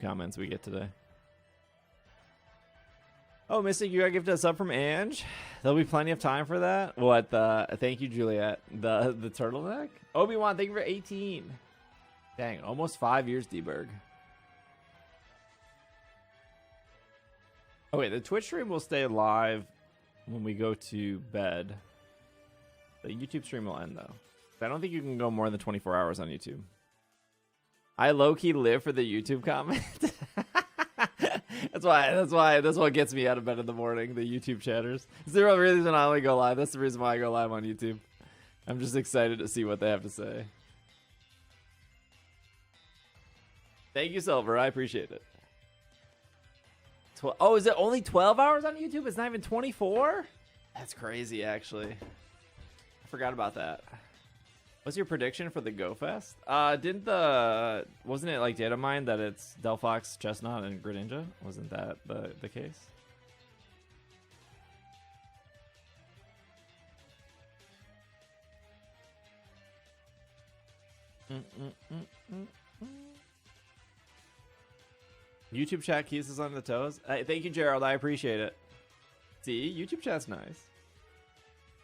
comments we get today. Oh, Mystic, you got gifted a sub from Ange. There'll be plenty of time for that. What? Thank you, Juliet. The turtleneck. Obi-Wan, thank you for 18. Dang, almost 5 years, D-Berg. Oh wait, the Twitch stream will stay live when we go to bed. The YouTube stream will end though. I don't think you can go more than 24 hours on YouTube. I low-key live for the YouTube comment. That's what gets me out of bed in the morning, the YouTube chatters. It's the real reason I only go live. That's the reason why I go live on YouTube. I'm just excited to see what they have to say. Thank you, Silver. I appreciate it. Oh, is it only 12 hours on YouTube? It's not even 24? That's crazy, actually. I forgot about that. What's your prediction for the Go Fest? Wasn't it like data mine that it's Delphox, Chestnut, and Greninja? Wasn't that the case? YouTube chat keys is on the toes. Thank you, Gerald. I appreciate it. See, YouTube chat's nice.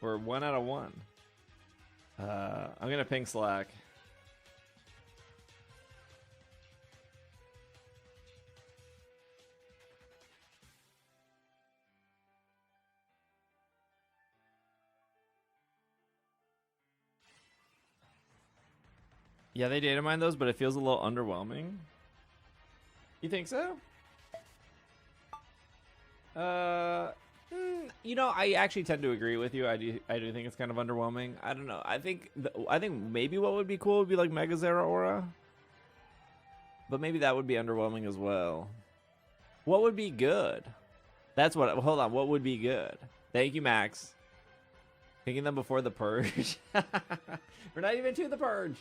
We're 1 out of 1. I'm gonna ping Slack. Yeah, they data mine those, but it feels a little underwhelming. You think so? You know, I actually tend to agree with you. I do think it's kind of underwhelming. I don't know. I think maybe what would be cool would be like Mega Zeraora. But maybe that would be underwhelming as well. What would be good? That's what. Hold on. What would be good? Thank you, Max. Picking them before the purge. We're not even to the purge.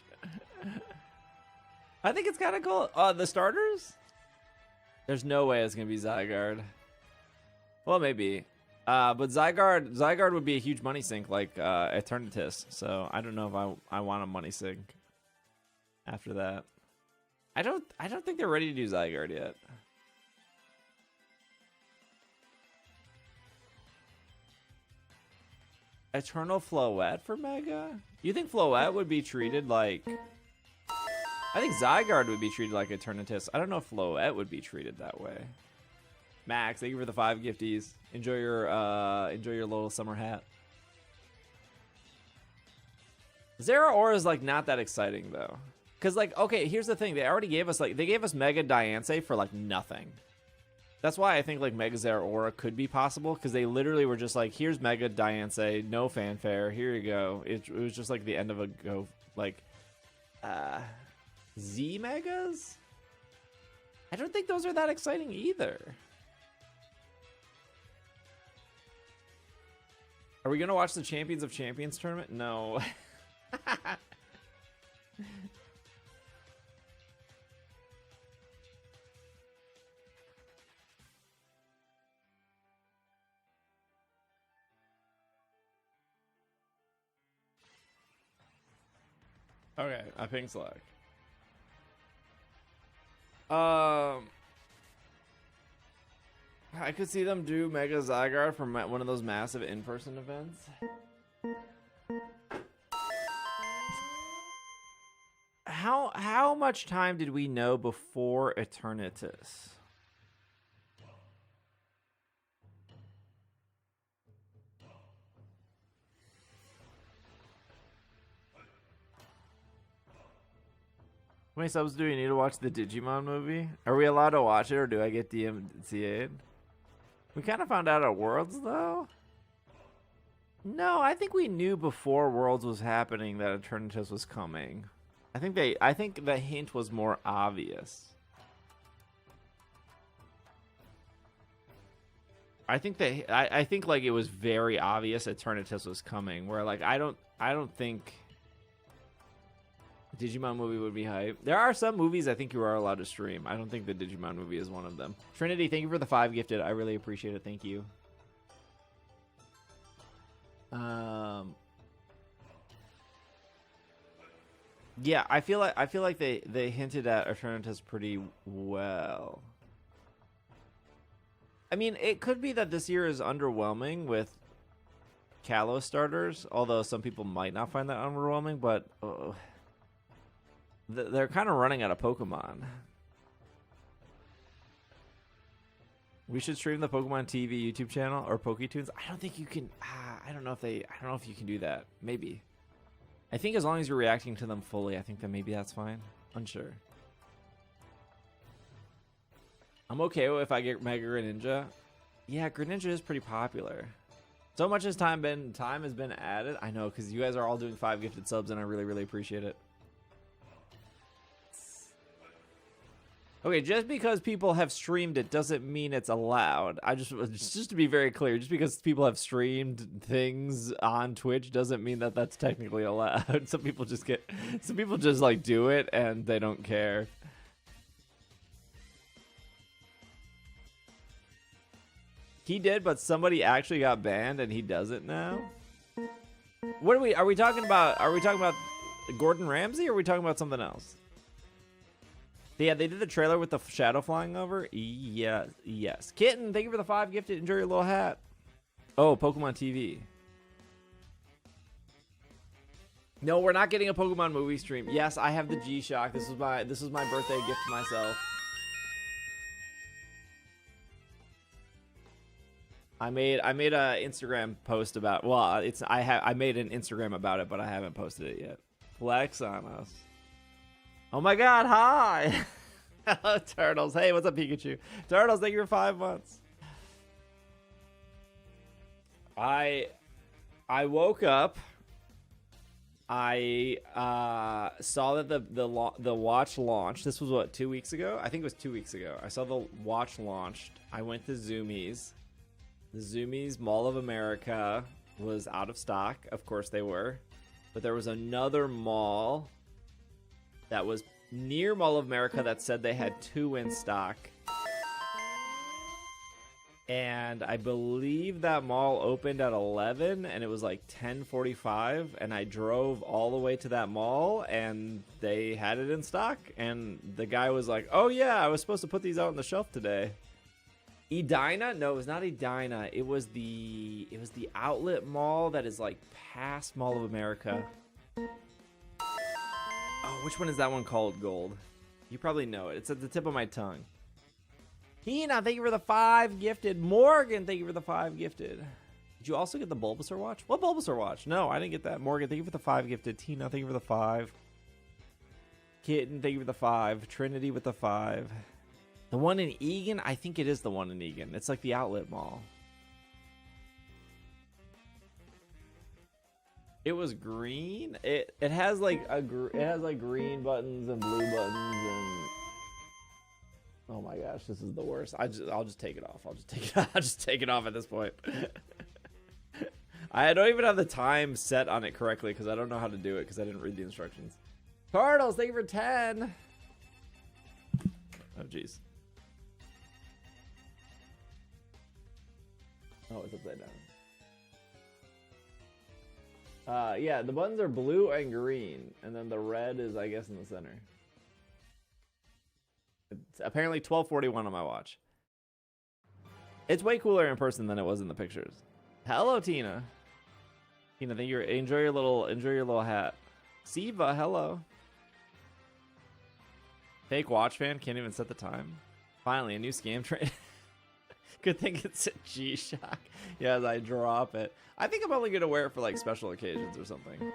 I think it's kind of cool. The starters? There's no way it's gonna be Zygarde. Well, maybe. But Zygarde would be a huge money sink like Eternatus. So I don't know if I want a money sink after that. I don't think they're ready to do Zygarde yet. Eternal Floette for Mega? You think Floette would be treated like... I think Zygarde would be treated like Eternatus. I don't know if Floette would be treated that way. Max, thank you for the 5 gifties. Enjoy your little summer hat. Zeraora is like not that exciting though. Cause like, okay, here's the thing. They already gave us they gave us Mega Diancie for like nothing. That's why I think like Mega Zeraora could be possible. Cause they literally were just like, here's Mega Diancie, no fanfare. Here you go. It was just like the end of a go, like, Z Megas? I don't think those are that exciting either. Are we gonna watch the Champions of Champions tournament? No. Okay, I ping Slack. I could see them do Mega Zygarde from one of those massive in-person events. How much time did we know before Eternatus? How many subs do we need to watch the Digimon movie? Are we allowed to watch it or do I get DMCA'd? We kind of found out at Worlds though. No, I think we knew before Worlds was happening that Eternatus was coming. I think the hint was more obvious. I think like it was very obvious Eternatus was coming. Where like I don't think Digimon movie would be hype. There are some movies I think you are allowed to stream. I don't think the Digimon movie is one of them. Trinity, thank you for the 5 gifted. I really appreciate it. Thank you. Yeah, I feel like they hinted at Eternatus pretty well. I mean, it could be that this year is underwhelming with Kalos starters, although some people might not find that underwhelming, but they're kind of running out of Pokemon. We should stream the Pokemon TV YouTube channel or PokeTunes. I don't think you can. I don't know if you can do that. Maybe. I think as long as you're reacting to them fully, I think that maybe that's fine. Unsure. I'm okay if I get Mega Greninja. Yeah, Greninja is pretty popular. So much as time has been added. I know, because you guys are all doing 5 gifted subs, and I really, really appreciate it. Okay, just because people have streamed it doesn't mean it's allowed. Just to be very clear, just because people have streamed things on Twitch doesn't mean that that's technically allowed. Some people just like do it and they don't care. He did, but somebody actually got banned and he doesn't now. What are we talking about? Are we talking about Gordon Ramsay or are we talking about something else? Yeah, they did the trailer with the shadow flying over. Yeah, yes. Kitten, thank you for the 5 gifted. Enjoy your little hat. Oh, Pokemon TV. No, we're not getting a Pokemon movie stream. Yes, I have the G-Shock. This was my birthday gift to myself. I made a Instagram post about. Well, I made an Instagram about it, but I haven't posted it yet. Flex on us. Oh my God! Hi. Hello, Turtles. Hey, what's up, Pikachu? Turtles, thank you for 5 months. I woke up. I saw that the watch launched. This was what, 2 weeks ago? I think it was 2 weeks ago. I saw the watch launched. I went to Zoomies. The Zoomies Mall of America was out of stock. Of course they were. But there was another mall that was near Mall of America that said they had 2 in stock. And I believe that mall opened at 11 and it was like 10:45 and I drove all the way to that mall and they had it in stock and the guy was like, "Oh yeah, I was supposed to put these out on the shelf today." Edina? No, it was not Edina. It was the outlet mall that is like past Mall of America. Oh, which one is that one called, Gold? You probably know it. It's at the tip of my tongue. Tina, thank you for the 5 gifted. Morgan, thank you for the 5 gifted. Did you also get the Bulbasaur watch? What Bulbasaur watch? No, I didn't get that. Morgan, thank you for the 5 gifted. Tina, thank you for the 5. Kitten, thank you for the 5. Trinity with the 5. The one in Egan? I think it is the one in Egan. It's like the outlet mall. It was green. It has like green buttons and blue buttons and oh my gosh, this is the worst. I'll just take it off. I'll just take it off at this point. I don't even have the time set on it correctly because I don't know how to do it because I didn't read the instructions. Turtles, thank you for 10. Oh jeez. Oh, it's upside down. Yeah, the buttons are blue and green, and then the red is, I guess, in the center. It's apparently 12:41 on my watch. It's way cooler in person than it was in the pictures. Hello, Tina. Tina, thank you. Enjoy your little hat. Siva, hello. Fake watch fan can't even set the time. Finally, a new scam trade. Good thing it's a G-Shock. Yeah, as I drop it. I think I'm only going to wear it for like special occasions or something.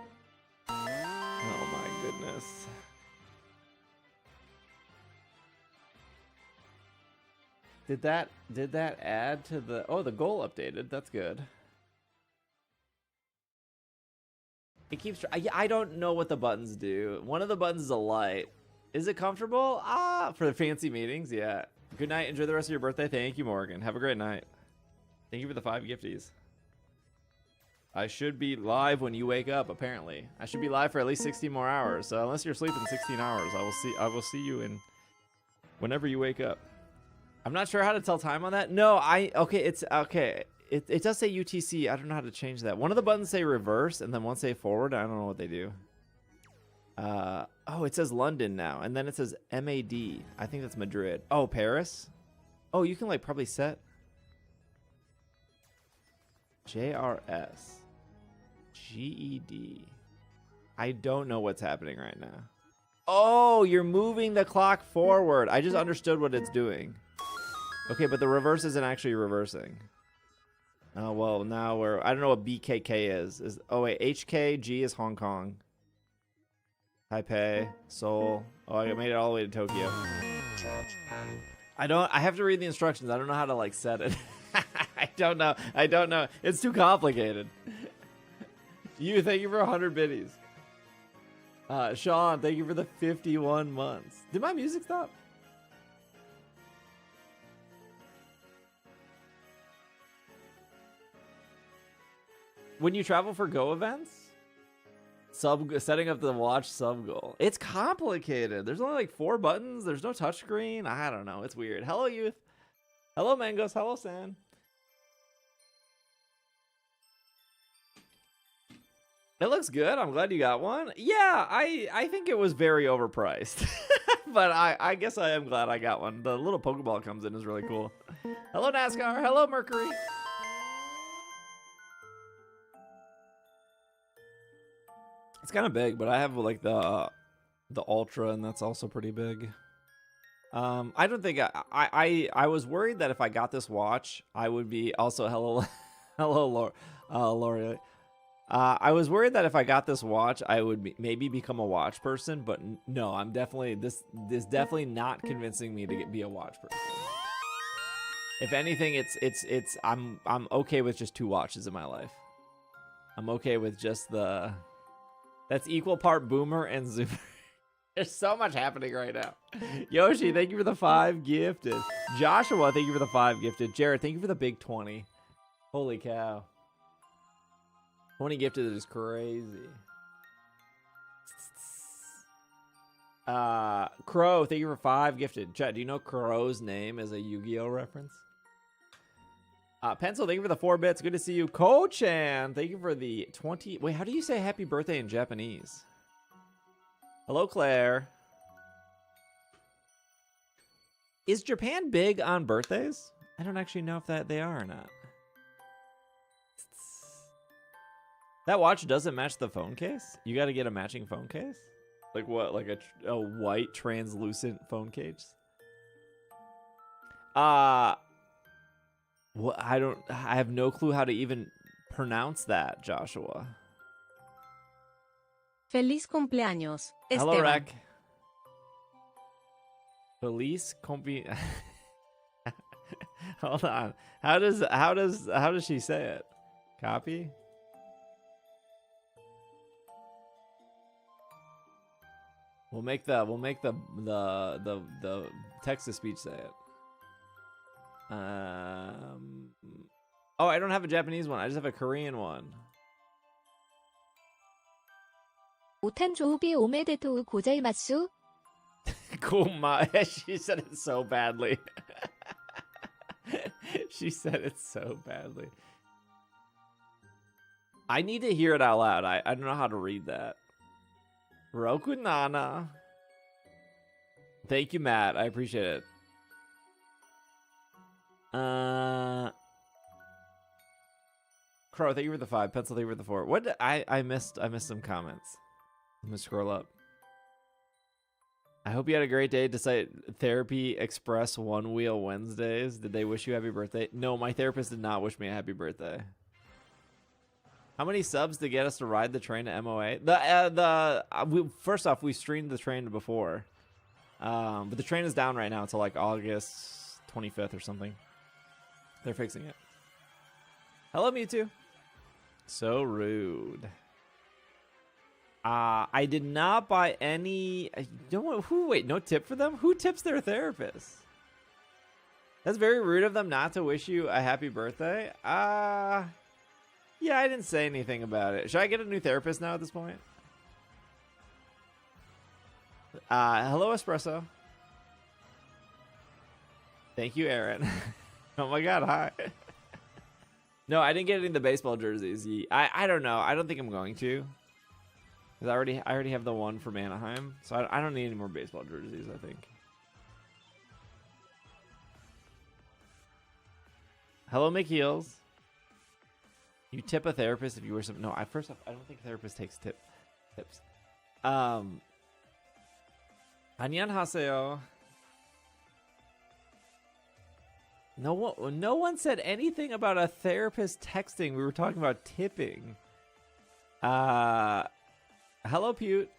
Oh my goodness. Did that add to the... Oh, the goal updated. That's good. It keeps... I don't know what the buttons do. One of the buttons is a light. Is it comfortable? For the fancy meetings? Yeah. Good night. Enjoy the rest of your birthday. Thank you, Morgan. Have a great night. Thank you for the 5 gifties. I should be live when you wake up, apparently. I should be live for at least 16 more hours. So unless you're sleeping 16 hours, I will see you in whenever you wake up. I'm not sure how to tell time on that. No, it's okay. It does say UTC. I don't know how to change that. One of the buttons say reverse and then one say forward. I don't know what they do. Oh, it says London now, and then it says MAD. I think that's Madrid. Oh, Paris. Oh, you can like probably set JRS GED. I don't know what's happening right now. Oh, you're moving the clock forward. I just understood what it's doing. Okay, but the reverse isn't actually reversing. Oh, well, now we're... I don't know what BKK is. Oh, wait. HKG is Hong Kong. Taipei. Seoul. Oh, I made it all the way to Tokyo. I have to read the instructions. I don't know how to, like, set it. I don't know. It's too complicated. Thank you for 100 biddies. Sean, thank you for the 51 months. Did my music stop? When you travel for Go events, setting up the watch sub goal. It's complicated. There's only like 4 buttons. There's no touchscreen. I don't know. It's weird. Hello, youth. Hello, Mangos. Hello, San. It looks good. I'm glad you got one. Yeah, I think it was very overpriced. But I guess I am glad I got one. The little Pokeball comes in is really cool. Hello, NASCAR. Hello, Mercury. It's kind of big, but I have like the Ultra, and that's also pretty big. I don't think I was worried that if I got this watch, I would be also hello Laura. I was worried that if I got this watch, I would maybe become a watch person, but no, I'm definitely this definitely not convincing me to be a watch person. If anything, I'm okay with just 2 watches in my life. I'm okay with just the. That's equal part boomer and zoomer. There's so much happening right now. Yoshi, thank you for the 5 gifted. Joshua, thank you for the 5 gifted. Jared, thank you for the big 20. Holy cow. 20 gifted is crazy. Crow, thank you for 5 gifted. Chat, do you know Crow's name is a Yu-Gi-Oh reference? Pencil, thank you for the 4 bits. Good to see you. Ko-chan, thank you for the 20. Wait, how do you say happy birthday in Japanese? Hello, Claire. Is Japan big on birthdays? I don't actually know if they are or not. That watch doesn't match the phone case? You got to get a matching phone case? Like what? Like a white translucent phone case? Well, I have no clue how to even pronounce that, Joshua. Feliz cumpleaños, Esteban. Hello, Rec. Feliz Hold on. How does she say it? Copy? We'll make the text to speech say it. Oh, I don't have a Japanese one. I just have a Korean one. 오탄조우비 오메데토우 고자이마수. She said it so badly. She said it so badly. I need to hear it out loud. I don't know how to read that. Roku Nana. Thank you, Matt. I appreciate it. Crow, thank you for the 5. Pencil, thank you for the 4. What I missed some comments. I'm gonna scroll up. I hope you had a great day. Decide Therapy Express One Wheel Wednesdays. Did they wish you happy birthday? No, my therapist did not wish me a happy birthday. How many subs to get us to ride the train to MOA? First off, we streamed the train before, but the train is down right now until like August 25th or something. They're fixing it. Hello, Mewtwo. So rude. I did not buy any. Wait, no tip for them? Who tips their therapist? That's very rude of them not to wish you a happy birthday. Yeah, I didn't say anything about it. Should I get a new therapist now at this point? Hello, Espresso. Thank you, Aaron. Oh my god, hi. No, I didn't get any of the baseball jerseys. I don't know. I don't think I'm going to. Because I already have the one from Anaheim, so I don't need any more baseball jerseys, I think. Hello, McHeels. You tip a therapist if you wear some. No, first off, I don't think therapist takes tips. 안녕하세요. No one said anything about a therapist texting. We were talking about tipping. Hello, Pute.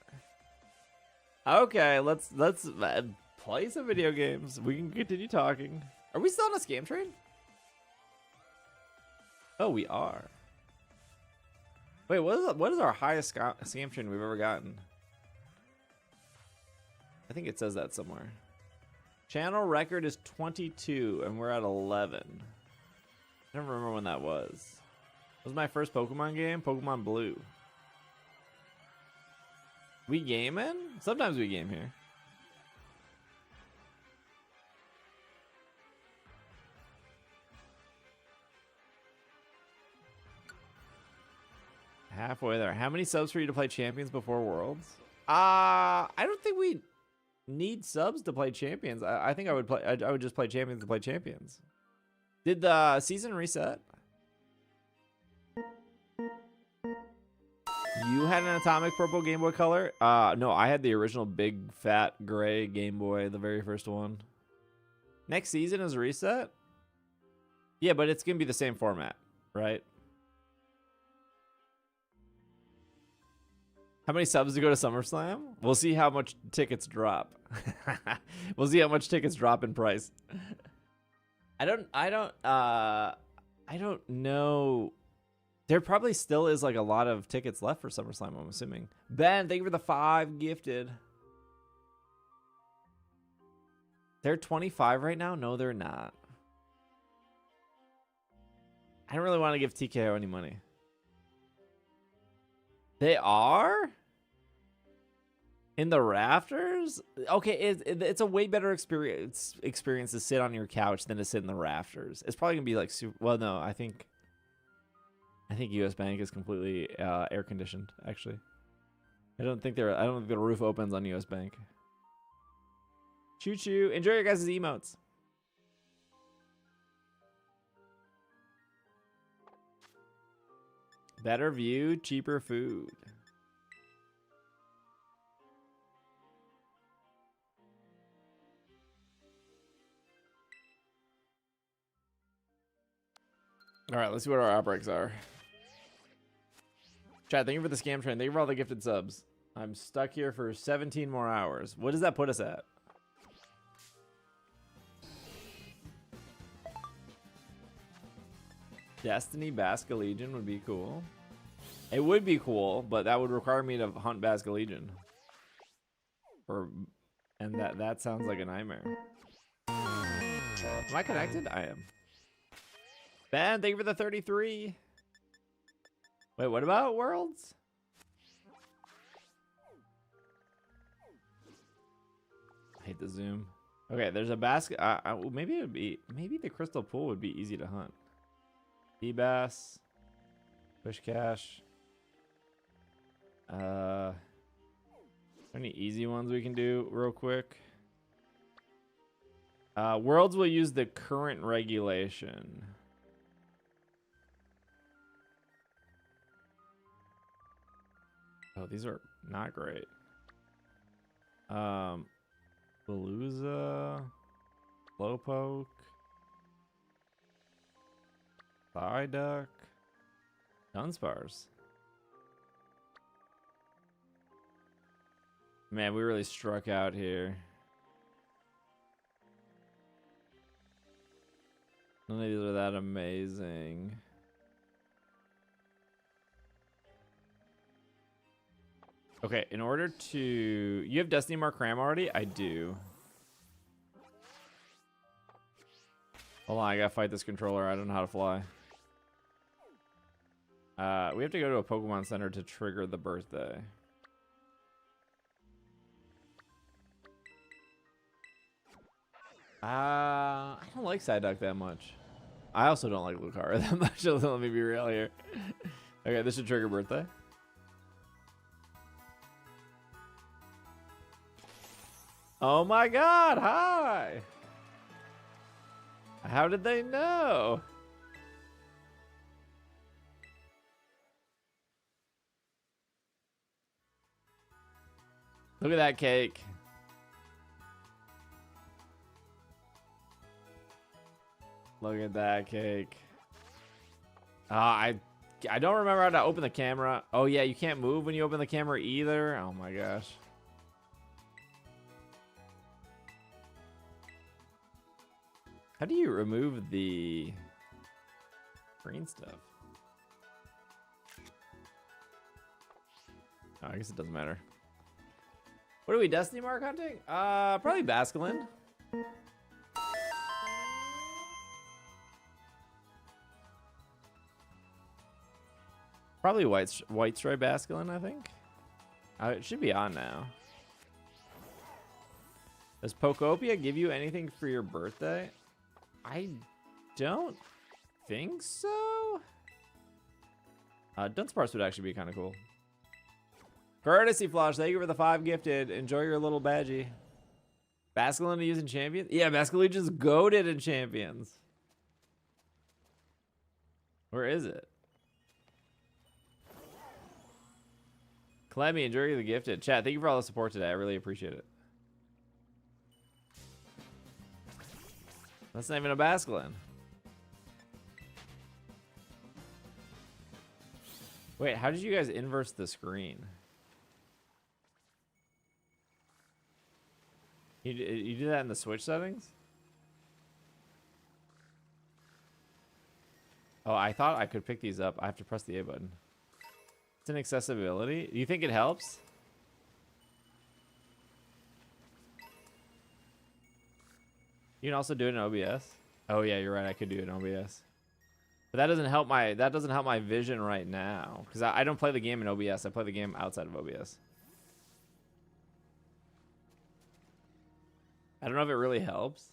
Okay, let's play some video games. We can continue talking. Are we still on a scam train? Oh, we are. Wait, what is our highest scam train we've ever gotten? I think it says that somewhere. Channel record is 22, and we're at 11. I don't remember when that was. Was my first Pokemon game? Pokemon Blue. We gaming? Sometimes we game here. Halfway there. How many subs for you to play Champions before Worlds? I don't think we need subs to play Champions. I think I would just play Champions to play Champions. Did the season reset? You had an atomic purple Game Boy Color? No, I had the original big fat gray Game Boy, the very first one. Next season is reset? Yeah, but it's gonna be the same format, right? How many subs to go to SummerSlam? We'll see how much tickets drop. We'll see how much tickets drop in price. I don't know. There probably still is like a lot of tickets left for SummerSlam, I'm assuming. Ben, thank you for the 5 gifted. They're 25 right now? No, they're not. I don't really want to give TKO any money. They are? In the rafters? Okay, it's a way better experience to sit on your couch than to sit in the rafters. It's probably gonna be like super. Well, no, I think US Bank is completely air conditioned. Actually, I don't think the roof opens on US Bank. Choo choo! Enjoy your guys' emotes. Better view, cheaper food. All right, let's see what our outbreaks are. Chat, thank you for the scam train. Thank you for all the gifted subs. I'm stuck here for 17 more hours. What does that put us at? Destiny Basque Legion would be cool. It would be cool, but that would require me to hunt Basque Legion. And that sounds like a nightmare. Am I connected? I am. Ben, thank you for the 33. Wait, what about Worlds? I hate the zoom. Okay, there's a basket. Maybe the crystal pool would be easy to hunt. Bass, push cash. Any easy ones we can do real quick? Worlds will use the current regulation. Oh, these are not great. Palooza, Slowpoke, Psyduck, Dunsparce. Man, we really struck out here. None of these are that amazing. Okay, in order to... You have Destiny Mark Cram already? I do. Hold on, I gotta fight this controller. I don't know how to fly. We have to go to a Pokemon Center to trigger the birthday. I don't like Psyduck that much. I also don't like Lucario that much. Let me be real here. Okay, this should trigger birthday. Oh my god, hi! How did they know? Look at that cake. Look at that cake. I don't remember how to open the camera. Oh yeah, you can't move when you open the camera either. Oh my gosh. How do you remove the green stuff? Oh, I guess it doesn't matter. What are we Destiny mark hunting? Probably Basculin. Probably white stripe Basculin, I think. It should be on now. Does Pokopia give you anything for your birthday? I don't think so. Dunsparce would actually be kind of cool. Courtesy Flosh, thank you for the 5 gifted. Enjoy your little badgie. Basculin to use in Champions? Yeah, Basculin just goated in Champions. Where is it? Clemmy, enjoy the gifted. Chat, thank you for all the support today. I really appreciate it. That's not even a Basculin. Wait, how did you guys inverse the screen? You do that in the Switch settings? Oh, I thought I could pick these up. I have to press the A button. It's an accessibility. Do you think it helps? You can also do it in OBS. Oh yeah, you're right. I could do it in OBS. But that doesn't help my vision right now because I don't play the game in OBS. I play the game outside of OBS. I don't know if it really helps.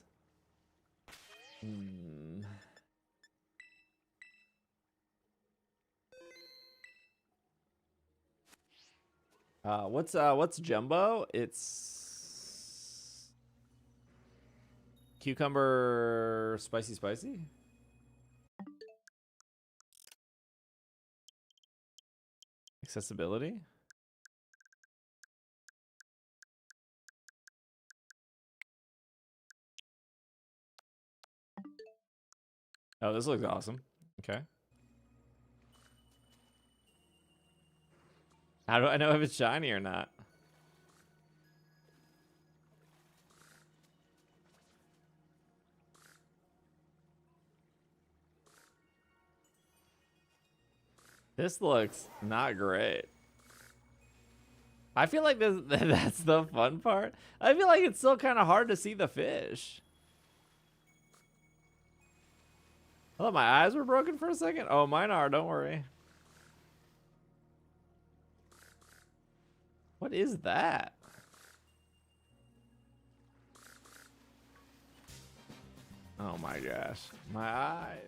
What's Jumbo? It's cucumber spicy. Accessibility. Oh, this looks awesome. Okay. How do I know if it's shiny or not? This looks not great. I feel like that's the fun part. I feel like it's still kind of hard to see the fish. I thought my eyes were broken for a second. Oh, mine are. Don't worry. What is that? Oh my gosh. My eyes.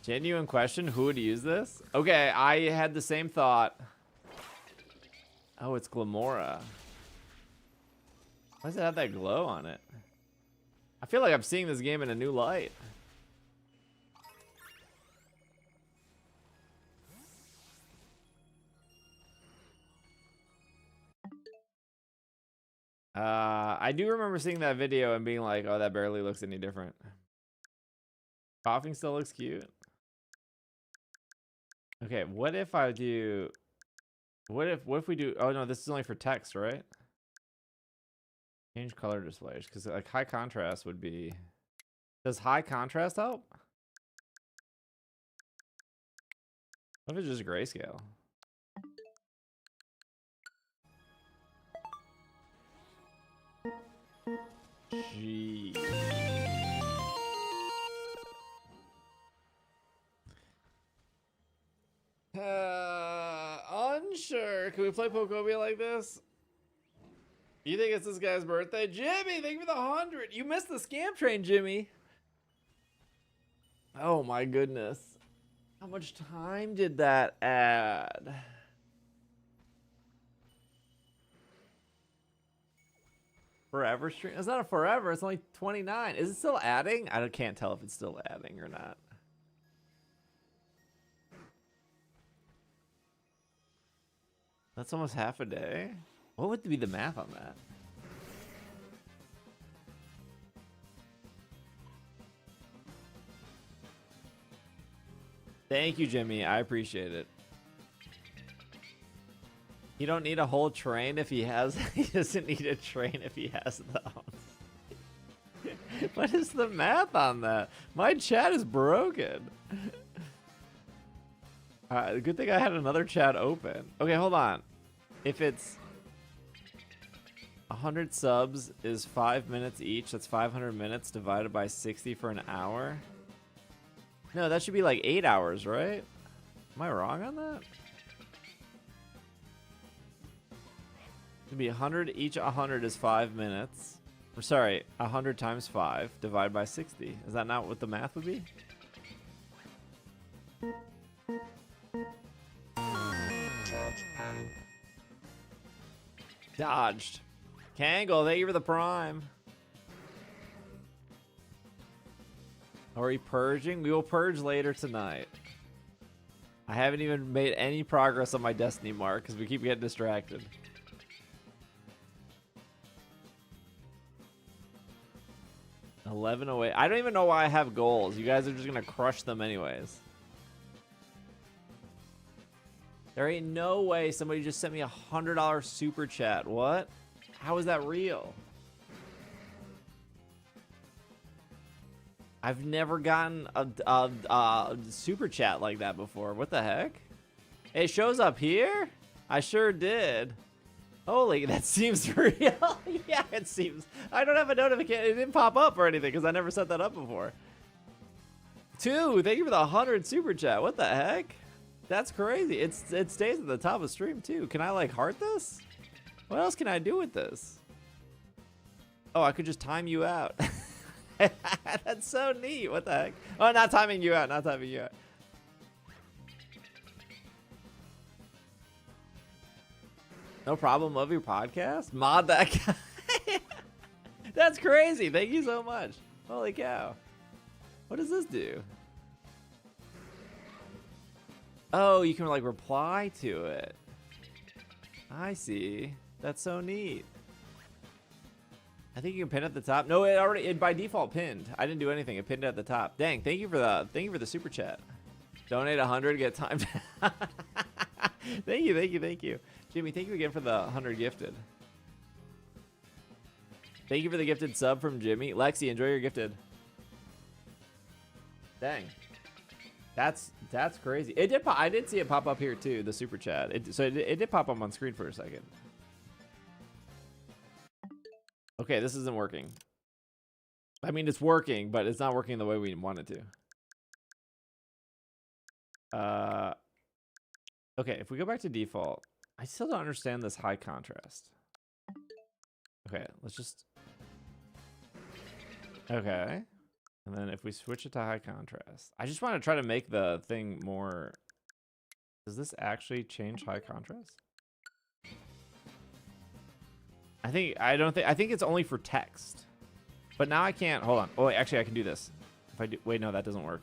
Genuine question, who would use this? Okay, I had the same thought. Oh, it's Glamora. Why does it have that glow on it? I feel like I'm seeing this game in a new light. I do remember seeing that video and being like, oh, that barely looks any different. Coughing still looks cute. Okay, what if I do... What if we do... Oh, no, this is only for text, right? Change color displays, because like high contrast would be... Does high contrast help? What if it's just grayscale? Gee. Unsure. Can we play Pokobia like this? You think it's this guy's birthday? Jimmy, thank you for the 100. You missed the scam train, Jimmy. Oh my goodness. How much time did that add? Forever stream? It's not a forever. It's only 29. Is it still adding? I can't tell if it's still adding or not. That's almost half a day. What would be the math on that? Thank you, Jimmy. I appreciate it. You don't need a whole train if he has. He doesn't need a train if he has those. What is the math on that? My chat is broken. Good thing I had another chat open. Okay, hold on. If it's 100 subs is 5 minutes each, that's 500 minutes divided by 60 for an hour. No, that should be like 8 hours, right? Am I wrong on that? It'd be 100, each 100 is 5 minutes. Or sorry, 100 times 5 divided by 60. Is that not what the math would be? Dodged. Kangol, thank you for the prime. Are we purging? We will purge later tonight. I haven't even made any progress on my Destiny mark because we keep getting distracted. $11 away. I don't even know why I have goals. You guys are just gonna crush them anyways. There ain't no way somebody just sent me $100 super chat. What? How is that real? I've never gotten a super chat like that before. What the heck? It shows up here? I sure did. Holy, that seems real. Yeah, it seems. I don't have a notification. It didn't pop up or anything because I never set that up before. 2, thank you for the 100 super chat. What the heck? That's crazy. It stays at the top of the stream too. Can I like heart this? What else can I do with this? Oh, I could just time you out. That's so neat. What the heck? Oh, not timing you out. Not timing you out. No problem. Love your podcast. Mod that guy. That's crazy. Thank you so much. Holy cow. What does this do? Oh, you can like reply to it. I see. That's so neat. I think you can pin at the top. No, it by default pinned. I didn't do anything. It pinned at the top. Dang, thank you for the super chat. Donate 100, get timed. Thank you. Jimmy, thank you again for the 100 gifted. Thank you for the gifted sub from Jimmy. Lexi, enjoy your gifted. Dang. That's crazy. It did I did see it pop up here too, the super chat. It did pop up on screen for a second. Okay, this isn't working. I mean, it's working, but it's not working the way we want it to. Okay, if we go back to default, I still don't understand this high contrast. Okay, let's just... Okay. And then if we switch it to high contrast, I just want to try to make the thing more... Does this actually change high contrast? I think it's only for text. But now I can't, hold on. Oh, wait, actually I can do this. If I do, wait, no, that doesn't work.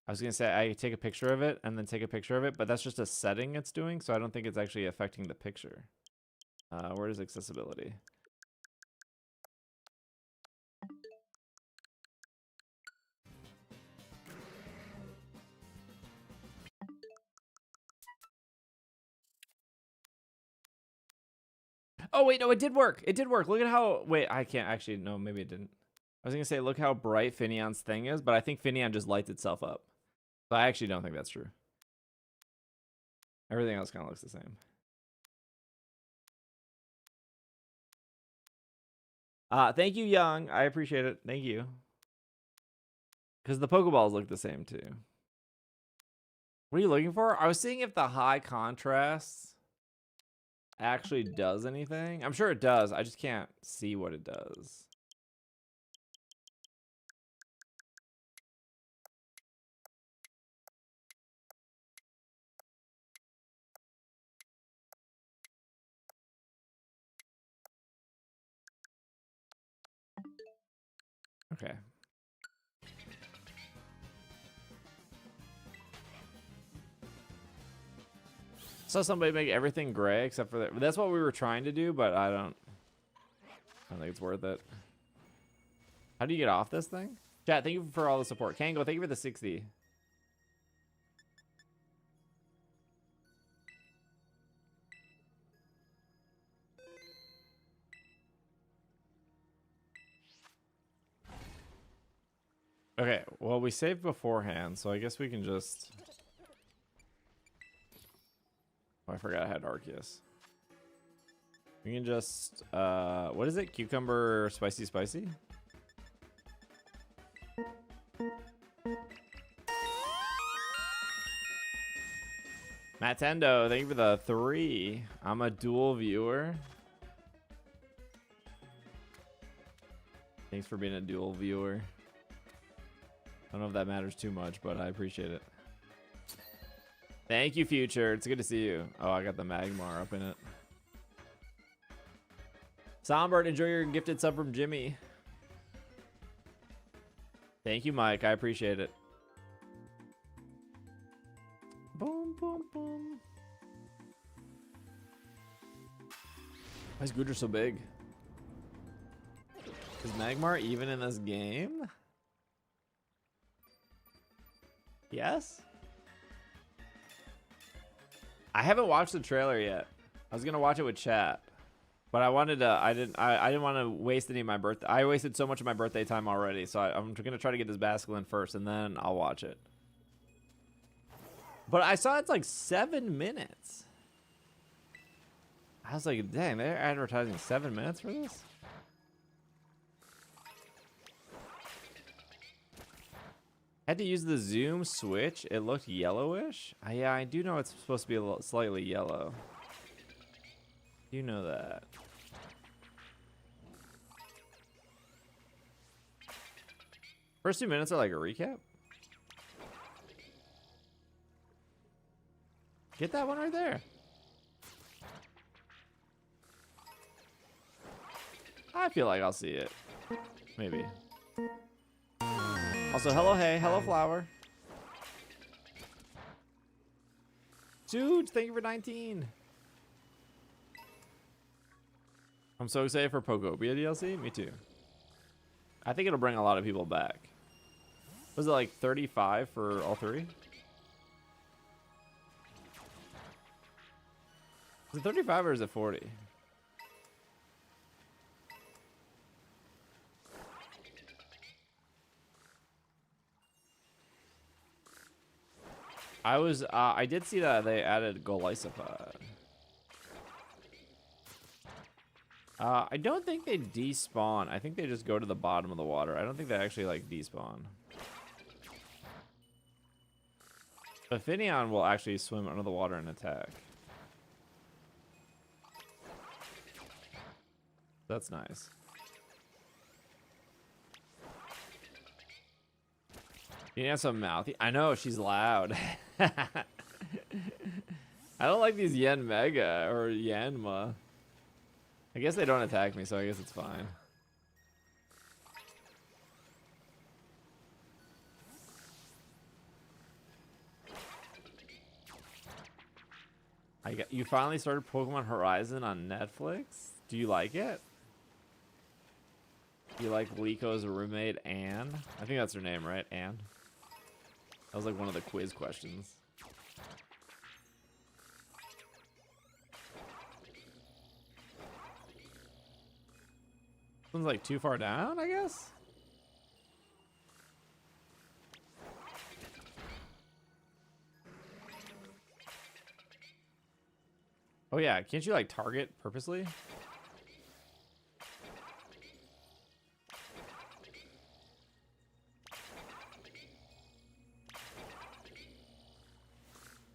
I was gonna say I take a picture of it and then take a picture of it, but that's just a setting it's doing, so I don't think it's actually affecting the picture. Where is accessibility? Oh wait, no, it did work. It did work. Look at how, wait, I can't actually, no, maybe it didn't. I was gonna say, look how bright Finian's thing is, but I think Finian just lights itself up. But I actually don't think that's true. Everything else kind of looks the same. Thank you, Young. I appreciate it. Thank you. Because the Pokeballs look the same too. What are you looking for? I was seeing if the high contrast actually does anything. I'm sure it does. I just can't see what it does. Okay. Saw somebody make everything gray except for that. That's what we were trying to do, but I don't think it's worth it. How do you get off this thing? Chat, thank you for all the support. Kango, thank you for the 60. Okay, well, we saved beforehand, so I guess we can just... Oh, I forgot I had Arceus. We can just, what is it? Cucumber spicy? Matt Tendo, thank you for the 3. I'm a dual viewer. Thanks for being a dual viewer. I don't know if that matters too much, but I appreciate it. Thank you, Future. It's good to see you. Oh, I got the Magmar up in it. Sombert, enjoy your gifted sub from Jimmy. Thank you, Mike. I appreciate it. Boom, boom, boom. Why is Goodra so big? Is Magmar even in this game? Yes? I haven't watched the trailer yet. I was gonna watch it with chat, but I wanted to. I didn't want to waste any of my birthday. I wasted so much of my birthday time already, so I'm gonna try to get this Basculin first, and then I'll watch it. But I saw it's like 7 minutes. I was like, dang, they're advertising 7 minutes for this? Had to use the zoom switch. It looked yellowish. Yeah, I do know it's supposed to be a little slightly yellow. You know that. First 2 minutes are like a recap. Get that one right there. I feel like I'll see it. Maybe. Also, hello, hey, hello, flower. Dude, thank you for 19. I'm so excited for Pokopia DLC. Me too. I think it'll bring a lot of people back. Was it like 35 for all 3? Is it 35 or is it 40? I did see that they added Golisopod. I don't think they despawn. I think they just go to the bottom of the water. I don't think they actually like despawn. But Finneon will actually swim under the water and attack. That's nice. You have some mouthy. I know she's loud. I don't like these Yen Mega or Yanma. I guess they don't attack me, so I guess it's fine. You finally started Pokemon Horizon on Netflix? Do you like it? You like Lico's roommate, Anne? I think that's her name, right? Anne? That was like one of the quiz questions. This one's like too far down, I guess? Oh yeah, can't you like target purposely?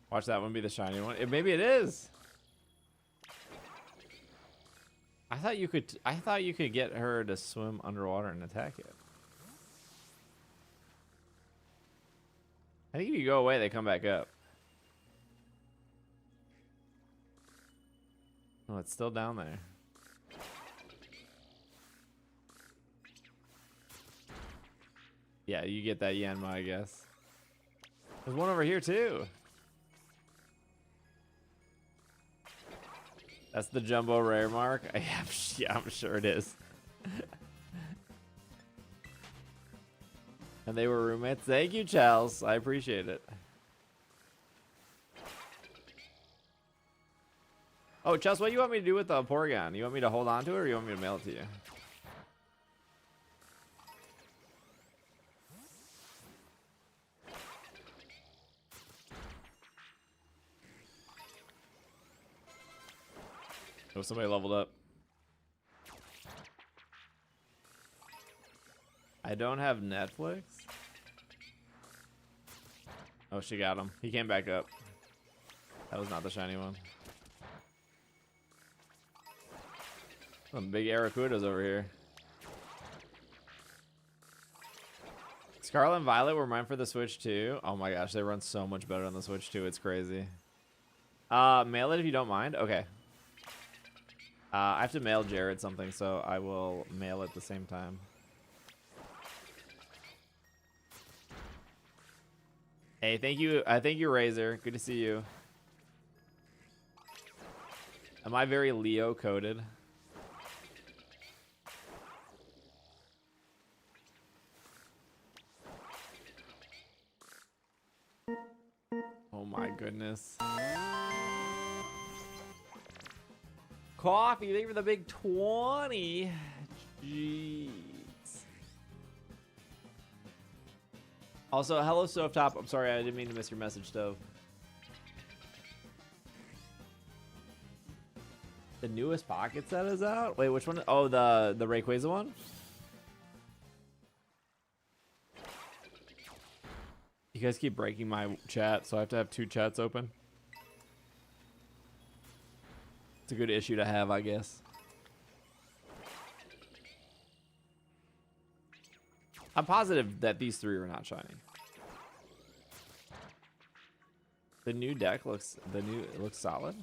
Watch that one be the shiny one. Maybe it is. I thought you could get her to swim underwater and attack it. I think if you go away, they come back up. Oh, it's still down there. Yeah, you get that Yanma, I guess. There's one over here too. That's the jumbo rare mark. Yeah, I'm sure it is. And they were roommates. Thank you, Charles. I appreciate it. Oh, Charles, what do you want me to do with the Porygon? You want me to hold on to it, or you want me to mail it to you? Oh, somebody leveled up. I don't have Netflix. Oh, she got him. He came back up. That was not the shiny one. Some big Aracudas over here. Scarlet and Violet were mine for the Switch too. Oh my gosh, they run so much better on the Switch too. It's crazy. Mail it if you don't mind. Okay. I have to mail Jared something, so I will mail it at the same time. Hey, thank you. Thank you, Razor. Good to see you. Am I very Leo coded? Oh my goodness. Coffee, thank you for the big 20. Jeez. Also, hello, Stovetop. I'm sorry, I didn't mean to miss your message, Stove. The newest pocket set is out? Wait, which one? Oh, the Rayquaza one? You guys keep breaking my chat, so I have to have 2 chats open. It's a good issue to have, I guess. I'm positive that these 3 are not shiny. The new deck looks it looks solid.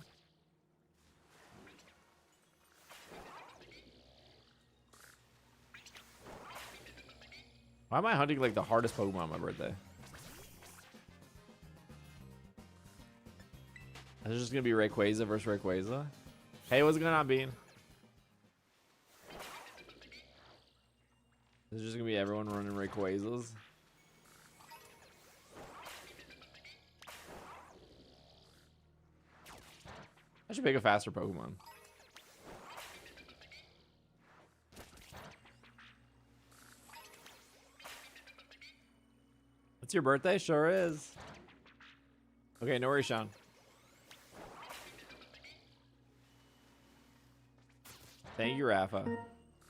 Why am I hunting like the hardest Pokemon on my birthday? Is this just gonna be Rayquaza versus Rayquaza? Hey, what's going on, Bean? This is just gonna be everyone running Rayquazas. I should pick a faster Pokemon. It's your birthday? Sure is. Okay, no worries, Sean. Thank you, Rafa.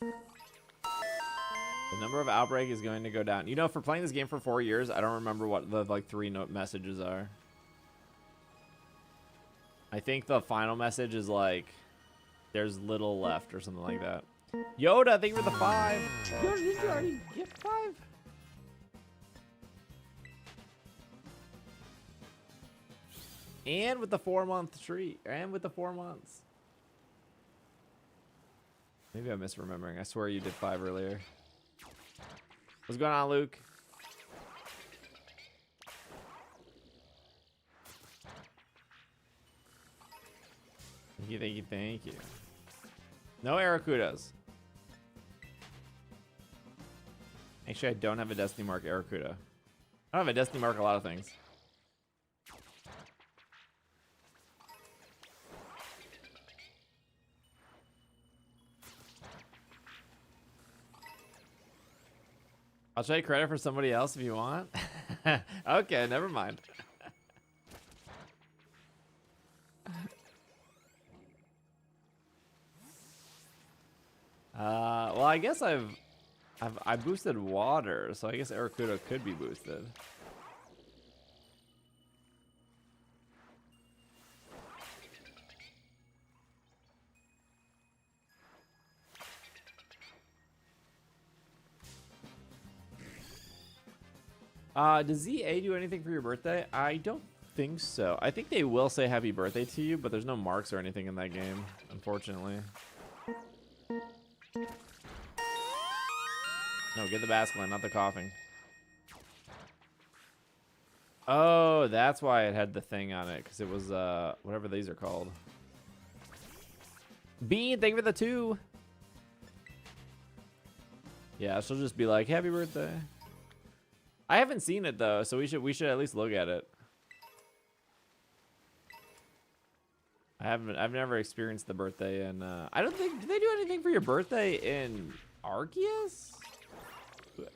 The number of outbreak is going to go down. You know, for playing this game for 4 years, I don't remember what the like 3 note messages are. I think the final message is like, there's little left or something like that. Yoda, thank you for the 5. Yoda, did you already get 5? And with the 4-month treat. And with the 4 months. Maybe I'm misremembering. I swear you did 5 earlier. What's going on, Luke? Thank you, thank you, thank you. No Aracudas. Actually, I don't have a Destiny Mark Aracuda. I don't have a Destiny Mark a lot of things. I'll try credit for somebody else if you want. Okay, never mind. Well, I guess I boosted water, so I guess Aracuda could be boosted. Does ZA do anything for your birthday? I don't think so. I think they will say happy birthday to you, but there's no marks or anything in that game, unfortunately. No, get the Basculin, not the coughing. Oh, that's why it had the thing on it, because it was whatever these are called. Bean, thank you for the 2. Yeah, she'll just be like, "Happy birthday." I haven't seen it though, so we should at least look at it. I've never experienced the birthday, and I don't think, do they do anything for your birthday in Arceus?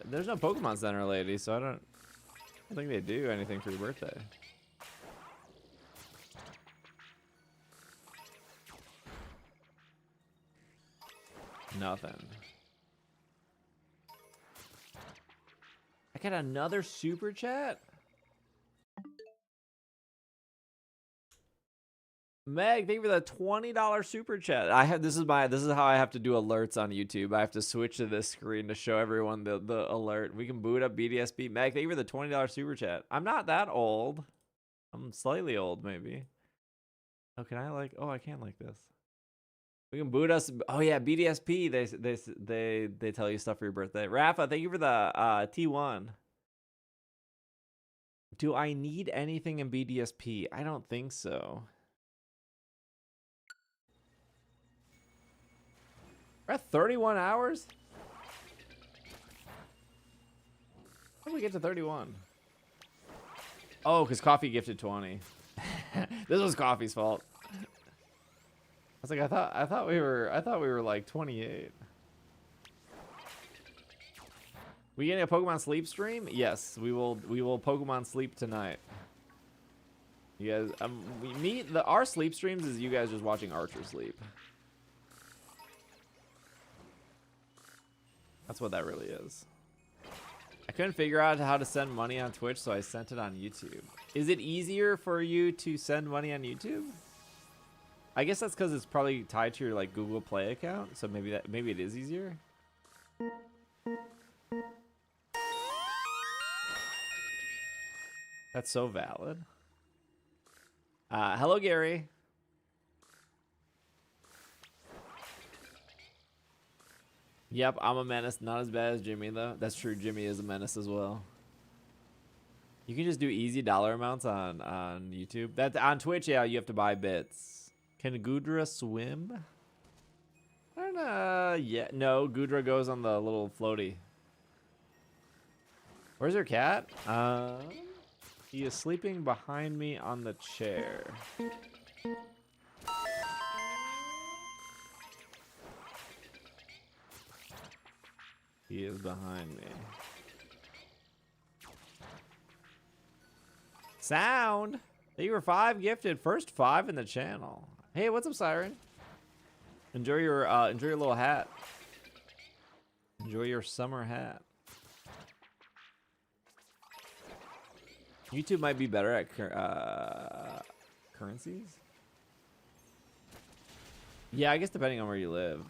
There's no Pokemon Center, lady, so I don't think they do anything for your birthday. Nothing. I got another super chat. Meg, thank you for the $20 super chat. This is how I have to do alerts on YouTube. I have to switch to this screen to show everyone the alert. We can boot up BDSP. Meg, thank you for the $20 super chat. I'm not that old. I'm slightly old, maybe. Oh, can I like? Oh, I can't like this. We can boot us. Oh yeah, BDSP. They tell you stuff for your birthday. Rafa, thank you for the T1. Do I need anything in BDSP? I don't think so. We're at 31 hours? How did we get to 31? Oh, because Coffee gifted 20. This was Coffee's fault. I was like, I thought we were like 28. We getting a Pokemon Sleep stream? Yes, we will Pokemon Sleep tonight. You guys, our sleep streams is you guys just watching Archer sleep. That's what that really is. I couldn't figure out how to send money on Twitch, so I sent it on YouTube. Is it easier for you to send money on YouTube? I guess that's because it's probably tied to your like Google Play account, so maybe it is easier. That's so valid. Hello, Gary. Yep, I'm a menace. Not as bad as Jimmy, though. That's true. Jimmy is a menace as well. You can just do easy dollar amounts on YouTube. That on Twitch, yeah, you have to buy bits. Can Gudra swim? I don't know. Yeah, no. Gudra goes on the little floaty. Where's your cat? He is sleeping behind me on the chair. He is behind me. Sound. You were 5 gifted. First 5 in the channel. Hey, what's up, Siren? Enjoy your little hat. Enjoy your summer hat. YouTube might be better at currencies. Yeah, I guess depending on where you live.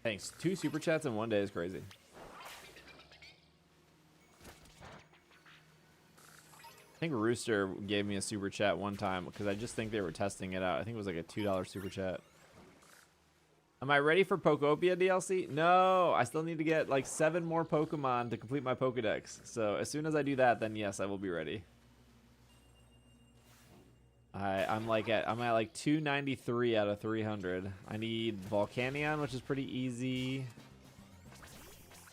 Thanks. 2 super chats in one day is crazy. I think Rooster gave me a super chat one time because I just think they were testing it out. I think it was like a $2 super chat. Am I ready for Pokopia DLC? No, I still need to get like 7 more Pokemon to complete my Pokedex. So as soon as I do that, then yes, I will be ready. I'm at like 293 out of 300. I need Volcanion, which is pretty easy.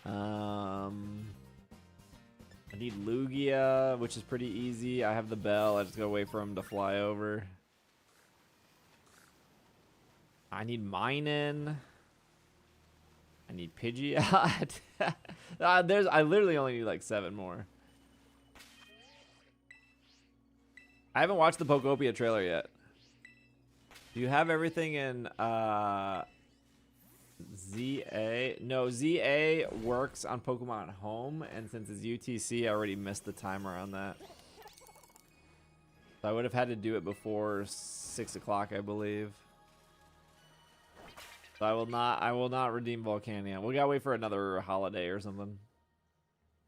I need Lugia, which is pretty easy. I have the bell. I just gotta wait for him to fly over. I need Minun. I need Pidgeot. I literally only need like 7 more. I haven't watched the Pokopia trailer yet. Do you have everything in ZA? No, ZA works on Pokemon Home, and since it's UTC, I already missed the timer on that. So I would have had to do it before 6 o'clock, I believe. So I will not redeem Volcanion. We gotta wait for another holiday or something.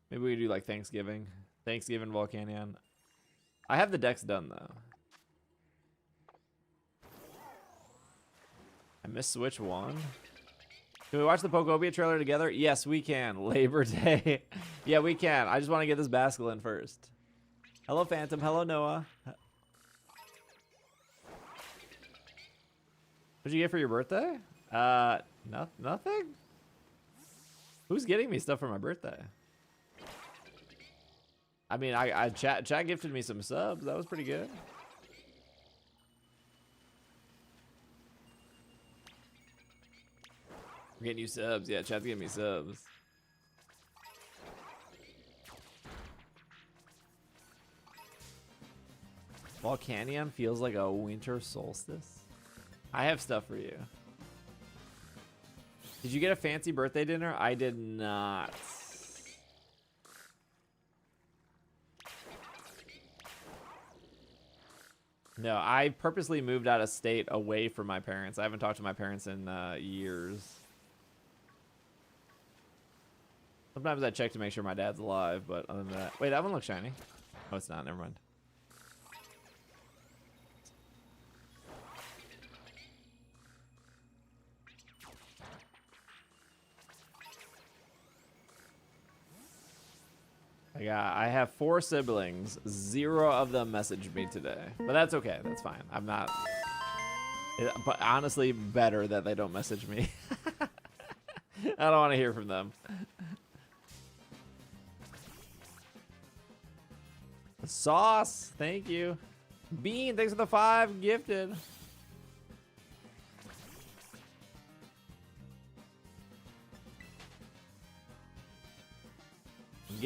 Maybe we do like Thanksgiving. Thanksgiving Volcanion. I have the decks done though. I missed Switch 1. Can we watch the Pokobia trailer together? Yes, we can. Labor Day. Yeah, we can. I just want to get this Basculin first. Hello, Phantom. Hello, Noah. What'd you get for your birthday? Nothing? Who's getting me stuff for my birthday? I mean, chat gifted me some subs. That was pretty good. We're getting you subs. Yeah, chat's getting me subs. Volcanion feels like a winter solstice. I have stuff for you. Did you get a fancy birthday dinner? I did not. No, I purposely moved out of state away from my parents. I haven't talked to my parents in years. Sometimes I check to make sure my dad's alive, but other than that... Wait, that one looks shiny. Oh, it's not. Never mind. I have 4 siblings. 0 of them messaged me today. But that's okay. That's fine. I'm not... But honestly, better that they don't message me. I don't want to hear from them. Sauce, thank you. Bean, thanks for the 5 gifted. I'm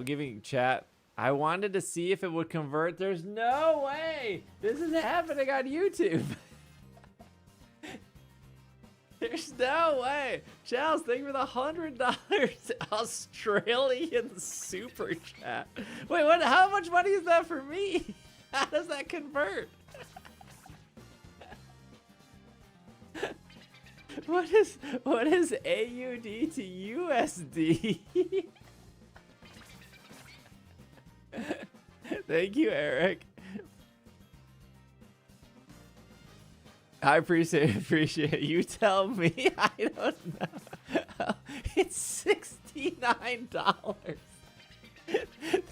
giving chat. I wanted to see if it would convert. There's no way this is happening on YouTube. There's no way. Charles, thank you for the $100 Australian super chat. Wait, what? How much money is that for me? How does that convert? What is AUD to USD? Thank you, Eric. I appreciate it. You tell me. I don't know. It's $69.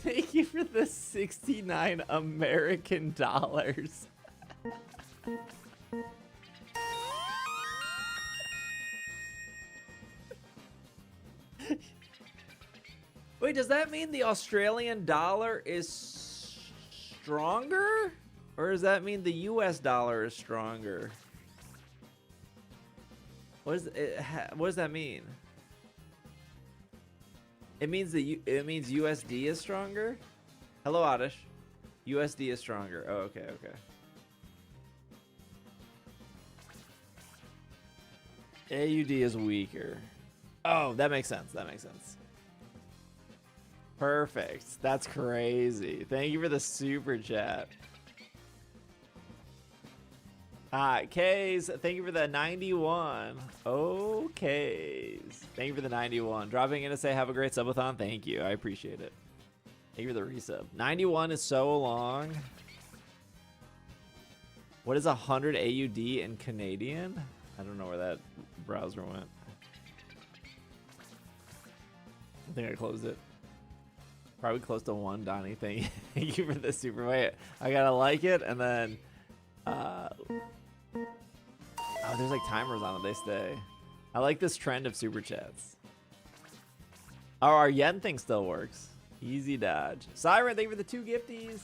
Thank you for the 69 American dollars. Wait, does that mean the Australian dollar is stronger? Or does that mean the US dollar is stronger? What does that mean? It means it means USD is stronger? Hello, Oddish. USD is stronger. Oh, okay, okay. AUD is weaker. Oh, that makes sense. That makes sense. Perfect. That's crazy. Thank you for the super chat. Kays, thank you for the 91. Okay. Thank you for the 91. Dropping in to say have a great subathon. Thank you. I appreciate it. Thank you for the resub. 91 is so long. What is 100 AUD in Canadian? I don't know where that browser went. I think I closed it. Probably close to 1, Donnie. Thank you for the super. Wait, I gotta like it and then oh, there's like timers on it. They stay. I like this trend of super chats. Oh, our yen thing still works. Easy dodge. Siren, thank you for the 2 gifties.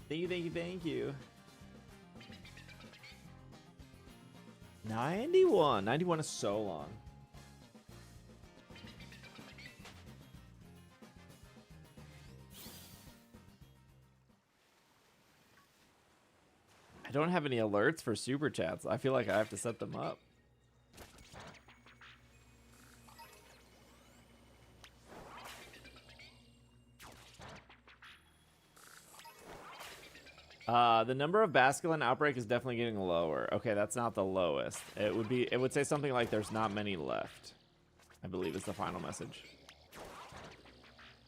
Thank you, thank you, thank you. 91. 91 is so long. I don't have any alerts for super chats. I feel like I have to set them up. The number of Basculin outbreak is definitely getting lower. Okay, that's not the lowest. It would say something like there's not many left. I believe is the final message.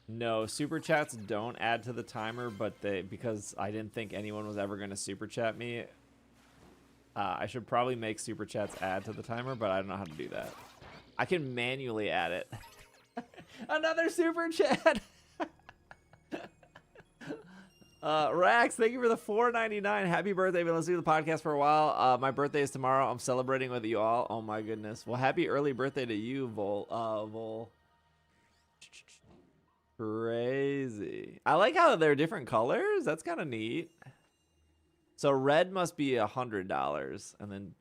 No, super chats don't add to the timer, but because I didn't think anyone was ever going to super chat me, I should probably make super chats add to the timer, but I don't know how to do that. I can manually add it. Another super chat. Rax, thank you for the $4.99. Happy birthday. I've been listening to the podcast for a while. My birthday is tomorrow. I'm celebrating with you all. Oh my goodness. Well, happy early birthday to you, Vol. Crazy. I like how they're different colors. That's kind of neat. So red must be $100, and then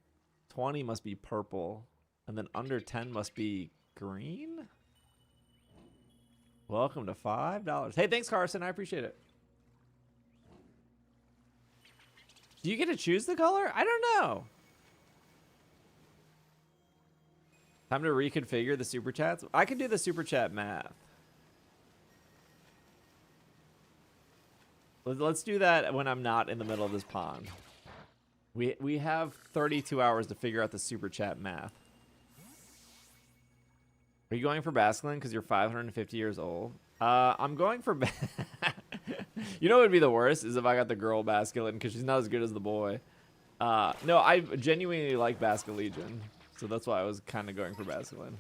20 must be purple, and then under 10 must be green. Welcome to $5. Hey, thanks, Carson. I appreciate it. Do you get to choose the color? I don't know. Time to reconfigure the super chats. I can do the super chat math. Let's do that when I'm not in the middle of this pond. We have 32 hours to figure out the super chat math. Are you going for Basculin because you're 550 years old? I'm going for... You know what would be the worst is if I got the girl Basculin because she's not as good as the boy. No, I genuinely like Basculegion, so that's why I was kind of going for Basculin.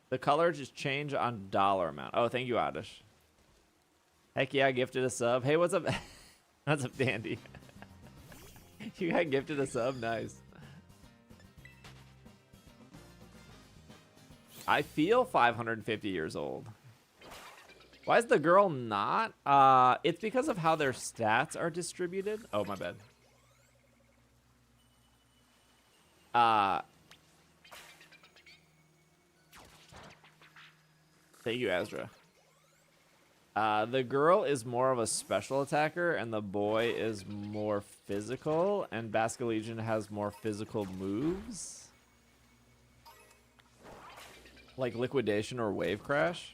The color just change on dollar amount. Oh, thank you, Adish. Heck yeah, I gifted a sub. Hey, what's up? What's up, Dandy? You got gifted a sub? Nice. I feel 550 years old. Why is the girl not? It's because of how their stats are distributed. Oh, my bad. Thank you, Azra. The girl is more of a special attacker, and the boy is more physical, and Basculegion has more physical moves. Like Liquidation or Wave Crash.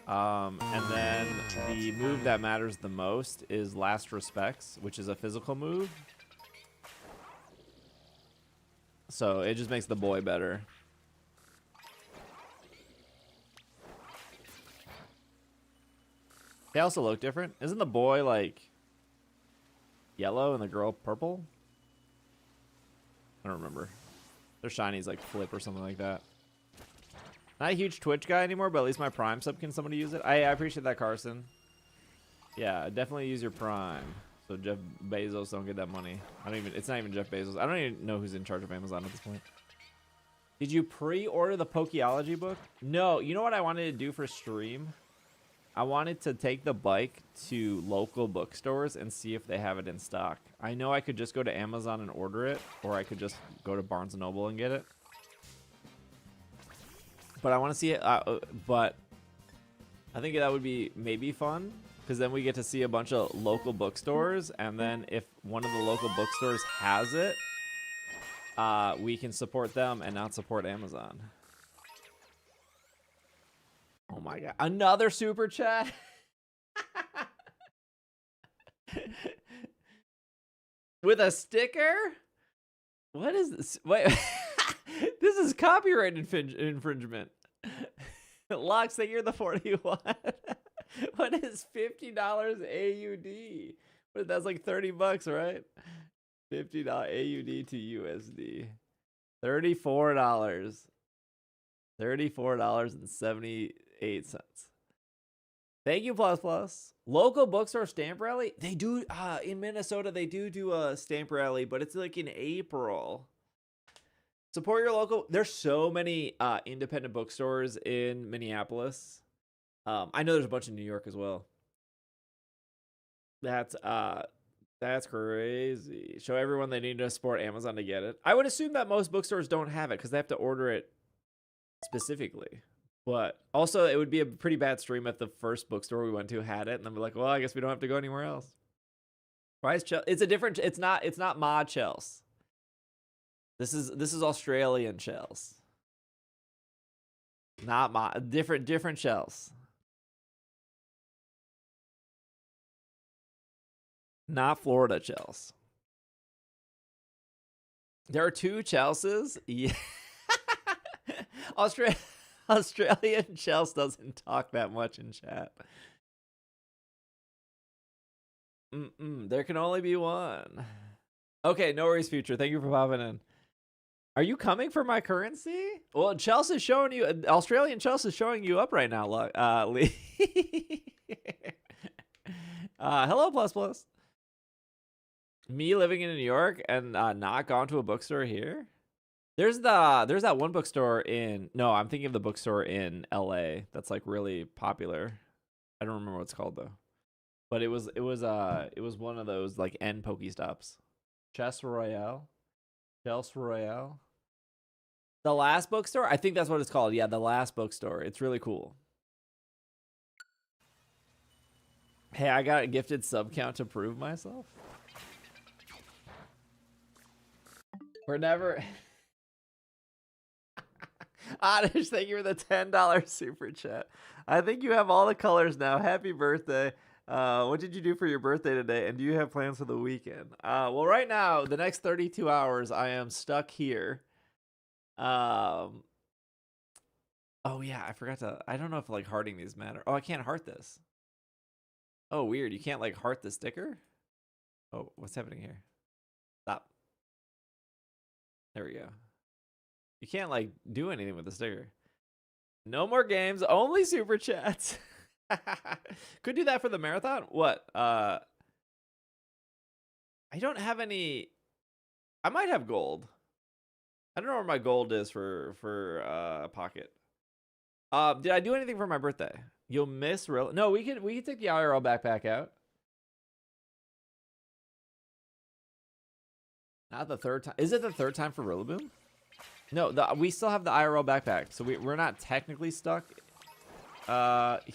And then the move that matters the most is Last Respects, which is a physical move. So it just makes the boy better. They also look different. Isn't the boy like yellow and the girl purple? I don't remember. Their shinies like flip or something like that. Not a huge Twitch guy anymore, but at least my Prime sub can somebody use it. I appreciate that, Carson. Yeah, definitely use your Prime. So Jeff Bezos don't get that money. It's not even Jeff Bezos. I don't even know who's in charge of Amazon at this point. Did you pre-order the Pokeology book? No, you know what I wanted to do for stream? I wanted to take the bike to local bookstores and see if they have it in stock. I know I could just go to Amazon and order it, or I could just go to Barnes & Noble and get it. But I want to see it, but I think that would be maybe fun, because then we get to see a bunch of local bookstores, and then if one of the local bookstores has it, we can support them and not support Amazon. Oh my god. Another super chat? With a sticker? What is this? Wait. This is copyright infringement. Locks, that you're the 41. What is $50 AUD? That's like 30 bucks, right? $50 AUD to USD. $34. $34.78. Thank you, Plus Plus. Local bookstore stamp rally. They do in Minnesota. They do a stamp rally, but it's like in April. Support your local. There's so many independent bookstores in Minneapolis. I know there's a bunch in New York as well. That's crazy. Show everyone they need to support Amazon to get it. I would assume that most bookstores don't have it because they have to order it specifically. But also, it would be a pretty bad stream if the first bookstore we went to had it, and then we're like, well, I guess we don't have to go anywhere else. Why is Chelsea? It's a different. It's not Ma Chelsea. This is Australian Chelsea. Not Ma. Different Chelsea. Not Florida Chelsea. There are two Chelseas. Yeah. Australian Chelsea doesn't talk that much in chat. There can only be one. Okay, no worries, future. Thank you for popping in. Are you coming for my currency? Well, Chelsea's showing you. Australian Chelsea's showing you up right now, Lee. Hello, plus plus. Me living in New York and not gone to a bookstore here. There's that one bookstore in. No, I'm thinking of the bookstore in L.A. that's like really popular. I don't remember what it's called though. But it was one of those like end Pokestops. Chess Royale. Chelsea Royale. The Last Bookstore? I think that's what it's called. Yeah, The Last Bookstore. It's really cool. Hey, I got a gifted sub count to prove myself. We're never... Oddish, thank you for the $10 super chat. I think you have all the colors now. Happy birthday. What did you do for your birthday today? And do you have plans for the weekend? Well, right now, the next 32 hours, I am stuck here. Oh yeah, I forgot to. I don't know if like hearting these matter. Oh, I can't heart this. Oh, weird. You can't like heart the sticker. Oh, what's happening here? Stop. There we go. You can't like do anything with the sticker. No more games, only super chats. Could do that for the marathon. What? I don't have any. I might have gold. I don't know where my gold is for pocket. Did I do anything for my birthday? You'll miss real. No, we could take the IRL backpack out. Not the third time. Is it the third time for Rillaboom? No, we still have the IRL backpack, so we're not technically stuck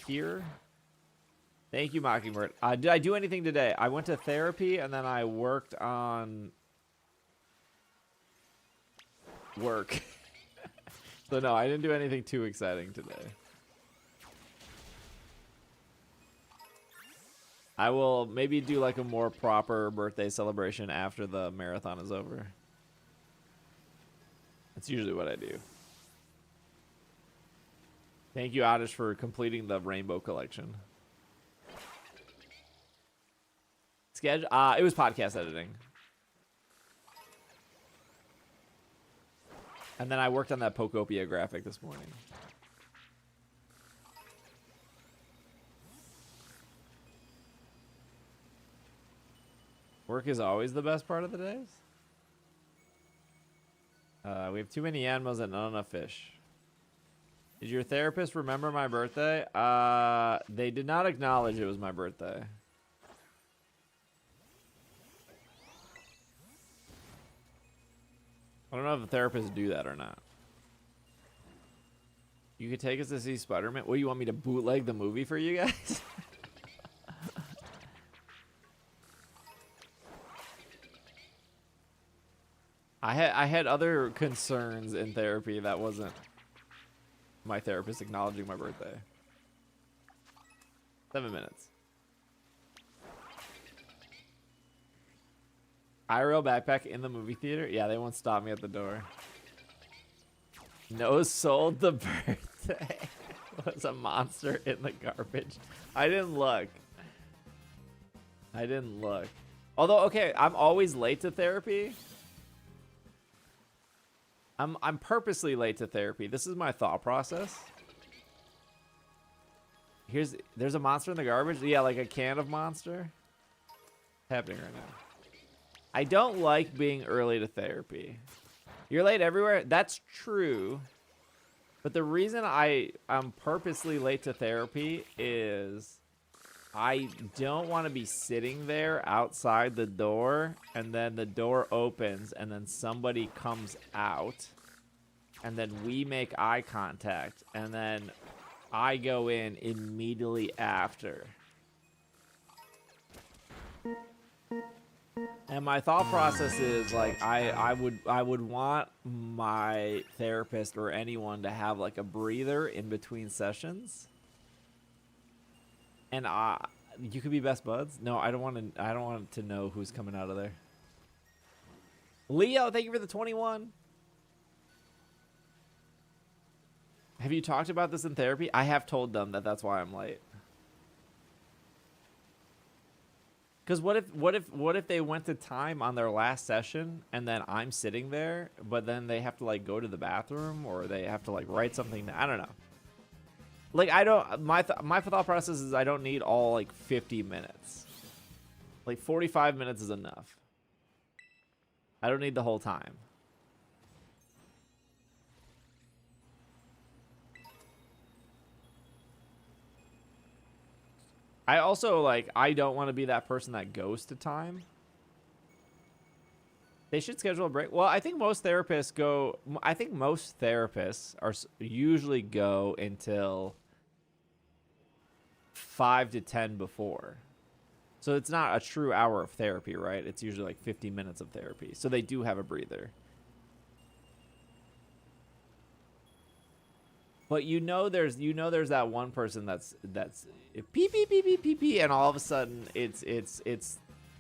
here. Thank you, Mockingbird. Did I do anything today? I went to therapy and then I worked on work. So no, I didn't do anything too exciting today. I will maybe do like a more proper birthday celebration after the marathon is over. That's usually what I do. Thank you, Oddish, for completing the rainbow collection. Schedule? It was podcast editing. And then I worked on that Pokopia graphic this morning. Work is always the best part of the days. We have too many animals and not enough fish. Did your therapist remember my birthday? They did not acknowledge it was my birthday. I don't know if the therapists do that or not. You could take us to see Spider-Man. What, do you want me to bootleg the movie for you guys? I had other concerns in therapy that wasn't my therapist acknowledging my birthday. 7 minutes. IRL backpack in the movie theater? Yeah, they won't stop me at the door. No sold the birthday. Was a monster in the garbage. I didn't look. Although, okay, I'm always late to therapy. I'm purposely late to therapy. This is my thought process. There's a monster in the garbage. Yeah, like a can of monster. It's happening right now. I don't like being early to therapy. You're late everywhere? That's true. But the reason I'm purposely late to therapy is I don't want to be sitting there outside the door and then the door opens and then somebody comes out and then we make eye contact and then I go in immediately after. And my thought process is like I would want my therapist or anyone to have like a breather in between sessions. And you could be best buds. No, I don't want to know who's coming out of there. Leo, thank you for the 21. Have you talked about this in therapy? I have told them that that's why I'm late. Because what if they went to time on their last session and then I'm sitting there, but then they have to like go to the bathroom or they have to like write something. I don't know. Like I don't. My thought process is I don't need all like 50 minutes. Like 45 minutes is enough. I don't need the whole time. I also, like, I don't want to be that person that goes to time. They should schedule a break. Well, I think most therapists go... I think most therapists usually go until 5 to 10 before. So it's not a true hour of therapy, right? It's usually like 50 minutes of therapy. So they do have a breather. But there's that one person that's pee pee pee pee pee pee, and all of a sudden it's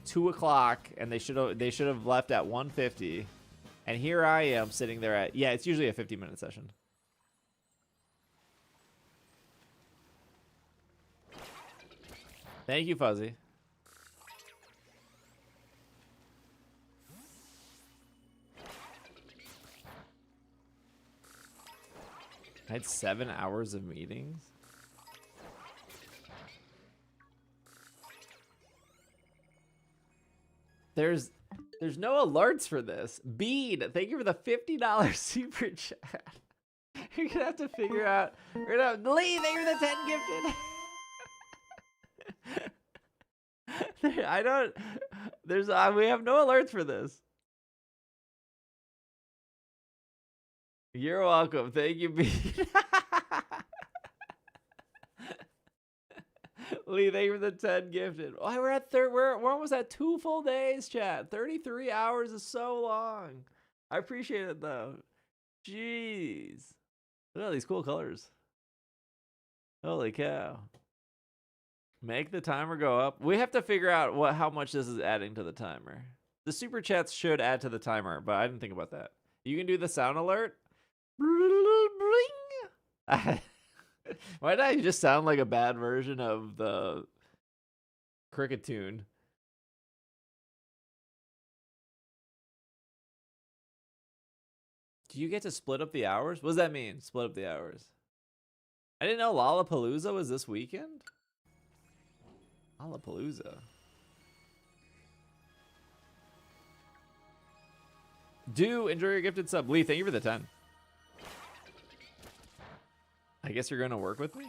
2 o'clock and they should have left at 1:50, and here I am sitting there at it's usually a 50-minute session. Thank you, Fuzzy. I had 7 hours of meetings. There's no alerts for this. Bean, thank you for the $50 super chat. You're gonna have to figure out. We're gonna Lee, thank you for the 10 gifted. I don't. We have no alerts for this. You're welcome. Thank you, B. Lee, thank you for the 10 gifted. Oh, we're at we're almost at 2 full days, chat. 33 hours is so long. I appreciate it though. Jeez. Look at all these cool colors. Holy cow. Make the timer go up. We have to figure out how much this is adding to the timer. The super chats should add to the timer, but I didn't think about that. You can do the sound alert. Why did I just sound like a bad version of the cricket tune? Do you get to split up the hours? What does that mean? Split up the hours. I didn't know Lollapalooza was this weekend. Lollapalooza. Do enjoy your gifted sub. Lee, thank you for the 10. I guess you're going to work with me?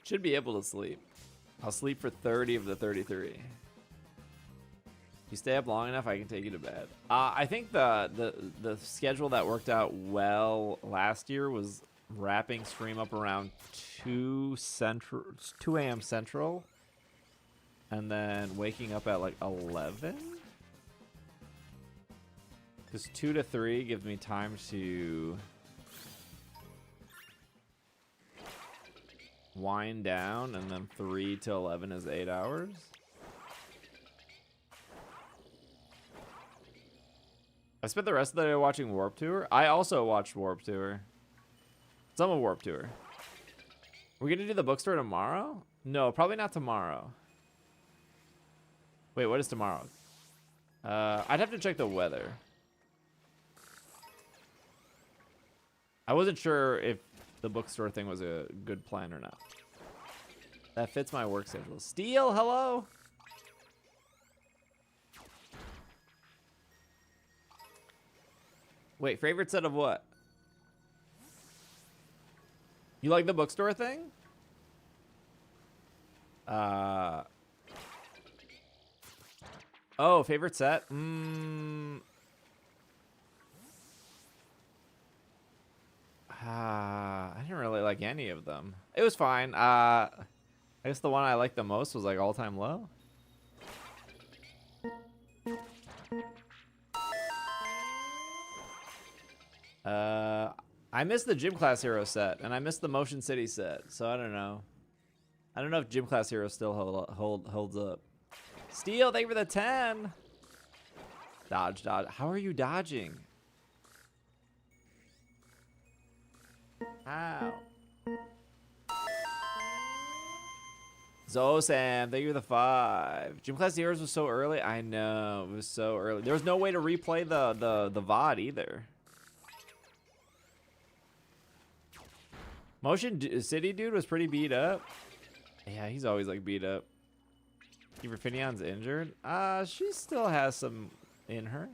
Should be able to sleep. I'll sleep for 30 of the 33. If you stay up long enough, I can take you to bed. I think the schedule that worked out well last year was wrapping stream up around 2 a.m. Central, and then waking up at like 11. Because 2 to 3 gives me time to wind down, and then 3 to 11 is 8 hours. I spent the rest of the day watching Warp Tour. I also watched Warp Tour. Some of Warp Tour. We're gonna do the bookstore tomorrow? No, probably not tomorrow. Wait, what is tomorrow? I'd have to check the weather. I wasn't sure if the bookstore thing was a good plan or not. That fits my work schedule. Steel, hello? Wait, favorite set of what? You like the bookstore thing? Oh, favorite set? I didn't really like any of them. It was fine. I guess the one I liked the most was like All Time Low. I missed the Gym Class Hero set, and I missed the Motion City set, so I don't know. I don't know if Gym Class Hero still holds up. Steel, thank you for the 10. Dodge. How are you dodging? Ow. Zosam, thank you for the 5. Gym Class Heroes was so early. I know, it was so early. There was no way to replay the VOD either. Motion City dude was pretty beat up. Yeah, he's always like beat up. Everfinion's injured. She still has some in her.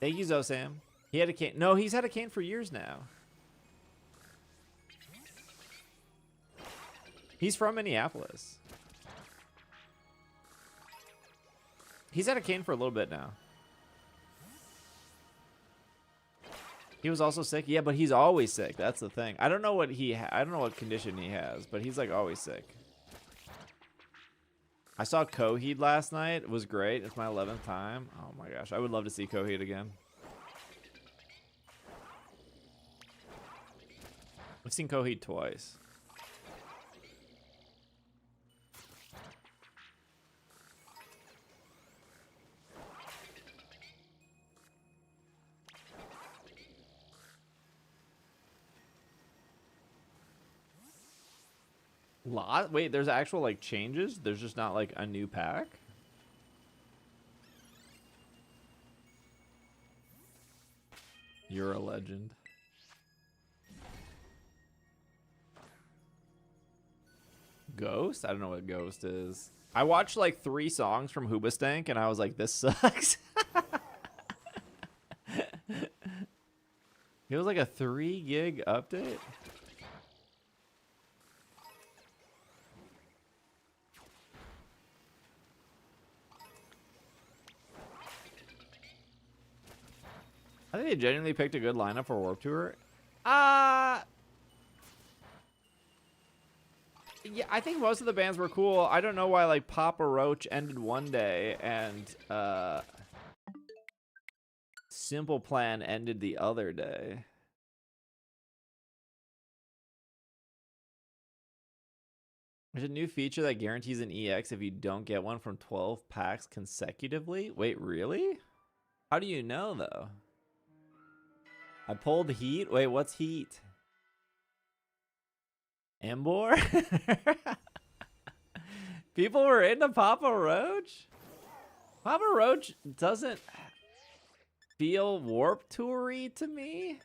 Thank you, Zosam. He had a cane. No, he's had a cane for years now. He's from Minneapolis. He's had a cane for a little bit now. He was also sick. Yeah, but he's always sick. That's the thing. I don't know what I don't know what condition he has, but he's like always sick. I saw Coheed last night. It was great. It's my 11th time. Oh my gosh, I would love to see Coheed again. I've seen Coheed twice. Wait, there's actual like changes? There's just not like a new pack? You're a legend. Ghost? I don't know what Ghost is. I watched like 3 songs from Hoobastank and I was like, this sucks. It was like a 3 gig update. I think they genuinely picked a good lineup for Warped Tour. Yeah, I think most of the bands were cool. I don't know why like Papa Roach ended one day and Simple Plan ended the other day. There's a new feature that guarantees an EX if you don't get one from 12 packs consecutively. Wait, really? How do you know though? I pulled heat. Wait, what's heat? Embor? People were into Papa Roach? Papa Roach doesn't feel Warped Tour-y to me.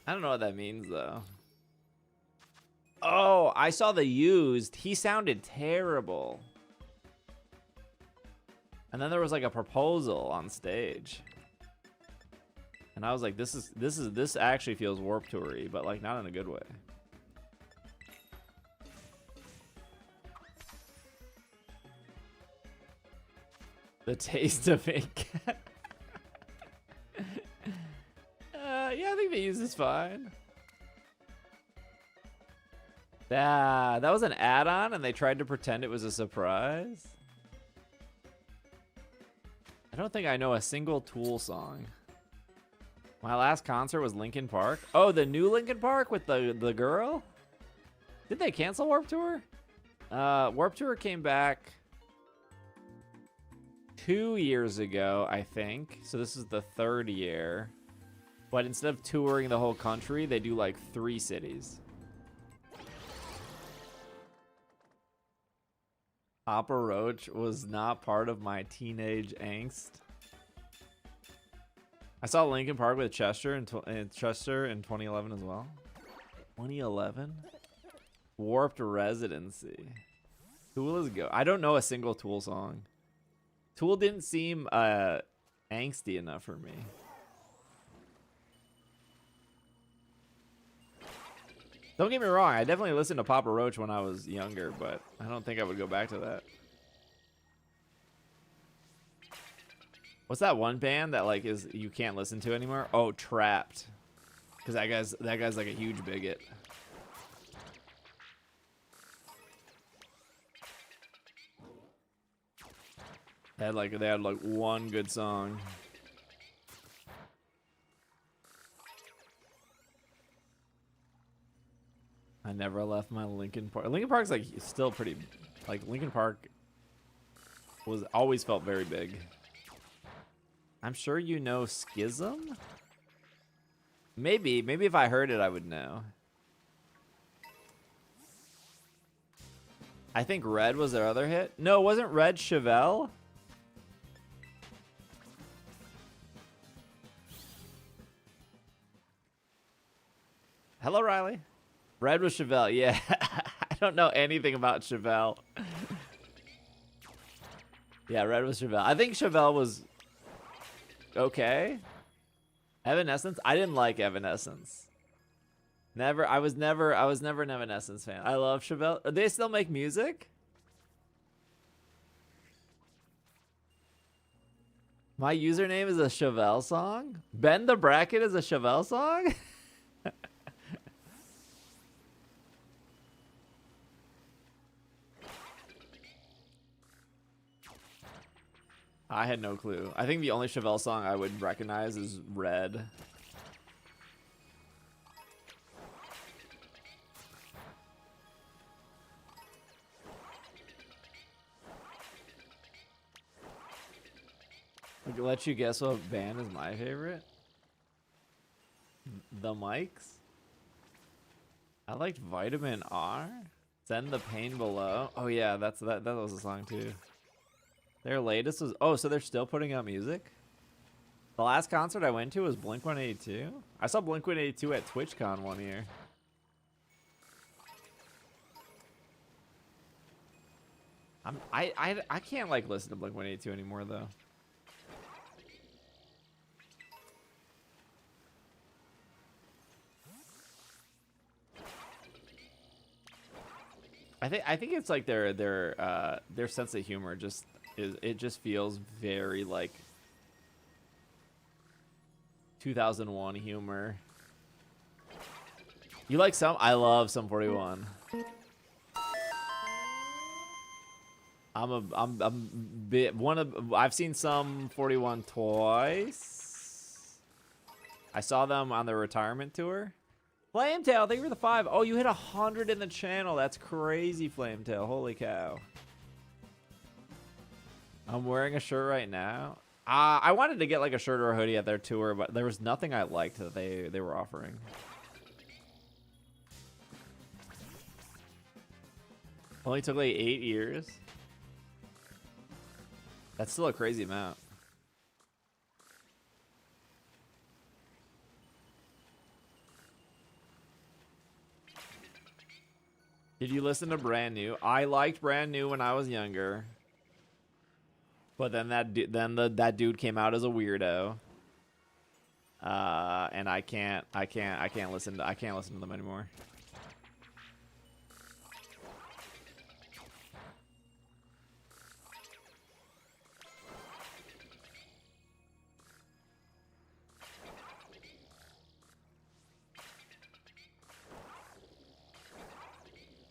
I don't know what that means though. Oh, I saw the used. He sounded terrible. And then there was like a proposal on stage. And I was like, this actually feels Warped Tour-y, but like not in a good way. The taste of ink. Yeah, I think the use is fine. That was an add-on and they tried to pretend it was a surprise. I don't think I know a single Tool song. My last concert was Linkin Park. Oh, the new Linkin Park with the girl? Did they cancel Warped Tour? Warped Tour came back 2 years ago, I think. So this is the 3rd year. But instead of touring the whole country, they do like 3 cities. Papa Roach was not part of my teenage angst. I saw Linkin Park with Chester in 2011 as well. 2011? Warped Residency. Tool is go. I don't know a single Tool song. Tool didn't seem angsty enough for me. Don't get me wrong, I definitely listened to Papa Roach when I was younger, but I don't think I would go back to that. What's that one band that like is you can't listen to anymore? Oh, Trapped. Because that guy's like a huge bigot. They had like one good song. I never left my Linkin Park. Linkin Park's like still pretty, like Linkin Park was always felt very big. I'm sure you know Schism? Maybe if I heard it, I would know. I think Red was their other hit. No, wasn't Red Chevelle? Hello, Riley. Red was Chevelle. Yeah, I don't know anything about Chevelle. Yeah, Red was Chevelle. I think Chevelle was okay. Evanescence? I didn't like Evanescence. I was never an Evanescence fan. I love Chevelle. Do they still make music? My username is a Chevelle song? Bend the Bracket is a Chevelle song? I had no clue. I think the only Chevelle song I would recognize is Red. I can let you guess what band is my favorite. The Mics. I liked Vitamin R. Send the Pain Below. Oh yeah, that was a song too. Their latest was, oh, so they're still putting out music? The last concert I went to was Blink-182. I saw Blink-182 at TwitchCon one year. I can't like listen to Blink-182 anymore though. I think it's like their sense of humor just it just feels very like 2001 humor. You like some? I love Sum 41. I've seen Sum 41 twice. I saw them on their retirement tour. Flametail, thank you for the 5. Oh, you hit 100 in the channel. That's crazy, Flametail. Holy cow. I'm wearing a shirt right now. I wanted to get like a shirt or a hoodie at their tour, but there was nothing I liked that they were offering. Only took like 8 years. That's still a crazy amount. Did you listen to Brand New? I liked Brand New when I was younger. But then that dude came out as a weirdo. And I can't listen to them anymore.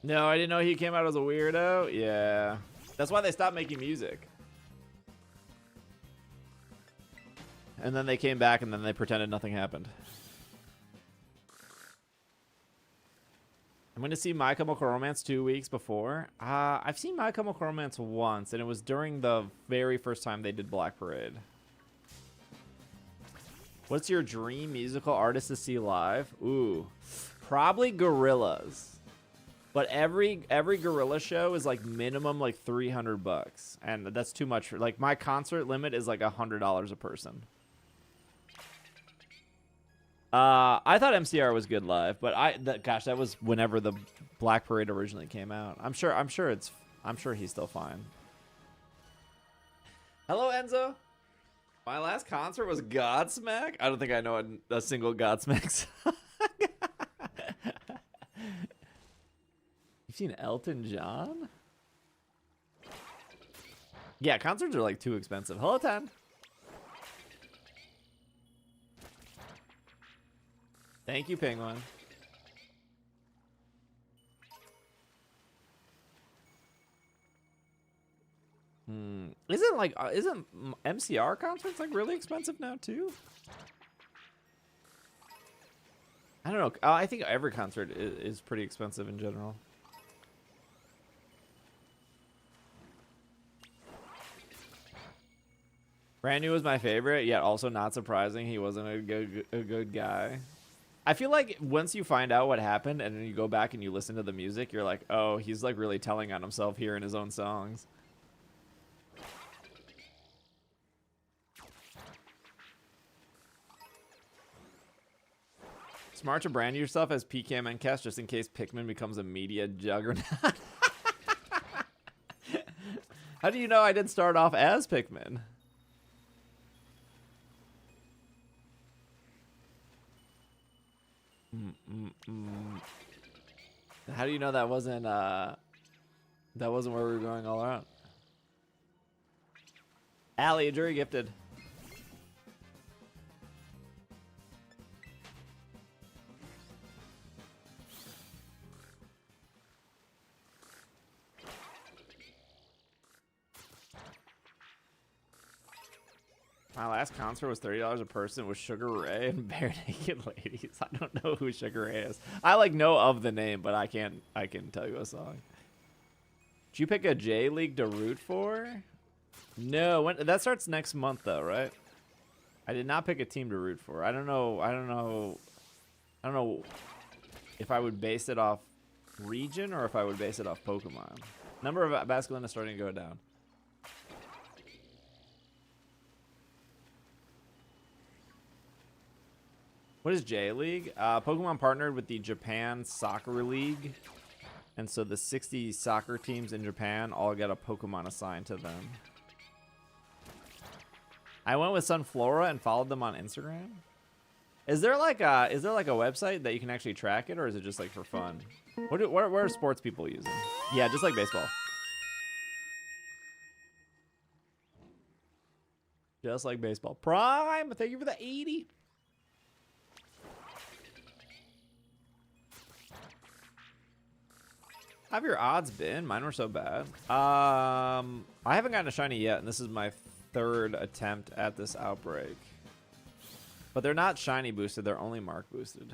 No, I didn't know he came out as a weirdo. Yeah. That's why they stopped making music. And then they came back and then they pretended nothing happened. I'm going to see My Chemical Romance 2 weeks before. I've seen My Chemical Romance once, and it was during the very first time they did Black Parade. What's your dream musical artist to see live? Ooh, probably Gorillaz. But every Gorilla show is like minimum like $300, and that's too much. Like my concert limit is like $100 a person. I thought MCR was good live, but gosh, that was whenever the Black Parade originally came out. I'm sure he's still fine. Hello, Enzo. My last concert was Godsmack. I don't think I know a single Godsmack song. You've seen Elton John? Yeah, concerts are like too expensive. Hello, 10. Thank you, Penguin. Isn't MCR concerts like really expensive now too? I I don't know. I think every concert is pretty expensive in general. Brand New was my favorite, yet also not surprising. He wasn't a good guy. I feel like once you find out what happened and then you go back and you listen to the music, you're like, oh, he's like really telling on himself here in his own songs. Smart to brand yourself as PKMNcast just in case Pikmin becomes a media juggernaut. How do you know I didn't start off as Pikmin? How do you know that wasn't where we were going all around? Allie, a jury gifted. My last concert was $30 a person with Sugar Ray and Bare Naked Ladies. I don't know who Sugar Ray is. I like know of the name, but I can tell you a song. Did you pick a J League to root for? No, that starts next month though, right? I did not pick a team to root for. I don't know if I would base it off region or if I would base it off Pokemon. Number of Basculin is starting to go down. What is J League? Pokemon partnered with the Japan Soccer League. And so the 60 soccer teams in Japan all get a Pokemon assigned to them. I went with Sunflora and followed them on Instagram. Is there like a website that you can actually track it, or is it just like for fun? What are sports people using? Yeah, just like baseball. Just like baseball. Prime, thank you for the 80. How have your odds been? Mine were so bad. I haven't gotten a shiny yet, and this is my third attempt at this outbreak. But they're not shiny boosted, they're only mark boosted.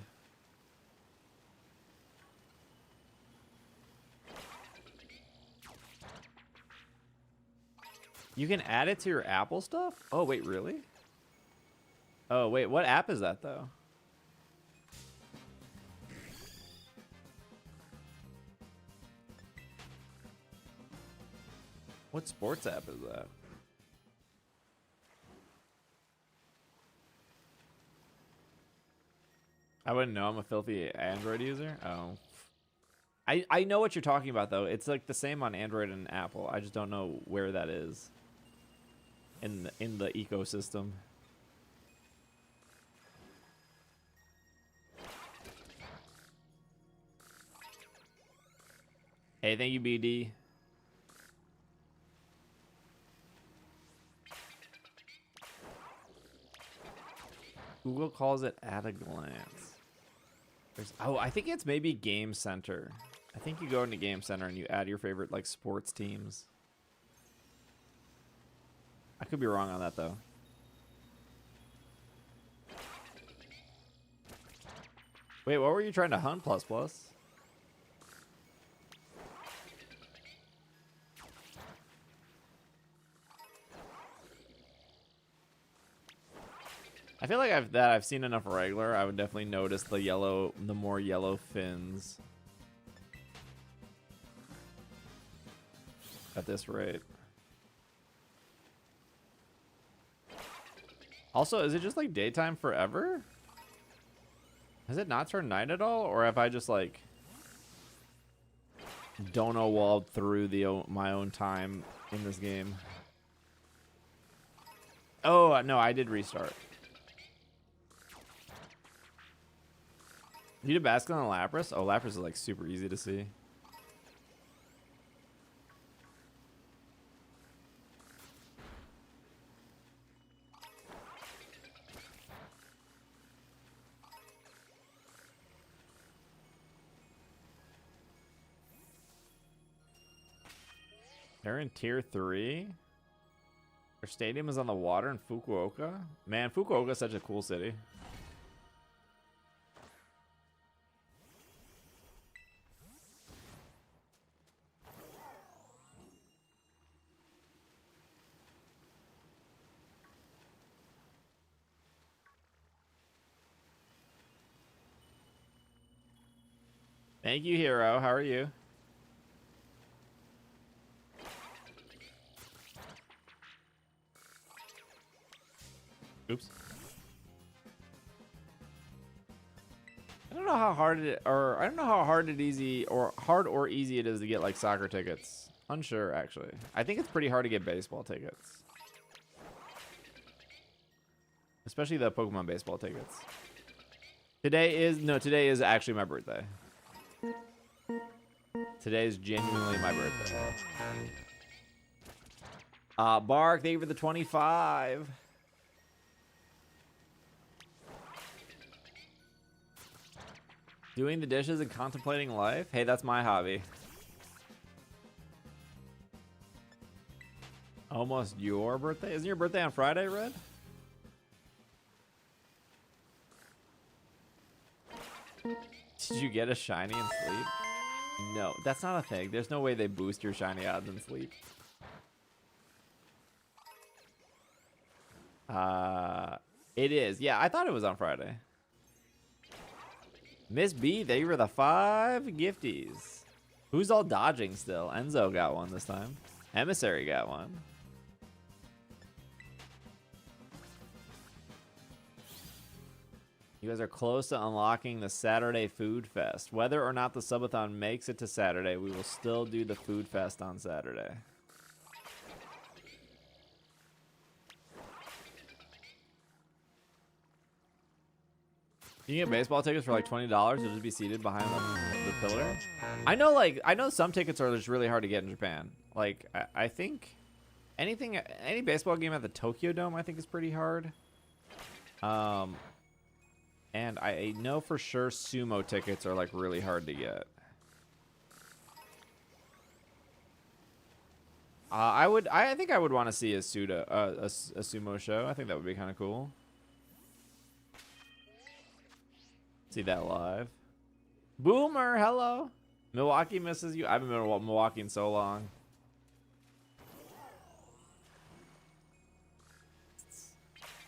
You can add it to your Apple stuff? Oh, wait, really? Oh, wait, what app is that, though? What sports app is that? I wouldn't know. I'm a filthy Android user. Oh. I know what you're talking about, though. It's like the same on Android and Apple. I just don't know where that is in the ecosystem. Hey, thank you, BD. Google calls it at a glance. I think it's maybe Game Center. I think you go into Game Center and you add your favorite like sports teams. I could be wrong on that though. Wait, what were you trying to hunt, plus plus? I feel like I've seen enough regular. I would definitely notice the more yellow fins at this rate. Also, is it just like daytime forever? Has it not turned night at all, or have I just like dono walled through my own time in this game? Oh no, I did restart. You did Basculin and Lapras? Oh, Lapras is like super easy to see. They're in tier 3. Their stadium is on the water in Fukuoka. Man, Fukuoka is such a cool city. Thank you, Hero. How are you? Oops. I don't know how hard or easy it is to get like soccer tickets. Unsure, actually. I think it's pretty hard to get baseball tickets. Especially the Pokemon baseball tickets. Today is actually my birthday. Today is genuinely my birthday. Bark, thank you for the 25. Doing the dishes and contemplating life? Hey, that's my hobby. Almost your birthday? Isn't your birthday on Friday, Red? Did you get a shiny in sleep? No, that's not a thing. There's no way they boost your shiny odds in sleep. It is. Yeah, I thought it was on Friday. Miss B, thank you for the 5 gifties. Who's all dodging still? Enzo got one this time. Emissary got one. You guys are close to unlocking the Saturday Food Fest. Whether or not the subathon makes it to Saturday, we will still do the Food Fest on Saturday. You can get baseball tickets for like $20. You'll just be seated behind the pillar. I know some tickets are just really hard to get in Japan. Like I think any baseball game at the Tokyo Dome I think is pretty hard. And I know for sure sumo tickets are like really hard to get. I think I would want to see a sumo show. I think that would be kind of cool. See that live. Boomer, hello. Milwaukee misses you. I haven't been to Milwaukee in so long.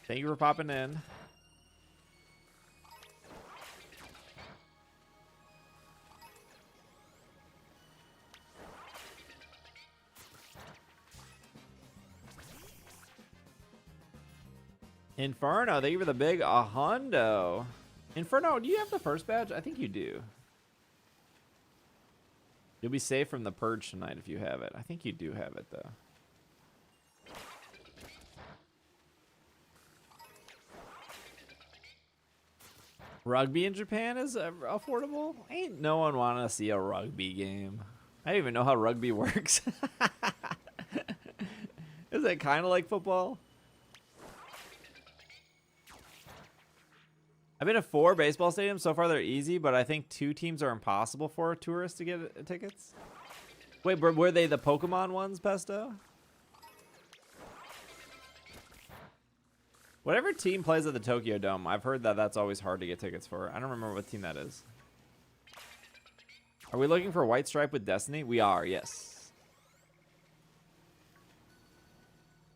Thank you for popping in. Inferno, thank you for the big hundo. Inferno, do you have the first badge? I think you do. You'll be safe from the purge tonight if you have it. I think you do have it, though. Rugby in Japan is affordable? Ain't no one want to see a rugby game. I don't even know how rugby works. Is it kind of like football? I've been to 4 baseball stadiums. So far, they're easy, but I think 2 teams are impossible for tourists to get tickets. Wait, were they the Pokemon ones, Pesto? Whatever team plays at the Tokyo Dome, I've heard that that's always hard to get tickets for. I don't remember what team that is. Are we looking for White Stripe with Destiny? We are, yes.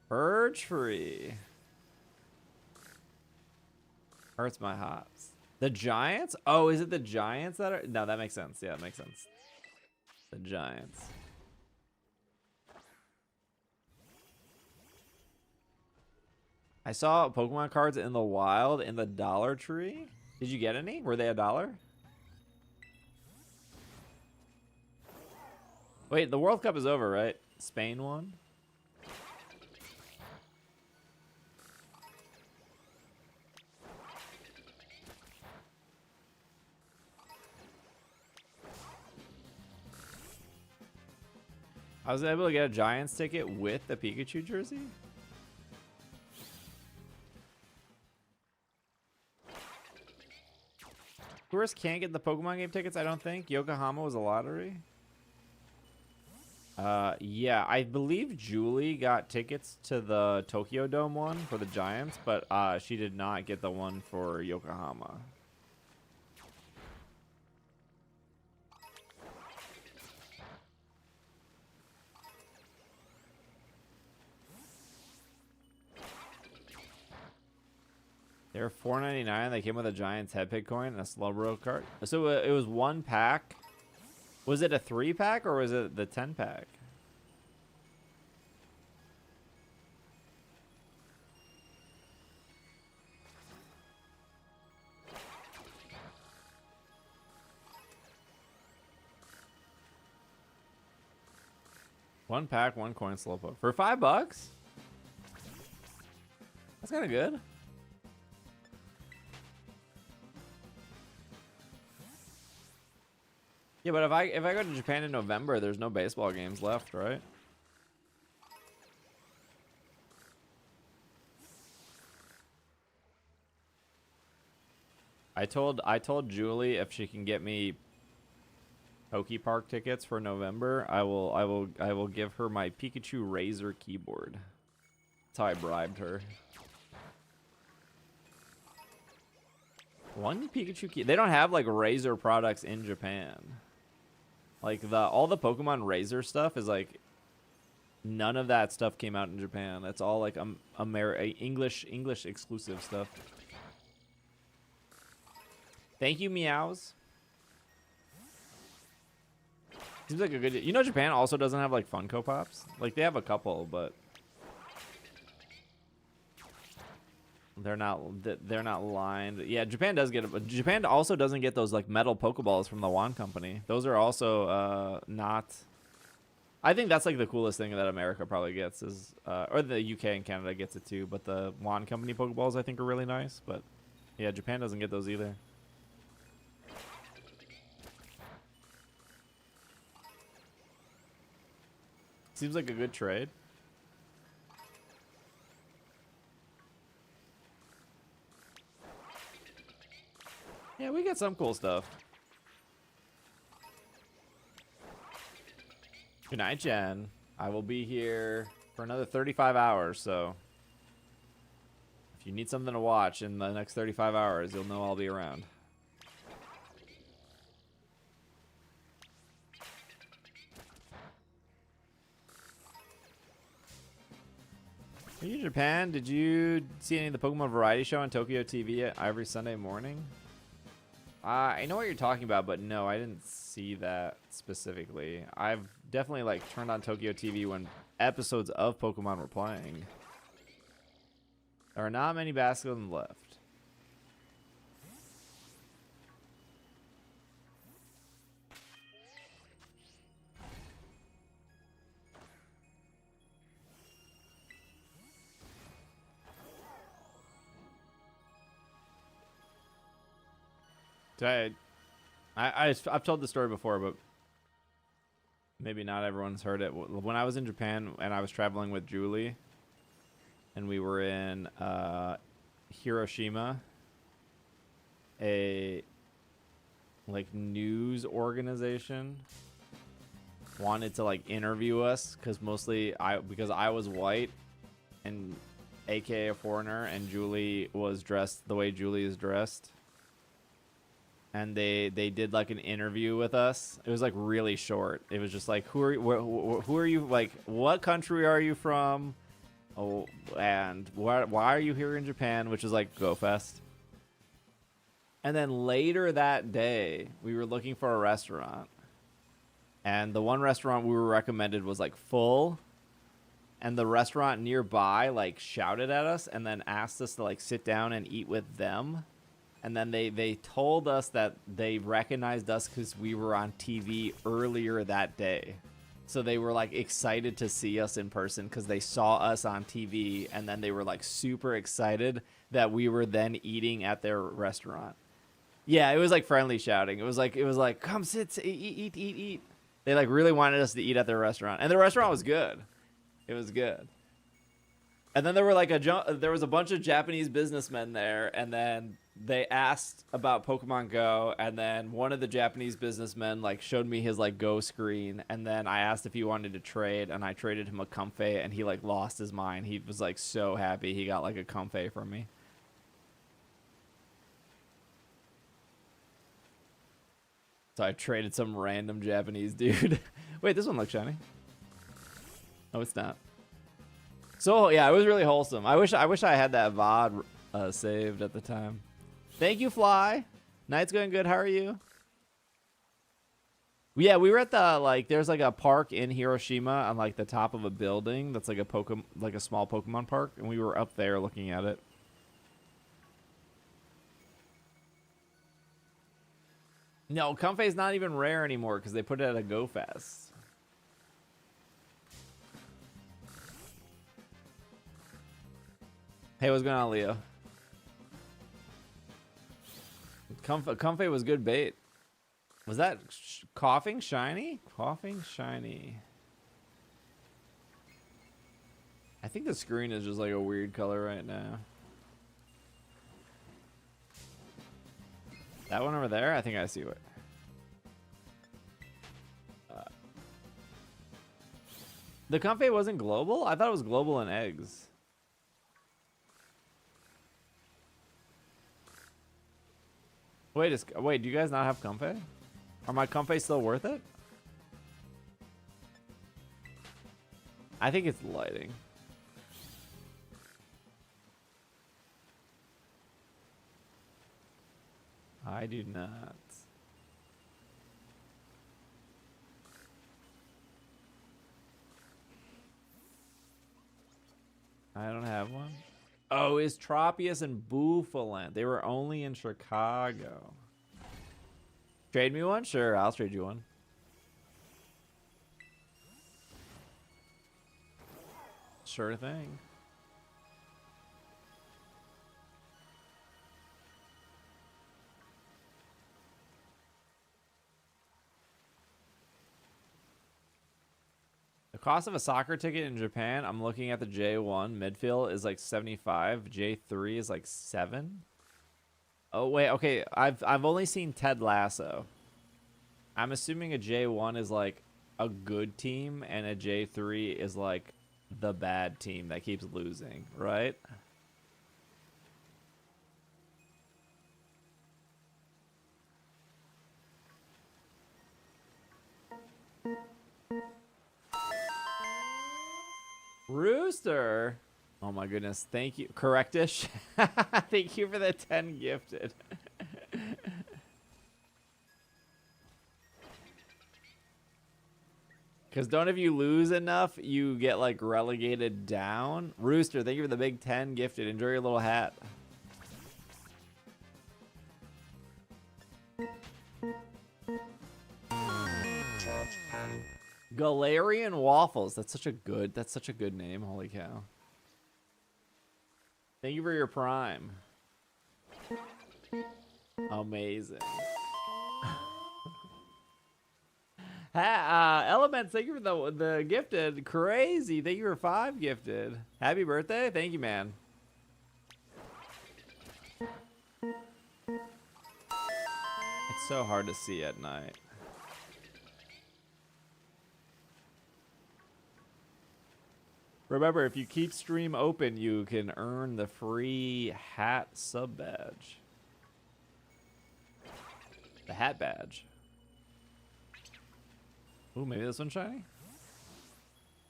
Purge free. Hurts my hops. The Giants? Oh, is it the Giants that are... No, that makes sense. Yeah, it makes sense. The Giants. I saw Pokemon cards in the wild in the Dollar Tree. Did you get any? Were they $1? Wait, the World Cup is over, right? Spain won? I was able to get a Giants ticket with the Pikachu jersey. Tourists can't get the Pokemon game tickets, I don't think. Yokohama was a lottery. Yeah, I believe Julie got tickets to the Tokyo Dome one for the Giants, but she did not get the one for Yokohama. They were $4.99. They came with a Giants head pick coin and a Slowbro card. So it was one pack Was it a 3-pack or was it the 10-pack? One pack, one coin slowpoke. For $5? That's kind of good. Yeah, but if I go to Japan in November, there's no baseball games left, right? I told Julie if she can get me Poke Park tickets for November, I will give her my Pikachu Razor keyboard. That's how I bribed her. One Pikachu key. They don't have like Razor products in Japan. Like all the Pokemon Razor stuff is like none of that stuff came out in Japan. That's all like English exclusive stuff. Thank you, Meows. Seems like a good. You know, Japan also doesn't have like Funko Pops. Like they have a couple, but they're not lined. Yeah, Japan does get it, but Japan also doesn't get those like metal Pokeballs from the Wand Company. Those are also not. I think that's like the coolest thing that America probably gets is, or the UK and Canada gets it too. But the Wand Company Pokeballs I think are really nice. But yeah, Japan doesn't get those either. Seems like a good trade. Yeah, we get some cool stuff. Good night, Jen. I will be here for another 35 hours, so if you need something to watch in the next 35 hours, you'll know I'll be around. Are you in Japan? Did you see any of the Pokemon Variety Show on Tokyo TV every Sunday morning? I know what you're talking about, but no, I didn't see that specifically. I've definitely like turned on Tokyo TV when episodes of Pokemon were playing. There are not many Basculins left. I've told the story before, but maybe not everyone's heard it. When I was in Japan and I was traveling with Julie, and we were in Hiroshima, a like news organization wanted to like interview us because I was white and aka a foreigner, and Julie was dressed the way Julie is dressed. And they did like an interview with us. It was like really short. It was just like, who are you? Like, what country are you from? Oh, and why are you here in Japan? Which is like Go Fest. And then later that day, we were looking for a restaurant, and the one restaurant we were recommended was like full. And the restaurant nearby like shouted at us and then asked us to like sit down and eat with them. And then they told us that they recognized us because we were on TV earlier that day. So they were like excited to see us in person because they saw us on TV. And then they were like super excited that we were then eating at their restaurant. Yeah, it was like friendly shouting. It was like come sit, eat. They like really wanted us to eat at their restaurant. And the restaurant was good. It was good. And then there were like there was a bunch of Japanese businessmen there, and then they asked about Pokemon Go, and then one of the Japanese businessmen like showed me his like Go screen, and then I asked if he wanted to trade, and I traded him a Comfey, and he like lost his mind. He was like so happy he got like a Comfey from me. So I traded some random Japanese dude. Wait, this one looks shiny. No, it's not. So yeah, it was really wholesome. I wish I had that VOD saved at the time. Thank you, Fly. Night's going good. How are you? Yeah, we were at the like. There's like a park in Hiroshima on like the top of a building that's like a like a small Pokemon park, and we were up there looking at it. No, Comfey's not even rare anymore because they put it at a Go Fest. Hey, what's going on, Leo? Comfey was good bait. Was that coughing shiny? Coughing shiny. I think the screen is just like a weird color right now. That one over there? I think I see it. The Comfey wasn't global? I thought it was global in eggs. Wait, do you guys not have Comfey? Are my Comfey still worth it? I think it's lighting. I do not. I don't have one. Oh, is Tropius and Buffalant? They were only in Chicago. Trade me one? Sure, I'll trade you one. Sure thing. The cost of a soccer ticket in Japan, I'm looking at the J1 midfield is like 75. J3 is like 7. Oh wait, okay. I've only seen Ted Lasso. I'm assuming a J1 is like a good team and a J3 is like the bad team that keeps losing, right? Rooster. Oh my goodness. Thank you. Correctish. Thank you for the 10 gifted. Because don't if you lose enough, you get like relegated down. Rooster, thank you for the big 10 gifted. Enjoy your little hat. Galarian Waffles. That's such a good name. Holy cow. Thank you for your prime. Amazing. Elements, thank you for the gifted. Crazy. Thank you for 5 gifted. Happy birthday. Thank you, man. It's so hard to see at night. Remember, if you keep stream open, you can earn the free hat sub badge. The hat badge. Ooh, maybe this one's shiny?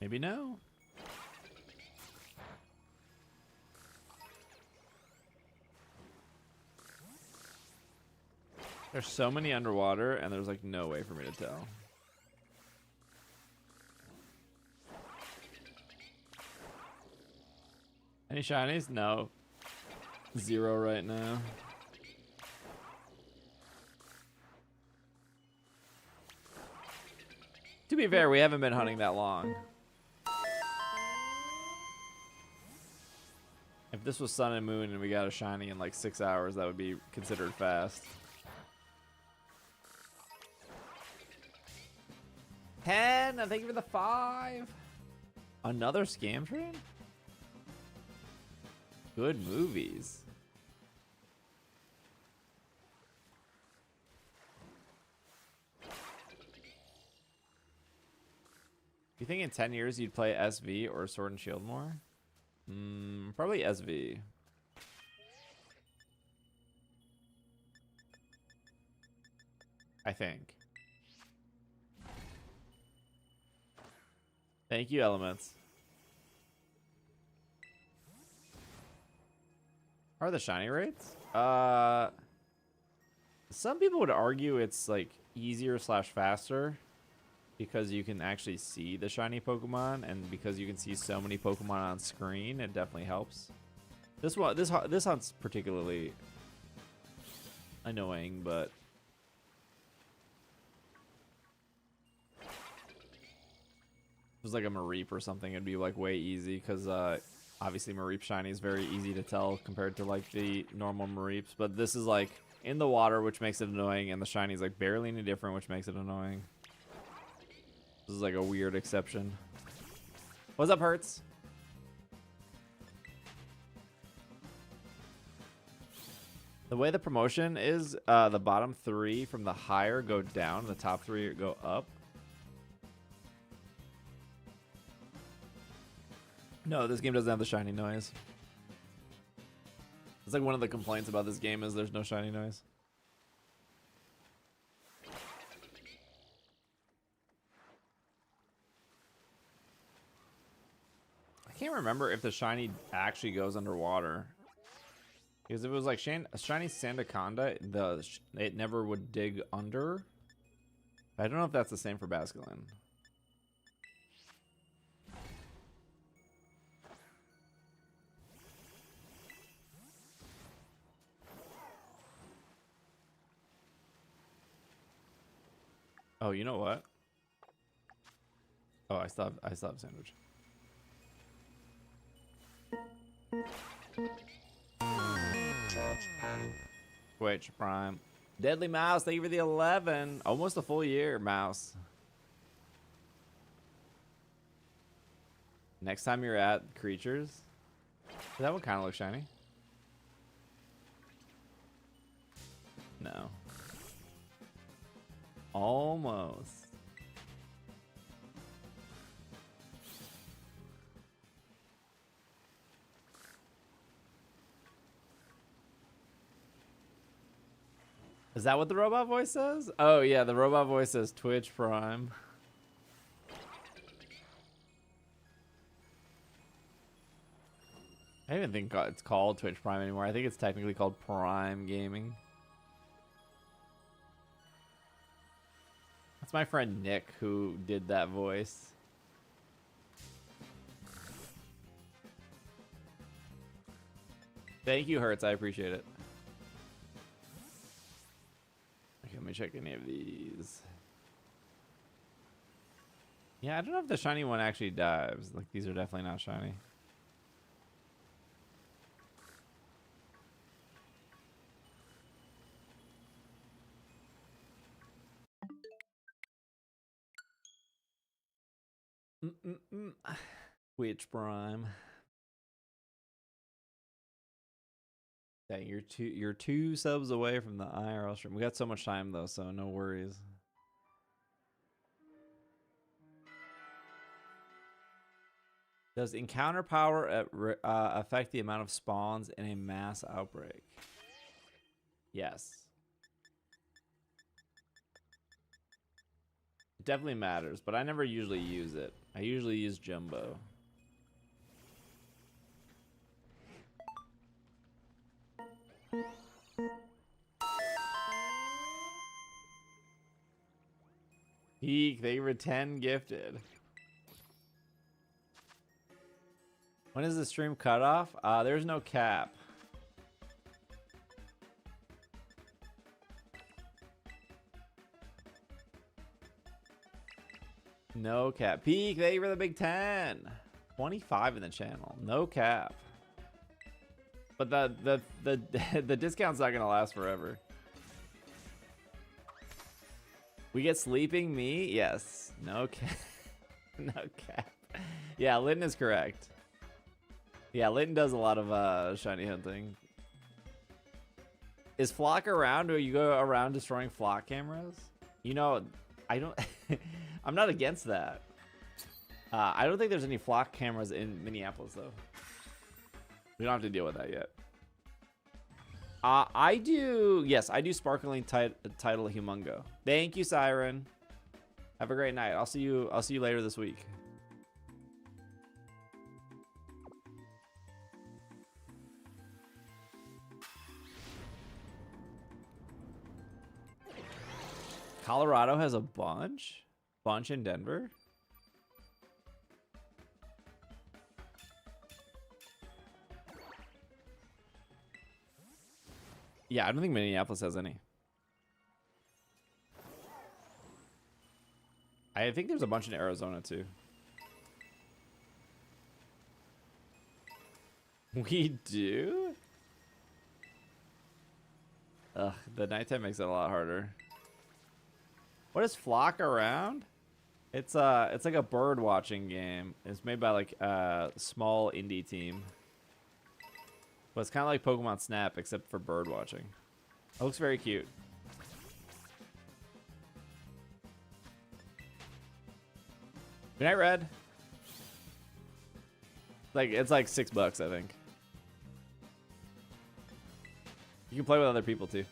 Maybe no. There's so many underwater, and there's like no way for me to tell. Any shinies? No. 0 right now. To be fair, we haven't been hunting that long. If this was Sun and Moon and we got a shiny in like 6 hours, that would be considered fast. Hen, thank you for the 5. Another scam train? Good movies. You think in 10 years you'd play SV or Sword and Shield more? Probably SV. I think. Thank you, Elements. Are the shiny rates? Some people would argue it's like easier slash faster because you can actually see the shiny Pokemon, and because you can see so many Pokemon on screen, it definitely helps. This hunt's particularly annoying, but if it was like a Mareep or something, it'd be like way easy because obviously Mareep shiny is very easy to tell compared to like the normal Mareeps, but this is like in the water, which makes it annoying, and the shiny is like barely any different, which makes it annoying. This is like a weird exception. What's up, Hertz? The way the promotion is, the bottom 3 from the higher go down, the top 3 go up. No, this game doesn't have the shiny noise. It's like one of the complaints about this game is there's no shiny noise. I can't remember if the shiny actually goes underwater. Because if it was like shiny Sandaconda, it never would dig under. I don't know if that's the same for Basculin. Oh, you know what? Oh, I still have sandwich. Twitch Prime. Deadly Mouse, thank you for the 11. Almost a full year, Mouse. Next time you're at Creatures. That one kind of looks shiny. No. Almost. Is that what the robot voice says? Oh yeah, the robot voice says Twitch Prime. I don't even think it's called Twitch Prime anymore. I think it's technically called Prime Gaming. That's my friend Nick who did that voice. Thank you, Hertz. I appreciate it. Okay, let me check any of these. Yeah, I don't know if the shiny one actually dives. Like, these are definitely not shiny. Twitch Prime. Dang, you're two subs away from the IRL stream. We got so much time though, so no worries. Does encounter power affect the amount of spawns in a mass outbreak? Yes. It definitely matters, but I never usually use it. I usually use Jumbo. Eek, they were 10 gifted. When is the stream cut off? There's no cap. No cap. Peak, thank you for the big 10. 25 in the channel. No cap. But the discount's not gonna last forever. We get sleeping me? Yes. No cap. No cap. Yeah, Linton is correct. Yeah, Linton does a lot of shiny hunting. Is Flock around? Do you go around destroying Flock cameras? You know, I don't... I'm not against that. I don't think there's any Flock cameras in Minneapolis, though. We don't have to deal with that yet. I do... Yes, I do Sparkling Title Humongo. Thank you, Siren. Have a great night. I'll see you later this week. Colorado has a bunch in Denver. Yeah, I don't think Minneapolis has any. I think there's a bunch in Arizona too. We do? Ugh, the nighttime makes it a lot harder. What is Flock Around? It's like a bird watching game. It's made by like a small indie team. But it's kind of like Pokemon Snap except for bird watching. It looks very cute. Good night, Red. Like it's like $6, I think. You can play with other people too.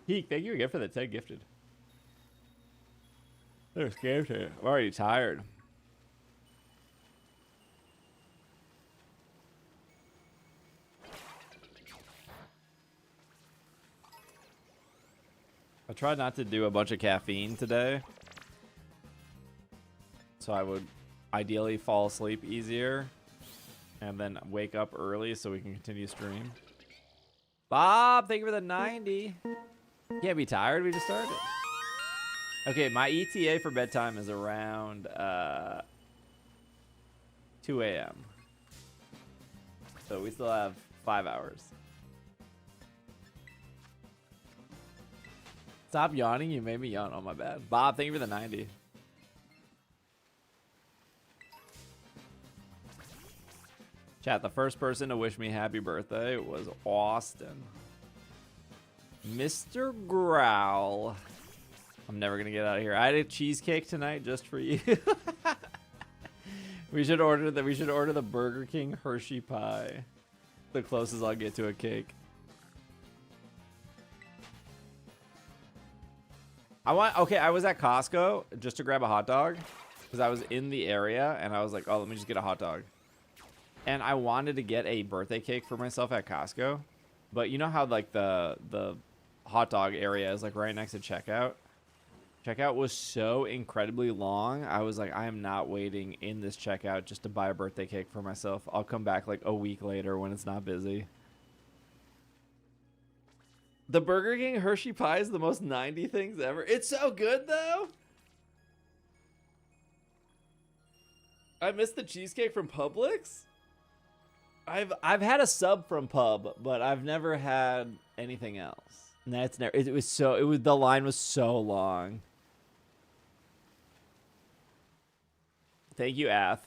Heek, thank you again for the 10 gifted. They're scared here. I'm already tired. I tried not to do a bunch of caffeine today. So I would ideally fall asleep easier and then wake up early so we can continue stream. Bob, thank you for the 90. Can't be tired, we just started. Okay, my ETA for bedtime is around 2 a.m. So we still have 5 hours. Stop yawning, you made me yawn. Oh, my bad. Bob, thank you for the 90. Chat, the first person to wish me happy birthday was Austin. Mr. Growl. I'm never gonna get out of here. I had a cheesecake tonight just for you. We should order the Burger King Hershey pie. The closest I'll get to a cake. I was at Costco just to grab a hot dog because I was in the area and I was like, oh, let me just get a hot dog. And I wanted to get a birthday cake for myself at Costco, but you know how like the hot dog area is like right next to checkout. Checkout was so incredibly long. I was like, I am not waiting in this checkout just to buy a birthday cake for myself. I'll come back like a week later when it's not busy. The Burger King Hershey pie is the most 90 things ever. It's so good though. I missed the cheesecake from Publix. I've had a sub from Pub, but I've never had anything else. And that's never. The line was so long. Thank you, Ath.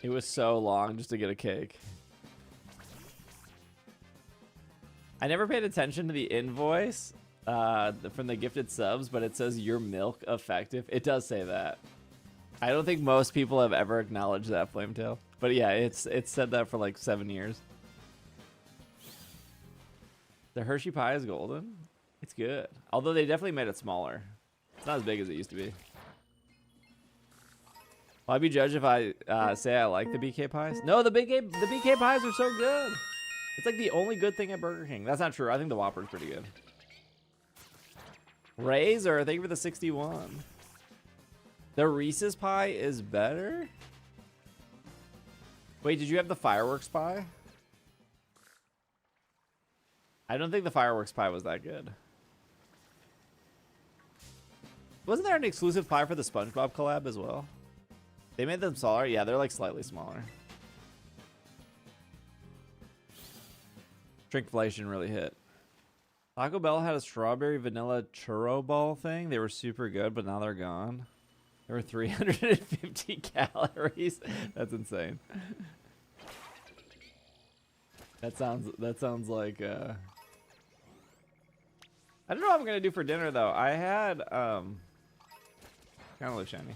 It was so long just to get a cake. I never paid attention to the invoice from the gifted subs, but it says your milk effective. It does say that. I don't think most people have ever acknowledged that, Flametail. But yeah, it's said that for like 7 years. The Hershey pie is golden. It's good. Although they definitely made it smaller. It's not as big as it used to be. Will I be judged if I say I like the BK pies? No, the BK pies are so good. It's like the only good thing at Burger King. That's not true. I think the Whopper's pretty good. Razor, thank you for the 61. The Reese's pie is better? Wait, did you have the fireworks pie? I don't think the fireworks pie was that good. Wasn't there an exclusive pie for the SpongeBob collab as well? They made them smaller? Yeah, they're like slightly smaller. Shrinkflation really hit. Taco Bell had a strawberry vanilla churro ball thing. They were super good, but now they're gone. There were 350 calories. That's insane. That sounds like I don't know what I'm gonna do for dinner though. I had kind of look shiny.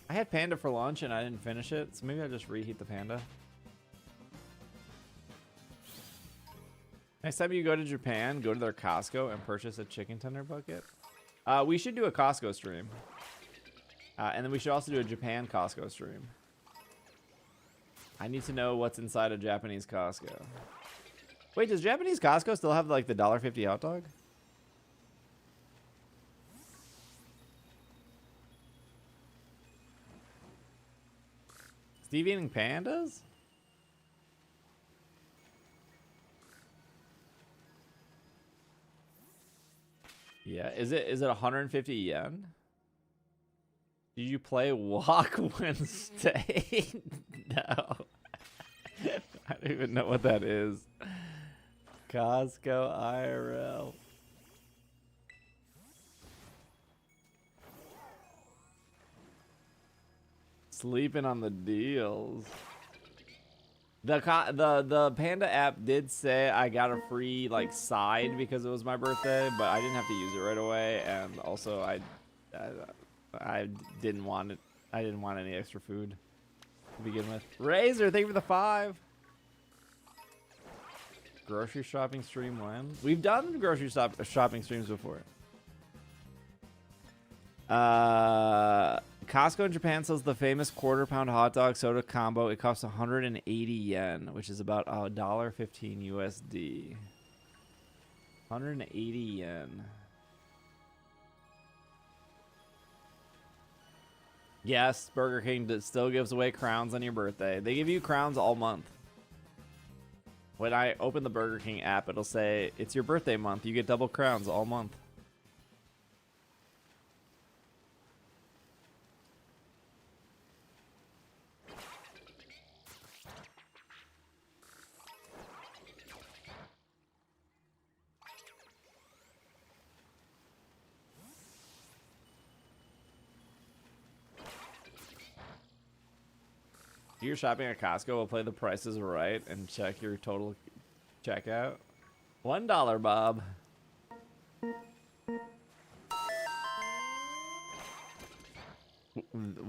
I had panda for lunch and I didn't finish it, so maybe I'll just reheat the panda. Next time you go to Japan, go to their Costco and purchase a chicken tender bucket. We should do a Costco stream. And then we should also do a Japan Costco stream. I need to know what's inside a Japanese Costco. Wait, does Japanese Costco still have like the $1.50 hot dog? Steve eating pandas? Yeah, is it 150 yen? Did you play Walk Wednesday? No. I don't even know what that is. Costco IRL. Sleeping on the deals. The Panda app did say I got a free like side because it was my birthday, but I didn't have to use it right away, and also I didn't want it. I didn't want any extra food to begin with. Razor, thank you for the 5. Grocery shopping stream when? We've done grocery shopping streams before. Costco in Japan sells the famous quarter-pound hot dog soda combo. It costs 180 yen, which is about $1.15 USD. 180 yen. Yes, Burger King still gives away crowns on your birthday. They give you crowns all month. When I open the Burger King app, it'll say, it's your birthday month. You get double crowns all month. If you're shopping at Costco, we'll play the prices right and check your total checkout. $1, Bob.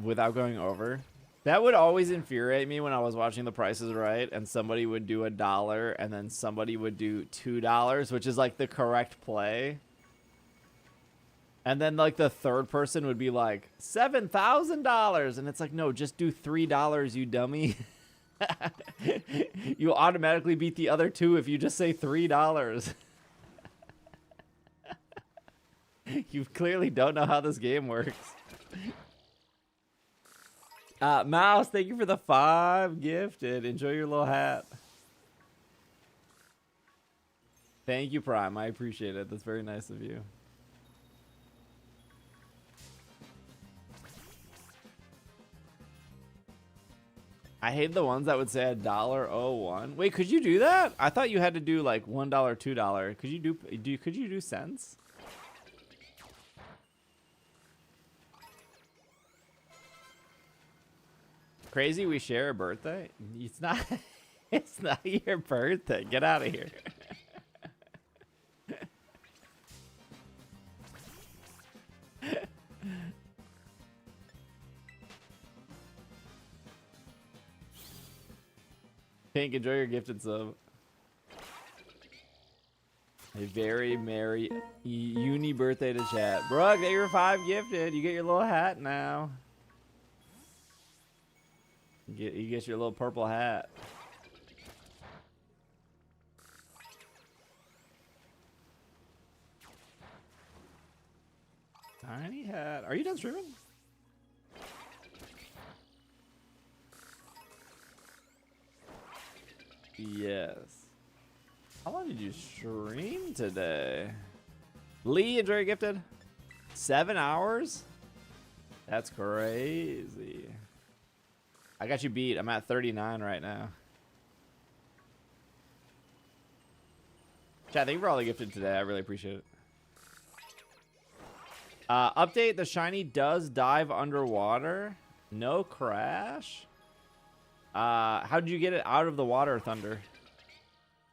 Without going over. That would always infuriate me when I was watching the prices right and somebody would do $1 and then somebody would do $2, which is like the correct play. And then like the third person would be like $7,000, and it's like, no, just do $3, you dummy. You automatically beat the other two if you just say $3. You clearly don't know how this game works. Mouse, thank you for the 5 gifted. Enjoy your little hat. Thank you, Prime. I appreciate it. That's very nice of you. I hate the ones that would say $1.01. Wait, could you do that? I thought you had to do like $1, $2. Could you do cents? Crazy we share a birthday? It's not it's not your birthday. Get out of here. Pink, enjoy your gifted sub. A very merry uni birthday to chat. Brooke, get your 5 gifted. You get your little hat now. You get your little purple hat. Tiny hat. Are you done streaming? Yes. How long did you stream today? Lee, enjoy your gifted. 7 hours? That's crazy. I got you beat. I'm at 39 right now. Chat, thank you for all the gifted today. I really appreciate it. Update, the shiny does dive underwater. No crash. How did you get it out of the water, Thunder?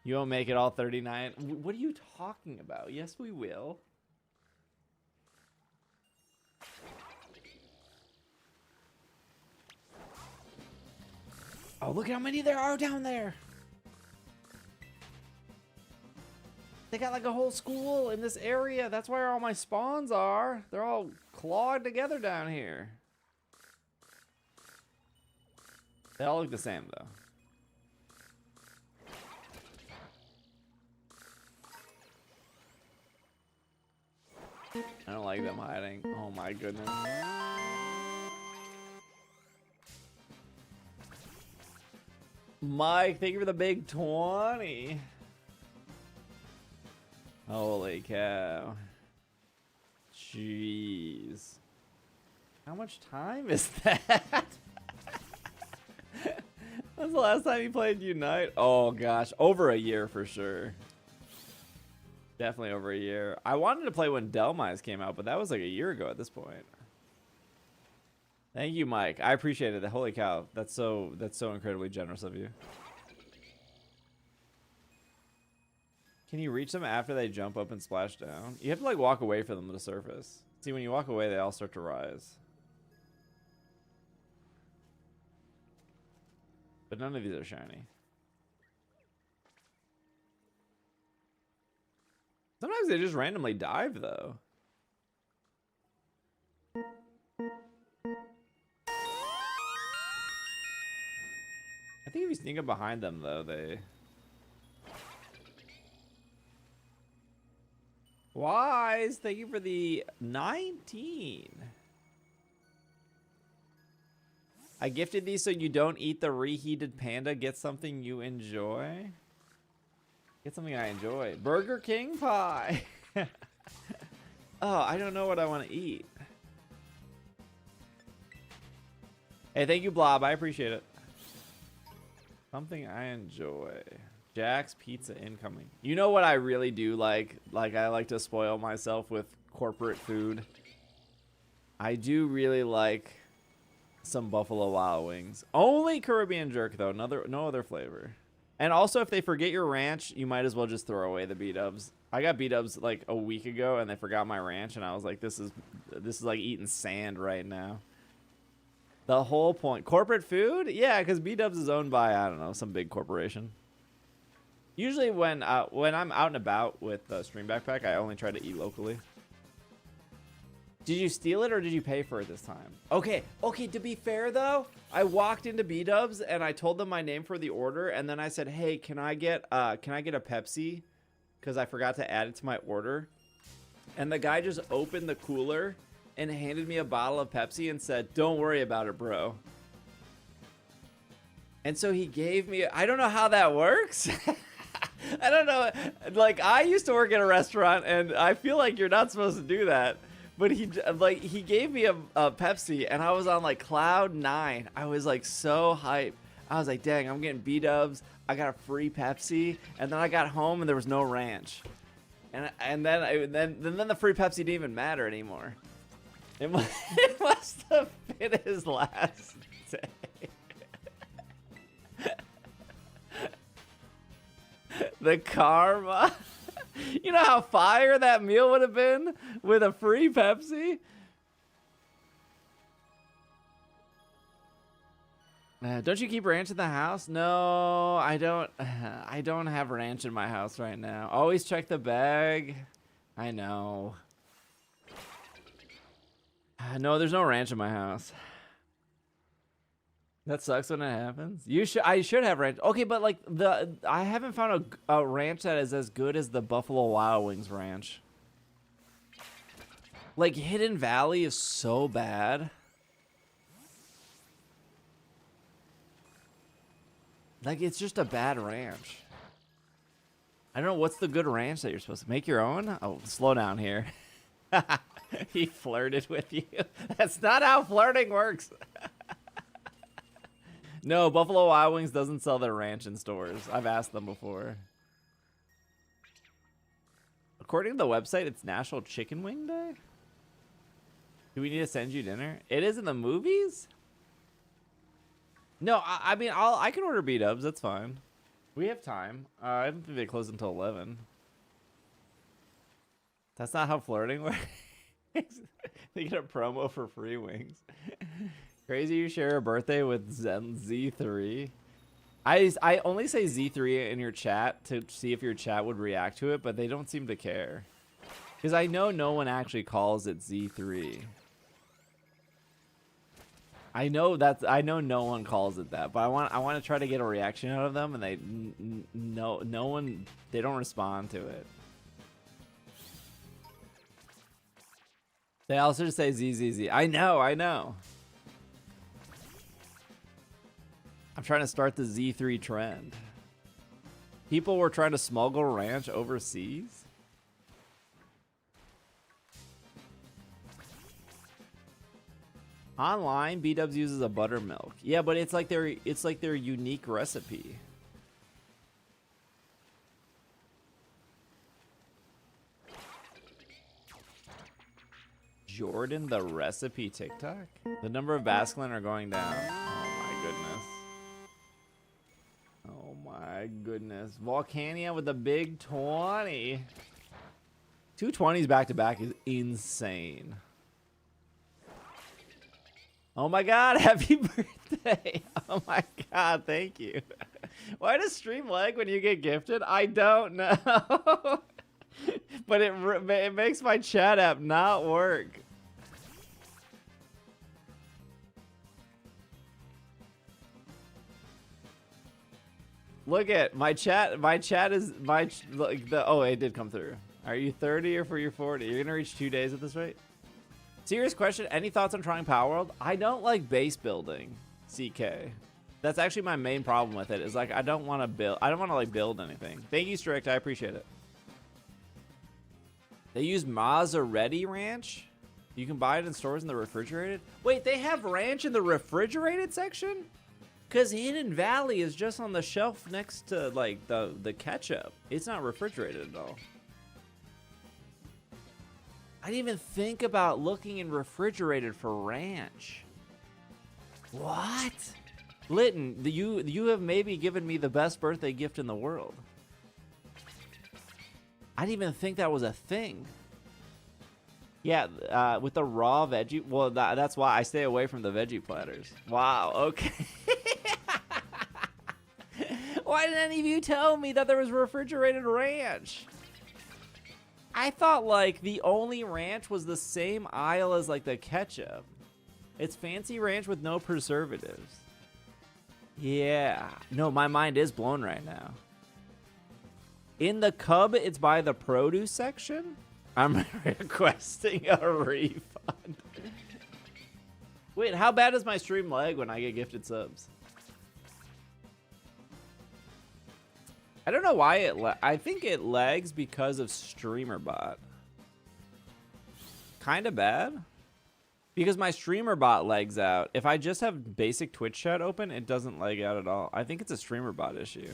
You won't make it all 39. What are you talking about? Yes, we will. Oh, look how many there are down there. They got like a whole school in this area. That's where all my spawns are. They're all clawed together down here. They all look the same, though. I don't like them hiding. Oh my goodness. Mike, thank you for the big 20. Holy cow. Jeez. How much time is that? When's the last time you played Unite? Oh gosh, over a year for sure. Definitely over a year. I wanted to play when Delmise came out, but that was like a year ago at this point. Thank you, Mike. I appreciate it. Holy cow, that's so incredibly generous of you. Can you reach them after they jump up and splash down? You have to like walk away for them to surface. See, when you walk away, they all start to rise. But none of these are shiny. Sometimes they just randomly dive, though. I think if you sneak up behind them, though, they... Wise, thank you for the 19. I gifted these so you don't eat the reheated panda. Get something you enjoy. Get something I enjoy. Burger King pie. Oh, I don't know what I want to eat. Hey, thank you, Blob. I appreciate it. Something I enjoy. Jack's Pizza incoming. You know what I really do like? Like, I like to spoil myself with corporate food. I do really like some Buffalo Wild Wings. Only Caribbean jerk, though. No other flavor. And also, if they forget your ranch, you might as well just throw away the B-dubs. I got B-dubs like a week ago, and they forgot my ranch, and I was like, this is like eating sand right now. The whole point. Corporate food? Yeah, because B-dubs is owned by, I don't know, some big corporation. Usually when I'm out and about with the Stream Backpack, I only try to eat locally. Did you steal it or did you pay for it this time? Okay, to be fair though, I walked into B-dubs and I told them my name for the order, and then I said, hey, can I get a Pepsi? Because I forgot to add it to my order. And the guy just opened the cooler and handed me a bottle of Pepsi and said, don't worry about it, bro. And so he gave me, I don't know how that works. I don't know. Like, I used to work at a restaurant and I feel like you're not supposed to do that. But he gave me a Pepsi, and I was on like cloud 9. I was like so hyped. I was like, dang, I'm getting B-dubs. I got a free Pepsi, and then I got home and there was no ranch, and then the free Pepsi didn't even matter anymore. It must have been his last day. The karma. You know how fire that meal would have been with a free Pepsi? Don't you keep ranch in the house? No, I don't. I don't have ranch in my house right now. Always check the bag. I know. No, there's no ranch in my house. That sucks when it happens. I should have ranch. Okay, but like I haven't found a ranch that is as good as the Buffalo Wild Wings ranch. Like Hidden Valley is so bad. Like it's just a bad ranch. I don't know what's the good ranch that you're supposed to make your own. Oh, slow down here. He flirted with you. That's not how flirting works. No, Buffalo Wild Wings doesn't sell their ranch in stores. I've asked them before. According to the website, it's National Chicken Wing Day? Do we need to send you dinner? It is in the movies? No, I mean, I can order B-dubs. That's fine. We have time. I don't think they close until 11. That's not how flirting works. They get a promo for free wings. Crazy you share a birthday with Z3. I only say Z3 in your chat to see if your chat would react to it, but they don't seem to care. Because I know no one actually calls it Z3. I know no one calls it that, but I want to try to get a reaction out of them, and they no one, they don't respond to it. They also just say ZZZ. I know. I'm trying to start the Z3 trend. People were trying to smuggle ranch overseas. Online, B-Dubs uses a buttermilk. Yeah, but it's like their unique recipe. Jordan, the recipe TikTok? The number of Basculin are going down. Oh my goodness. Volcania with a big 20. 2 20s back to back is insane. Oh my god, happy birthday. Oh my god, thank you. Why does stream lag when you get gifted? I don't know. But it makes my chat app not work. Look at my chat. My chat is oh, it did come through. Are you 30 or for your 40? You're gonna reach 2 days at this rate? Serious question. Any thoughts on trying Power World? I don't like base building, CK. That's actually my main problem with it. Is like I don't want to build. I don't want to like build anything. Thank you, Strict. I appreciate it. They use Maserati Ranch. You can buy it in stores in the refrigerated. Wait, they have ranch in the refrigerated section? Because Hidden Valley is just on the shelf next to like the ketchup. It's not refrigerated at all. I didn't even think about looking in refrigerated for ranch. What? Litton, you have maybe given me the best birthday gift in the world. I didn't even think that was a thing. Yeah, with the raw veggie. Well, that's why I stay away from the veggie platters. Wow, okay. Why didn't any of you tell me that there was refrigerated ranch? I thought like the only ranch was the same aisle as like the ketchup. It's fancy ranch with no preservatives. Yeah. No, my mind is blown right now. In the Cub, it's by the produce section? I'm requesting a refund. Wait, how bad is my stream lag when I get gifted subs? I don't know why it I think it lags because of streamer bot. Kind of bad. Because my streamer bot lags out. If I just have basic Twitch chat open, it doesn't lag out at all. I think it's a streamer bot issue.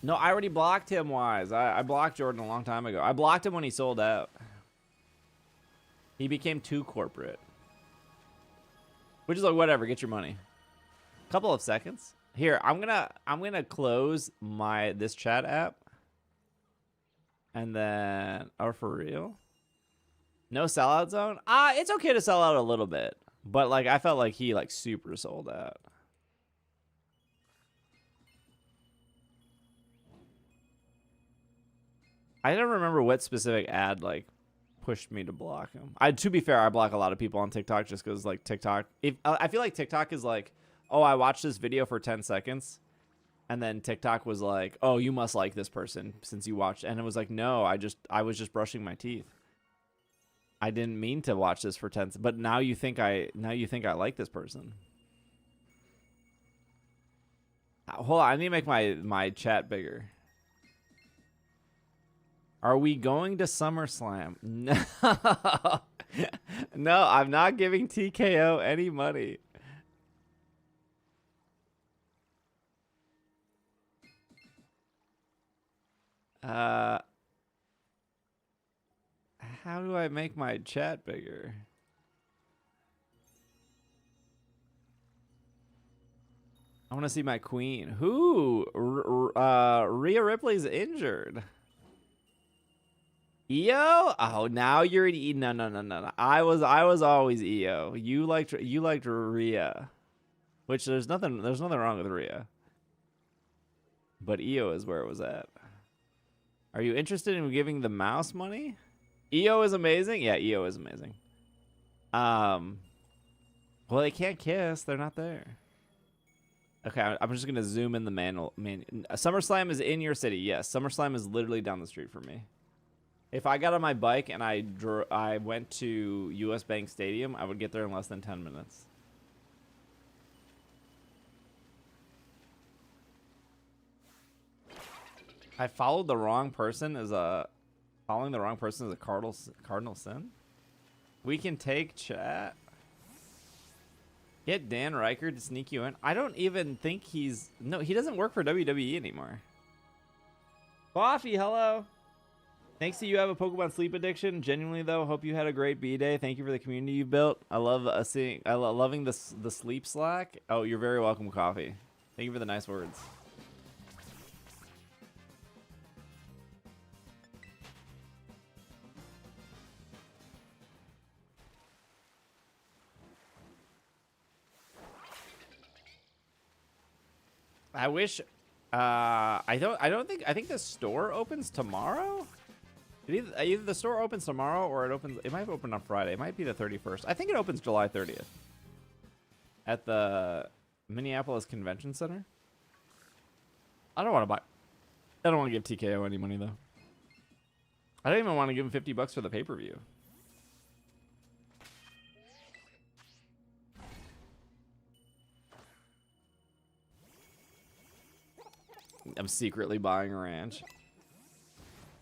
No, I already blocked him, Wise. I blocked Jordan a long time ago. I blocked him when he sold out. He became too corporate. Which is like, whatever, get your money. Couple of seconds. Here, I'm gonna close this chat app. And then, or for real? No sellout zone? It's okay to sell out a little bit. But like, I felt like he like super sold out. I don't remember what specific ad like pushed me to block him. To be fair, I block a lot of people on TikTok just because like TikTok. I feel like TikTok is like, oh, I watched this video for 10 seconds, and then TikTok was like, oh, you must like this person since you watched, and it was like, no, I was just brushing my teeth. I didn't mean to watch this for 10, but now you think I like this person. Hold on, I need to make my chat bigger. Are we going to SummerSlam? No. No, I'm not giving TKO any money. How do I make my chat bigger? I want to see my queen. Who? Rhea Ripley's injured. EO? Oh, now you're an E. No. I was always EO. You liked Rhea, which there's nothing wrong with Rhea, but EO is where it was at. Are you interested in giving the mouse money? EO is amazing. Yeah, EO is amazing. Well, they can't kiss. They're not there. Okay, I'm just gonna zoom in the manual. SummerSlam is in your city. Yes, SummerSlam is literally down the street from me. If I got on my bike and I went to US Bank Stadium, I would get there in less than 10 minutes. I followed the wrong person as a following the wrong person as a cardinal sin. We can take chat. Get Dan Riker to sneak you in. I don't even think he doesn't work for WWE anymore. Coffee, hello. Thanks to you have a Pokemon sleep addiction. Genuinely though, hope you had a great B-Day. Thank you for the community you built. I love loving the sleep Slack. Oh, you're very welcome, Coffee. Thank you for the nice words. I wish I think the store opens tomorrow. Either the store opens tomorrow or it might open on Friday. It might be the 31st. I think it opens July 30th at the Minneapolis Convention Center. I don't want to give TKO any money though. I don't even want to give him $50 for the pay-per-view. I'm secretly buying a ranch.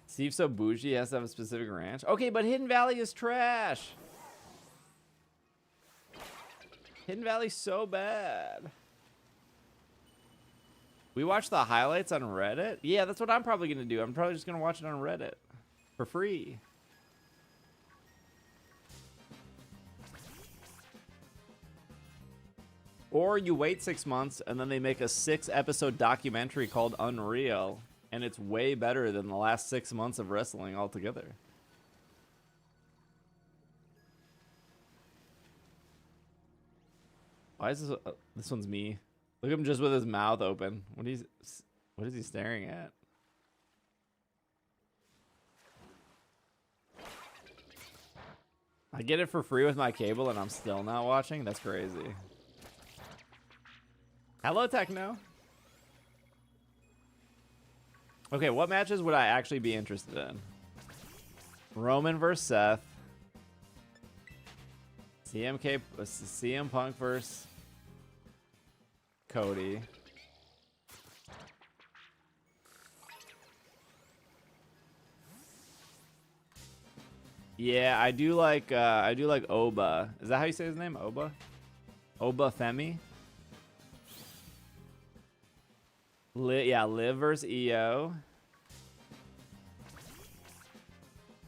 Steve's so bougie, he has to have a specific ranch. Okay, but Hidden Valley is trash. Hidden Valley's so bad. We watched the highlights on Reddit. Yeah, that's what I'm probably going to do. I'm probably just going to watch it on Reddit for free. Or you wait 6 months and then they make a 6-episode documentary called Unreal, and it's way better than the last 6 months of wrestling altogether. Why is this? This one's me. Look at him just with his mouth open. What is he staring at? I get it for free with my cable and I'm still not watching? That's crazy. Hello, Techno. Okay, what matches would I actually be interested in? Roman versus Seth. CM Punk versus Cody. Yeah, I do like Oba. Is that how you say his name? Oba? Oba Femi? Liv versus EO.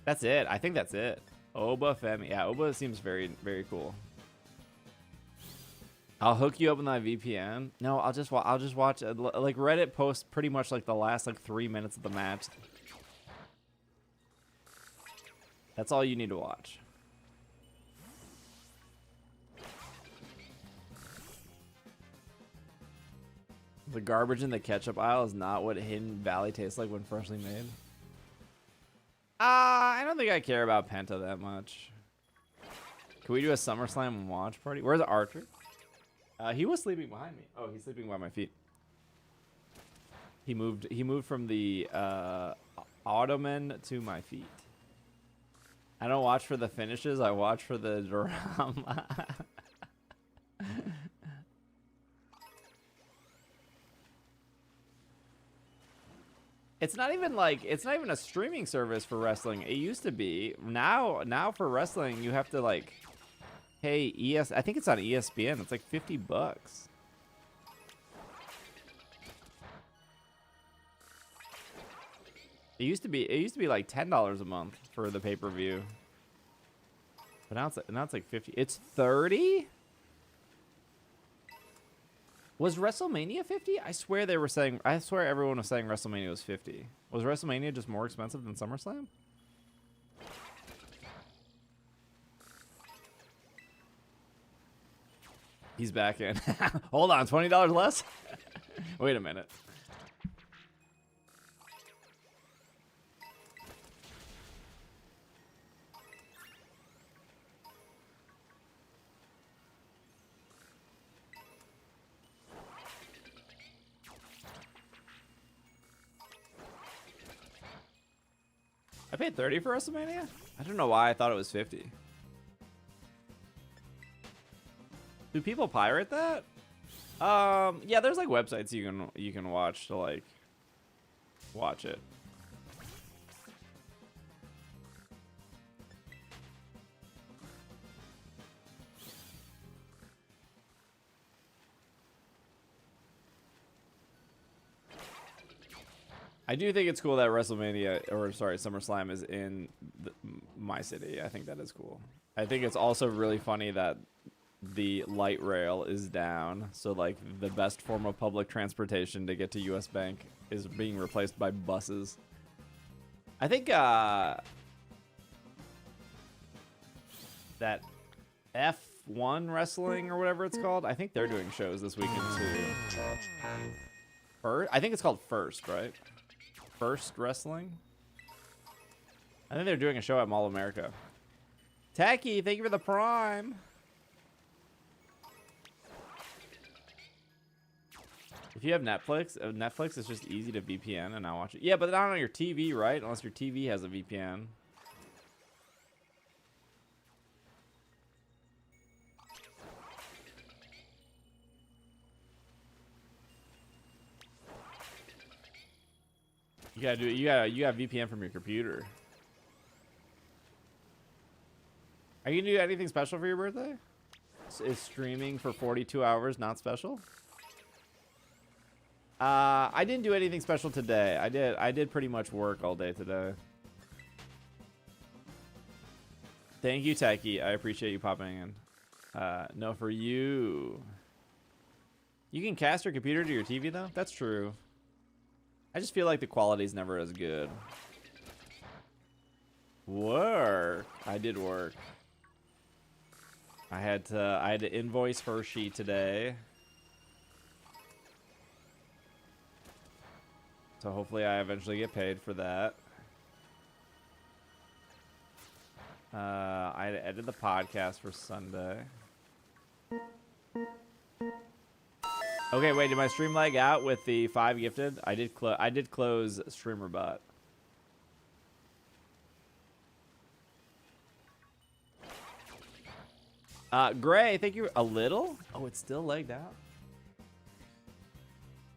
That's it. I think that's it. Oba Femi. Yeah, Oba seems very, very cool. I'll hook you up with my VPN. No, I'll just watch like Reddit posts pretty much like the last like 3 minutes of the match. That's all you need to watch. The garbage in the ketchup aisle is not what Hidden Valley tastes like when freshly made. I don't think I care about Penta that much. Can we do a SummerSlam watch party? Where's Archer? He was sleeping behind me. Oh, he's sleeping by my feet. He moved from the ottoman to my feet. I don't watch for the finishes. I watch for the drama. It's not even a streaming service for wrestling. It used to be. Now for wrestling, you have to like pay I think it's on ESPN. It's like $50. It used to be like $10 a month for the pay-per-view. But now it's like 50. It's 30? Was WrestleMania 50? I swear everyone was saying WrestleMania was 50. Was WrestleMania just more expensive than SummerSlam? He's back in. Hold on, $20 less? Wait a minute. I paid 30 for WrestleMania? I don't know why I thought it was 50. Do people pirate that? Yeah, there's like websites you can watch to like watch it. I do think it's cool that WrestleMania, or sorry, SummerSlam is in my city. I think that is cool. I think it's also really funny that the light rail is down. So like the best form of public transportation to get to US Bank is being replaced by buses. I think that F1 wrestling or whatever it's called, I think they're doing shows this weekend too. I think it's called First, right? First Wrestling? I think they're doing a show at Mall of America. Tacky, thank you for the Prime. If you have Netflix, it's just easy to VPN and not watch it. Yeah, but not on your TV, right? Unless your TV has a VPN. You gotta do it. You got VPN from your computer. Are you gonna do anything special for your birthday? Is streaming for 42 hours not special? I didn't do anything special today. I did pretty much work all day today. Thank you, Techie. I appreciate you popping in. No, for you. You can cast your computer to your TV though? That's true. I just feel like the quality's never as good. Work. I did work. I had to invoice Hershey today. So hopefully I eventually get paid for that. I had to edit the podcast for Sunday. Okay, wait, did my stream lag out with the 5 gifted? I did close streamer bot. Gray, thank you. A little? Oh, it's still lagged out?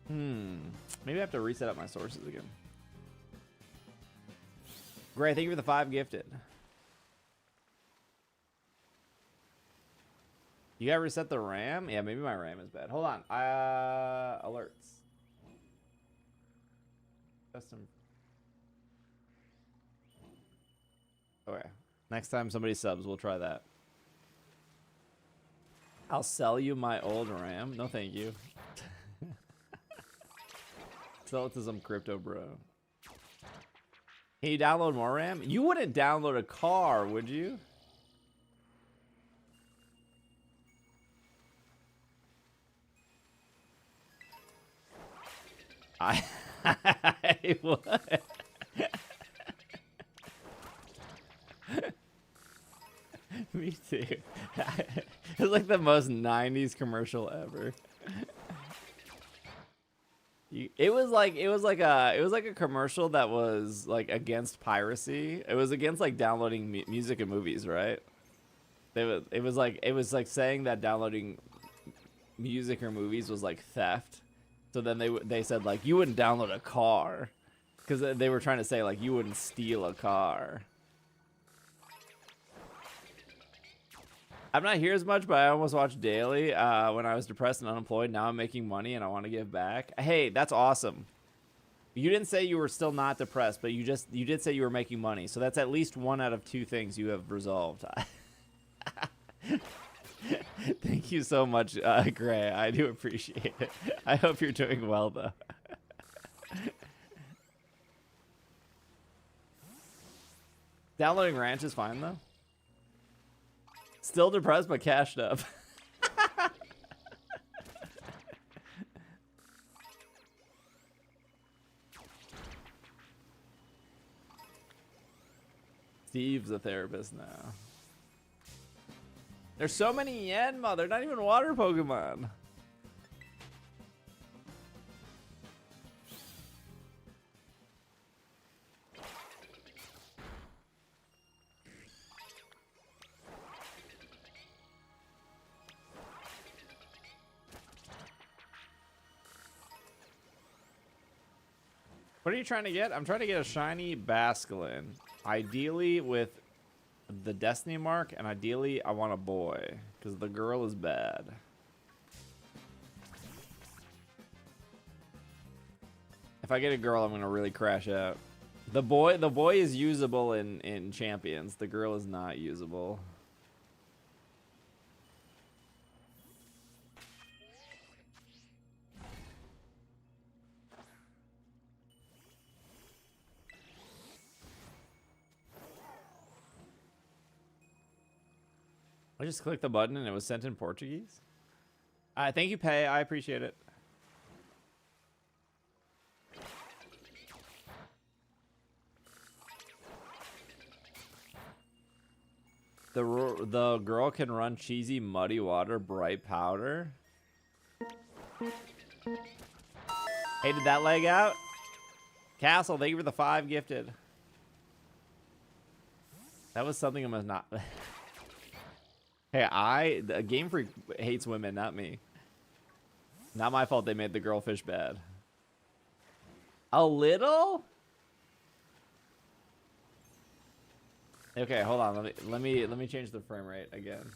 Maybe I have to reset up my sources again. Gray, thank you for the 5 gifted. You gotta reset the RAM? Yeah, maybe my RAM is bad. Hold on. Alerts. Custom. Okay. Next time somebody subs, we'll try that. I'll sell you my old RAM. No, thank you. Sell it to some crypto bro. Can you download more RAM? You wouldn't download a car, would you? I would. Me too. It's like the most 90s commercial ever. It was like a commercial that was like against piracy. It was against like downloading music and movies, right? It was like saying that downloading music or movies was like theft. So then they said like you wouldn't download a car, because they were trying to say like you wouldn't steal a car. I'm not here as much, but I almost watched daily when I was depressed and unemployed. Now I'm making money and I want to give back. Hey, that's awesome. You didn't say you were still not depressed, but you did say you were making money. So that's at least 1 out of 2 things you have resolved. Thank you so much, Gray. I do appreciate it. I hope you're doing well, though. Downloading Ranch is fine, though. Still depressed, but cashed up. Steve's a therapist now. There's so many Yanma. They're not even water Pokemon. What are you trying to get? I'm trying to get a shiny Basculin. Ideally with the Destiny mark, and ideally I want a boy, because the girl is bad. If I get a girl, I'm gonna really crash out. The boy is usable in champions. The girl is not usable. I just clicked the button and it was sent in Portuguese. Thank you, Pay. I appreciate it. The girl can run cheesy muddy water bright powder. Hey, did that leg out? Castle, thank you for the 5 gifted. That was something I must not. Hey, Game Freak hates women, not me. Not my fault they made the girl fish bad. A little? Okay, hold on. Let me change the frame rate again.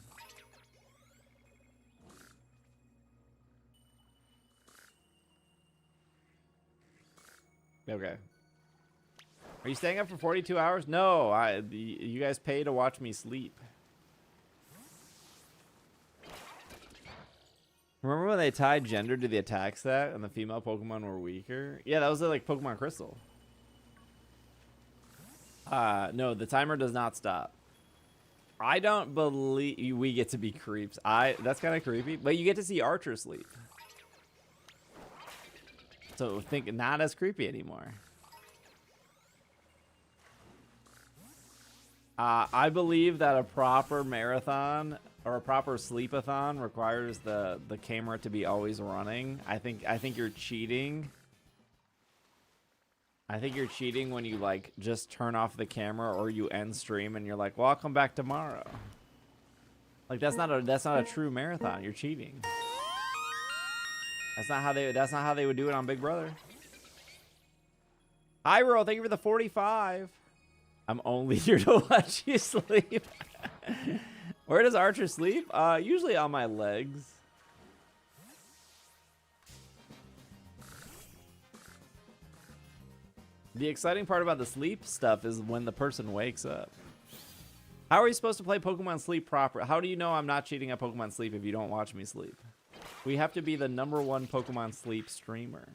Okay. Are you staying up for 42 hours? No, you guys pay to watch me sleep. Remember when they tied gender to the attack stat and the female Pokemon were weaker? Yeah, that was like Pokemon Crystal. No, the timer does not stop. I don't believe we get to be creeps. That's kind of creepy, but you get to see Archer sleep. So think not as creepy anymore. I believe that a proper marathon or a proper sleepathon requires the camera to be always running. I think you're cheating. I think you're cheating when you like just turn off the camera or you end stream and you're like, "Well, I'll come back tomorrow." Like that's not a true marathon. You're cheating. That's not how they would do it on Big Brother. Hi, Ro, thank you for the 45. I'm only here to watch you sleep. Where does Archer sleep? Usually on my legs. The exciting part about the sleep stuff is when the person wakes up. How are you supposed to play Pokemon Sleep proper? How do you know I'm not cheating at Pokemon Sleep if you don't watch me sleep? We have to be the #1 Pokemon Sleep streamer.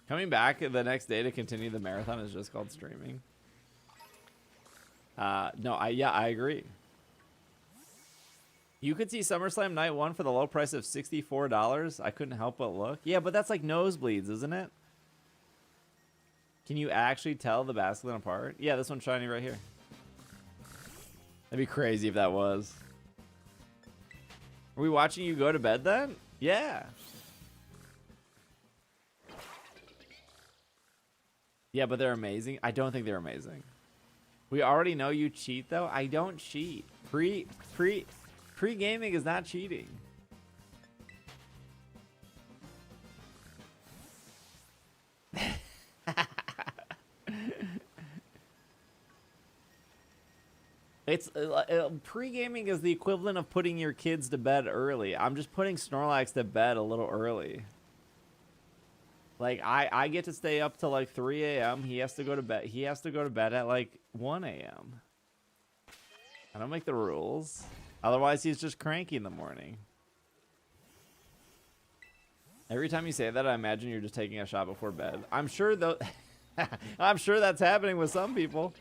Coming back the next day to continue the marathon is just called streaming. No, I agree. You could see SummerSlam Night 1 for the low price of $64. I couldn't help but look. Yeah, but that's like nosebleeds, isn't it? Can you actually tell the Basculin apart? Yeah, this one's shiny right here. That'd be crazy if that was. Are we watching you go to bed then? Yeah. Yeah, but they're amazing. I don't think they're amazing. We already know you cheat though. I don't cheat. Pre-gaming is not cheating. It's pre-gaming is the equivalent of putting your kids to bed early. I'm just putting Snorlax to bed a little early. Like I get to stay up till like 3 a.m. He has to go to bed. He has to go to bed at like 1 a.m. I don't make the rules. Otherwise, he's just cranky in the morning. Every time you say that, I imagine you're just taking a shot before bed. I'm sure though. I'm sure that's happening with some people.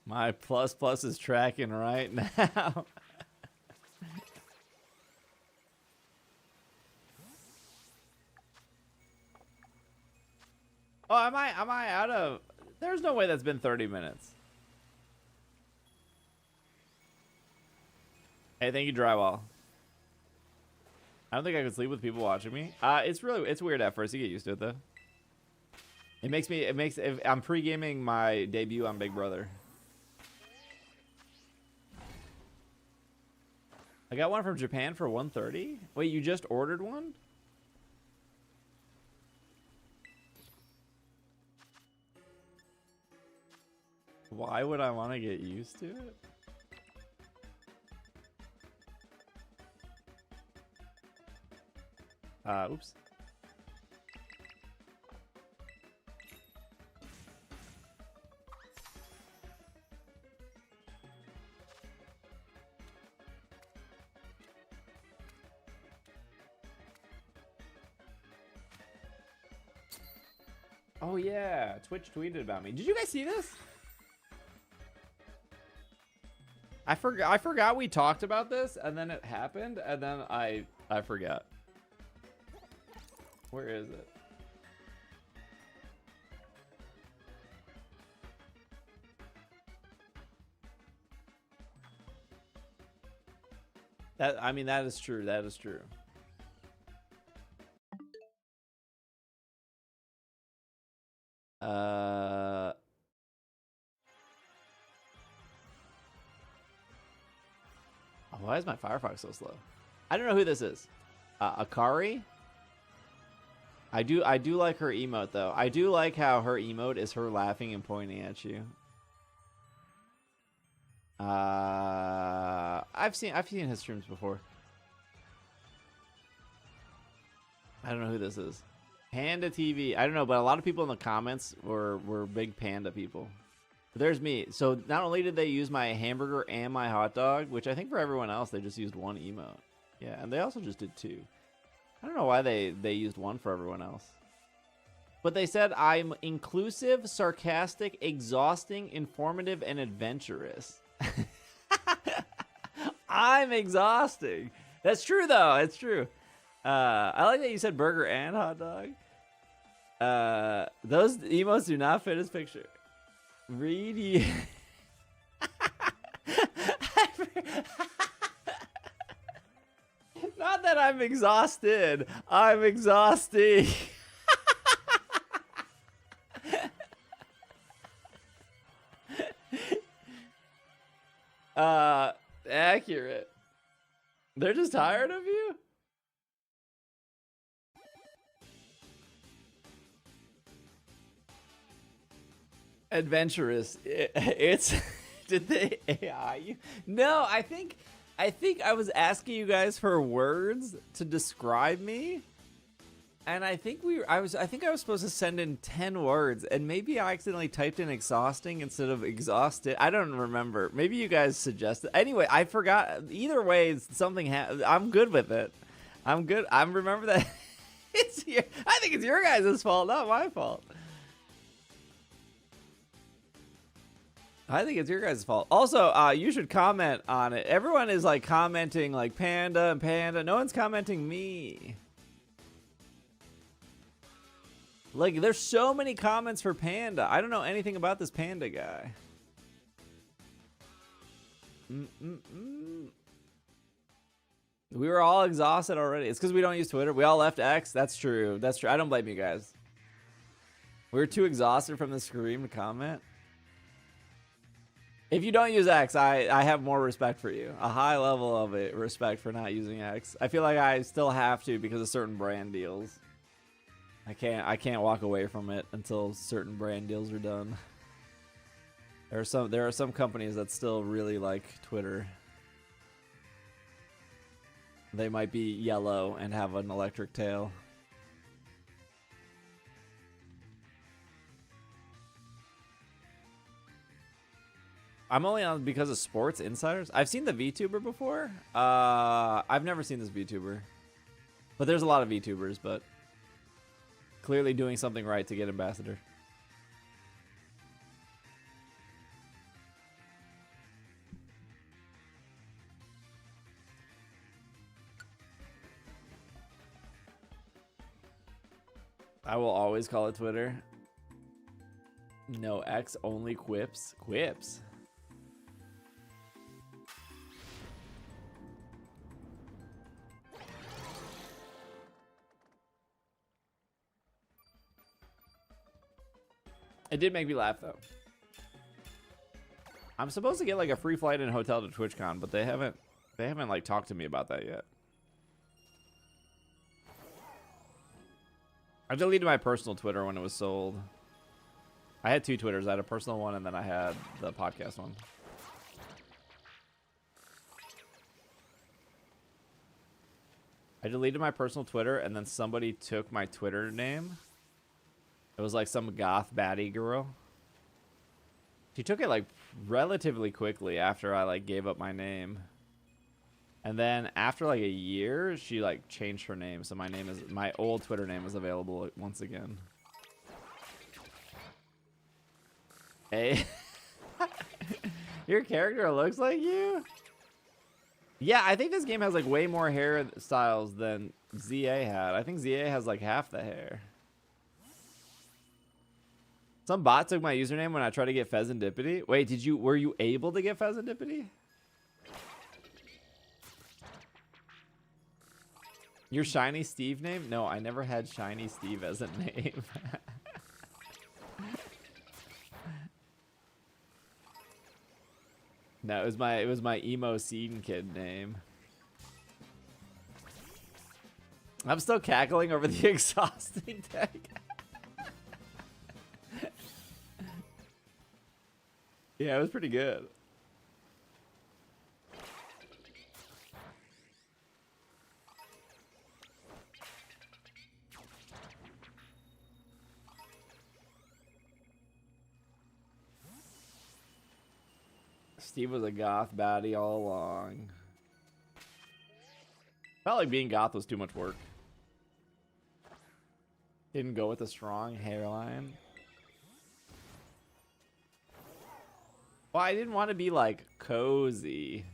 My plus is tracking right now. Oh, am I out of? There's no way that's been 30 minutes. Hey, thank you, Drywall. I don't think I could sleep with people watching me. It's weird at first. You get used to it though. I'm pre-gaming my debut on Big Brother. I got one from Japan for $130. Wait, you just ordered one? Why would I want to get used to it? Oops. Oh yeah, Twitch tweeted about me. Did you guys see this? I forgot we talked about this, and then it happened, and then I forgot. Where is it? I mean, that is true. That is true. Why is my Firefox so slow? I don't know who this is. Akari? I do like her emote though. I do like how her emote is her laughing and pointing at you. I've seen his streams before. I don't know who this is. Panda TV. I don't know, but a lot of people in the comments were big Panda people. But there's me. So not only did they use my hamburger and my hot dog, which I think for everyone else they just used one emote. Yeah, and they also just did two. I don't know why they used one for everyone else. But they said I'm inclusive, sarcastic, exhausting, informative, and adventurous. I'm exhausting. That's true though. It's true. I like that you said burger and hot dog. Those emotes do not fit his picture. Reedy. Not that I'm exhausted. I'm exhausting. Accurate. They're just tired of you? Adventurous. It's did they AI you? No, I think I was asking you guys for words to describe me, and I think I was supposed to send in 10 words, and maybe I accidentally typed in exhausting instead of exhausted. I don't remember. Maybe you guys suggested. Anyway, I forgot. Either way, something I'm good with it. I'm good. I remember that. I think it's your guys' fault, not my fault. I think it's your guys' fault. Also, you should comment on it. Everyone is like commenting like Panda and Panda. No one's commenting me. Like, there's so many comments for Panda. I don't know anything about this Panda guy. We were all exhausted already. It's because we don't use Twitter. We all left X. That's true. That's true. I don't blame you guys. We were too exhausted from the scream to comment. If you don't use X, I have more respect for you. A high level of it, respect for not using X. I feel like I still have to because of certain brand deals. I can't walk away from it until certain brand deals are done. There are some companies that still really like Twitter. They might be yellow and have an electric tail. I'm only on because of Sports Insiders. I've seen the VTuber before. I've never seen this VTuber. But there's a lot of VTubers, but clearly doing something right to get ambassador. I will always call it Twitter. No X, only quips. Quips. It did make me laugh though. I'm supposed to get like a free flight and hotel to TwitchCon, but they haven't like talked to me about that yet. I deleted my personal Twitter when it was sold. I had 2 Twitters. I had a personal one and then I had the podcast one. I deleted my personal Twitter and then somebody took my Twitter name. It was like some goth baddie girl. She took it like relatively quickly after I like gave up my name. And then after like a year, she like changed her name. So my old Twitter name is available once again. Hey. Your character looks like you? Yeah, I think this game has like way more hairstyles than ZA had. I think ZA has like half the hair. Some bot took my username when I tried to get Pheasantipity. Wait, were you able to get Pheasantipity? Your Shiny Steve name? No, I never had Shiny Steve as a name. No, it was my emo scene kid name. I'm still cackling over the exhausting tag. Yeah, it was pretty good. Steve was a goth baddie all along. Felt like being goth was too much work. Didn't go with a strong hairline. Well, I didn't want to be like cozy.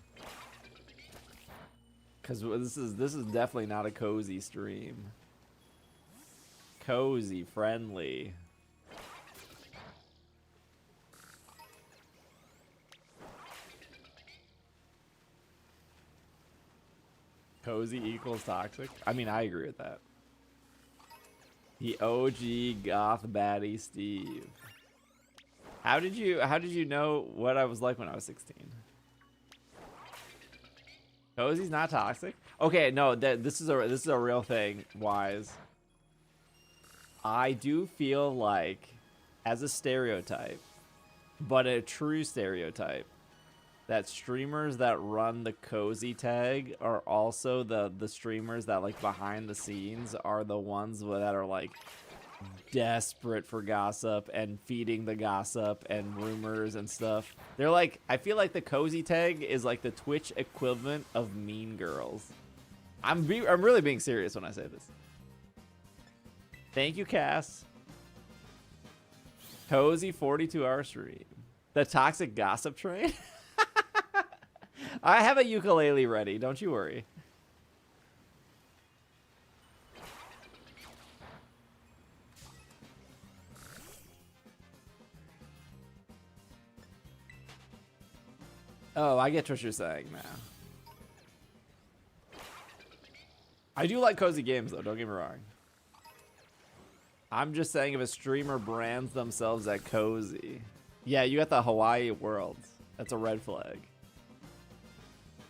Cause this is definitely not a cozy stream. Cozy, friendly. Cozy equals toxic. I mean, I agree with that. The OG goth baddie Steve. How did you know what I was like when I was 16? Cozy's not toxic. Okay, no, this is a real thing. Wise. I do feel like, as a stereotype, but a true stereotype, that streamers that run the cozy tag are also the streamers that like behind the scenes are the ones that are like desperate for gossip and feeding the gossip and rumors and stuff. They're like, I feel like the cozy tag is like the Twitch equivalent of Mean Girls. I'm really being serious when I say this. Thank you, Cass. Cozy 42-hour stream. The toxic gossip train. I have a ukulele ready, don't you worry. Oh, I get what you're saying now. I do like cozy games, though, don't get me wrong. I'm just saying if a streamer brands themselves at cozy. Yeah, you got the Hawaii Worlds. That's a red flag.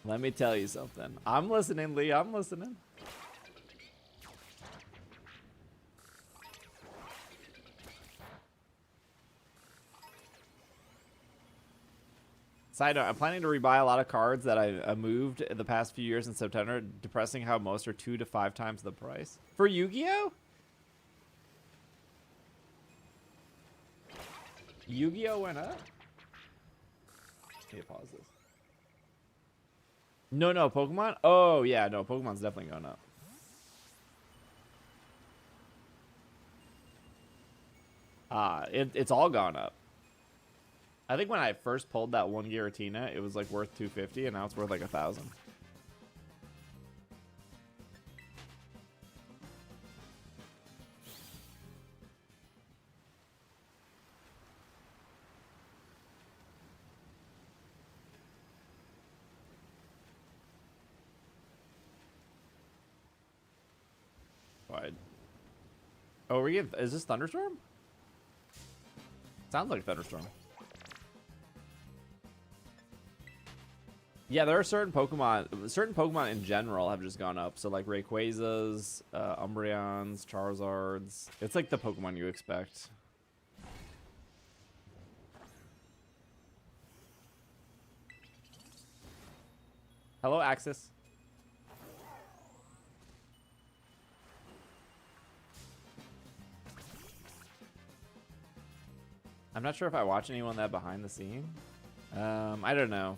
Let me tell you something. I'm listening, Lee. I'm listening. Side note, I'm planning to rebuy a lot of cards that I moved in the past few years in September. Depressing how most are 2 to 5 times the price. For Yu-Gi-Oh? Yu-Gi-Oh went up? Let me pause this. No, Pokemon? Oh, yeah, no, Pokemon's definitely going up. It's all gone up. I think when I first pulled that one Giratina, it was like worth $250, and now it's worth like $1,000. Wide. Oh, is this Thunderstorm? Sounds like Thunderstorm. Yeah, there are certain Pokemon in general have just gone up. So like Rayquazas, Umbreons, Charizards. It's like the Pokemon you expect. Hello, Axis. I'm not sure if I watch anyone that behind the scene. I don't know.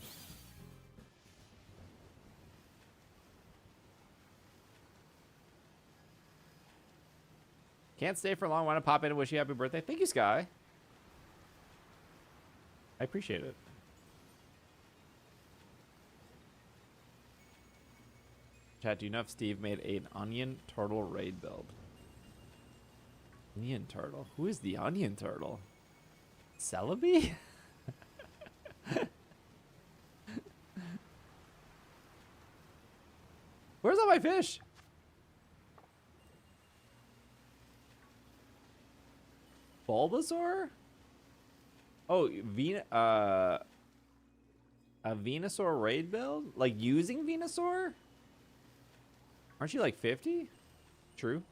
Can't stay for long. Want to pop in and wish you happy birthday? Thank you, Sky. I appreciate it. Chat, do you know if Steve made an onion turtle raid build? Onion turtle? Who is the onion turtle? Celebi? Where's all my fish? Bulbasaur? Oh, a Venusaur raid build? Like using Venusaur? Aren't you like 50? True.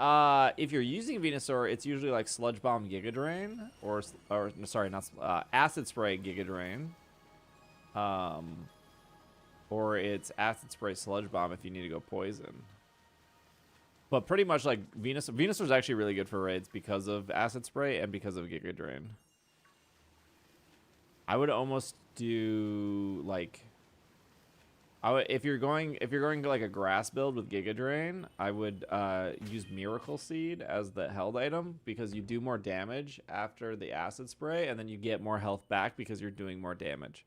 If you're using Venusaur, it's usually like Sludge Bomb Giga Drain or sorry, not Acid Spray Giga Drain. Or it's Acid Spray Sludge Bomb if you need to go poison. But pretty much like Venusaur is actually really good for raids because of Acid Spray and because of Giga Drain. I would almost do like if you're going to like a grass build with Giga Drain, I would use Miracle Seed as the held item because you do more damage after the Acid Spray and then you get more health back because you're doing more damage.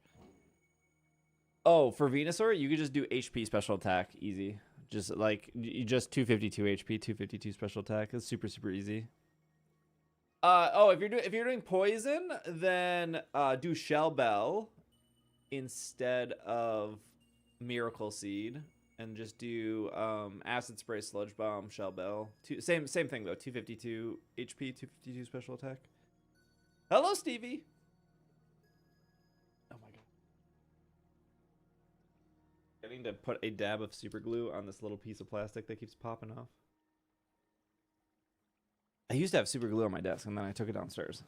Oh, for Venusaur, you could just do HP special attack easy. Just like just 252 HP, 252 special attack. It's super easy. Oh, if you're doing poison, then do Shell Bell instead of Miracle Seed, and just do Acid Spray, Sludge Bomb, Shell Bell. Same thing though. 252 HP, 252 special attack. Hello, Stevie. Oh my god. I need to put a dab of super glue on this little piece of plastic that keeps popping off. I used to have super glue on my desk, and then I took it downstairs.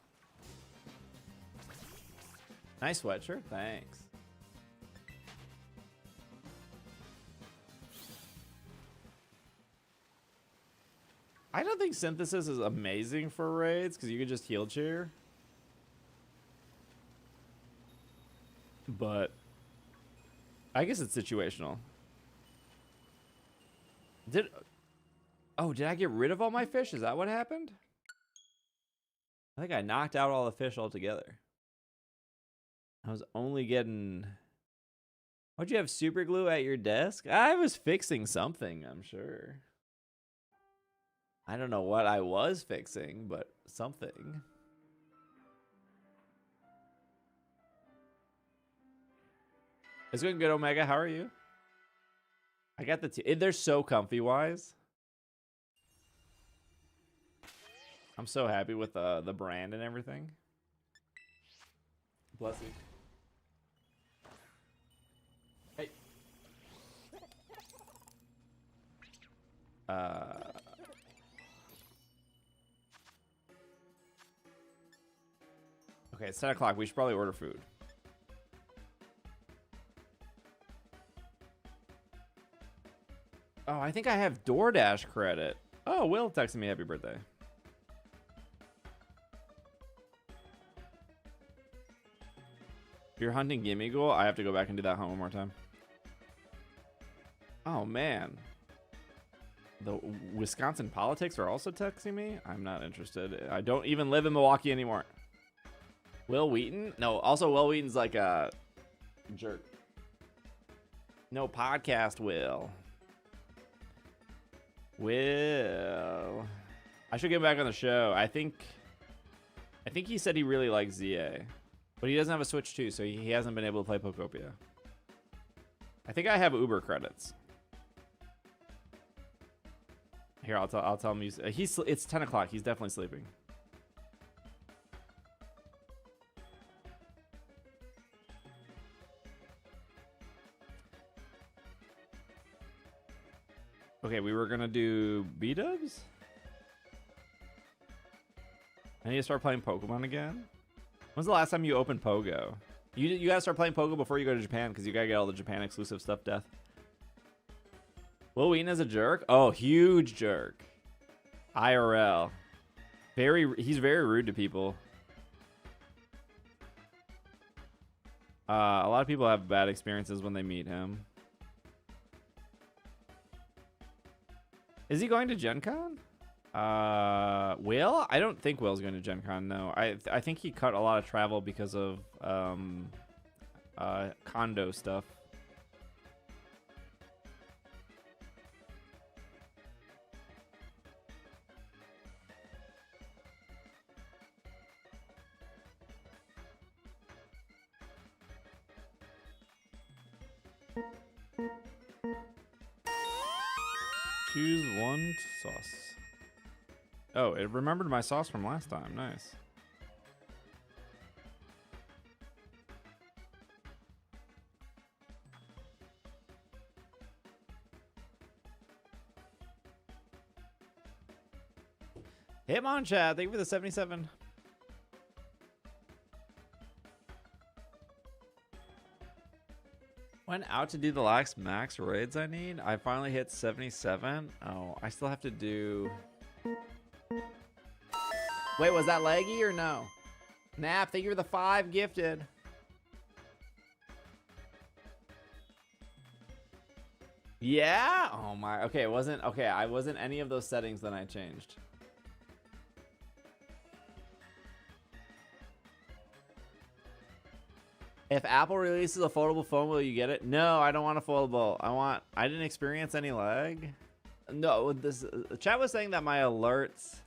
Nice sweatshirt, thanks. I don't think Synthesis is amazing for raids, because you can just heal cheer. But I guess it's situational. Did I get rid of all my fish? Is that what happened? I think I knocked out all the fish altogether. I was only getting... Why'd you have super glue at your desk? I was fixing something, I'm sure. I don't know what I was fixing, but something. It's going good, Omega. How are you? I got the they're so comfy wise. I'm so happy with the brand and everything. Bless you. Hey. Okay, it's 10 o'clock. We should probably order food. Oh, I think I have DoorDash credit. Oh, Will texted me happy birthday. If you're hunting Gimme Ghoul, I have to go back and do that hunt one more time. Oh, man. The Wisconsin politics are also texting me? I'm not interested. I don't even live in Milwaukee anymore. Will Wheaton? No, also Will Wheaton's like a jerk. No podcast, Will. Will. I should get back on the show. I think he said he really likes ZA. But he doesn't have a Switch 2, so he hasn't been able to play Pokopia. I think I have Uber credits. Here, I'll tell him it's 10 o'clock. He's definitely sleeping. Okay, we were gonna do B-dubs? I need to start playing Pokemon again. When's the last time you opened Pogo? You gotta start playing Pogo before you go to Japan because you gotta get all the Japan exclusive stuff, Death. Will Wheaton is a jerk? Oh, huge jerk. IRL. He's very rude to people. A lot of people have bad experiences when they meet him. Is he going to Gen Con? Will? I don't think Will's going to Gen Con, no. I think he cut a lot of travel because of condo stuff. Choose one sauce. Oh, it remembered my sauce from last time. Nice. Hitmon chat, thank you for the 77. Went out to do the last max raids I need. I finally hit 77. Oh, I still have to do... Wait, was that laggy or no? Nap, thank you for the 5 gifted. Yeah? Oh my, okay, it wasn't, okay, I wasn't any of those settings that I changed. If Apple releases a foldable phone, will you get it? No, I don't want a foldable. I didn't experience any lag. No, this chat was saying that my alerts.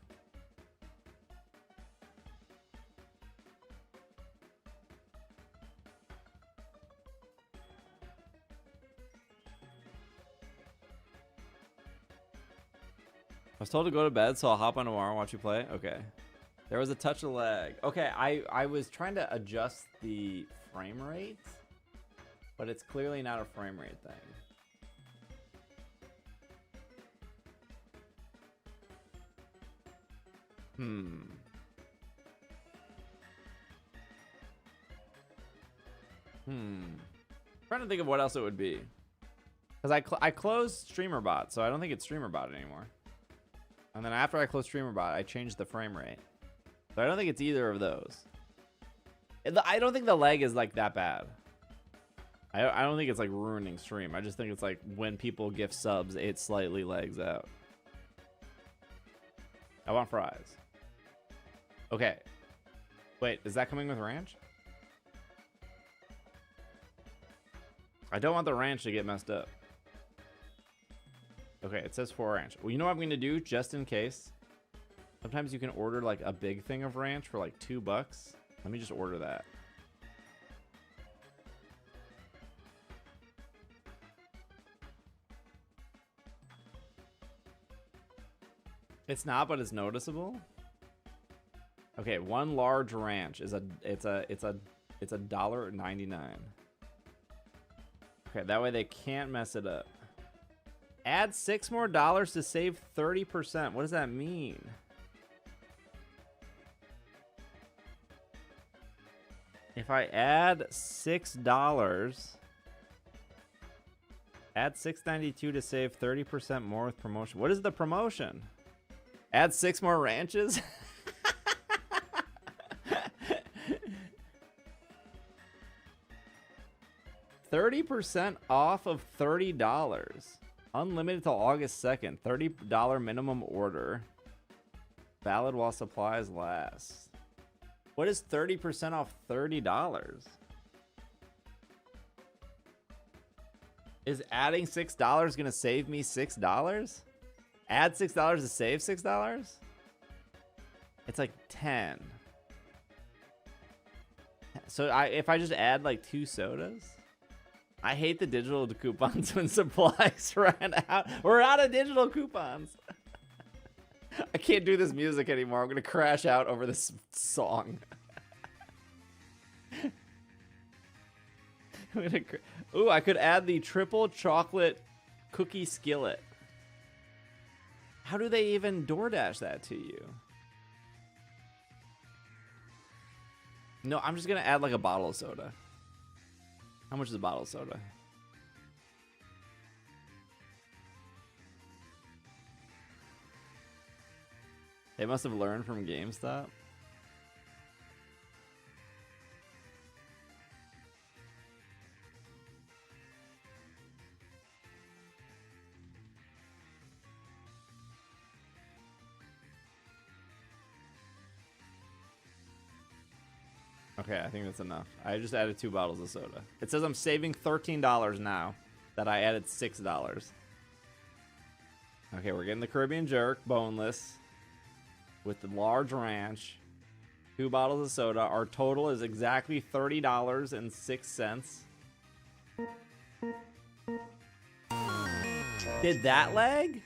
I was told to go to bed, so I'll hop on tomorrow and watch you play. Okay. There was a touch of lag. Okay, I was trying to adjust the frame rate, but it's clearly not a frame rate thing. Trying to think of what else it would be. Because I closed StreamerBot, so I don't think it's StreamerBot anymore. And then after I closed StreamerBot, I changed the frame rate. So I don't think it's either of those. I don't think the lag is like that bad. I don't think it's like ruining stream. I just think it's like when people gift subs, it slightly lags out. I want fries. Okay. Wait, is that coming with ranch? I don't want the ranch to get messed up. Okay, it says 4 ranch. Well, you know what I'm going to do just in case? Sometimes you can order like a big thing of ranch for like $2. Let me just order that. It's not, but it's noticeable. Okay, 1 large ranch is it's $1.99. Okay, that way they can't mess it up. Add $6 more to save 30%. What does that mean? If I add $6, add $6.92 to save 30% more with promotion. What is the promotion? Add 6 more ranches? 30% off of $30. Unlimited till August 2nd. $30 minimum order. Valid while supplies last. What is 30% off $30? Is adding $6 gonna save me $6? Add $6 to save $6? It's like 10. So if I just add like 2 sodas? I hate the digital coupons when supplies ran out. We're out of digital coupons. I can't do this music anymore. I'm gonna crash out over this song. Ooh, I could add the triple chocolate cookie skillet. How do they even DoorDash that to you? No, I'm just gonna add like a bottle of soda. How much is a bottle of soda? They must have learned from GameStop. Okay, I think that's enough. I just added 2 bottles of soda. It says I'm saving $13 now that I added $6. Okay, we're getting the Caribbean jerk, boneless, with the large ranch, 2 bottles of soda. Our total is exactly $30.06. Did that lag?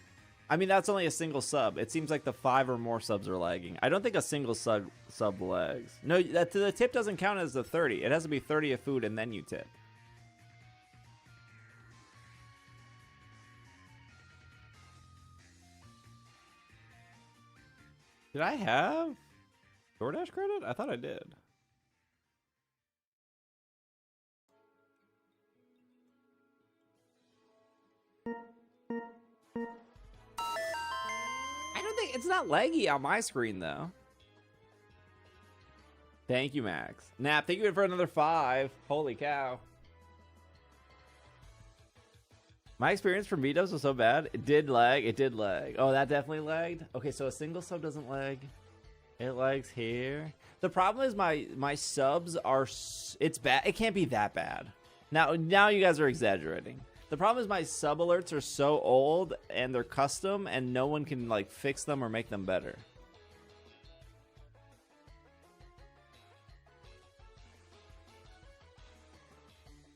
I mean, that's only a single sub. It seems like the 5 or more subs are lagging. I don't think a single sub lags. No, the tip doesn't count as the 30. It has to be 30 of food and then you tip. Did I have DoorDash credit? I thought I did. I don't think it's not laggy on my screen though. Thank you, Max. Nap, thank you for another 5. Holy cow. My experience from V-dubs was so bad. It did lag. It did lag. Oh, that definitely lagged. Okay, so a single sub doesn't lag. It lags here. The problem is my subs are... It's bad. It can't be that bad. Now you guys are exaggerating. The problem is my sub alerts are so old and they're custom and no one can like fix them or make them better.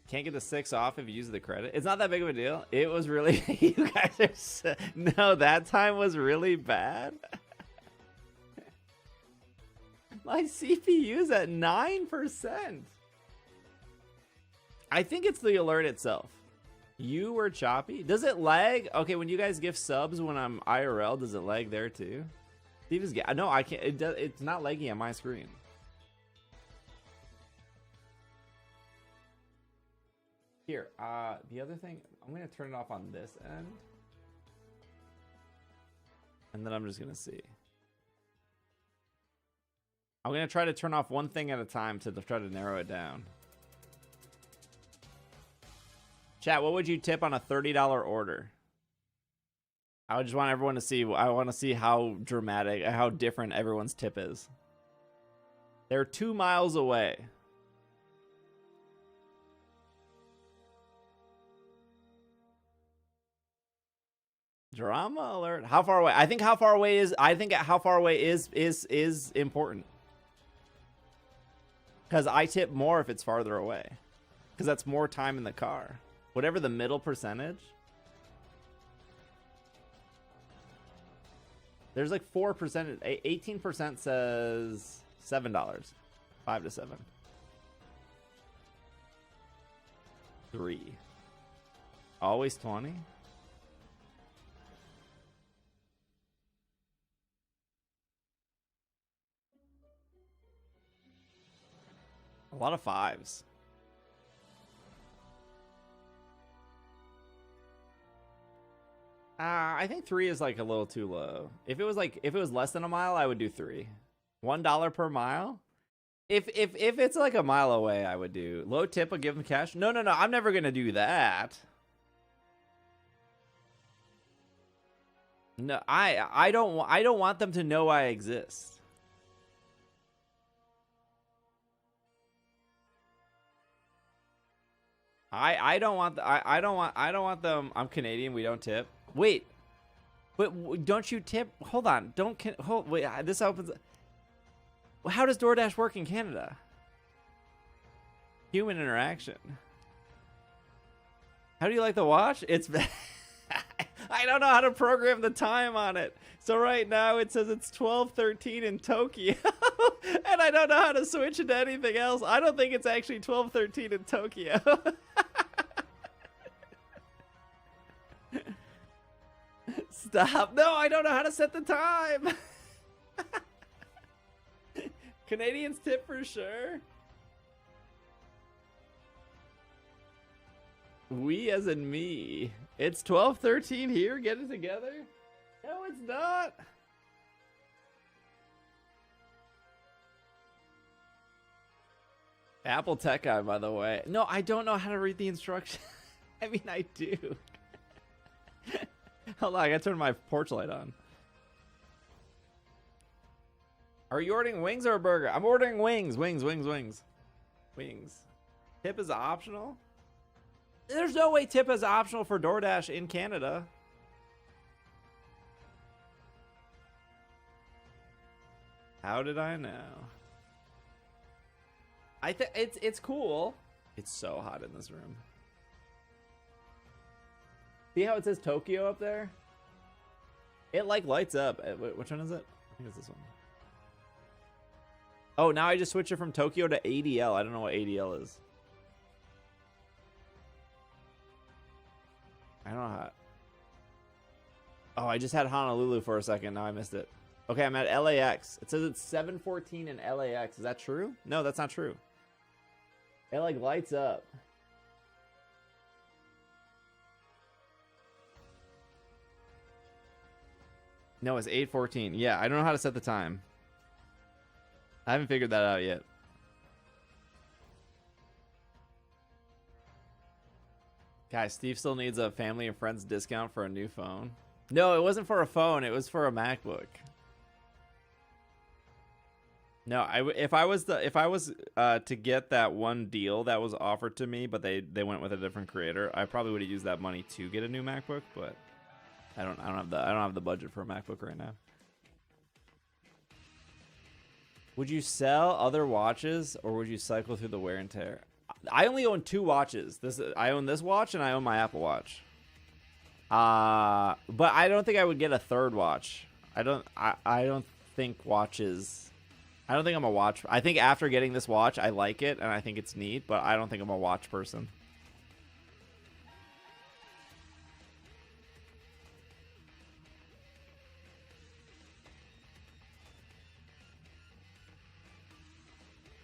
Can't get the 6 off if you use the credit. It's not that big of a deal. It was really... You guys are... No, that time was really bad. My CPU's at 9%. I think it's the alert itself. You were choppy. Does it lag? Okay, when you guys give subs when I'm IRL, does it lag there too? Steve is... No, I can't... It's not laggy on my screen. Here, the other thing, I'm going to turn it off on this end. And then I'm just going to see. I'm going to try to turn off one thing at a time to try to narrow it down. Chat, what would you tip on a $30 order? I just want everyone to see. I want to see how dramatic, how different everyone's tip is. They're 2 miles away. Drama alert. How far away? I think how far away is important. Because I tip more if it's farther away. Because that's more time in the car. Whatever the middle percentage. There's like 4%. 18% says $7. 5 to 7. 3. Always 20. A lot of 5s. I think 3 is like a little too low. If it was less than a mile, I would do 3. $1 per mile. If it's like a mile away, I would do low tip. I'll give them cash. No. I'm never gonna do that. No, I don't want them to know I exist. I don't want them. I'm Canadian. We don't tip. Wait, but don't you tip? Hold on. Wait. This opens. How does DoorDash work in Canada? Human interaction. How do you like the watch? It's. I don't know how to program the time on it. So right now it says it's 12:13 in Tokyo, and I don't know how to switch it to anything else. I don't think it's actually 12:13 in Tokyo. Stop. No, I don't know how to set the time. Canadians tip for sure. We as in me. It's 12:13 here. Get it together. No, it's not. Apple Tech guy, by the way. No, I don't know how to read the instructions. I mean, I do. Hold on, I gotta turn my porch light on. Are you ordering wings or a burger? I'm ordering wings. Wings. Tip is optional? There's no way tip is optional for DoorDash in Canada. How did I know? I think it's cool. It's so hot in this room. See how it says Tokyo up there? It like lights up. Which one is it? I think it's this one. Oh, now I just switched it from Tokyo to ADL. I don't know what ADL is. I don't know how. Oh, I just had Honolulu for a second. Now I missed it. Okay, I'm at LAX. It says it's 7:14 in LAX. Is that true? No, that's not true. It like lights up. No, it's 8:14. Yeah, I don't know how to set the time. I haven't figured that out yet. Guys, Steve still needs a family and friends discount for a new phone. No, it wasn't for a phone. It was for a MacBook. No, if I was to get that one deal that was offered to me, but they went with a different creator, I probably would have used that money to get a new MacBook, but I don't have the budget for a MacBook right now. Would you sell other watches or would you cycle through the wear and tear? I only own 2 watches. I own this watch and I own my Apple Watch. But I don't think I would get a third watch. I don't think watches. I don't think I'm a watch. I think after getting this watch, I like it and I think it's neat, but I don't think I'm a watch person.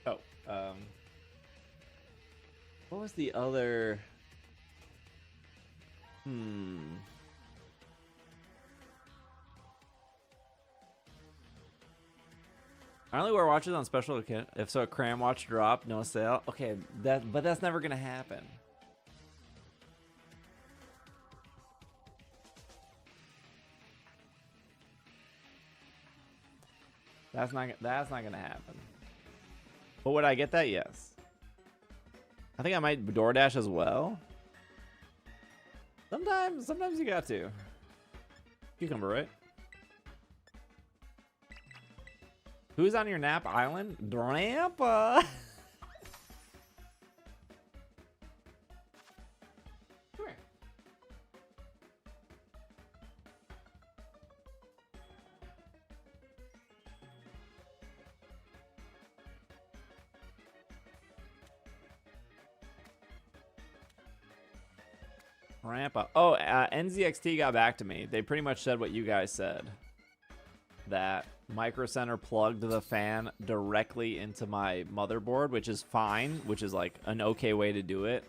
Oh, what was the other? I only wear watches on special occasion. If so, a cram watch drop, no sale. Okay, but that's never gonna happen. That's not gonna happen. But would I get that? Yes. I think I might DoorDash as well. Sometimes you got to. Cucumber, right? Who's on your nap island? Grandpa. Come here. Grandpa. Oh, NZXT got back to me. They pretty much said what you guys said. That Micro Center plugged the fan directly into my motherboard, which is fine, which is like an okay way to do it.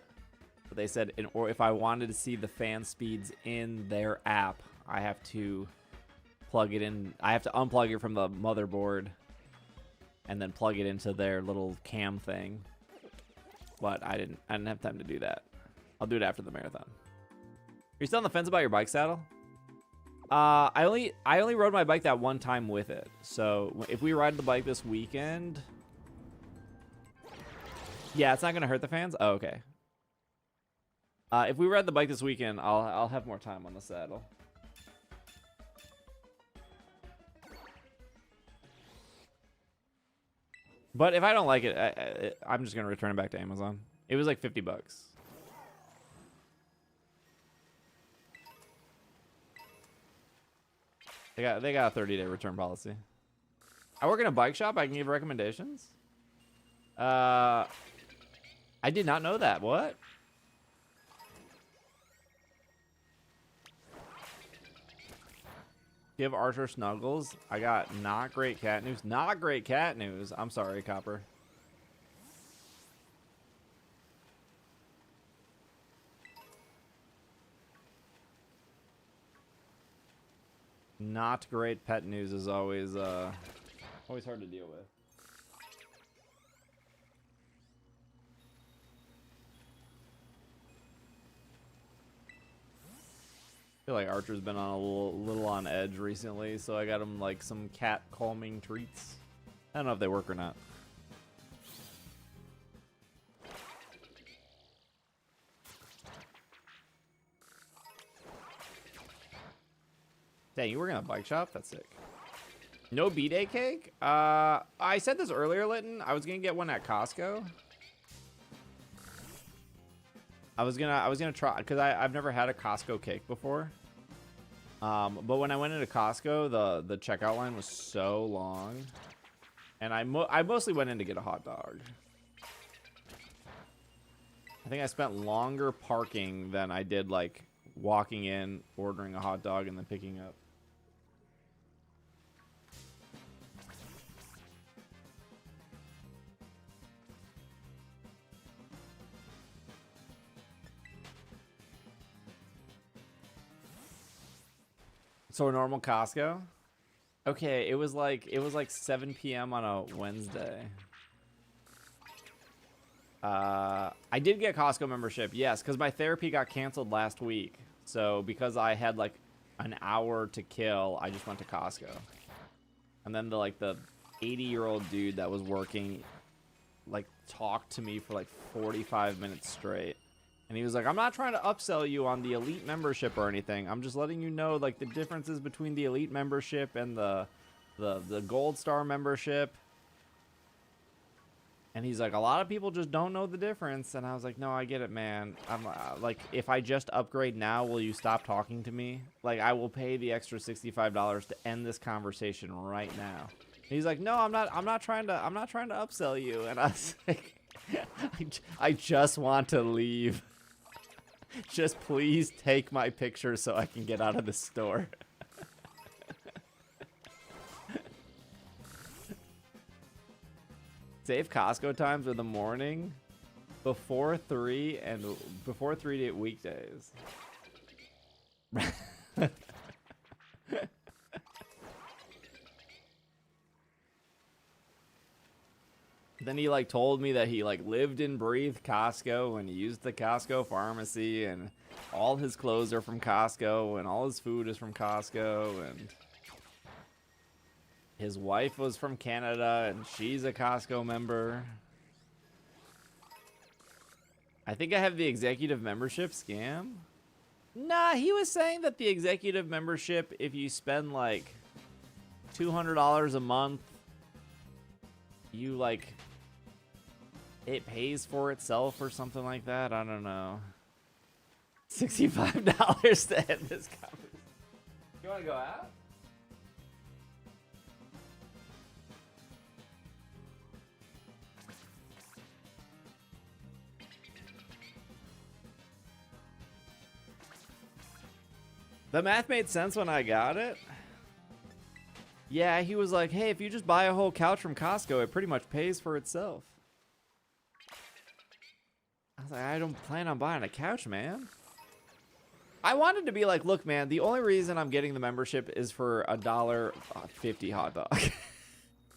But they said, or if I wanted to see the fan speeds in their app, I have to plug it in. I have to unplug it from the motherboard and then plug it into their little cam thing. But I didn't have time to do that. I'll do it after the marathon. Are you still on the fence about your bike saddle? I only rode my bike that one time with it. So if we ride the bike this weekend, yeah, it's not gonna hurt the fans. Oh, okay. If we ride the bike this weekend, I'll have more time on the saddle. But if I don't like it, I'm just gonna return it back to Amazon. It was like $50. They got a 30-day return policy. I work in a bike shop. I can give recommendations. I did not know that. What? Give Archer snuggles. I got not great cat news. Not great cat news. I'm sorry, Copper. Not great pet news is always always hard to deal with. I feel like Archer's been on a little on edge recently, so I got him like some cat calming treats. I don't know if they work or not. Dang, you working at a bike shop? That's sick. No B-Day cake? I said this earlier, Litton. I was gonna get one at Costco. I was gonna try, because I've never had a Costco cake before. But when I went into Costco, the checkout line was so long, and I mostly went in to get a hot dog. I think I spent longer parking than I did like walking in, ordering a hot dog, and then picking up. So a normal Costco? Okay, it was like 7 p.m. on a Wednesday. I did get Costco membership, yes, because my therapy got canceled last week. So because I had like an hour to kill, I just went to Costco. And then the 80-year-old dude that was working like talked to me for like 45 minutes straight. And he was like, I'm not trying to upsell you on the elite membership or anything. I'm just letting you know like the differences between the elite membership and the gold star membership. And he's like, a lot of people just don't know the difference. And I was like, no, I get it, man. I'm like, if I just upgrade now, will you stop talking to me? Like, I will pay the extra $65 to end this conversation right now. And he's like, no, I'm not trying to upsell you. And I was like, I just want to leave. Just please take my picture so I can get out of the store. Save Costco times in the morning before 3 to weekdays. Then he like told me that he like lived and breathed Costco and he used the Costco pharmacy and all his clothes are from Costco and all his food is from Costco and his wife was from Canada and she's a Costco member. I think I have the executive membership scam. Nah, he was saying that the executive membership, if you spend like $200 a month, you like it pays for itself or something like that. I don't know. $65 to end this conversation. You want to go out? The math made sense when I got it. Yeah, he was like, hey, if you just buy a whole couch from Costco, it pretty much pays for itself. I was like, I don't plan on buying a couch, man. I wanted to be like, look, man, the only reason I'm getting the membership is for $1.50 hot dog.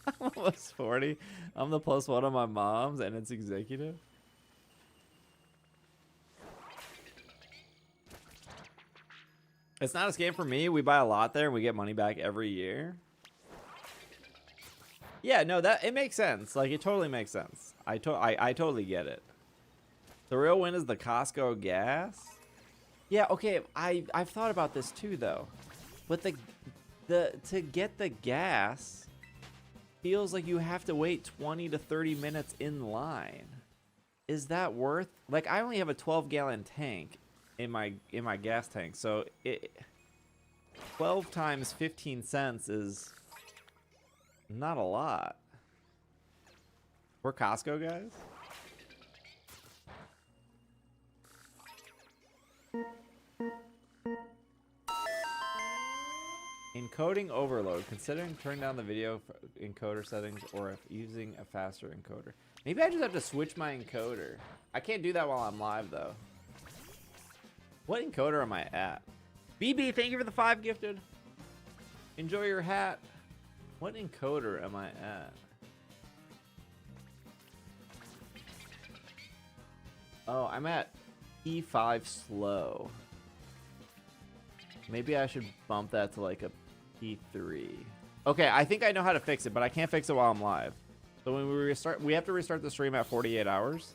I'm almost 40. I'm the plus one of my mom's, and it's executive. It's not a scam for me. We buy a lot there, and we get money back every year. Yeah, no, it makes sense. Like, it totally makes sense. I totally get it. The real win is the Costco gas. Yeah, okay. I've thought about this too, though. But to get the gas feels like you have to wait 20 to 30 minutes in line. Is that worth? Like, I only have a 12-gallon tank in my gas tank, so 12 times 15 cents is not a lot. We're Costco guys. Encoding overload. Considering turning down the video encoder settings or if using a faster encoder. Maybe I just have to switch my encoder. I can't do that while I'm live though. What encoder am I at? BB, thank you for the 5 gifted. Enjoy your hat. What encoder am I at? Oh, I'm at P5 slow. Maybe I should bump that to like a P3. Okay, I think I know how to fix it, but I can't fix it while I'm live. So when we restart, we have to restart the stream at 48 hours.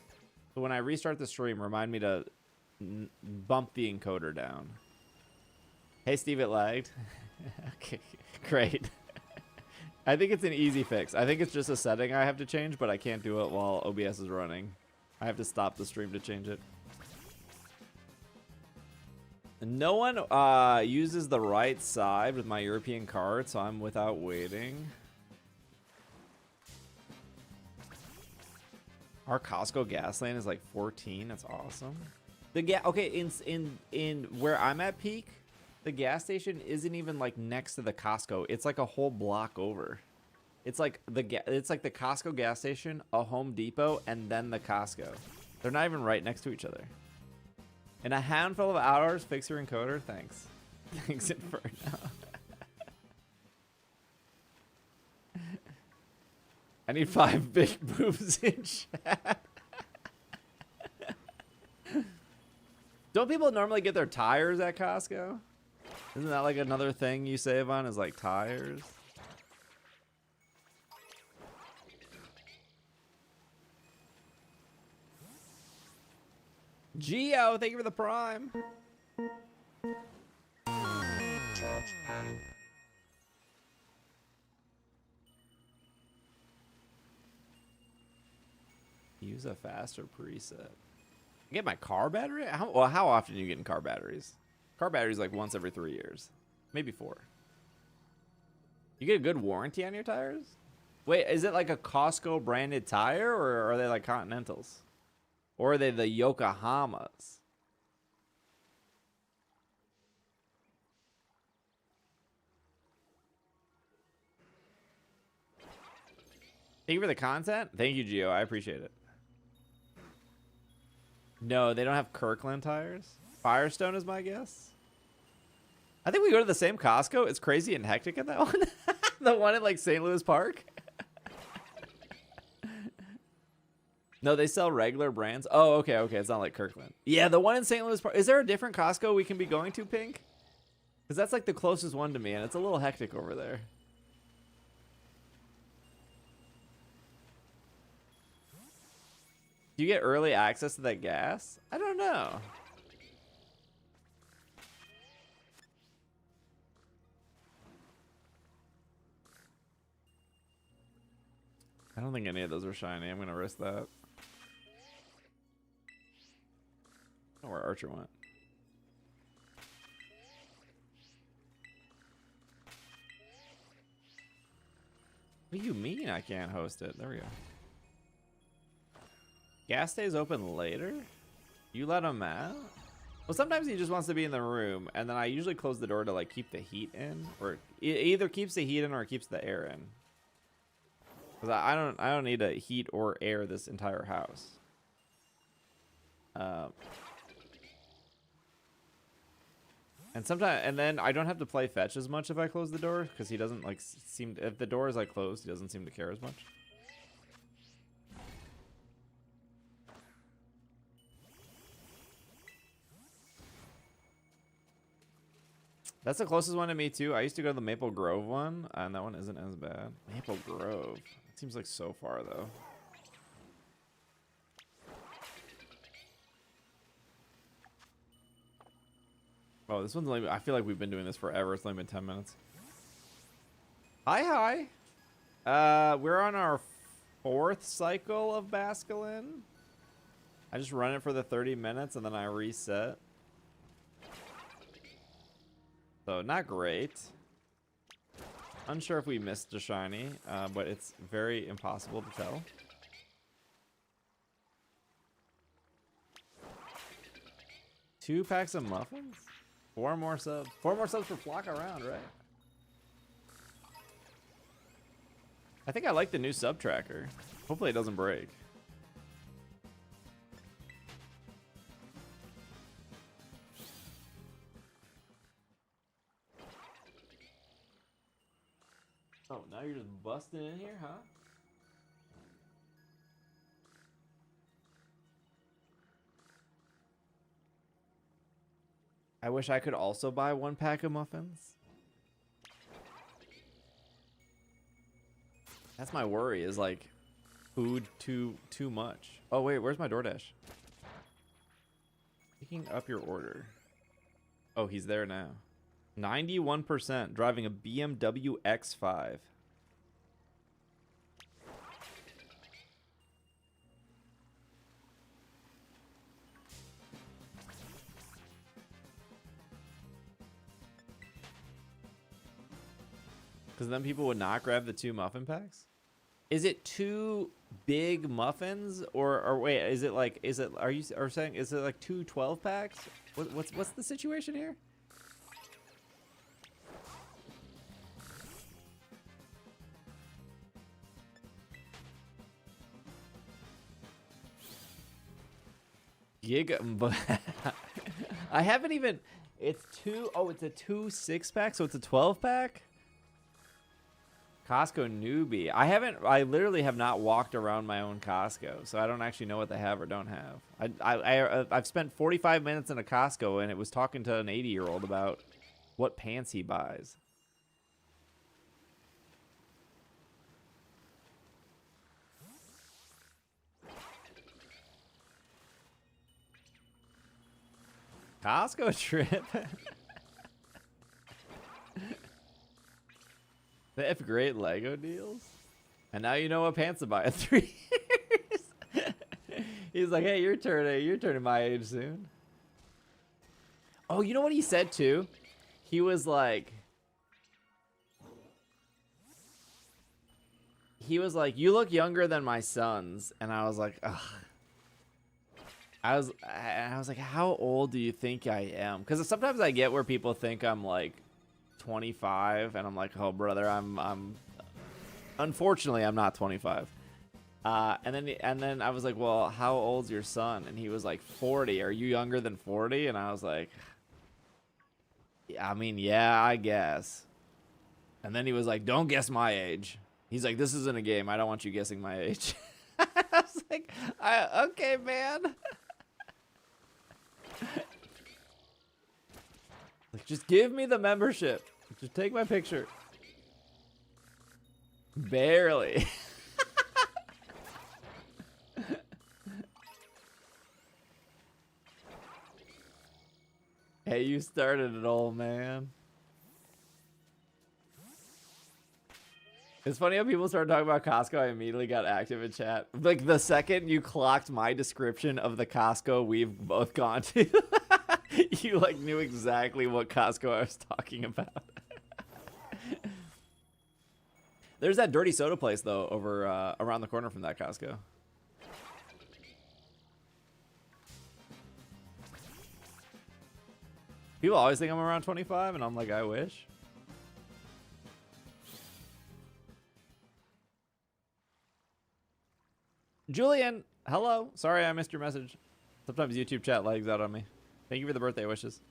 So when I restart the stream, remind me to bump the encoder down. Hey, Steve, it lagged. Okay, great. I think it's an easy fix. I think it's just a setting I have to change, but I can't do it while OBS is running. I have to stop the stream to change it. No one uses the right side with my European card, so I'm without waiting. Our Costco gas lane is like 14. That's awesome. Okay, in where I'm at peak, the gas station isn't even like next to the Costco. It's like a whole block over. It's like the Costco gas station, a Home Depot, and then the Costco. They're not even right next to each other. In a handful of hours, fix your encoder. Thanks. Thanks, Inferno. I need 5 big boobs in chat. Don't people normally get their tires at Costco? Isn't that like another thing you save on is like tires? Geo, thank you for the prime. Use a faster preset. Get my car battery? How often are you getting car batteries? Car batteries like once every 3 years. Maybe 4. You get a good warranty on your tires? Wait, is it like a Costco branded tire or are they like Continentals? Or are they the Yokohamas? Thank you for the content. Thank you, Gio. I appreciate it. No, they don't have Kirkland tires. Firestone is my guess. I think we go to the same Costco. It's crazy and hectic at that one. The one at like St. Louis Park. No, they sell regular brands. Oh, okay, okay. It's not like Kirkland. Yeah, the one in St. Louis Park. Is there a different Costco we can be going to, Pink? Because that's like the closest one to me, and it's a little hectic over there. Do you get early access to that gas? I don't know. I don't think any of those are shiny. I'm going to risk that. I don't know where Archer went. What do you mean I can't host it? There we go. Gas stays open later? You let him out? Well, sometimes he just wants to be in the room, and then I usually close the door to like keep the heat in, or it either keeps the heat in or it keeps the air in. Because I don't need to heat or air this entire house. And sometimes, and then I don't have to play fetch as much if I close the door, because he doesn't like seem. If the door is like closed, he doesn't seem to care as much. That's the closest one to me too. I used to go to the Maple Grove one, and that one isn't as bad. Maple Grove. It seems like so far though. Oh, this one's only, I feel like we've been doing this forever. It's only been 10 minutes. Hi. We're on our 4th cycle of Basculin. I just run it for the 30 minutes and then I reset. So not great. Unsure if we missed a shiny, but it's very impossible to tell. Two packs of muffins? 4 more subs. 4 more subs for Flock around, right? I think I like the new sub tracker. Hopefully it doesn't break. Oh, now you're just busting in here, huh? I wish I could also buy 1 pack of muffins. That's my worry, is like food too much. Oh wait, where's my DoorDash? Picking up your order. Oh, he's there now. 91% driving a BMW X5. Because then people would not grab the 2 muffin packs. Is it 2 big muffins, or wait? Is it like? Are you saying? Is it like 2 12 packs? What's the situation here? I haven't even. It's 2. Oh, it's a 2 6-pack, so it's a 12-pack. Costco newbie. I literally have not walked around my own Costco, so I don't actually know what they have or don't have. I've spent 45 minutes in a Costco, and it was talking to an 80-year-old about what pants he buys. Costco trip. They have great Lego deals. And now you know what pants to buy in 3 years. He's like, hey, you're turning my age soon. Oh, you know what he said too? He was like, you look younger than my sons. And I was like, ugh. I was like, how old do you think I am? Because sometimes I get where people think I'm like 25, and I'm like, oh brother, I'm unfortunately I'm not 25. And then I was like, well, how old's your son? And he was like 40. Are you younger than 40? And I was like, I mean, yeah, I guess. And then he was like, don't guess my age. He's like, this isn't a game. I don't want you guessing my age. I was like, okay, man. Like, just give me the membership. Just take my picture. Barely. Hey, you started it, old man. It's funny how people started talking about Costco. I immediately got active in chat. Like the second you clocked my description of the Costco we've both gone to, you like knew exactly what Costco I was talking about. There's that dirty soda place though over around the corner from that Costco. People always think I'm around 25, and I'm like, I wish. Julian, hello. Sorry I missed your message. Sometimes YouTube chat lags out on me. Thank you for the birthday wishes.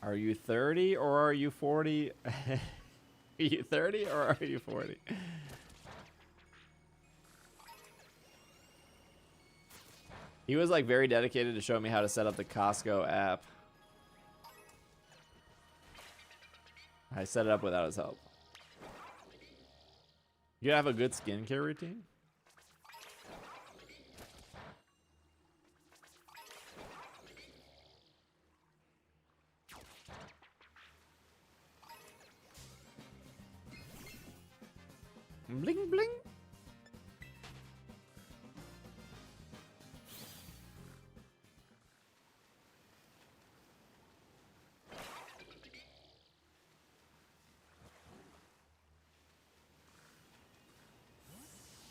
Are you 30 or are you 40? Are you 30 or are you 40? He was like very dedicated to show me how to set up the Costco app. I set it up without his help. You have a good skincare routine? Bling bling.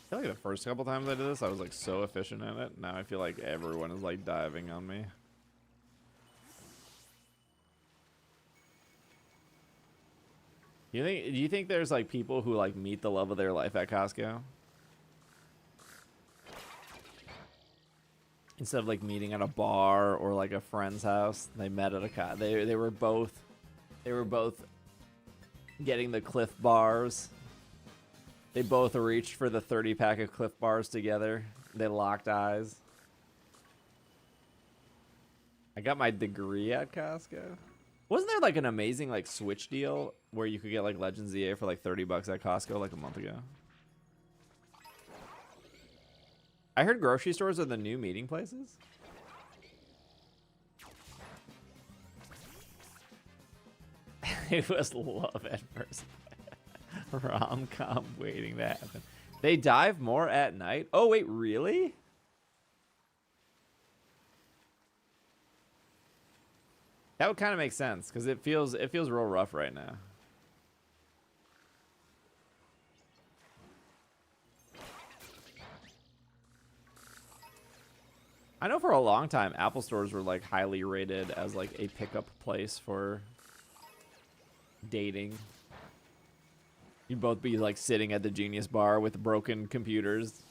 I feel like the first couple times I did this, I was like so efficient in it. Now I feel like everyone is like diving on me. Do you think there's like people who like meet the love of their life at Costco? Instead of like meeting at a bar or like a friend's house, they met at a they were both getting the Cliff Bars. They both reached for the 30-pack of Cliff Bars together. They locked eyes. I got my degree at Costco. Wasn't there like an amazing like Switch deal where you could get like Legends EA for like $30 at Costco like a month ago? I heard grocery stores are the new meeting places. It was love at first. Rom-com waiting to happen. They dive more at night? Oh wait, really? That would kind of make sense because it feels real rough right now. I know for a long time Apple stores were like highly rated as like a pickup place for dating. You'd both be like sitting at the Genius Bar with broken computers.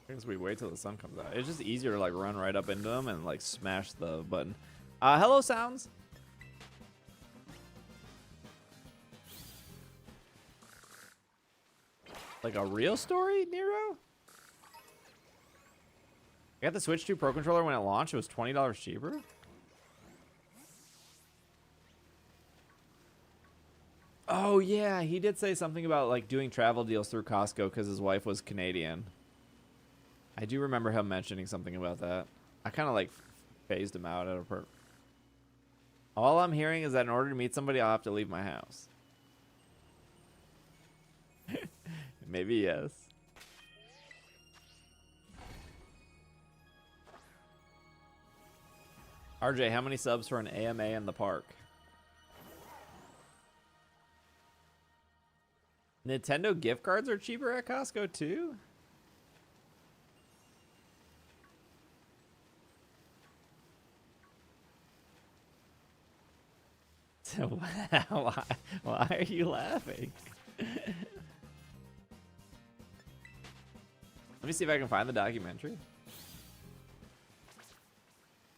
I guess we wait till the sun comes out. It's just easier to like run right up into them and like smash the button. Hello, sounds. Like a real story, Nero? I got the Switch 2 Pro Controller when it launched. It was $20 cheaper. Oh yeah, he did say something about like doing travel deals through Costco because his wife was Canadian. I do remember him mentioning something about that. I kind of like phased him out at a per. All I'm hearing is that in order to meet somebody, I'll have to leave my house. Maybe yes. RJ, how many subs for an AMA in the park? Nintendo gift cards are cheaper at Costco too? Why are you laughing? Let me see if I can find the documentary.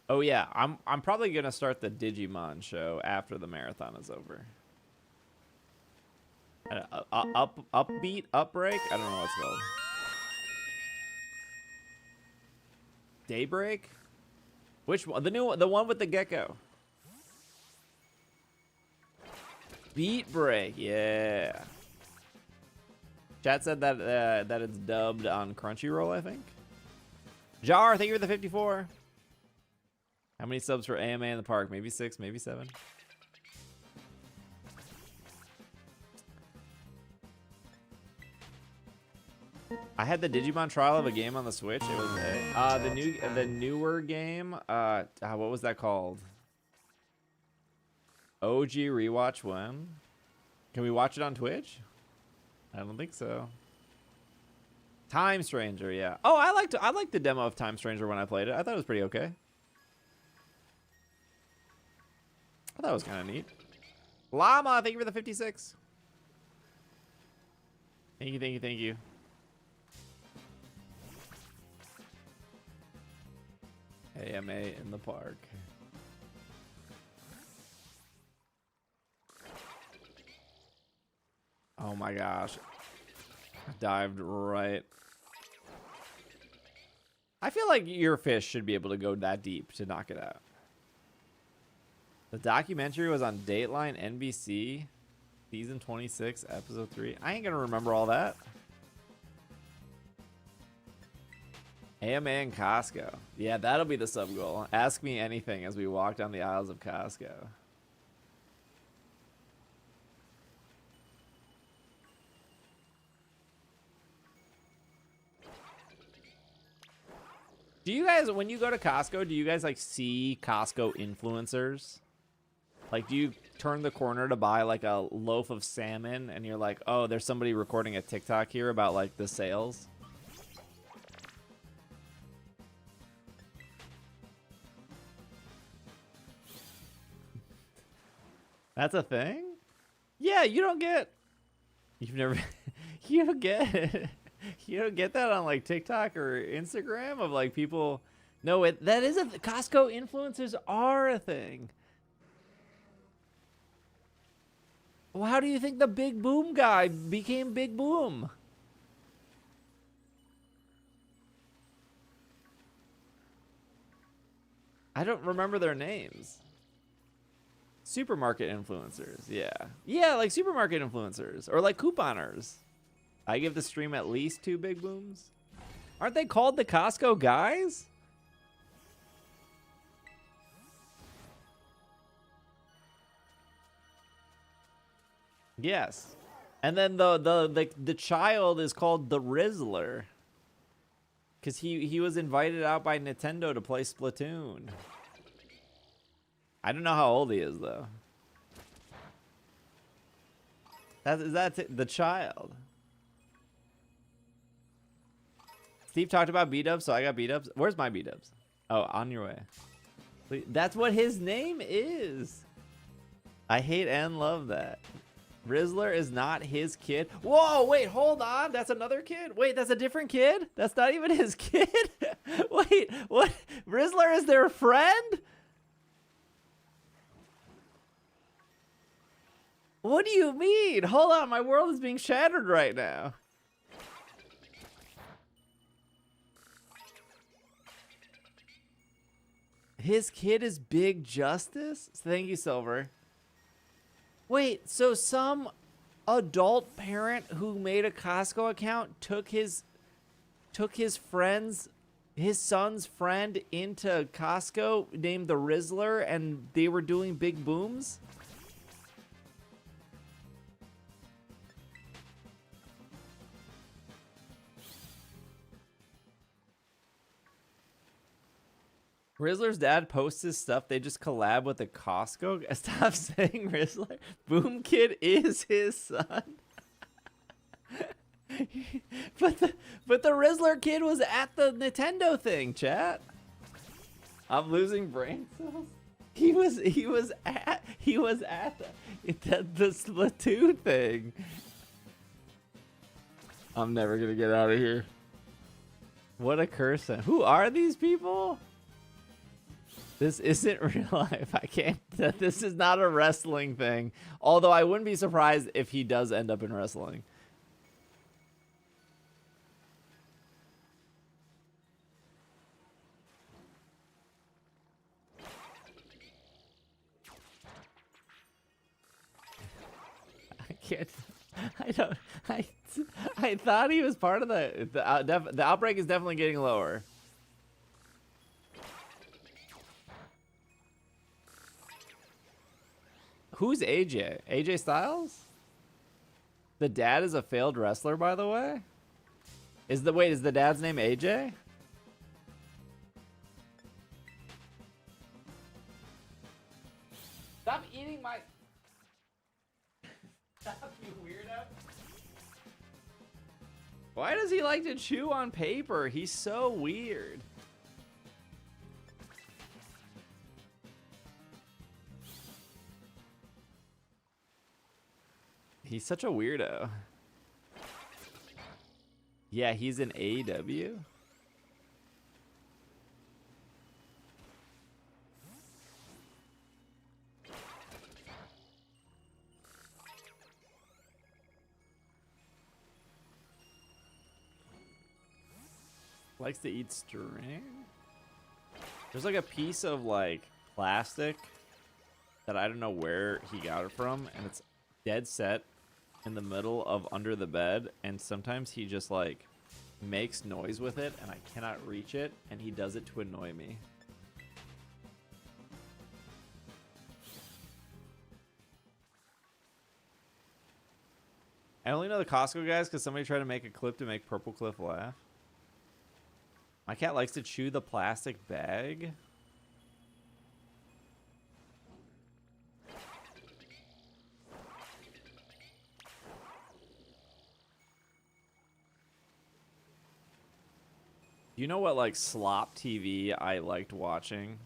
Oh yeah, I'm probably gonna start the Digimon show after the marathon is over. Upbeat, Upbreak? I don't know what it's called. Daybreak? Which one? The new one, the one with the gecko. Beat Break, yeah. Chat said that that it's dubbed on Crunchyroll, I think. Jar, thank you for the 54. How many subs for AMA in the park? Maybe 6, maybe 7. I had the Digimon trial of a game on the Switch. It was the newer game. What was that called? OG Rewatch 1. Can we watch it on Twitch? I don't think so. Time Stranger, yeah. Oh, I liked the demo of Time Stranger when I played it. I thought it was pretty okay. I thought it was kind of neat. Llama, thank you for the 56. Thank you, thank you, thank you. AMA in the park. Oh my gosh. I dived right. I feel like your fish should be able to go that deep to knock it out. The documentary was on Dateline NBC, season 26, episode 3. I ain't gonna remember all that. AMA and Costco. Yeah, that'll be the sub goal. Ask me anything as we walk down the aisles of Costco. Do you guys, when you go to Costco, do you guys like see Costco influencers? Like, do you turn the corner to buy like a loaf of salmon and you're like, oh, there's somebody recording a TikTok here about like the sales? That's a thing? Yeah, you don't get... You've never... you don't get... you don't get that on like TikTok or Instagram of like people... No, that is a... Costco influencers are a thing. Well, how do you think the Big Boom guy became Big Boom? I don't remember their names. Supermarket influencers, yeah. Yeah, like supermarket influencers. Or like couponers. I give the stream at least 2 Big Booms. Aren't they called the Costco guys? Yes. And then the child is called the Rizzler. Because he was invited out by Nintendo to play Splatoon. I don't know how old he is, though. That's the child. Steve talked about B-dubs, so I got B-dubs. Where's my B-dubs? Oh, on your way. That's what his name is. I hate and love that. Rizzler is not his kid. Whoa, wait, hold on. That's another kid? Wait, that's a different kid? That's not even his kid? Wait, what? Rizzler is their friend? What do you mean? Hold on, my world is being shattered right now. His kid is Big Justice? Thank you, Silver. Wait, so some adult parent who made a Costco account took his son's friend into Costco named the Rizzler and they were doing Big Booms? Rizzler's dad posts his stuff. They just collab with the Costco. Stop saying Rizzler. Boom Kid is his son. but the Rizzler kid was at the Nintendo thing, chat. I'm losing brain cells. He was at the Splatoon thing. I'm never gonna get out of here. What a curse. Who are these people? This isn't real life. I can't. This is not a wrestling thing. Although I wouldn't be surprised if he does end up in wrestling. I can't. I don't. I thought he was part of the outbreak is definitely getting lower. Who's AJ? AJ Styles? The dad is a failed wrestler, by the way? Is the dad's name AJ? Stop eating my... Stop, you weirdo. Why does he like to chew on paper? He's so weird. He's such a weirdo. Yeah, he's in AEW. Likes to eat string. There's like a piece of like plastic that I don't know where he got it from, and it's dead set in the middle of under the bed, and sometimes he just like makes noise with it and I cannot reach it, and he does it to annoy me. I only know the Costco guys because somebody tried to make a clip to make Purple Cliff laugh. My cat likes to chew the plastic bag. You know what, like, slop TV I liked watching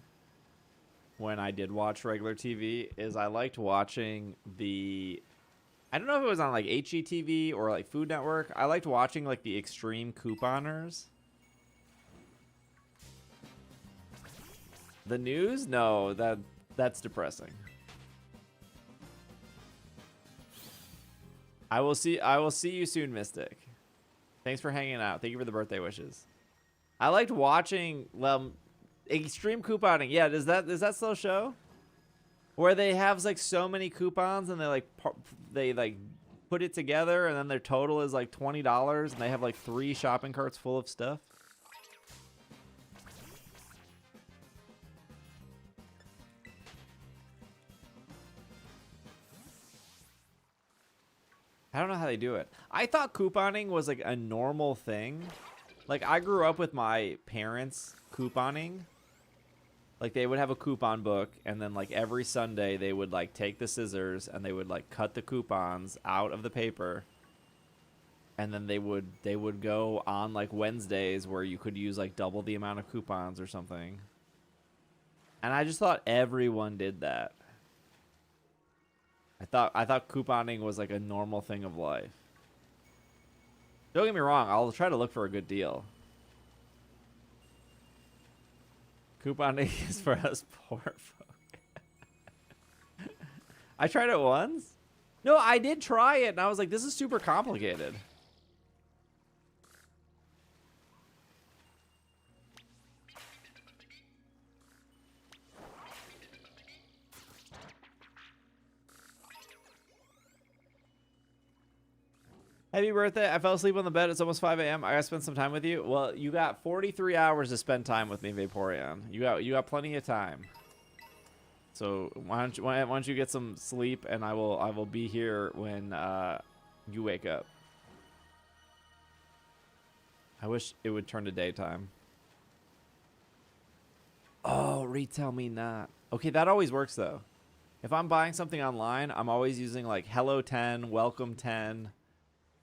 when I did watch regular TV is I liked watching the... I don't know if it was on, like, HGTV or, like, Food Network. I liked watching, like, the extreme couponers. The news? No, that's depressing. I will see you soon, Mystic. Thanks for hanging out. Thank you for the birthday wishes. I liked watching extreme couponing. Yeah, does that still show? Where they have like so many coupons and they like put it together and then their total is like $20 and they have like 3 shopping carts full of stuff. I don't know how they do it. I thought couponing was like a normal thing. Like I grew up with my parents couponing. Like they would have a coupon book and then like every Sunday they would like take the scissors and they would like cut the coupons out of the paper. And then they would go on like Wednesdays where you could use like double the amount of coupons or something. And I just thought everyone did that. I thought couponing was like a normal thing of life. Don't get me wrong, I'll try to look for a good deal. Couponing is for us poor folk. I tried it once. No, I did try it and I was like, this is super complicated. Happy birthday. I fell asleep on the bed. It's almost 5 a.m. I gotta spend some time with you. Well, you got 43 hours to spend time with me, Vaporeon. You got plenty of time. So why don't you get some sleep and I will be here when you wake up. I wish it would turn to daytime. Oh, retell me not. Okay, that always works though. If I'm buying something online, I'm always using like Hello 10, Welcome 10.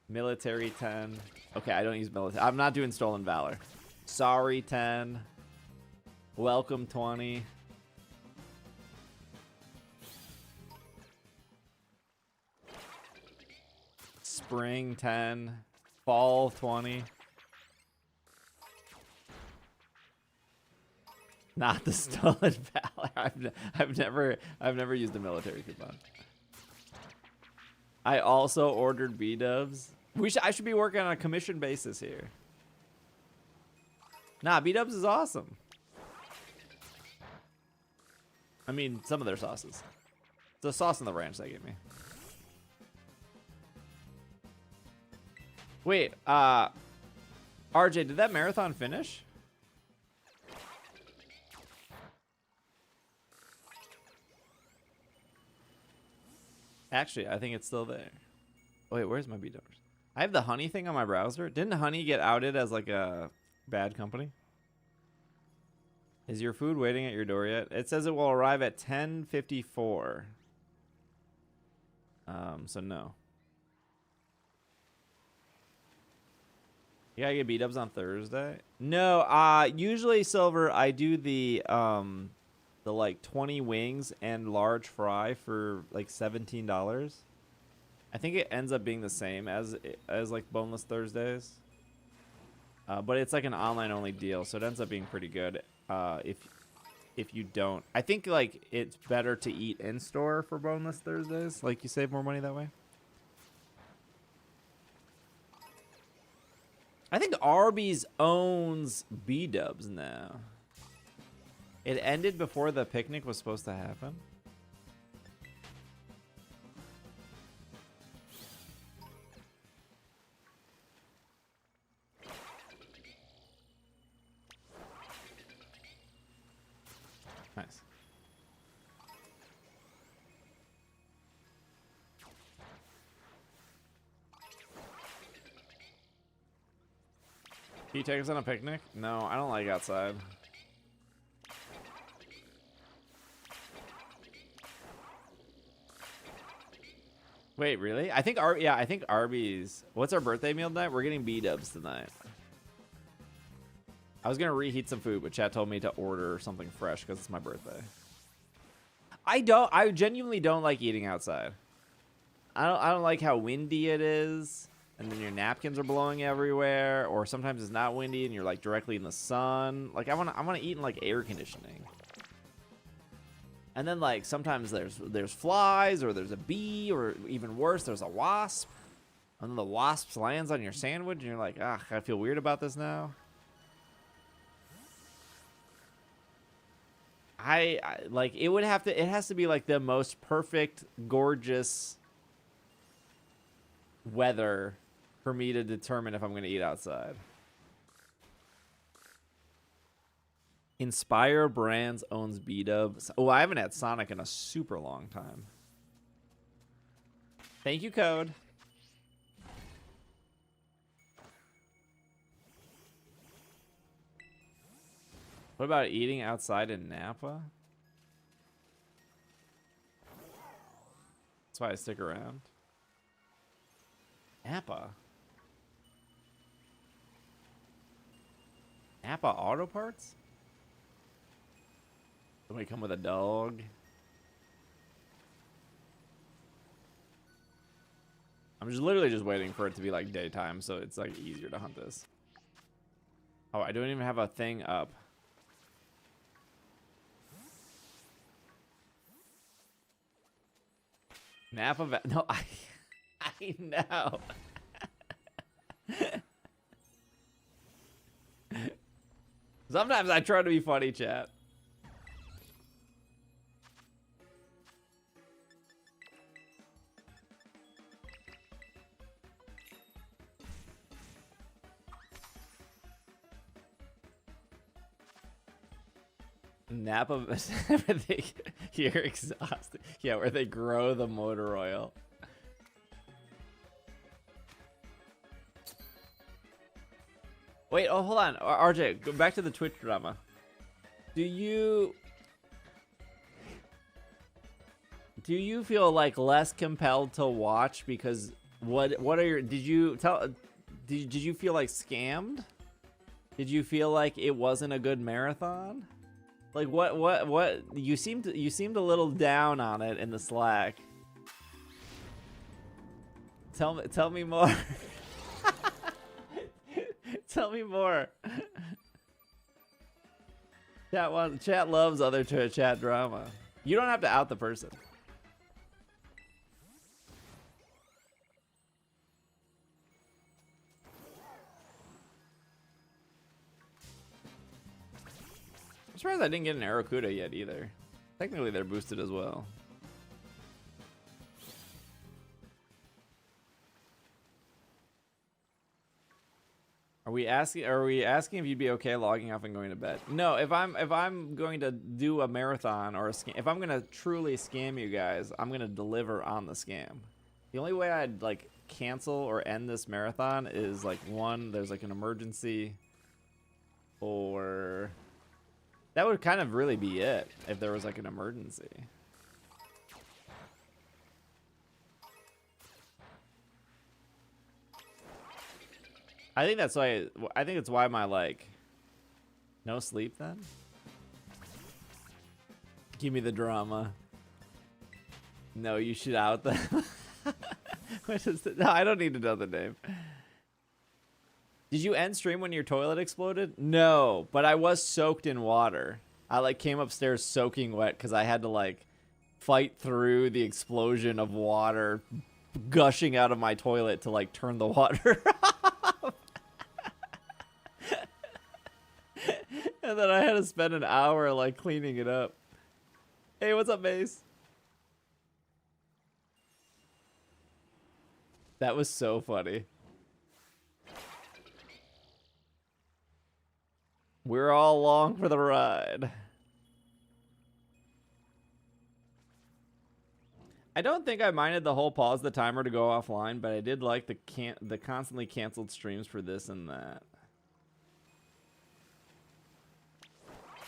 Military 10. Okay, I don't use military. I'm not doing Stolen Valor. Sorry 10. Welcome 20. Spring 10. Fall 20. Not the Stolen Valor. I've never used a military coupon. I also ordered B-dubs. I should be working on a commission basis here. Nah, B-dubs is awesome. I mean, some of their sauces. The sauce and the ranch they gave me. Wait, RJ, did that marathon finish? Actually, I think it's still there. Wait, where's my B-dubs? I have the Honey thing on my browser. Didn't Honey get outed as like a bad company? Is your food waiting at your door yet? It says it will arrive at 10:54. So no. You gotta get B-dubs on Thursday? No, usually, Silver, I do the like 20 wings and large fry for like $17. I think it ends up being the same as like Boneless Thursdays. But it's like an online only deal, so it ends up being pretty good. If you don't, I think like it's better to eat in store for Boneless Thursdays. Like you save more money that way. I think Arby's owns B-dubs now. It ended before the picnic was supposed to happen. Nice. Can you take us on a picnic? No, I don't like outside. Wait, really? I think Arby's. What's our birthday meal tonight? We're getting B-dubs tonight. I was gonna reheat some food, but chat told me to order something fresh because it's my birthday. I genuinely don't like eating outside. I don't like how windy it is, and then your napkins are blowing everywhere, or sometimes it's not windy and you're like directly in the sun. Like I wanna eat in like air conditioning. And then like sometimes there's flies, or there's a bee, or even worse, there's a wasp. And then the wasp lands on your sandwich and you're like, ah, I feel weird about this now. I like it has to be like the most perfect, gorgeous weather for me to determine if I'm going to eat outside. Inspire Brands owns B-Dub. Oh, I haven't had Sonic in a super long time. Thank you, Code. What about eating outside in Napa? That's why I stick around. Napa. Napa Auto Parts? Somebody come with a dog. I'm just literally just waiting for it to be like daytime, so it's like easier to hunt this. Oh, I don't even have a thing up. Napa, no, I know. Sometimes I try to be funny, chat. Napa, you're exhausted. Yeah, where they grow the motor oil. Wait, oh, hold on. RJ, go back to the Twitch drama. Do you feel like less compelled to watch because what are your, did you feel like scammed? Did you feel like it wasn't a good marathon? Like what you seemed a little down on it in the Slack. Tell me more. Tell me more. Chat loves other chat drama. You don't have to out the person. I'm surprised I didn't get an Aracuda yet either. Technically, they're boosted as well. Are we asking if you'd be okay logging off and going to bed? No, if I'm going to do a marathon or a scam, if I'm gonna truly scam you guys, I'm gonna deliver on the scam. The only way I'd like cancel or end this marathon is like one, there's like an emergency, or that would kind of really be it if there was like an emergency. I think that's why. I think it's why my like no sleep then. Give me the drama. No, you should out them. What is it? No, I don't need to know the name. Did you end stream when your toilet exploded? No, but I was soaked in water. I like came upstairs soaking wet because I had to like fight through the explosion of water gushing out of my toilet to like turn the water off. And then I had to spend an hour like cleaning it up. Hey, what's up, Mace? That was so funny. We're all along for the ride. I don't think I minded the whole pause the timer to go offline, but I did like the constantly canceled streams for this and that.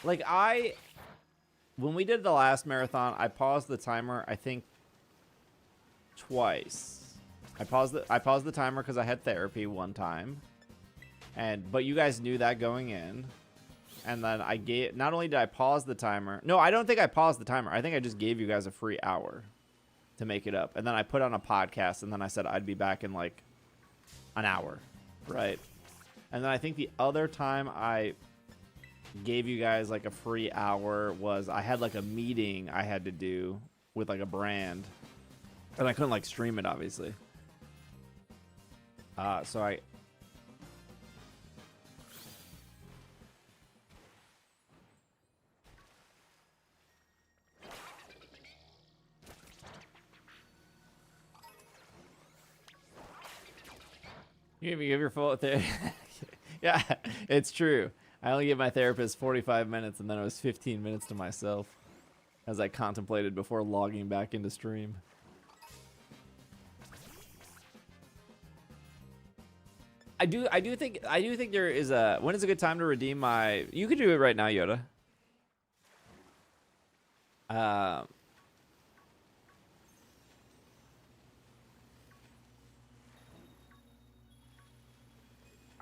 Like when we did the last marathon, I paused the timer, I think twice. I paused the timer because I had therapy one time. But you guys knew that going in. and then I gave. Not only did I pause the timer. No, I don't think I paused the timer. I think I just gave you guys a free hour to make it up, and then I put on a podcast, and then I said I'd be back in like an hour, right? And then I think the other time I gave you guys like a free hour was I had like a meeting I had to do with like a brand, and I couldn't like stream it, obviously. So I. You give your full yeah, it's true. I only give my therapist 45 minutes, and then it was 15 minutes to myself as I contemplated before logging back into stream. I do think there is a when is a good time to redeem my. You could do it right now, Yoda.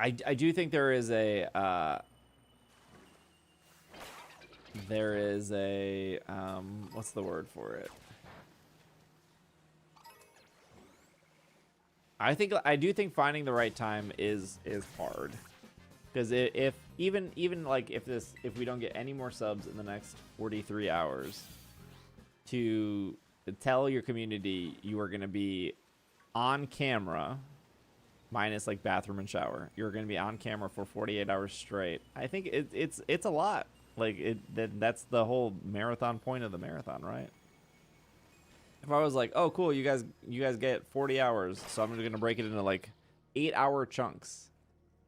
I do think there is a what's the word for it? I do think finding the right time is hard, because if even like if we don't get any more subs in the next 43 hours, to tell your community you are going to be on camera, minus like bathroom and shower, you're going to be on camera for 48 hours straight. I think it's a lot. Like that's the whole marathon point of the marathon, right? If I was like, oh cool, you guys get 40 hours, so I'm just going to break it into like 8-hour chunks.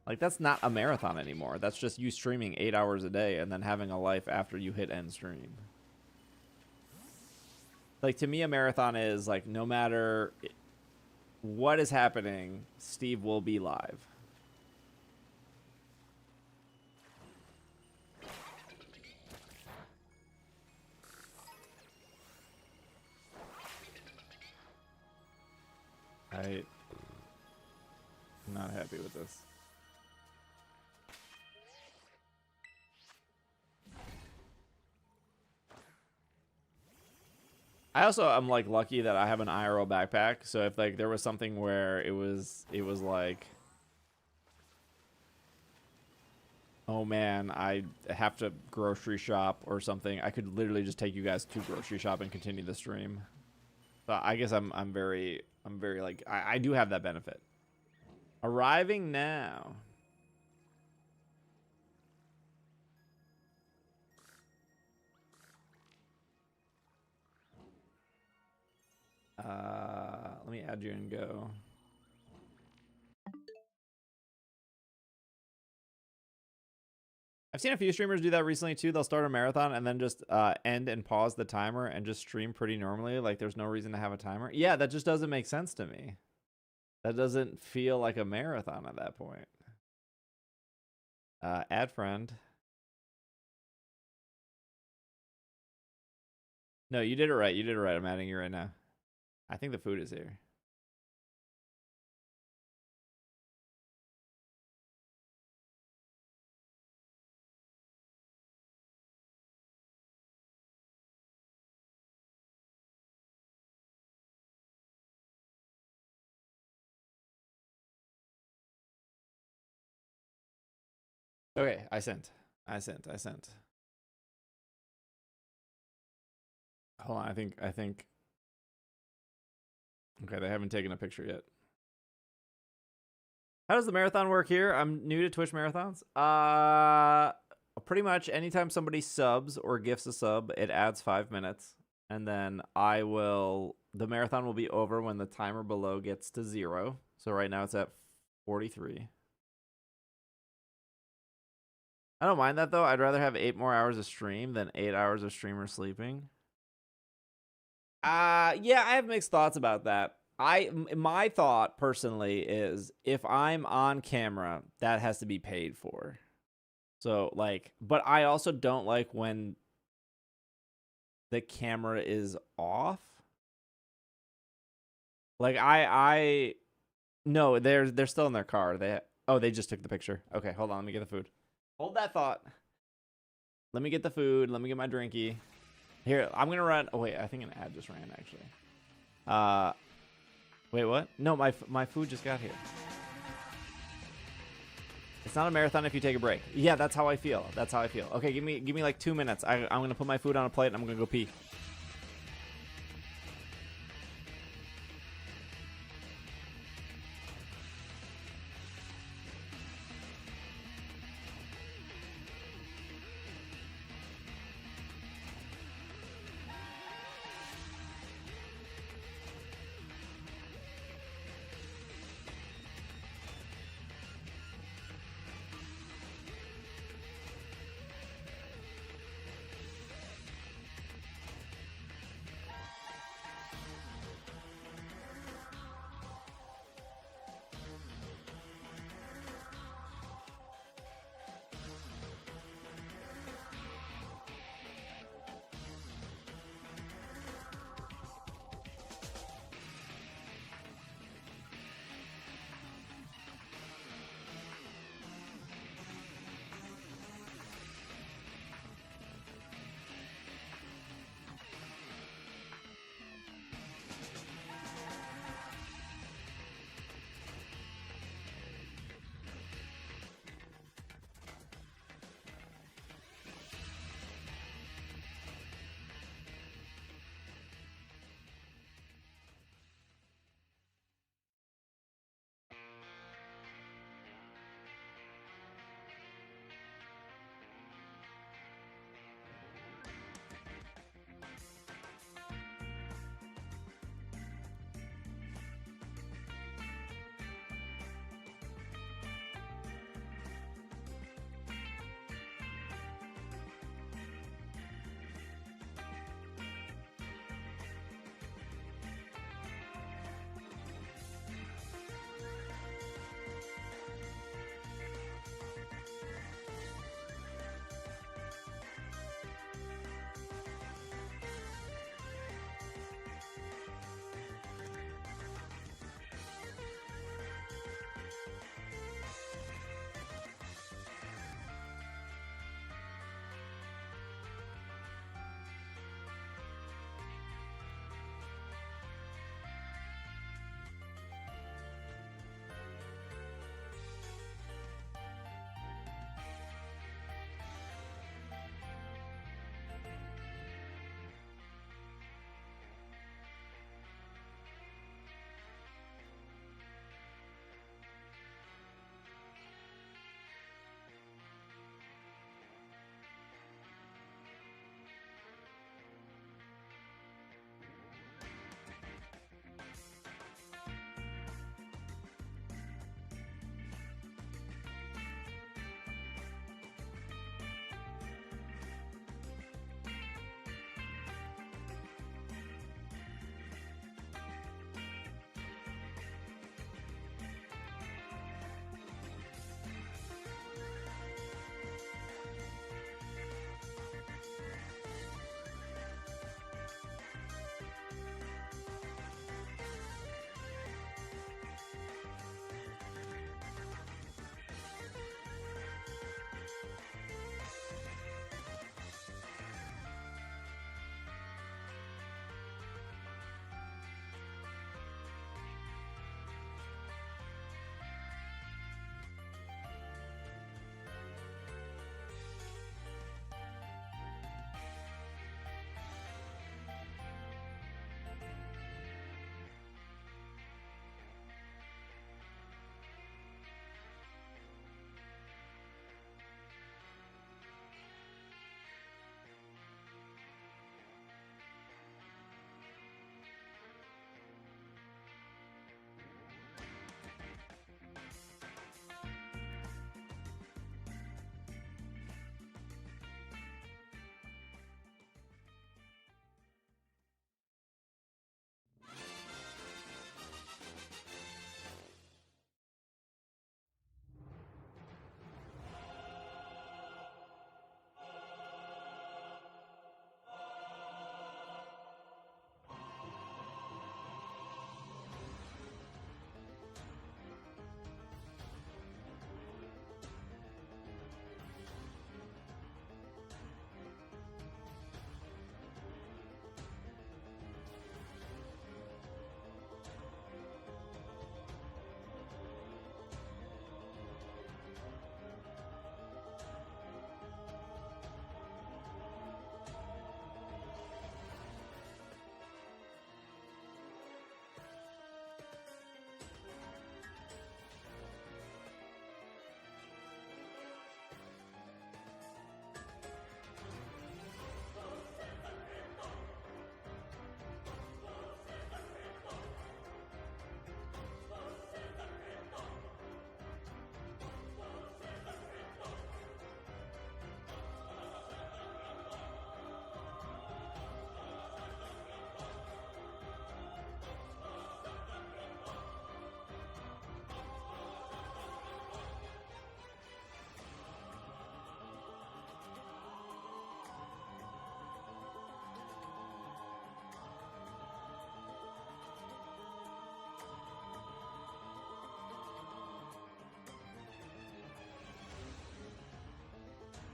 Like that's not a marathon anymore. That's just you streaming 8 hours a day and then having a life after you hit end stream. Like to me, a marathon is like no matter what is happening, Steve will be live. I'm not happy with this. I also am like lucky that I have an IRL backpack, so if like there was something where it was like, oh man, I have to grocery shop or something, I could literally just take you guys to grocery shop and continue the stream. So I guess I'm very like I do have that benefit. Arriving now. Let me add you and go. I've seen a few streamers do that recently too. They'll start a marathon and then just end and pause the timer and just stream pretty normally. Like there's no reason to have a timer. Yeah, that just doesn't make sense to me. That doesn't feel like a marathon at that point. Add friend. No, you did it right. You did it right. I'm adding you right now. I think the food is here. Okay, I sent. Hold on, I think. Okay, they haven't taken a picture yet. How does the marathon work here? I'm new to Twitch marathons. Pretty much anytime somebody subs or gifts a sub, it adds 5 minutes, and then the marathon will be over when the timer below gets to 0. So right now it's at 43. I don't mind that though. I'd rather have 8 more hours of stream than 8 hours of streamer sleeping. Yeah, I have mixed thoughts about that. My thought personally is if I'm on camera, that has to be paid for. So like, but I also don't like when the camera is off. Like no, they're still in their car. They just took the picture. Okay, hold on, let me get the food. Hold that thought. Let me get the food. Let me get my drinky. Here, I'm gonna run. Oh wait, I think an ad just ran actually. Wait, what? No, my food just got here. It's not a marathon if you take a break. Yeah, that's how I feel. That's how I feel. Okay, give me like 2 minutes. I'm gonna put my food on a plate and I'm gonna go pee.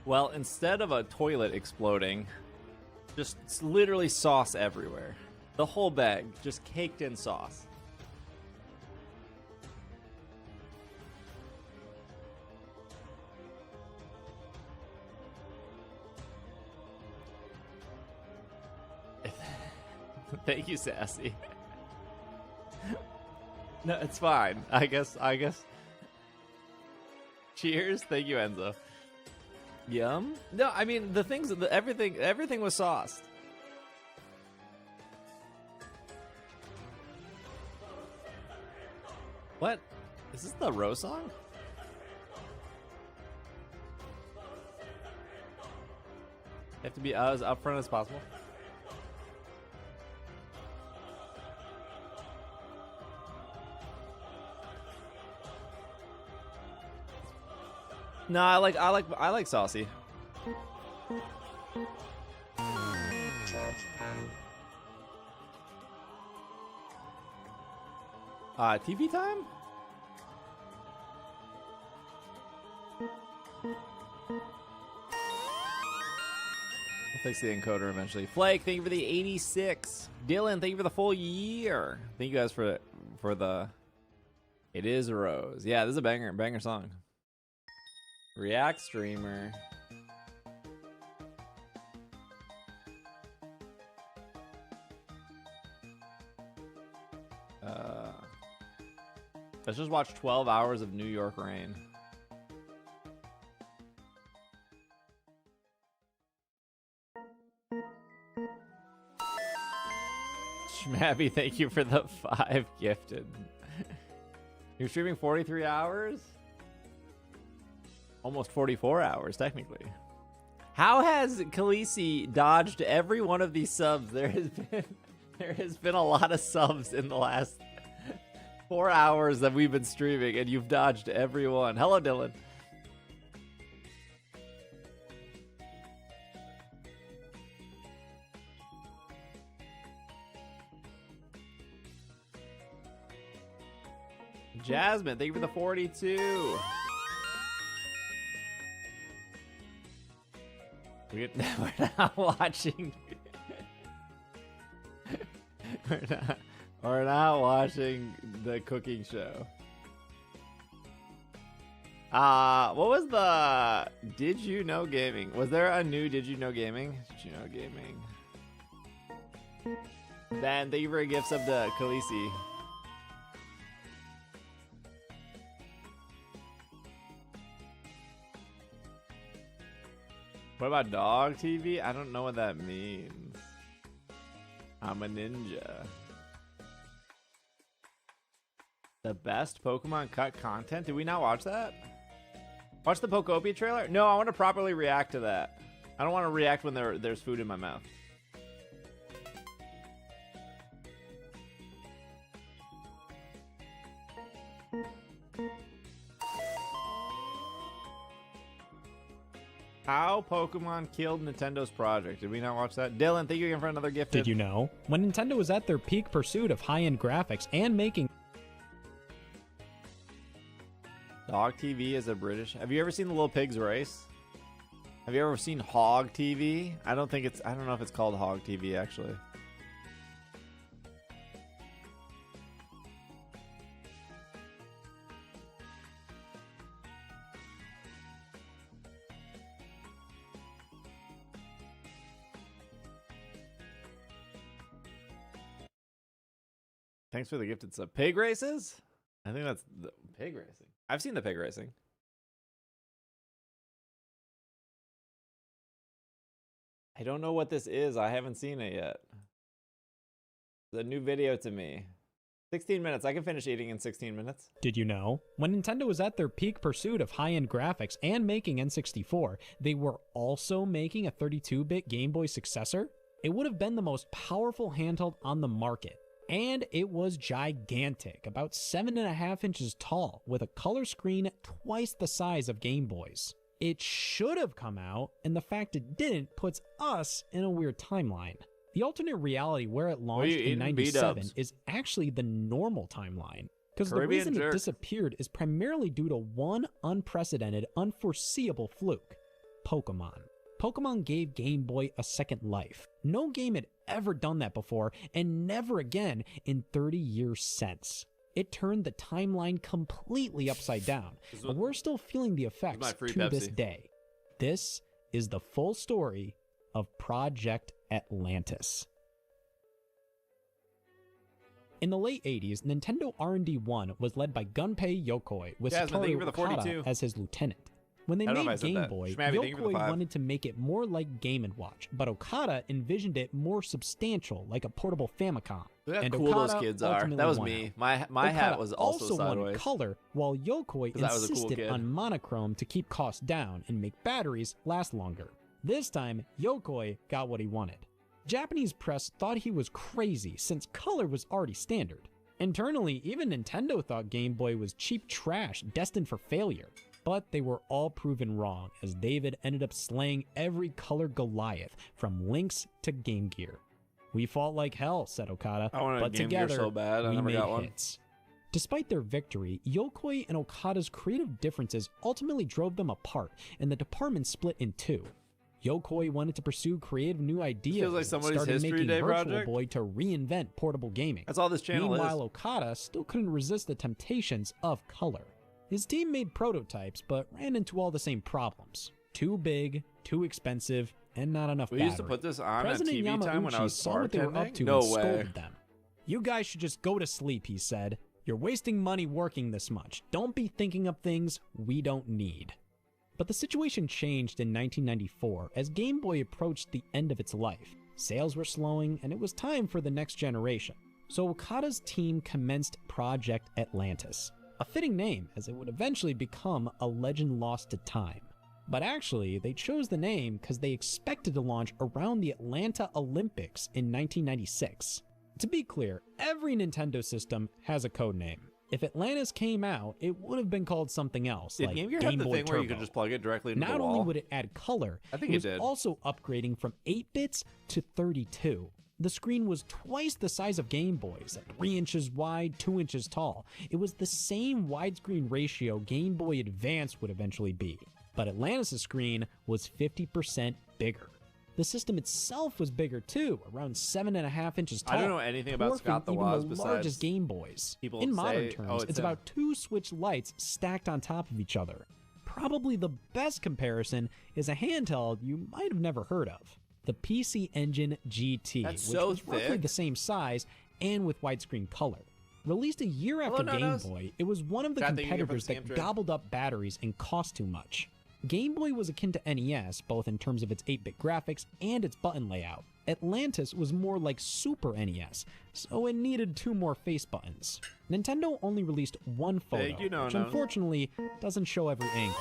Well, instead of a toilet exploding, just literally sauce everywhere. The whole bag just caked in sauce. Thank you, Sassy. No, it's fine. I guess. Cheers. Thank you, Enzo. Yum. No, I mean everything was sauced. What? Is this the Rose song? You have to be as upfront as possible. No, I like saucy. TV time? I'll fix the encoder eventually. Flake, thank you for the 86. Dylan, thank you for the full year. Thank you guys for the It Is a Rose. Yeah, this is a banger song. React streamer. Let's just watch 12 hours of New York rain. Schmabby, thank you for the 5 gifted. You're streaming 43 hours? Almost 44 hours, technically. How has Khaleesi dodged every one of these subs? There has been a lot of subs in the last 4 hours that we've been streaming, and you've dodged every one. Hello, Dylan. Jasmine, thank you for the 42. We're not watching. We're not watching the cooking show. What was the Did You Know Gaming? Was there a new Did You Know Gaming? Did You Know Gaming? Ben, thank you for a gift sub to Khaleesi. What about dog TV? I don't know what that means. I'm a ninja. The best Pokemon cut content? Did we not watch that? Watch the Pokopia trailer? No, I want to properly react to that. I don't want to react when there's food in my mouth. How Pokemon killed Nintendo's project. Did we not watch that? Dylan, thank you again for another gift. Did you know? When Nintendo was at their peak pursuit of high-end graphics and making... Dog TV is a British... Have you ever seen The Little Pigs Race? Have you ever seen Hog TV? I don't know if it's called Hog TV, actually. Thanks for the gifted sub. Pig races? I think that's the pig racing. I've seen the pig racing. I don't know what this is. I haven't seen it yet. It's a new video to me. 16 minutes. I can finish eating in 16 minutes. Did you know? When Nintendo was at their peak pursuit of high-end graphics and making N64, they were also making a 32-bit Game Boy successor? It would have been the most powerful handheld on the market. And it was gigantic, about 7.5 inches tall, with a color screen twice the size of Game Boys. It should have come out, and the fact it didn't puts us in a weird timeline. The alternate reality where it launched in 97 is actually the normal timeline. Because the reason it disappeared is primarily due to one unprecedented, unforeseeable fluke. Pokemon. Pokemon gave Game Boy a second life. No game had ever done that before, and never again in 30 years since. It turned the timeline completely upside down, and we're still feeling the effects to this day. This is the full story of Project Atlantis. In the late 80s, Nintendo R&D 1 was led by Gunpei Yokoi, with Satoru Okada as his lieutenant. When they made Game Boy, Yokoi wanted to make it more like Game & Watch, but Okada envisioned it more substantial, like a portable Famicom. Look how and cool Okada those kids are. That was me. My hat was also sideways. Wanted color, while Yokoi insisted on monochrome to keep costs down and make batteries last longer. This time, Yokoi got what he wanted. Japanese press thought he was crazy since color was already standard. Internally, even Nintendo thought Game Boy was cheap trash destined for failure. But they were all proven wrong, as David ended up slaying every color Goliath, from Lynx to Game Gear. "We fought like hell," said Okada, "but together, so bad. we made hits." Despite their victory, Yokoi and Okada's creative differences ultimately drove them apart, and the department split in two. Yokoi wanted to pursue creative new ideas like and started History making Day Virtual project? Boy to reinvent portable gaming. That's all this channel Meanwhile, is. Okada still couldn't resist the temptations of color. His team made prototypes, but ran into all the same problems. Too big, too expensive, and not enough battery. We used to put this on President at TV time when I was saw what they were up bartending? to No and way. scolded them. "You guys should just go to sleep," he said. "You're wasting money working this much. Don't be thinking up things we don't need." But the situation changed in 1994 as Game Boy approached the end of its life. Sales were slowing, and it was time for the next generation. So Okada's team commenced Project Atlantis. A fitting name, as it would eventually become a legend lost to time. But actually, they chose the name because they expected to launch around the Atlanta Olympics in 1996. To be clear, every Nintendo system has a code name. If Atlantis came out, it would have been called something else, Did like Game Gear Game have the Boy thing Turbo. where you could just plug it directly into Not the wall? only would it add color, I think it it was did. also upgrading from 8 bits to 32. The screen was twice the size of Game Boy's, at 3 inches wide, 2 inches tall. It was the same widescreen ratio Game Boy Advance would eventually be, but Atlantis' screen was 50% bigger. The system itself was bigger too, around 7.5 inches tall. I don't know anything about Scott the even Woz the besides largest Game Boys. people In modern say, terms, "Oh, it's it's him." about 2 switch lights stacked on top of each other. Probably the best comparison is a handheld you might have never heard of, the PC Engine GT, That's which so was roughly thick. the same size and with widescreen color. Released a year after Hello, Game Nonos. Boy, it was one of the Chat, thank you for competitors the that scam gobbled up batteries and cost too much. Game Boy was akin to NES, both in terms of its 8-bit graphics and its button layout. Atlantis was more like Super NES, so it needed 2 more face buttons. Nintendo only released 1 photo, Thank you, which Nono. unfortunately doesn't show every angle.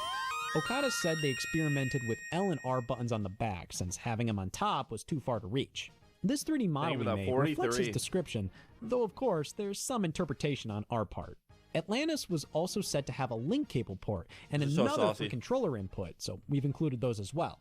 Okada said they experimented with L and R buttons on the back, since having them on top was too far to reach. This 3D model we for that made reflects his 43. description, though of course there's some interpretation on our part. Atlantis was also said to have a link cable port and This is so another for saucy. controller input, so we've included those as well.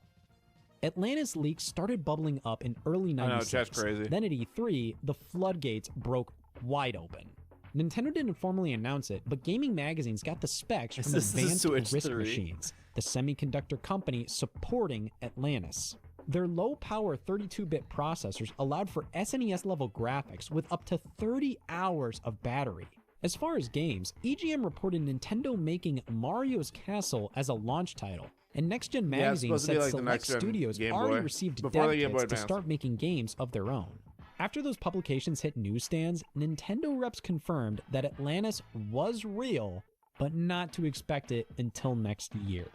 Atlantis leaks started bubbling up in early know, 96. chat's crazy. Then at E3, the floodgates broke wide open. Nintendo didn't formally announce it, but gaming magazines got the specs Is from this the Advanced Switch Risk 3? Machines, the semiconductor company supporting Atlantis. Their low-power 32-bit processors allowed for SNES-level graphics with up to 30 hours of battery. As far as games, EGM reported Nintendo making Mario's Castle as a launch title, and Next Gen Yeah, it's Magazine supposed to be said like the select Next Gen studios Game already Boy, received before dev the Game Boy kits to Advance. start making games of their own. After those publications hit newsstands, Nintendo reps confirmed that Atlantis was real, but not to expect it until next year.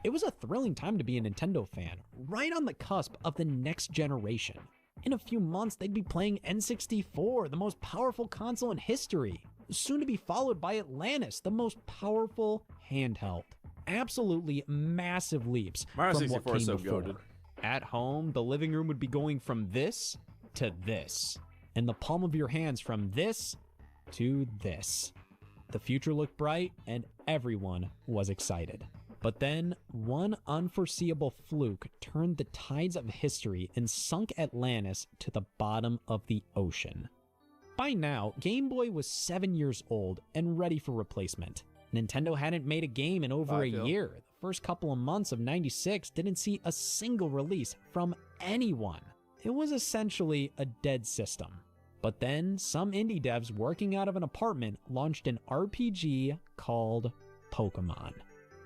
It was a thrilling time to be a Nintendo fan, right on the cusp of the next generation. In a few months, they'd be playing N64, the most powerful console in history, soon to be followed by Atlantis, the most powerful handheld. Absolutely massive leaps Mario from what 64 came is so before. goated. At home, the living room would be going from this to this, and the palm of your hands from this to this. The future looked bright, and everyone was excited. But then, one unforeseeable fluke turned the tides of history and sunk Atlantis to the bottom of the ocean. By now, Game Boy was 7 years old and ready for replacement. Nintendo hadn't made a game in over a Phil. year. The first couple of months of 96 didn't see a single release from anyone. It was essentially a dead system. But then some indie devs working out of an apartment launched an RPG called Pokemon.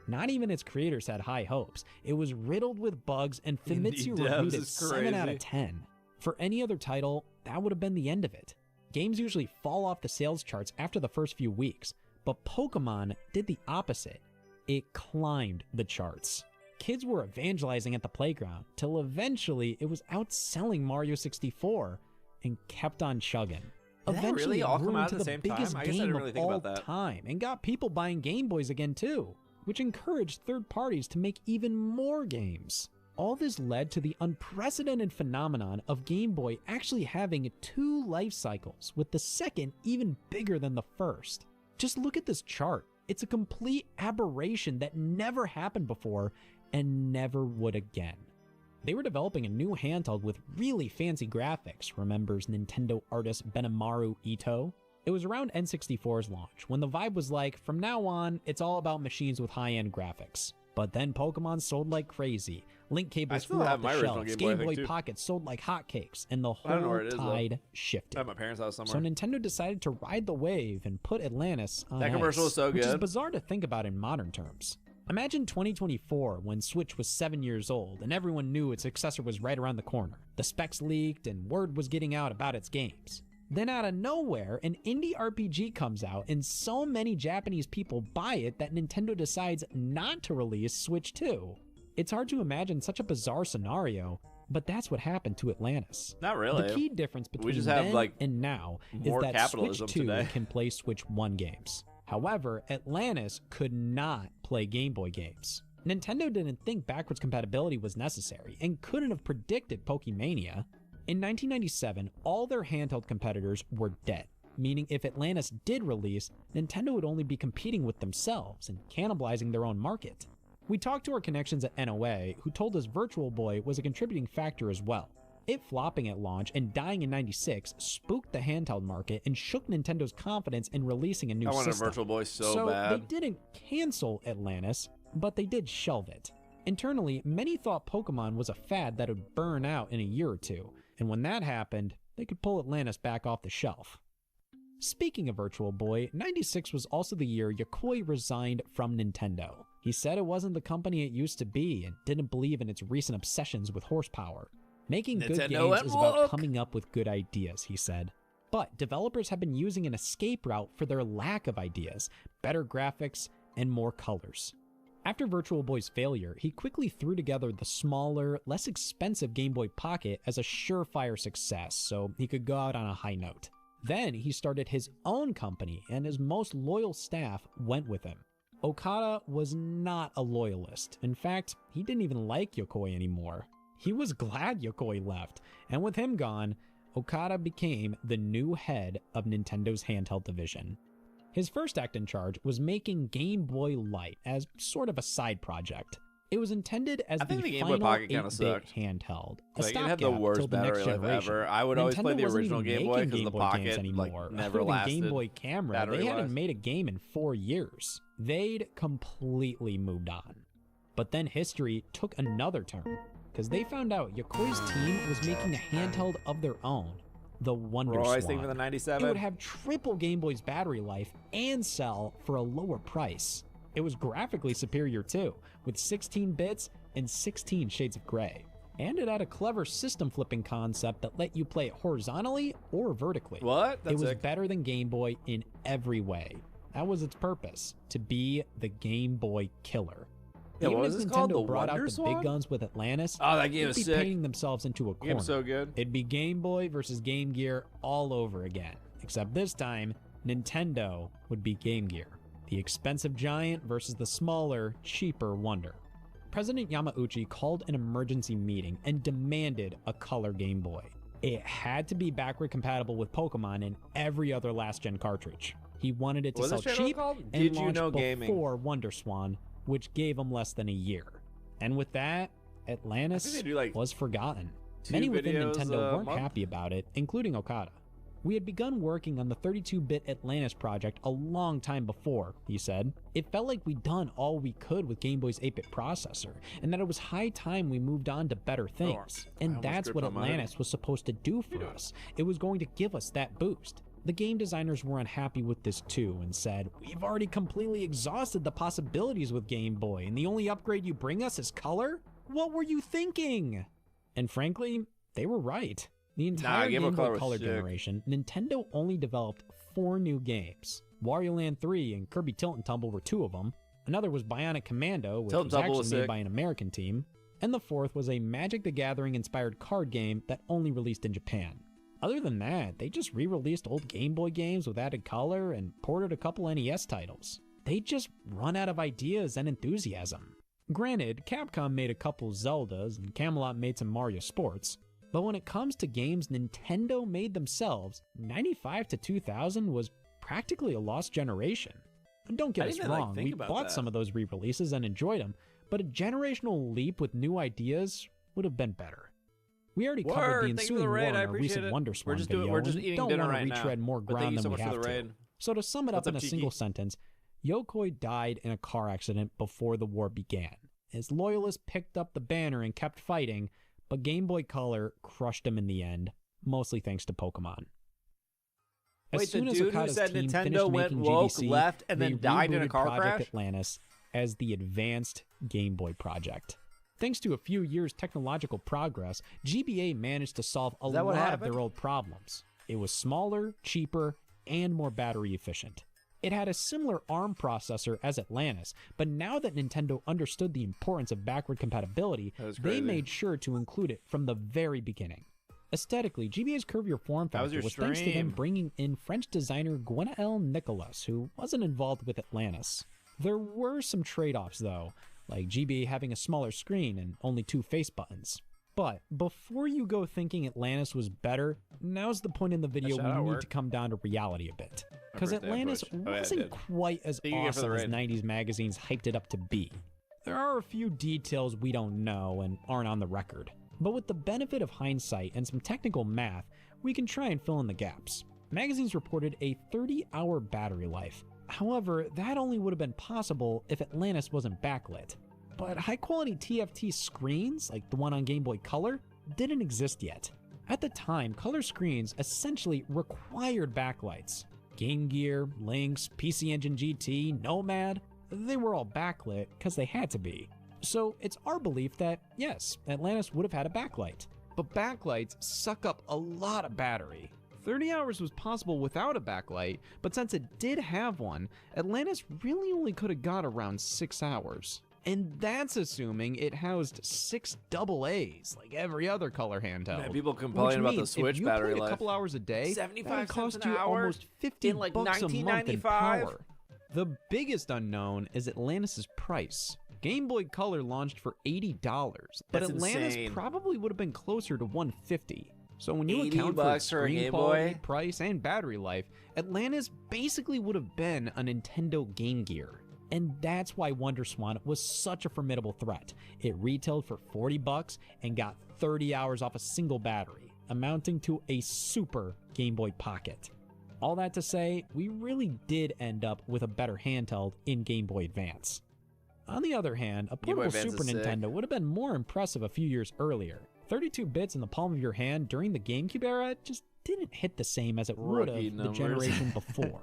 Not even its creators had high hopes. It was riddled with bugs, and Famitsu reviewed it 7 out of 10. For any other title, that would have been the end of it. Games usually fall off the sales charts after the first few weeks, but Pokemon did the opposite. It climbed the charts. Kids were evangelizing at the playground, till eventually it was outselling Mario 64 and kept on chugging. Did that Eventually really all it grew come out into at the the same biggest time? I guess I game didn't really of think all about that. time and got people buying Game Boys again too, which encouraged third parties to make even more games. All this led to the unprecedented phenomenon of Game Boy actually having 2 life cycles, with the second even bigger than the first. Just look at this chart. It's a complete aberration that never happened before and never would again. They were developing a new handheld with really fancy graphics, remembers Nintendo artist Benamaru Ito. It was around N64's launch, when the vibe was like, from now on, it's all about machines with high-end graphics. But then Pokemon sold like crazy. Link cables flew off the shelves, Game Boy Pocket sold like hotcakes, and the whole tide shifted. At my parents' house So somewhere. Nintendo decided to ride the wave and put Atlantis on That commercial ice, was so which is good. bizarre to think about in modern terms. Imagine 2024 when Switch was 7 years old and everyone knew its successor was right around the corner. The specs leaked and word was getting out about its games. Then out of nowhere, an indie RPG comes out and so many Japanese people buy it that Nintendo decides not to release Switch 2. It's hard to imagine such a bizarre scenario, but that's what happened to Atlantis. Not really. The key difference between just have, then like, and now is more that capitalism Switch 2 today. can play Switch 1 games. However, Atlantis could not play Game Boy games. Nintendo didn't think backwards compatibility was necessary and couldn't have predicted Pokemania. In 1997, all their handheld competitors were dead, meaning if Atlantis did release, Nintendo would only be competing with themselves and cannibalizing their own market. We talked to our connections at NOA, who told us Virtual Boy was a contributing factor as well. It flopping at launch and dying in 96 spooked the handheld market and shook Nintendo's confidence in releasing a new I wanted system. a Virtual Boy so They bad. didn't cancel Atlantis, but they did shelve it. Internally, many thought Pokemon was a fad that would burn out in a year or two, and when that happened, they could pull Atlantis back off the shelf. Speaking of Virtual Boy, 96 was also the year Yokoi resigned from Nintendo. He said it wasn't the company it used to be and didn't believe in its recent obsessions with horsepower. Making good Nintendo games went is about woke. coming up with good ideas, he said. But developers have been using an escape route for their lack of ideas, better graphics, and more colors. After Virtual Boy's failure, he quickly threw together the smaller, less expensive Game Boy Pocket as a surefire success, so he could go out on a high note. Then he started his own company, and his most loyal staff went with him. Okada was not a loyalist. In fact, he didn't even like Yokoi anymore. He was glad Yokoi left, and with him gone, Okada became the new head of Nintendo's handheld division. His first act in charge was making Game Boy Light as sort of a side project. It was intended as I think the Game Boy final Pocket kinda 8-bit sucked. handheld, a Like, it had the stopgap worst till the next battery life generation. ever. I would always play Nintendo the wasn't original even Game Boy making because the Game Boy Pocket games like anymore. never Other than Game lasted. Boy Camera, they battery-wise. hadn't made a game in 4 years. They'd completely moved on. But then history took another turn, because they found out Yokoi's team was making a handheld of their own, the Wonder We're always Swan. thinking for the It 97. would have triple Game Boy's battery life and sell for a lower price. It was graphically superior too, with 16 bits and 16 shades of gray. And it had a clever system flipping concept that let you play it horizontally or vertically. What? It That's was sick. better than Game Boy in every way. That was its purpose, to be the Game Boy killer. Yeah, Even what if was this called? Nintendo The brought out Wonder the Swan? big guns with Atlantis, Oh, that game they'd was be sick. painting themselves into a corner. Game's so good. It'd be Game Boy versus Game Gear all over again, except this time, Nintendo would be Game Gear. The expensive giant versus the smaller, cheaper Wonder. President Yamauchi called an emergency meeting and demanded a color Game Boy. It had to be backward compatible with Pokemon and every other last-gen cartridge. He wanted it to What sell was this channel cheap called? and Did You launch Know Gaming? before Wonder Swan, which gave him less than a year. And with that, Atlantis they do, like, was forgotten. 2 Many within videos Nintendo a weren't month? happy about it, including Okada. We had begun working on the 32-bit Atlantis project a long time before, he said. It felt like we'd done all we could with Game Boy's 8-bit processor, and that it was high time we moved on to better things. And that's what Atlantis was supposed to do for us. It was going to give us that boost. The game designers were unhappy with this too and said, "We've already completely exhausted the possibilities with Game Boy, and the only upgrade you bring us is color? What were you thinking?" And frankly, they were right. The entire Game Boy Color generation, Nintendo only developed 4 new games. Wario Land 3 and Kirby Tilt and Tumble were 2 of them. Another was Bionic Commando, which was actually made by an American team. And the 4th was a Magic the Gathering inspired card game that only released in Japan. Other than that, they just re-released old Game Boy games with added color and ported a couple NES titles. They just run out of ideas and enthusiasm. Granted, Capcom made a couple Zeldas and Camelot made some Mario Sports, but when it comes to games Nintendo made themselves, 95 to 2000 was practically a lost generation. And don't get us wrong, we bought some of those re-releases and enjoyed them, but a generational leap with new ideas would have been better. We already covered the ensuing war in our recent WonderSwan video, and don't want to retread more ground than we have to. So to sum it up in a single sentence, Yokoi died in a car accident before the war began. His loyalists picked up the banner and kept fighting, but Game Boy Color crushed him in the end, mostly thanks to Pokemon. Wait, the dude who said Nintendo went woke, left, and then died in a car crash? Atlantis as the advanced Game Boy project. Thanks to a few years' technological progress, GBA managed to solve a lot of their old problems. It was smaller, cheaper, and more battery efficient. It had a similar ARM processor as Atlantis, but now that Nintendo understood the importance of backward compatibility, they made sure to include it from the very beginning. Aesthetically, GBA's curvier form factor was thanks to them bringing in French designer Gwenaël Nicolas, who wasn't involved with Atlantis. There were some trade-offs though, like GBA having a smaller screen and only 2 face buttons. But before you go thinking Atlantis was better, now's the point in the video we need to come down to reality a bit. Because Atlantis wasn't quite as awesome as 90s magazines hyped it up to be. There are a few details we don't know and aren't on the record. But with the benefit of hindsight and some technical math, we can try and fill in the gaps. Magazines reported a 30-hour battery life. However, that only would have been possible if Atlantis wasn't backlit. But high-quality TFT screens, like the one on Game Boy Color, didn't exist yet. At the time, color screens essentially required backlights. Game Gear, Lynx, PC Engine GT, Nomad, they were all backlit because they had to be. So it's our belief that, yes, Atlantis would have had a backlight. But backlights suck up a lot of battery. 30 hours was possible without a backlight, but since it did have one, Atlantis really only could have got around 6 hours. And that's assuming it housed 6 AA's, like every other color handheld. Man, people complain about the Switch battery life. If you played a couple hours a day, 75 cost you almost 50 like bucks a month in power. The biggest unknown is Atlantis' price. Game Boy Color launched for $80, but Atlantis probably would have been closer to $150. So when you account for its screen quality, price, and battery life, Atlantis basically would have been a Nintendo Game Gear. And that's why WonderSwan was such a formidable threat. It retailed for $40 and got 30 hours off a single battery, amounting to a super Game Boy Pocket. All that to say, we really did end up with a better handheld in Game Boy Advance. On the other hand, a portable Super Nintendo would have been more impressive a few years earlier. 32 bits in the palm of your hand during the GameCube era just didn't hit the same as it would have the generation before.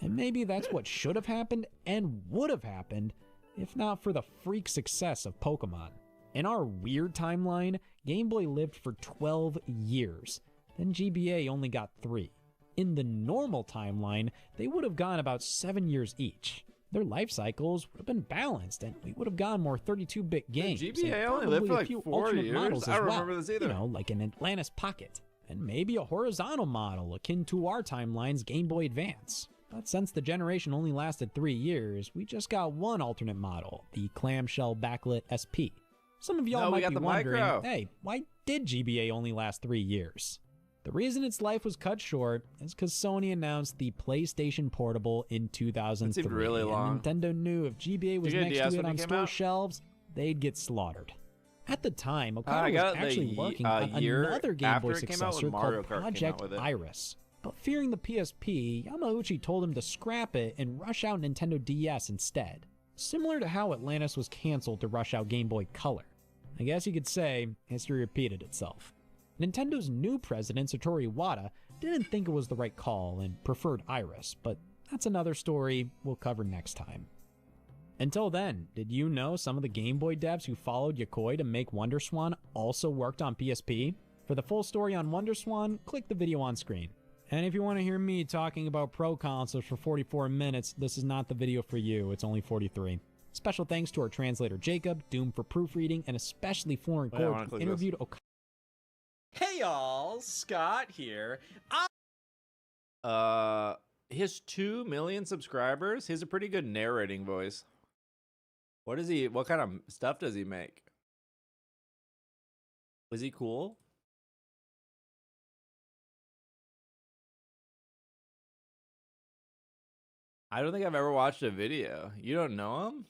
And maybe that's what should have happened and would have happened if not for the freak success of Pokemon. In our weird timeline, Game Boy lived for 12 years, then GBA only got 3. In the normal timeline, they would have gone about 7 years each. Their life cycles would have been balanced, and we would have gotten more 32-bit games. GBA only lived for like 4 years? I don't remember this either. You know, like an Atlantis Pocket, and maybe a horizontal model akin to our timeline's Game Boy Advance. But since the generation only lasted 3 years, we just got one alternate model, the clamshell backlit SP. Some of y'all might be wondering, hey, why did GBA only last 3 years? The reason its life was cut short is because Sony announced the PlayStation Portable in 2003. That seemed really long. And Nintendo knew if GBA was next to it on store shelves, they'd get slaughtered. At the time, Okada was actually working on another Game Boy successor called Project Iris. But fearing the PSP, Yamauchi told him to scrap it and rush out Nintendo DS instead. Similar to how Atlantis was canceled to rush out Game Boy Color. I guess you could say history repeated itself. Nintendo's new president, Satoru Iwata, didn't think it was the right call and preferred Iris, but that's another story we'll cover next time. Until then, did you know some of the Game Boy devs who followed Yokoi to make WonderSwan also worked on PSP? For the full story on WonderSwan, click the video on screen. And if you want to hear me talking about Pro Consoles for 44 minutes, this is not the video for you, it's only 43. Special thanks to our translator Jacob, Doom for proofreading, and especially Florent Gord, who interviewed Hey y'all, Scott here. He has 2 million subscribers. He has a pretty good narrating voice. What kind of stuff does he make? Is he cool? I don't think I've ever watched a video. You don't know him?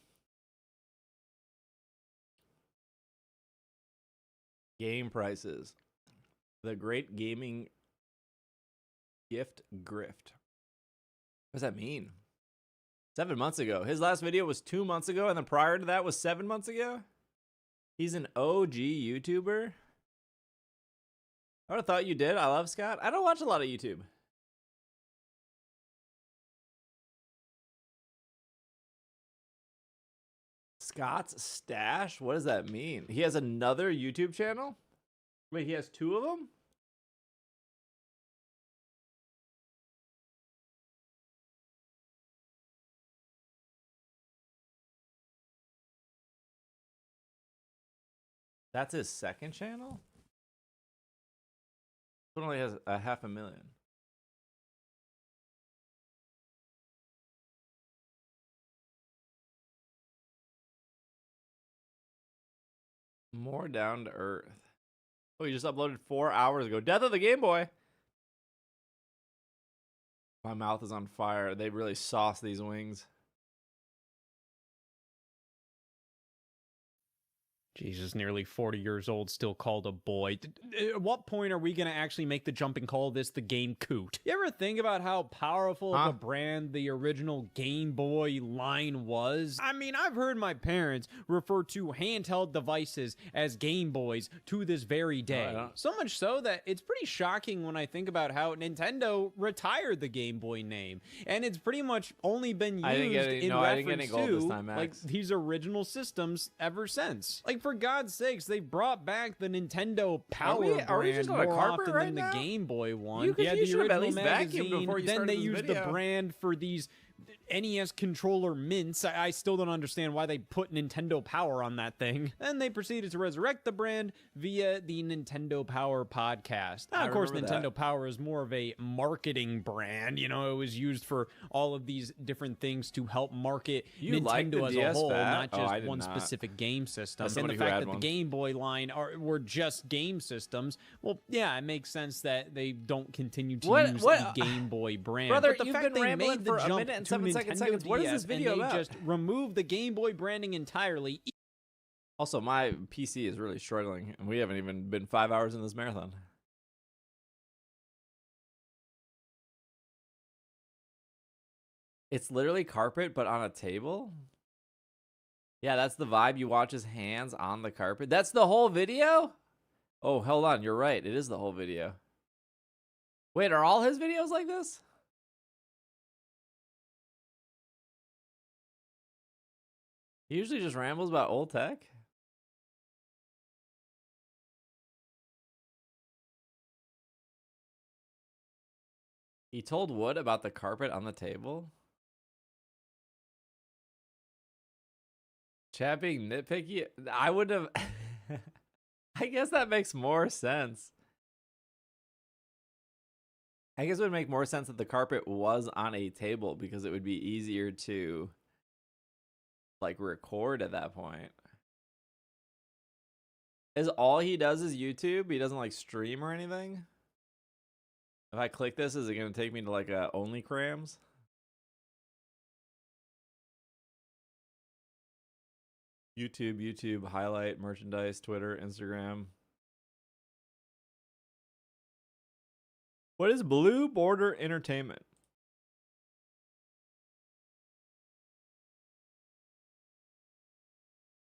Game prices. The Great Gaming Gift Grift. What does that mean? 7 months ago. His last video was 2 months ago, and then prior to that was 7 months ago? He's an OG YouTuber? I would have thought you did. I love Scott. I don't watch a lot of YouTube. Scott's Stash? What does that mean? He has another YouTube channel? Wait, he has 2 of them? That's his second channel? It only has 500,000. More down to earth. Oh, he just uploaded 4 hours ago. Death of the Game Boy. My mouth is on fire. They really sauce these wings. Jesus, nearly 40 years old, still called a boy. At what point are we going to actually make the jump and call this the Game Coot? You ever think about how powerful of a brand the original Game Boy line was? I mean, I've heard my parents refer to handheld devices as Game Boys to this very day. So much so that it's pretty shocking when I think about how Nintendo retired the Game Boy name. And it's pretty much only been used in reference to like these original systems ever since. Like, for God's sakes, they brought back the Nintendo Power brand more often than the Game Boy one. You should have at least vacuumed before you started then they this used video. the brand for these NES controller mints. I still don't understand why they put Nintendo Power on that thing. Then they proceeded to resurrect the brand via the Nintendo Power podcast. Now, of course, Nintendo Power is more of a marketing brand. You know, it was used for all of these different things to help market Nintendo as a whole, not just one specific game system. And the fact that the Game Boy line were just game systems, well, yeah, it makes sense that they don't continue to use the Game Boy brand. Brother, but the you've fact been they rambling made the for a jump minute and to 7 Nintendo seconds. What is DS this video and about? they just removed the Game Boy branding entirely. Also, my PC is really struggling, and we haven't even been 5 hours in this marathon. It's literally carpet, but on a table? Yeah, that's the vibe. You watch his hands on the carpet. That's the whole video? Oh, hold on. You're right. It is the whole video. Wait, are all his videos like this? He usually just rambles about old tech. He told Wood about the carpet on the table. Chat being nitpicky? I would have... I guess that makes more sense. I guess it would make more sense that the carpet was on a table because it would be easier to like record at that point. Is all he does is YouTube? He doesn't like stream or anything? If I click this, is it going to take me to like a OnlyCrams? YouTube, highlight, merchandise, Twitter, Instagram. What is Blue Border Entertainment?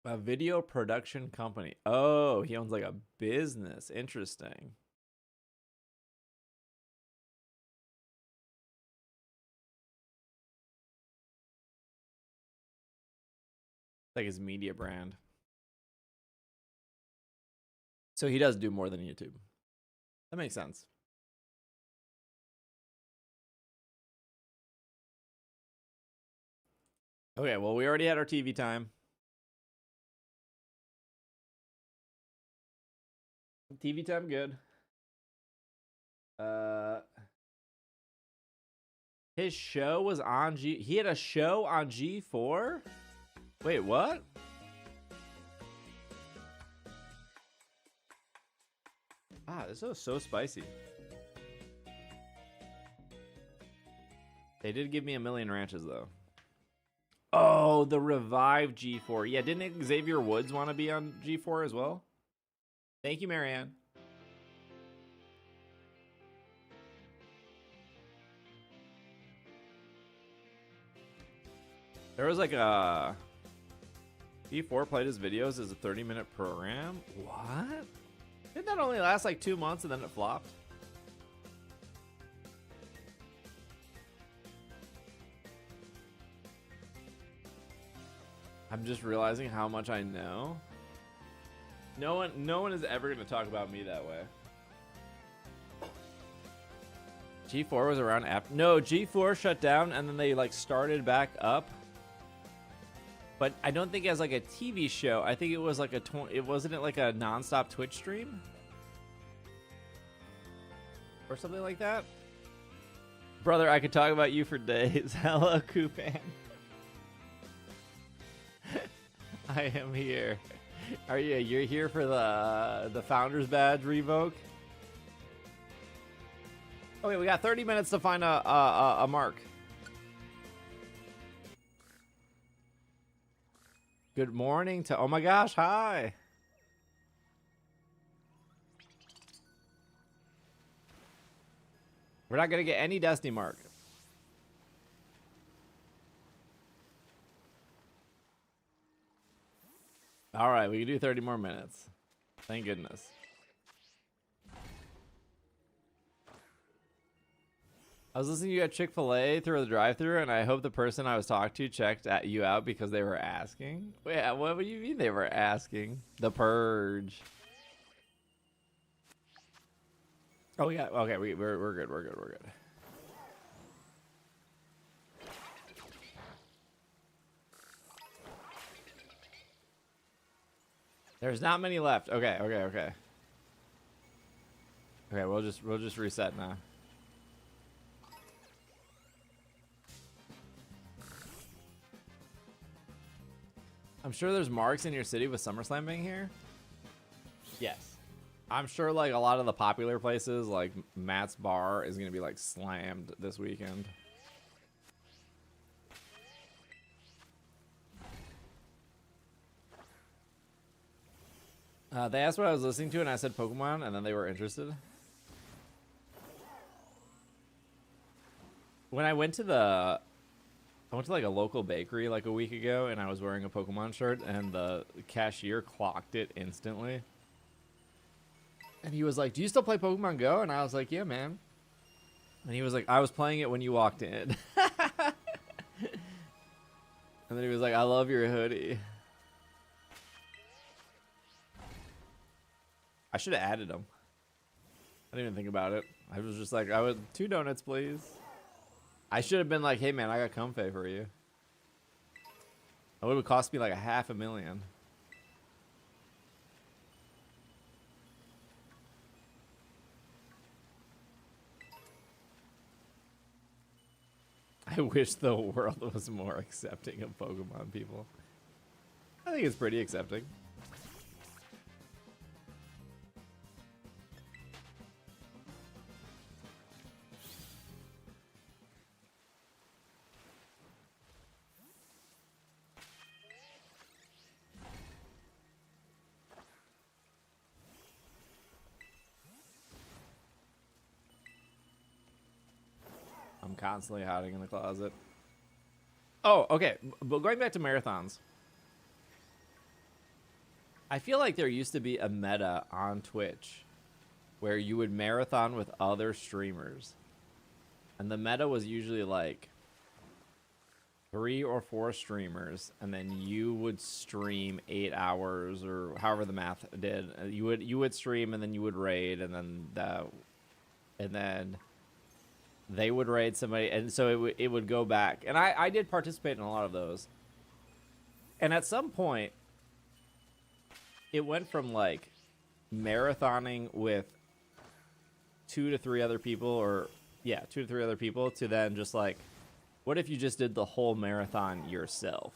A video production company. Oh, he owns like a business. Interesting. Like his media brand. So he does do more than YouTube. That makes sense. Okay, well, we already had our TV time. TV time, good. His show was on G. He had a show on G4? Wait, what? Ah, this is so spicy. They did give me a million ranches, though. Oh, the revived G4. Yeah, didn't Xavier Woods want to be on G4 as well? Thank you, Marianne. There was like a... G4 played his videos as a 30-minute program? What? Didn't that only last like 2 months and then it flopped? I'm just realizing how much I know. No one is ever going to talk about me that way. G4 was around after. No, G4 shut down and then they like started back up. But I don't think it was like a TV show. I think it was like it wasn't it like a nonstop Twitch stream? Or something like that? Brother, I could talk about you for days. Hello, Kupan. I am here. Are you? You're here for the founder's badge revoke? Okay, we got 30 minutes to find a mark. Good morning to... Oh my gosh, hi. We're not going to get any Destiny mark. All right, we can do 30 more minutes. Thank goodness. I was listening to you at Chick-fil-A through the drive-thru, and I hope the person I was talking to checked you out because they were asking. Wait, what do you mean they were asking? The Purge. Oh, yeah. Okay, we're good. We're good. We're good. There's not many left. Okay. Okay, we'll just reset now. I'm sure there's marks in your city with SummerSlam being here. Yes. I'm sure like a lot of the popular places like Matt's Bar is going to be like slammed this weekend. They asked what I was listening to and I said Pokemon and then they were interested. When I went to like a local bakery like a week ago and I was wearing a Pokemon shirt and the cashier clocked it instantly. And he was like, "Do you still play Pokemon Go?" And I was like, "Yeah, man." And he was like, "I was playing it when you walked in." And then he was like, "I love your hoodie." I should have added him. I didn't even think about it. I was just like, I would 2 donuts, please. I should have been like, "Hey, man, I got Comfey for you." It would cost me like $500,000. I wish the world was more accepting of Pokemon people. I think it's pretty accepting. constantly hiding in the closet. Oh, okay. But going back to marathons, I feel like there used to be a meta on Twitch where you would marathon with other streamers. And the meta was usually like 3 or 4 streamers, and then you would stream 8 hours or however the math did. You would stream, and then you would raid, and then they would raid somebody, and so it would go back. And I did participate in a lot of those. And at some point, it went from like marathoning with 2 to 3 other people, 2 to 3 other people, to then just like, what if you just did the whole marathon yourself?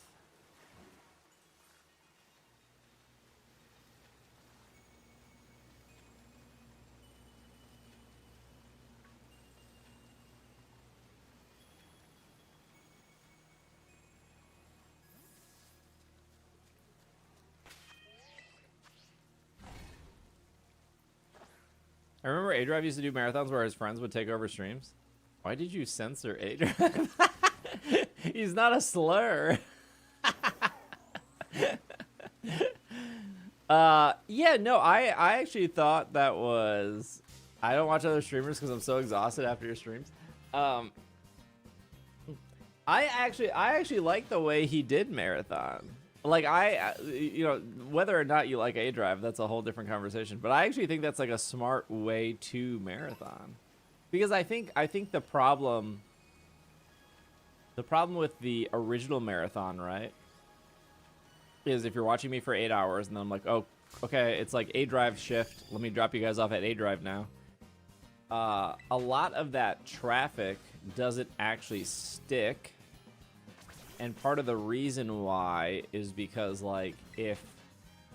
I remember A-Drive used to do marathons where his friends would take over streams. Why did you censor A-Drive? He's not a slur. Yeah, no, I actually thought that was... I don't watch other streamers because I'm so exhausted after your streams. I actually like the way he did marathon. Like, whether or not you like A-Drive, that's a whole different conversation. But I actually think that's like a smart way to marathon. Because I think the problem with the original marathon, right, is if you're watching me for 8 hours and then I'm like, oh, okay, it's like A-Drive shift. Let me drop you guys off at A-Drive now. A lot of that traffic doesn't actually stick. And part of the reason why is because, like, if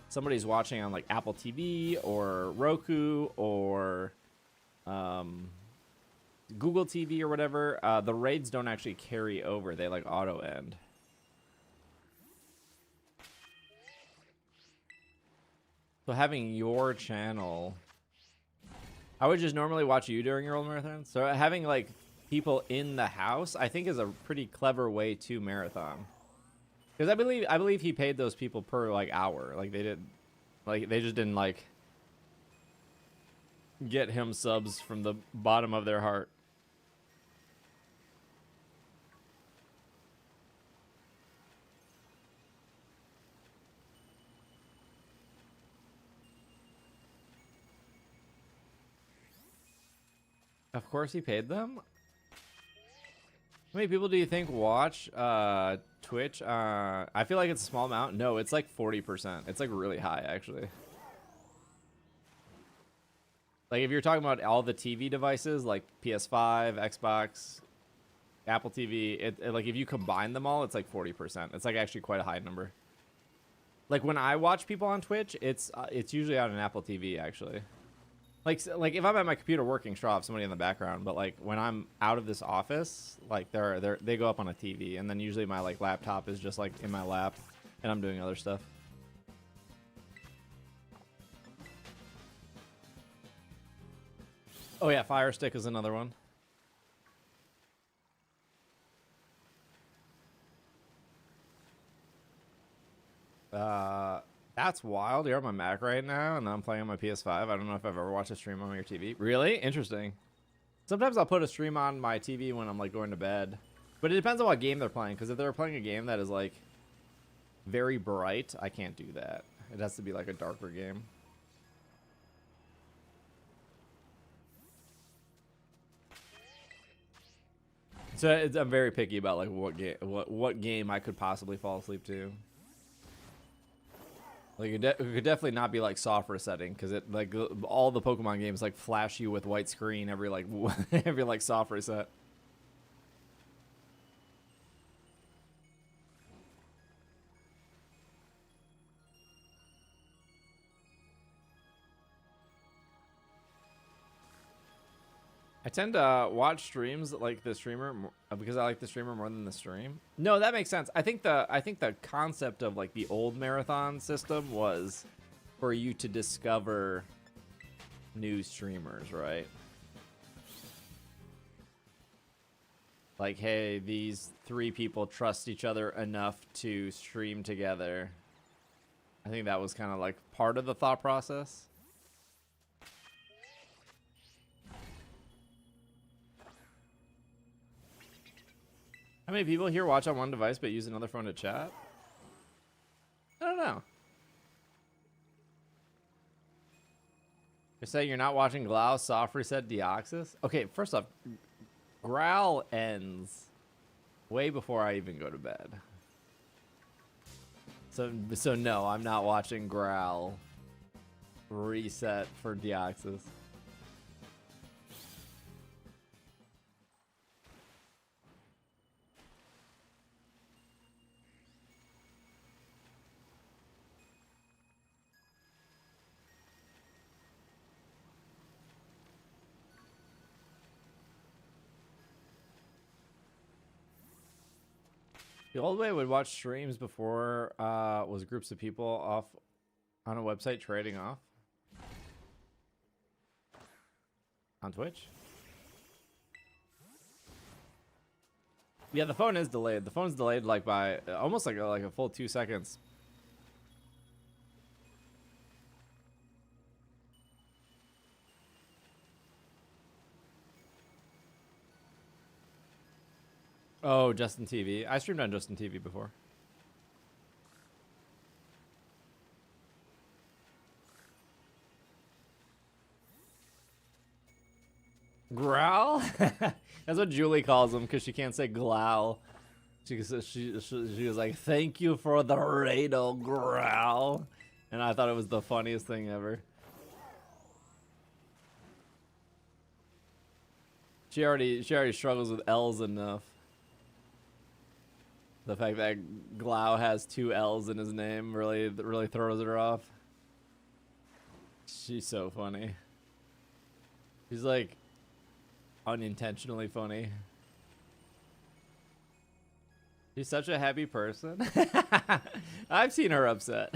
somebody's watching on, like, Apple TV or Roku or Google TV or whatever, the raids don't actually carry over. They, like, auto-end. So having your channel... I would just normally watch you during your old marathon. So having, like... people in the house, I think, is a pretty clever way to marathon. Because I believe he paid those people per like hour. Like they just didn't like get him subs from the bottom of their heart. Of course he paid them. How many people do you think watch Twitch? I feel like it's a small amount. No, it's like 40%. It's like really high, actually. Like if you're talking about all the TV devices, like PS5, Xbox, Apple TV, like if you combine them all, it's like 40%. It's like actually quite a high number. Like when I watch people on Twitch, it's usually on an Apple TV, actually. Like if I'm at my computer working, sure, I'll have somebody in the background. But like when I'm out of this office, like they go up on a TV, and then usually my like laptop is just like in my lap, and I'm doing other stuff. Oh yeah, Fire Stick is another one. That's wild. You're on my Mac right now, and I'm playing on my PS5. I don't know if I've ever watched a stream on your TV. Really? Interesting. Sometimes I'll put a stream on my TV when I'm like going to bed. But it depends on what game they're playing, because if they're playing a game that is like very bright, I can't do that. It has to be like a darker game. So I'm very picky about like what game I could possibly fall asleep to. Like it could definitely not be like soft resetting, because it like all the Pokemon games like flash you with white screen every like every like soft reset. I tend to watch streams like the streamer because I like the streamer more than the stream. No, that makes sense. I think the concept of like the old marathon system was for you to discover new streamers, right? like, hey, these 3 people trust each other enough to stream together. I think that was kind of like part of the thought process. How many people here watch on one device but use another phone to chat? I don't know. You're saying you're not watching Glau, Soft Reset, Deoxys? Okay, first off, Growl ends way before I even go to bed. So no, I'm not watching Growl Reset for Deoxys. The old way would watch streams before was groups of people off on a website trading off on Twitch. Yeah, the phone is delayed. The phone's delayed like by almost like a full 2 seconds. Oh, Justin TV. I streamed on Justin TV before. Growl? That's what Julie calls him because she can't say glowl. She was like, thank you for the Rado Growl. And I thought it was the funniest thing ever. She already struggles with L's enough. The fact that Glau has 2 L's in his name really throws her off. She's so funny. She's like unintentionally funny. She's such a happy person. I've seen her upset.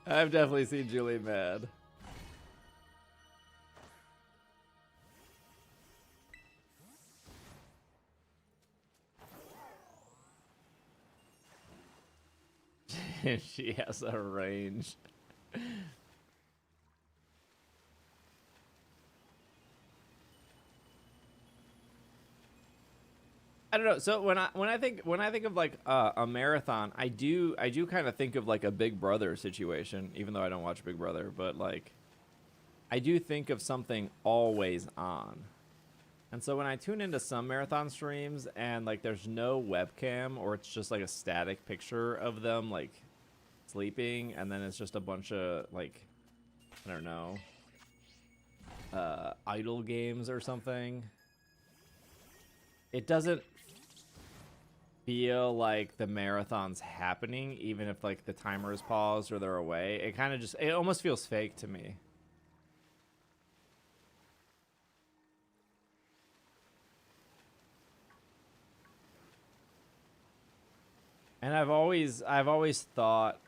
I've definitely seen Julie mad. She has a range. I don't know. So when I think of like a marathon, I do kind of think of like a Big Brother situation, even though I don't watch Big Brother, but like I do think of something always on. And so when I tune into some marathon streams and like there's no webcam or it's just like a static picture of them like sleeping and then it's just a bunch of like, I don't know, idle games or something, it doesn't feel like the marathon's happening even if like the timer is paused or they're away. It kind of just, it almost feels fake to me. And I've always thought,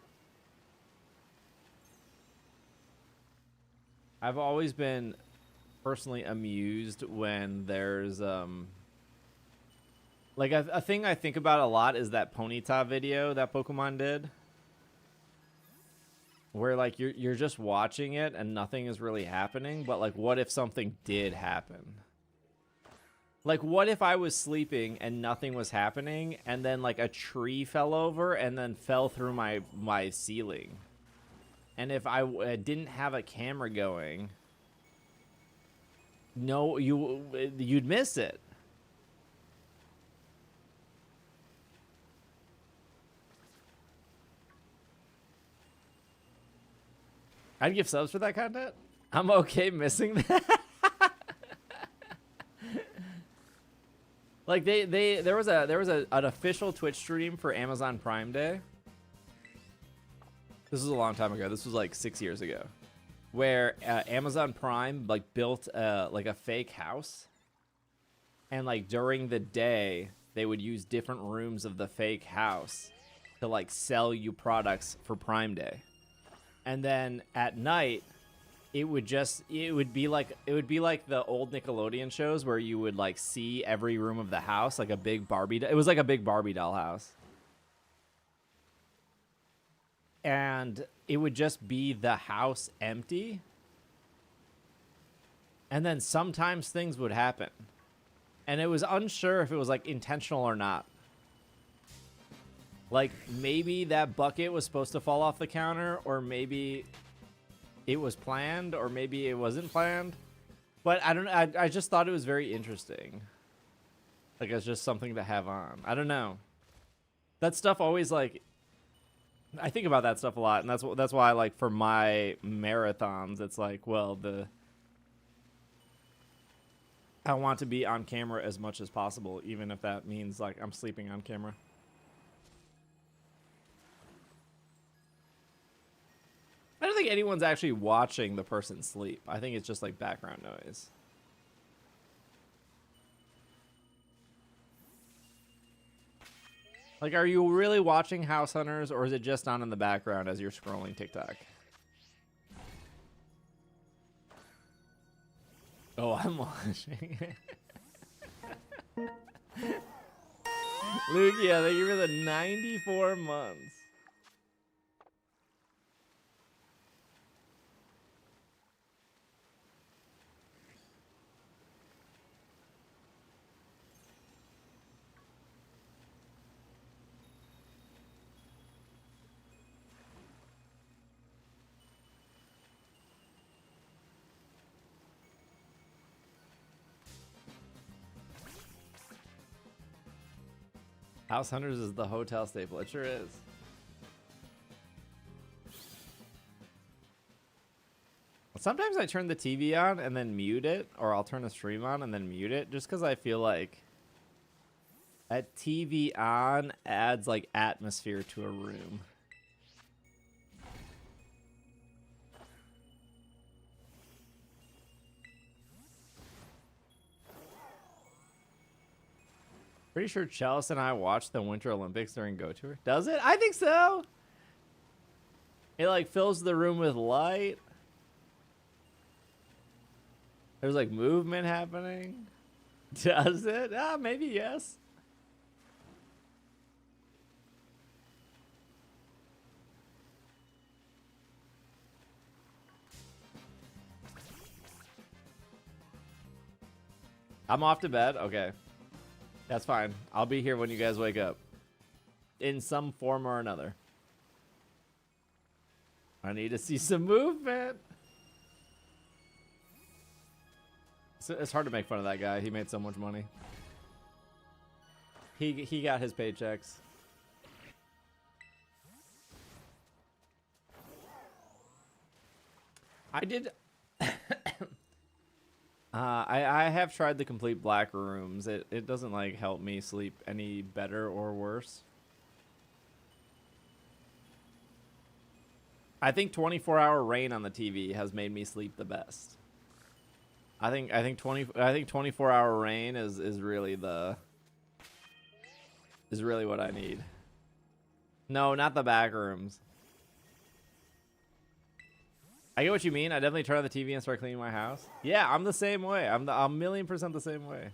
I've always been personally amused when there's like a thing I think about a lot is that Ponyta video that Pokemon did, where like you're just watching it and nothing is really happening, but like what if something did happen? Like, what if I was sleeping and nothing was happening, and then, like, a tree fell over and then fell through my ceiling? And if I didn't have a camera going, no, you'd miss it. I'd give subs for that content. I'm okay missing that. Like there was an official Twitch stream for Amazon Prime Day. This was a long time ago. This was like 6 years ago, where Amazon Prime like built like a fake house, and like during the day they would use different rooms of the fake house to like sell you products for Prime Day, and then at night it would be like the old Nickelodeon shows where you would like see every room of the house like a big Barbie. It was like a big Barbie doll house. And it would just be the house empty. And then sometimes things would happen. And it was unsure if it was like intentional or not. Like maybe that bucket was supposed to fall off the counter, or maybe it was planned, or maybe it wasn't planned. But I don't know. I just thought it was very interesting. Like it's just something to have on. I don't know. That stuff always like, I think about that stuff a lot, and that's why like for my marathons, it's like, well, I want to be on camera as much as possible, even if that means like I'm sleeping on camera. I don't think anyone's actually watching the person sleep. I think it's just like background noise. Like, are you really watching House Hunters, or is it just on in the background as you're scrolling TikTok? Oh, I'm watching. Luke, yeah, thank you for the 94 months. House Hunters is the hotel staple. It sure is. Sometimes I turn the TV on and then mute it, or I'll turn the stream on and then mute it, just because I feel like a TV on adds like atmosphere to a room. Pretty sure Chalice and I watched the Winter Olympics during Go Tour. Does it? I think so. It like fills the room with light. There's like movement happening. Does it? Ah, maybe yes. I'm off to bed. Okay. That's fine. I'll be here when you guys wake up. In some form or another. I need to see some movement. It's hard to make fun of that guy. He made so much money. He got his paychecks. I did... I have tried the complete black rooms. It doesn't like help me sleep any better or worse. I think 24-hour rain on the TV has made me sleep the best. I think 24-hour rain is really what I need. No, not the back rooms. I get what you mean. I definitely turn on the TV and start cleaning my house. Yeah, I'm the same way. I'm a 1,000,000% the same way.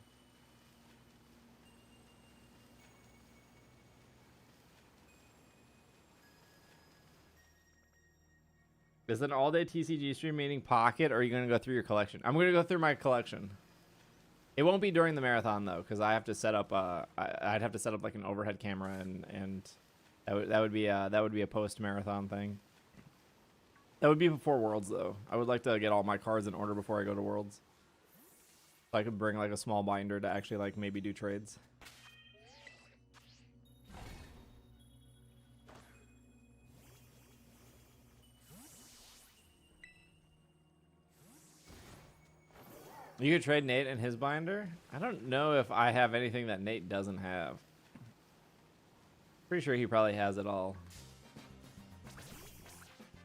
Is an all-day TCG stream meaning pocket, or are you going to go through your collection? I'm going to go through my collection. It won't be during the marathon though, because I have to set up. I'd have to set up like an overhead camera, and that would be a post-marathon thing. That would be before Worlds, though. I would like to get all my cards in order before I go to Worlds. So I could bring, like, a small binder to actually, like, maybe do trades. You could trade Nate and his binder? I don't know if I have anything that Nate doesn't have. Pretty sure he probably has it all.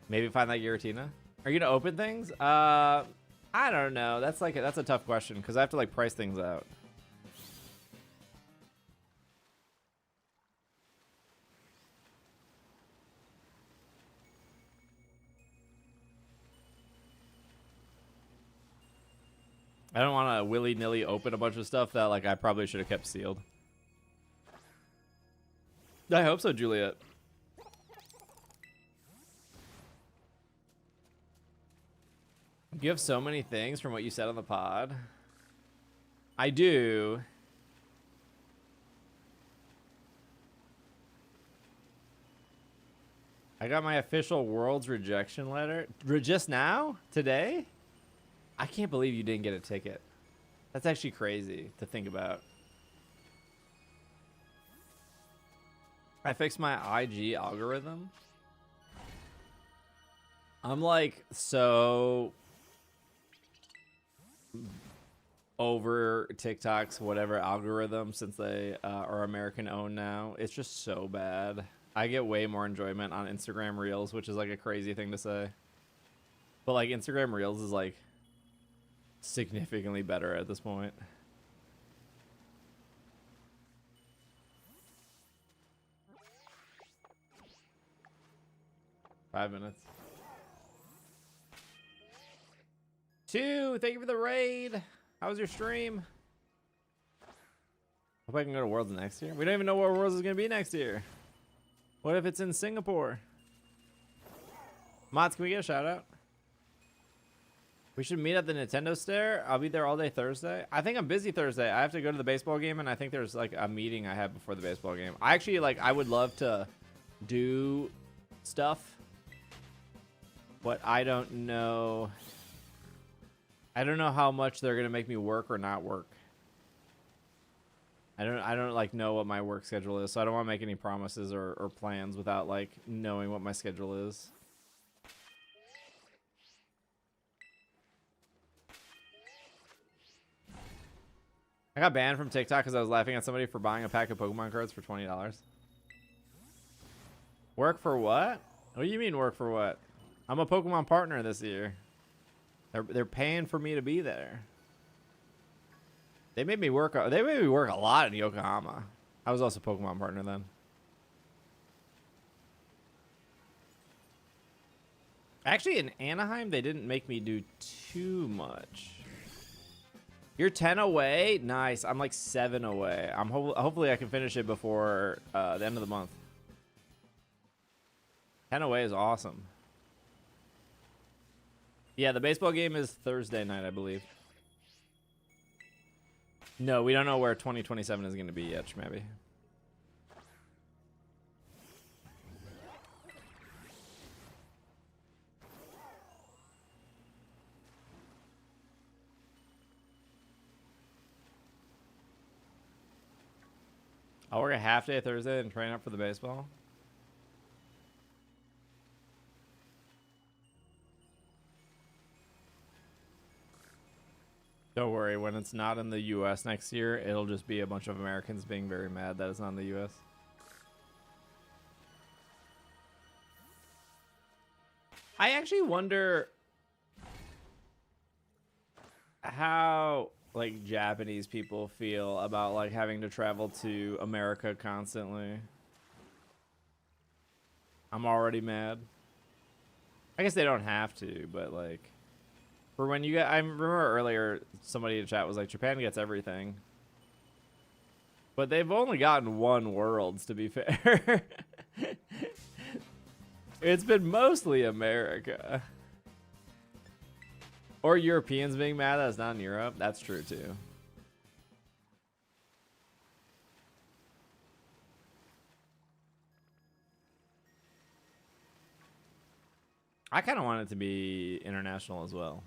Maybe find that Giratina. Are you gonna open things? I don't know. That's a tough question because I have to like price things out. I don't want to willy-nilly open a bunch of stuff that like I probably should have kept sealed. I hope so, Juliet. You have so many things from what you said on the pod. I do. I got my official World's rejection letter. Just now? Today? I can't believe you didn't get a ticket. That's actually crazy to think about. I fixed my IG algorithm. I'm like so over TikTok's whatever algorithm since they are American owned now. It's just so bad. I get way more enjoyment on Instagram Reels, which is like a crazy thing to say. But like Instagram Reels is like significantly better at this point. Five minutes. 2, thank you for the raid. How was your stream? Hope I can go to Worlds next year. We don't even know where Worlds is going to be next year. What if it's in Singapore? Mods, can we get a shout out? We should meet at the Nintendo Stair. I'll be there all day Thursday. I think I'm busy Thursday. I have to go to the baseball game, and I think there's like a meeting I have before the baseball game. I actually like. I would love to do stuff, but I don't know. I don't know how much they're gonna make me work or not work. I don't like know what my work schedule is, so I don't want to make any promises or plans without like knowing what my schedule is. I got banned from TikTok because I was laughing at somebody for buying a pack of Pokemon cards for $20. Work for what? What do you mean work for what? I'm a Pokemon partner this year. They're paying for me to be there. They made me work. They made me work a lot in Yokohama. I was also a Pokemon partner then. Actually, in Anaheim, they didn't make me do too much. You're 10 away? Nice. I'm like 7 away. Hopefully I can finish it before the end of the month. 10 away is awesome. Yeah, the baseball game is Thursday night, I believe. No, we don't know where 2027 is going to be yet, maybe. I'll work a half day Thursday and train up for the baseball. Don't worry, when it's not in the US next year, it'll just be a bunch of Americans being very mad that it's not in the US. I actually wonder how like Japanese people feel about like having to travel to America constantly. I'm already mad. I guess they don't have to, but like for when you get, I remember earlier somebody in chat was like, Japan gets everything. But they've only gotten one Worlds, to be fair. It's been mostly America. Or Europeans being mad that it's not in Europe. That's true, too. I kind of want it to be international as well.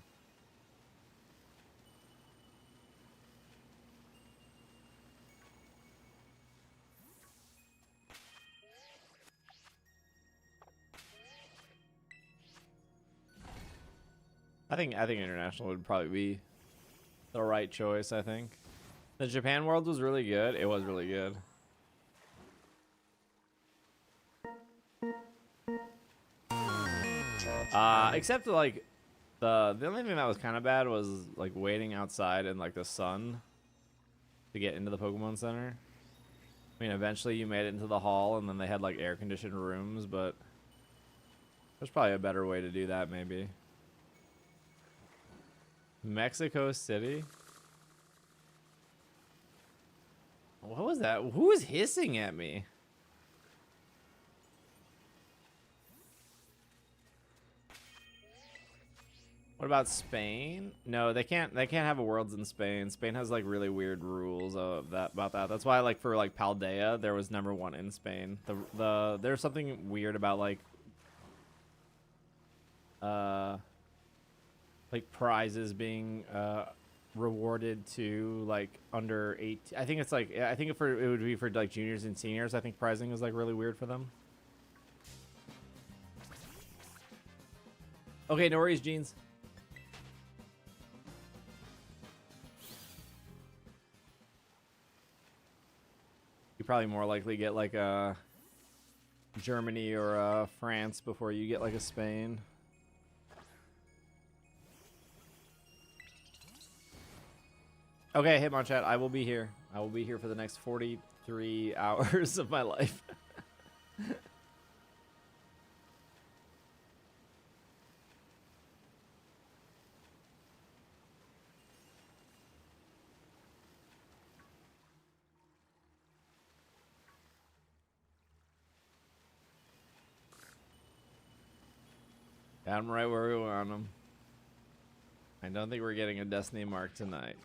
I think international would probably be the right choice, I think. The Japan World was really good. It was really good. Except like the only thing that was kind of bad was like waiting outside in like the sun to get into the Pokemon Center. I mean, eventually you made it into the hall and then they had like air conditioned rooms, but there's probably a better way to do that maybe. Mexico City? What was that? Who was hissing at me? What about Spain? No, they can't. They can't have a Worlds in Spain. Spain has like really weird rules of that about that. That's why like for like Paldea, there was #1 in Spain. There's something weird about like prizes being rewarded to like under 8. I think it's like I think it would be for like juniors and seniors. I think prizing is like really weird for them. Okay, no worries, Jeans. You probably more likely get like a Germany or a France before you get like a Spain. Okay, Hitmonchat, I will be here. I will be here for the next 43 hours of my life. I'm right where we want them. I don't think we're getting a Destiny mark tonight.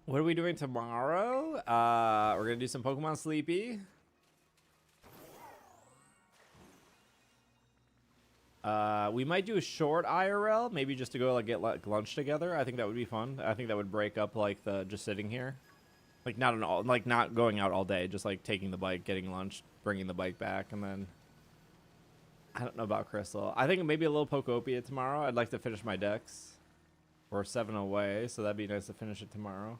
What are we doing tomorrow? We're gonna do some Pokemon Sleepy. We might do a short IRL, maybe just to go like get like lunch together. I think that would be fun. I think that would break up like the just sitting here. Like not going out all day, just like taking the bike, getting lunch, bringing the bike back, and then I don't know about Crystal. I think maybe a little Pokopia tomorrow. I'd like to finish my decks. We're 7 away, so that'd be nice to finish it tomorrow.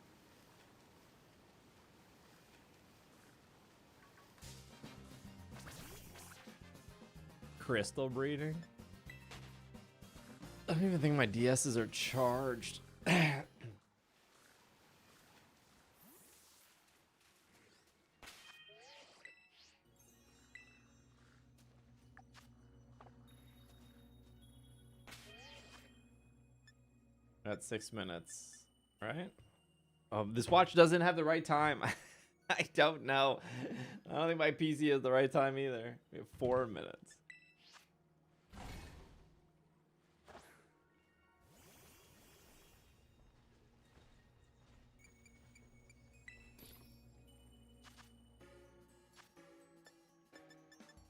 Crystal breeding? I don't even think my DSs are charged. That's 6 minutes, right? Oh, this watch doesn't have the right time. I don't know. I don't think my PC has the right time either. We have 4 minutes.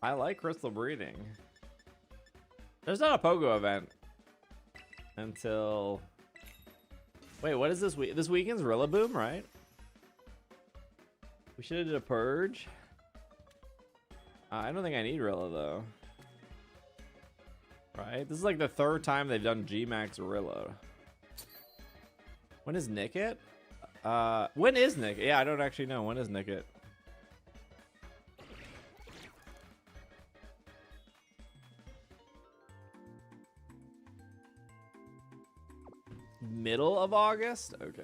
I like crystal breeding. There's not a Pogo event until... Wait, what is this week? This weekend's Rillaboom, right? We should have did a purge. I don't think I need Rilla though. Right? This is like the 3rd time they've done G-Max Rilla. When is Nick it? When is Nick? Yeah, I don't actually know. When is Nick it? Middle of August? Okay.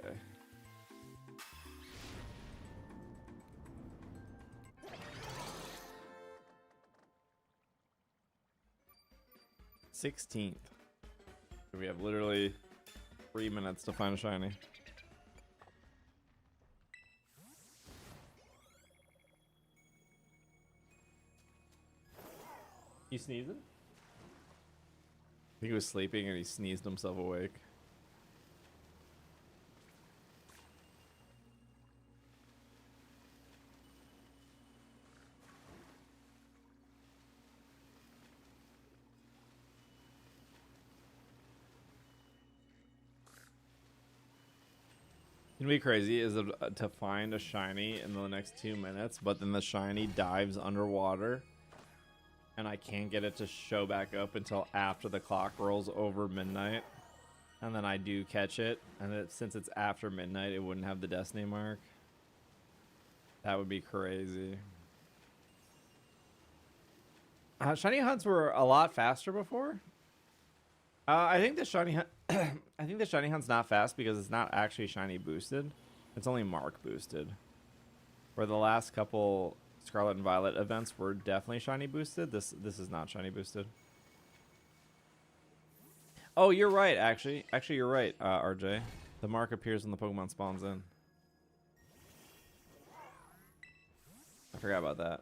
$16th. We have literally 3 minutes to find a shiny. You sneezing? I think he was sleeping and he sneezed himself awake. It'd be crazy is to find a shiny in the next 2 minutes, but then the shiny dives underwater and I can't get it to show back up until after the clock rolls over midnight. And then I do catch it, and since it's after midnight, it wouldn't have the Destiny mark. That would be crazy. Shiny hunts were a lot faster before. I think the shiny hunt. I think the shiny hunt's not fast because it's not actually shiny boosted. It's only mark boosted. Where the last couple Scarlet and Violet events were definitely shiny boosted. This is not shiny boosted. Oh, you're right, actually. Actually, you're right, RJ. The mark appears when the Pokemon spawns in. I forgot about that.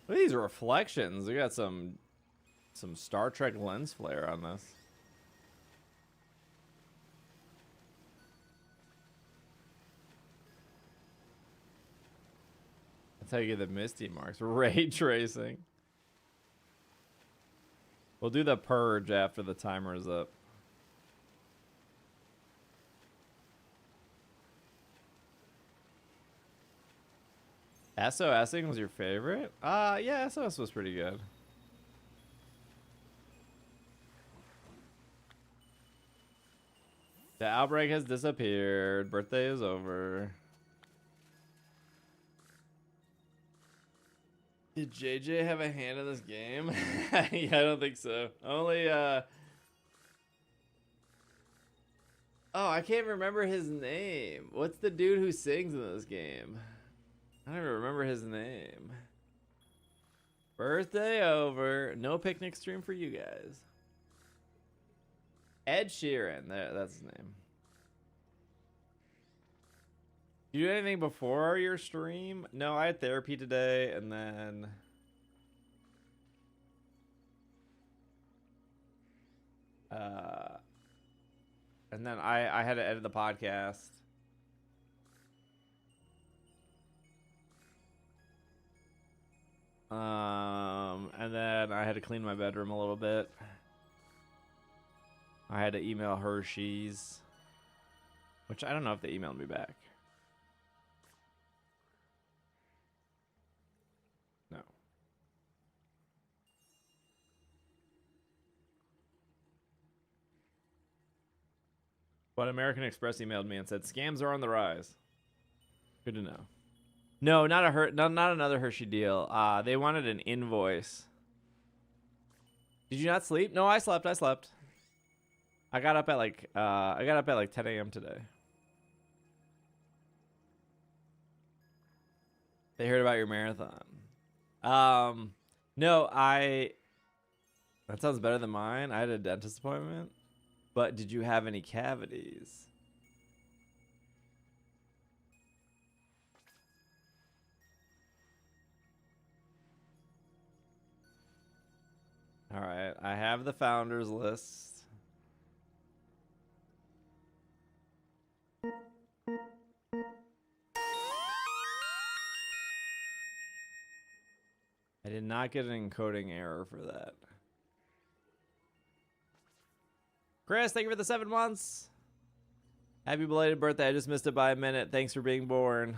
Look at these reflections. We got some Star Trek lens flare on this. That's how you get the Misty marks. Ray tracing. We'll do the purge after the timer is up. SOSing was your favorite? Yeah, SOS was pretty good. The outbreak has disappeared. Birthday is over. Did JJ have a hand in this game? Yeah, I don't think so. Only, oh, I can't remember his name. What's the dude who sings in this game? I don't even remember his name. Birthday over. No picnic stream for you guys. Ed Sheeran. That's his name. Did you do anything before your stream? No, I had therapy today, and then... I had to edit the podcast. And then I had to clean my bedroom a little bit. I had to email Hershey's, which I don't know if they emailed me back. No. But American Express emailed me and said scams are on the rise. Good to know. No, not another Hershey deal. They wanted an invoice. Did you not sleep? No, I slept. I got up at like 10 a.m. today. They heard about your marathon. No, that sounds better than mine. I had a dentist appointment. But did you have any cavities? All right, I have the founders list. I did not get an encoding error for that. Chris, thank you for the 7 months. Happy belated birthday. I just missed it by a minute. Thanks for being born.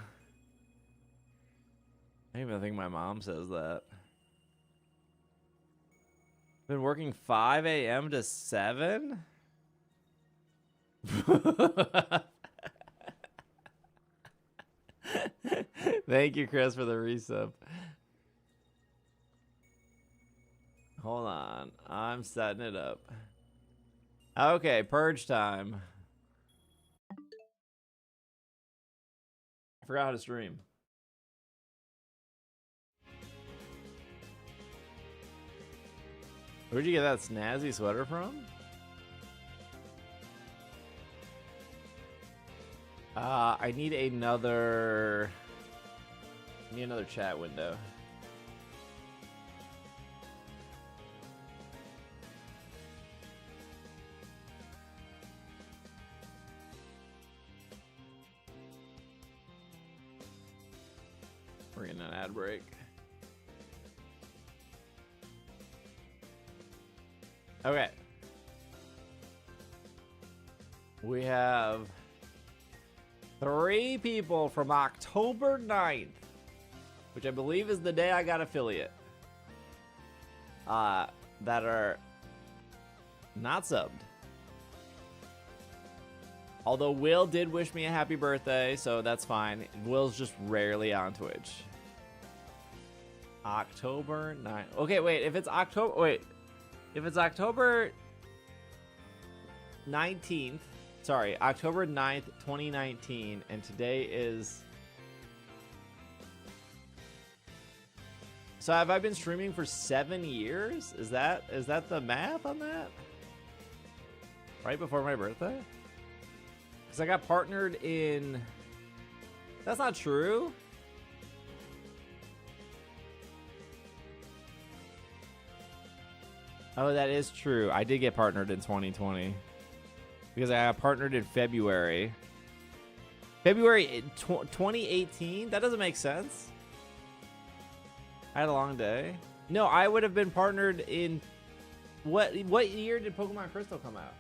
I don't even think my mom says that. Been working 5 a.m. to 7? Thank you, Chris, for the resub. Hold on. I'm setting it up. Okay, purge time. I forgot how to stream. Where'd you get that snazzy sweater from? I need another chat window. We're getting an ad break. Okay. We have 3 people from October 9th, which I believe is the day I got affiliate, that are not subbed. Although Will did wish me a happy birthday, so that's fine. Will's just rarely on Twitch. October 9th. Okay, wait, if it's October 19th, sorry, October 9th, 2019, and today is So have I been streaming for 7 years? Is that the math on that? Right before my birthday? Because I got partnered in... That's not true. Oh, that is true. I did get partnered in 2020. Because I got partnered in February. February 2018? That doesn't make sense. I had a long day. No, I would have been partnered in... What year did Pokemon Crystal come out?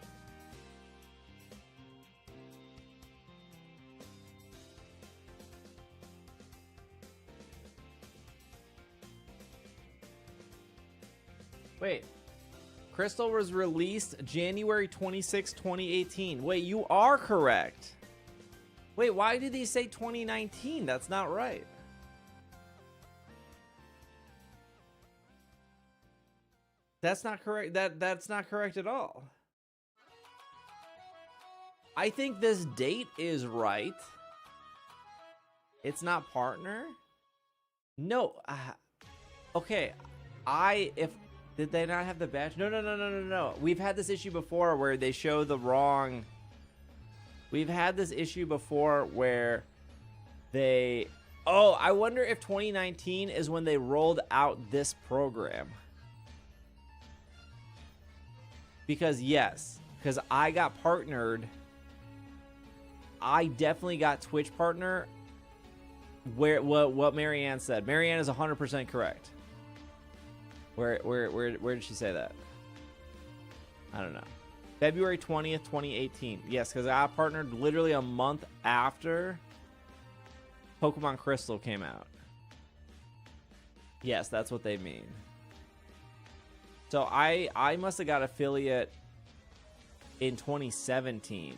Wait. Crystal was released January 26, 2018. Wait, you are correct. Wait, why did they say 2019? That's not right. That's not correct. That's not correct at all. I think this date is right. It's not partner. No. Okay. Did they not have the badge? No. We've had this issue before where they show the wrong... We've had this issue before where they... Oh, I wonder if 2019 is when they rolled out this program. Because yes, because I got partnered. I definitely got Twitch partner. What Marianne said. Marianne is 100% correct. Where did she say that? I don't know. February 20th, 2018. Yes, because I partnered literally a month after Pokemon Crystal came out. Yes, that's what they mean. So I must have got affiliate in 2017,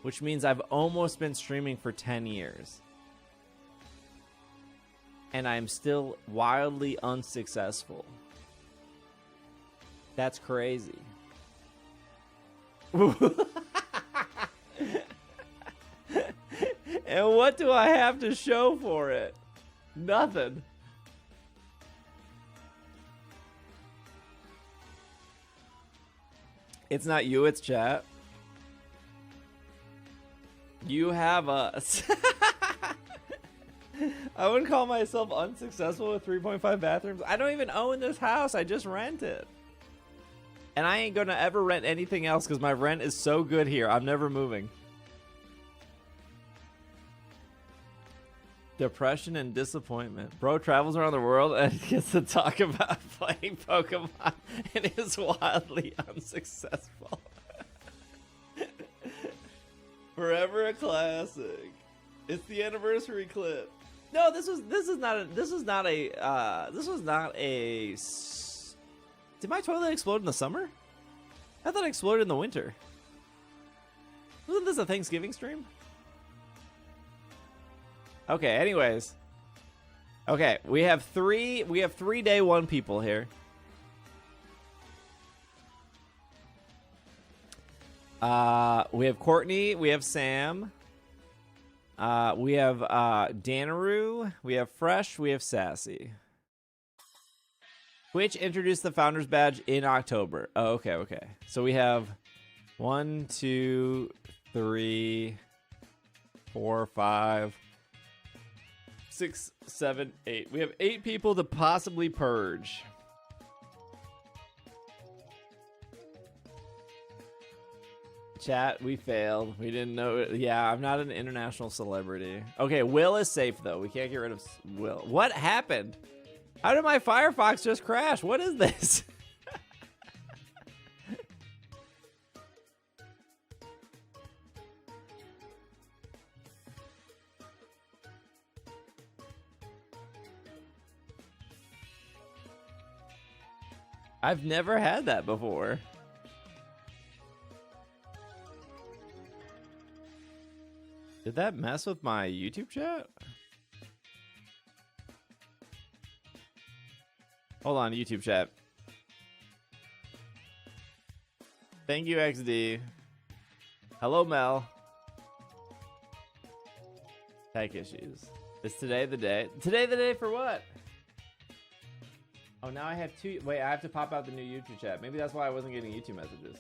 which means I've almost been streaming for 10 years. And I'm still wildly unsuccessful. That's crazy. And what do I have to show for it? Nothing. It's not you, it's chat. You have a... I wouldn't call myself unsuccessful with 3.5 bathrooms. I don't even own this house. I just rent it. And I ain't gonna ever rent anything else because my rent is so good here. I'm never moving. Depression and disappointment. Bro travels around the world and gets to talk about playing Pokemon and is wildly unsuccessful. Forever a classic. It's the anniversary clip. No, this was not a. Did my toilet explode in the summer? I thought it exploded in the winter. Wasn't this a Thanksgiving stream? Okay, anyways. Okay, we have three day one people here. We have Courtney, we have Sam. We have Danaru, we have Fresh, we have Sassy. Twitch introduced the Founders Badge in October. Oh, okay. So we have 1, 2, 3, 4, 5, 6, 7, 8. We have 8 people to possibly purge. Chat, we failed. We didn't know it. Yeah, I'm not an international celebrity. Okay, Will is safe, though. We can't get rid of Will. What happened? How did my Firefox just crash? What is this? I've never had that before. Did that mess with my YouTube chat? Hold on, YouTube chat. Thank you, XD. Hello, Mel. Tech issues. Is today the day? Today the day for what? Oh, now I have two. Wait, I have to pop out the new YouTube chat. Maybe that's why I wasn't getting YouTube messages.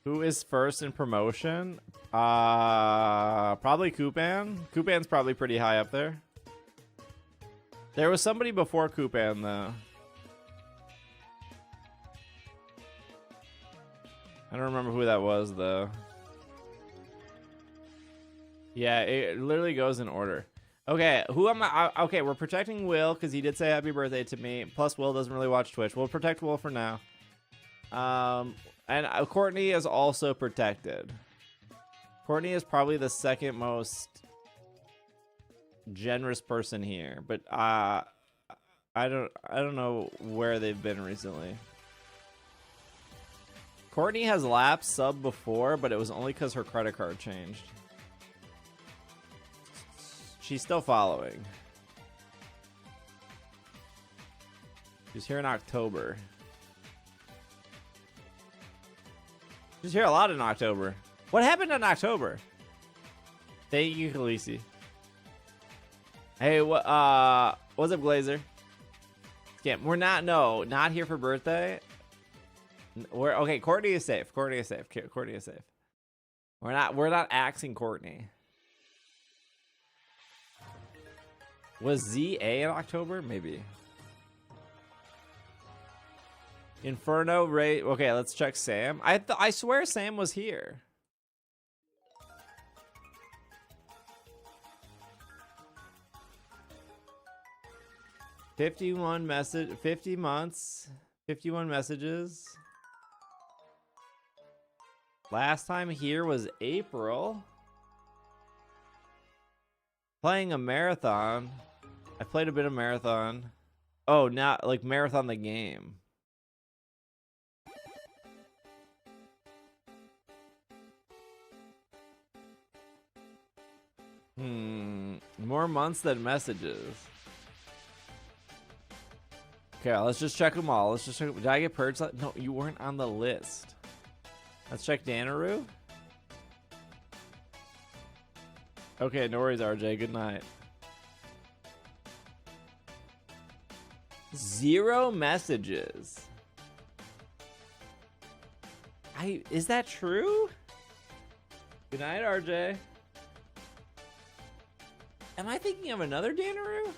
Who is first in promotion? Probably Kupan. Kupan's probably pretty high up there. There was somebody before Kupan, though. I don't remember who that was, though. Yeah, it literally goes in order. Okay, who am I? Okay, we're protecting Will because he did say happy birthday to me. Plus, Will doesn't really watch Twitch. We'll protect Will for now. And Courtney is also protected. Courtney is probably the second most generous person here, but I don't know where they've been recently. Courtney has lapsed sub before, but it was only because her credit card changed. She's still following. She's here in October. She's here a lot in October. What happened in October? Thank you, Khaleesi. Hey, what's up, Glazer? Scam. We're not here for birthday. We're okay. Courtney is safe. Courtney is safe. Courtney is safe. We're not axing Courtney. Was ZA in October? Maybe. Inferno, Ray. Okay, let's check Sam. I swear Sam was here. $50 months, 51 messages. Last time here was April. Playing a marathon. I played a bit of marathon. Oh, not like marathon the game. More months than messages. Okay, let's just check them all. Let's just check. Did I get purged? No, you weren't on the list. Let's check Danaru. Okay, no worries, RJ. Good night. 0 messages. Is that true? Good night, RJ. Am I thinking of another Danaru?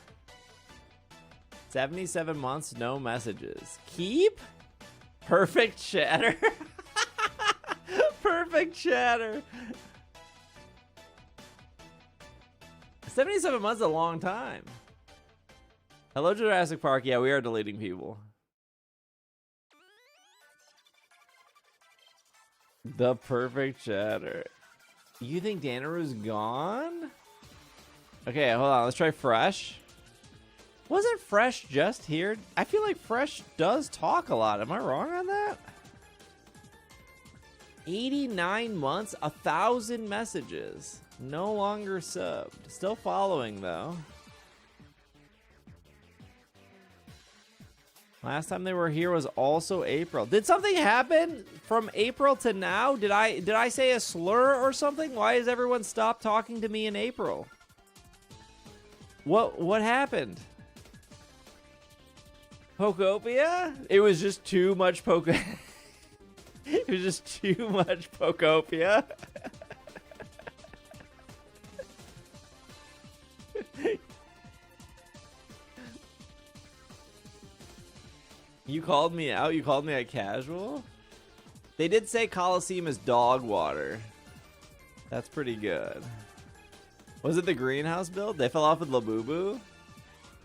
77 months, no messages. Keep? Perfect chatter. Perfect chatter. 77 months is a long time. Hello, Jurassic Park. Yeah, we are deleting people. The perfect chatter. You think Danaru's gone? Okay, hold on. Let's try Fresh. Wasn't Fresh just here? I feel like Fresh does talk a lot. Am I wrong on that? 89 months, 1,000 messages. No longer subbed. Still following, though. Last time they were here was also April. Did something happen from April to now? Did I say a slur or something? Why has everyone stopped talking to me in April? What happened? Pokopia? It was just too much It was just too much Pokopia. You called me out? You called me a casual? They did say Coliseum is dog water. That's pretty good. Was it the greenhouse build? They fell off with Labubu?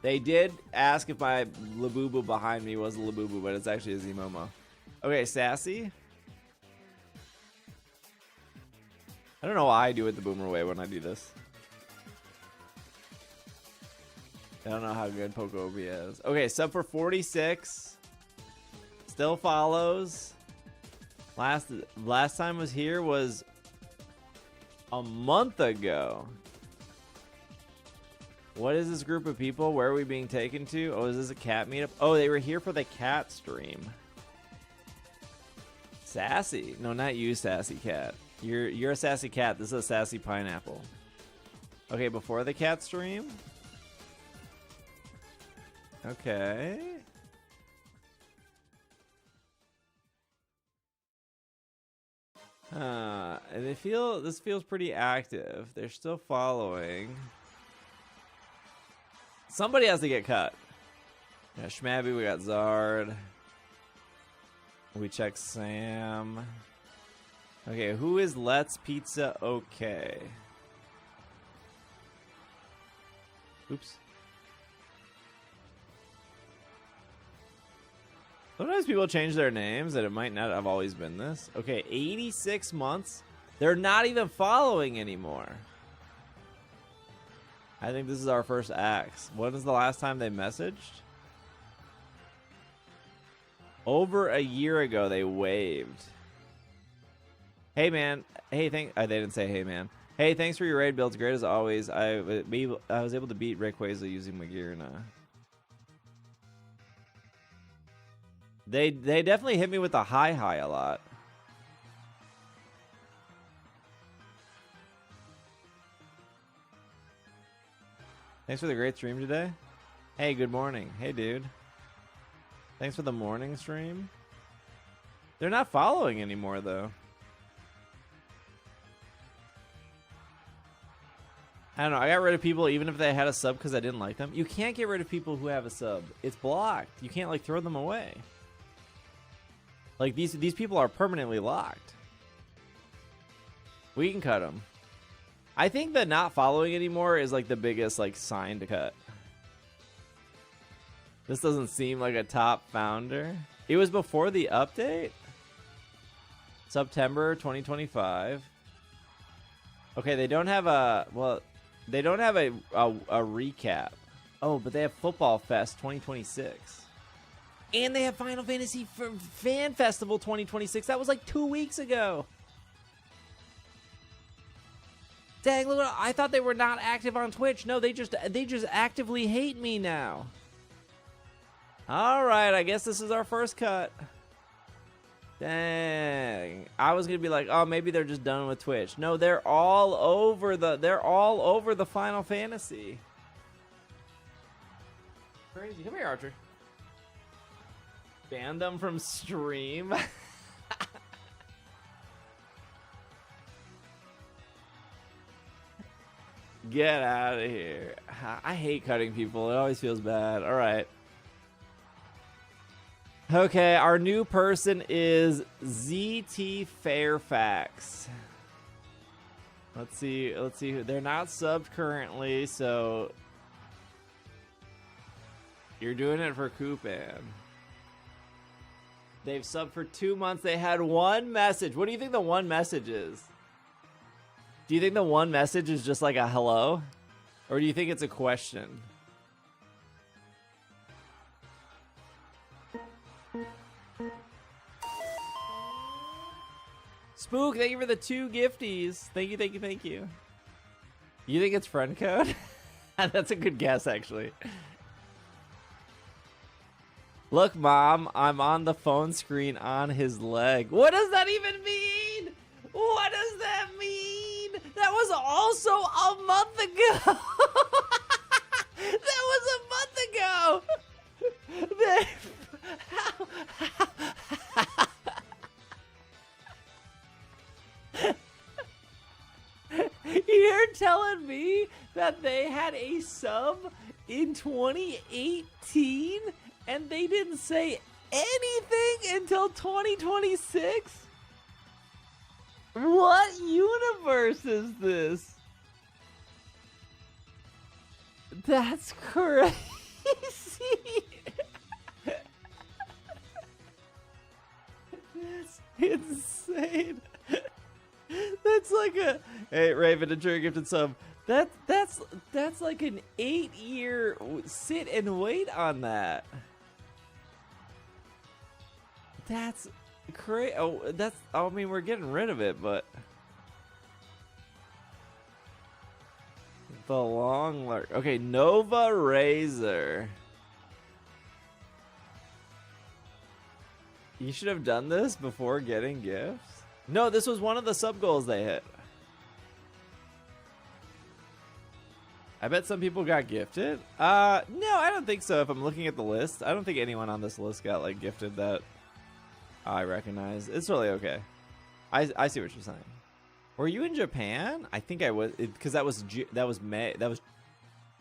They did ask if my Labubu behind me was a Labubu, but it's actually a Zmomo. Okay, Sassy. I don't know why I do it the Boomer way when I do this. I don't know how good Pokopia is. Okay, sub for 46. Still follows. Last time was here was a month ago. What is this group of people? Where are we being taken to? Oh, is this a cat meetup? Oh, they were here for the cat stream. Sassy. No, not you, Sassy Cat. You're a sassy cat. This is a sassy pineapple. Okay, before the cat stream. Okay. And this feels pretty active. They're still following. Somebody has to get cut. Yeah, Schmabby, we got Zard. We check Sam. Okay, who is Let's Pizza Okay? Oops. Sometimes people change their names and it might not have always been this. Okay, 86 months. They're not even following anymore. I think this is our first axe. When was the last time they messaged? Over a year ago, they waved. Hey, man. Hey, they didn't say hey, man. Hey, thanks for your raid builds. Great as always. I was able to beat Rayquaza using Magirna. They definitely hit me with a high a lot. Thanks for the great stream today. Hey, good morning. Hey, dude. Thanks for the morning stream. They're not following anymore, though. I don't know. I got rid of people even if they had a sub because I didn't like them. You can't get rid of people who have a sub. It's blocked. You can't, like, throw them away. Like, these people are permanently locked. We can cut them. I think that not following anymore is, like, the biggest, like, sign to cut. This doesn't seem like a top founder. It was before the update? September 2025. Okay, they don't have a... Well, they don't have a recap. Oh, but they have Football Fest 2026. And they have Final Fantasy Fan Festival 2026. That was like 2 weeks ago. Dang, look, I thought they were not active on Twitch. No, they just actively hate me now. All right, I guess this is our first cut. Dang. I was going to be like, "Oh, maybe they're just done with Twitch." No, they're all over the Final Fantasy. Crazy. Come here, Archer. Ban them from stream. Get out of here. I hate cutting people. It always feels bad. All right. Okay, our new person is ZT Fairfax. Let's see who. They're not subbed currently, so you're doing it for Kupan. They've subbed for 2 months. They had one message. What do you think the one message is? Do you think the one message is just like a hello? Or do you think it's a question? Spook, thank you for the 2 gifties. Thank you, thank you, thank you. You think it's friend code? That's a good guess, actually. Look, Mom, I'm on the phone screen on his leg. What does that even mean? What does that mean? That was also a month ago. That was a month ago. You're telling me that they had a sub in 2018 and they didn't say anything until 2026? What universe is this? That's crazy. That's insane. That's like a... Hey, Raven, a trigger gifted sub. That's like an 8-year sit and wait on that. That's crazy. Oh, that's... I mean, we're getting rid of it, but... The long lurk. Okay, Nova Razor. You should have done this before getting gifts. No, this was one of the sub goals they hit. I bet some people got gifted. No, I don't think so. If I'm looking at the list, I don't think anyone on this list got like gifted that I recognize. It's really okay. I see what you're saying. Were you in Japan? I think I was, because that was May. That was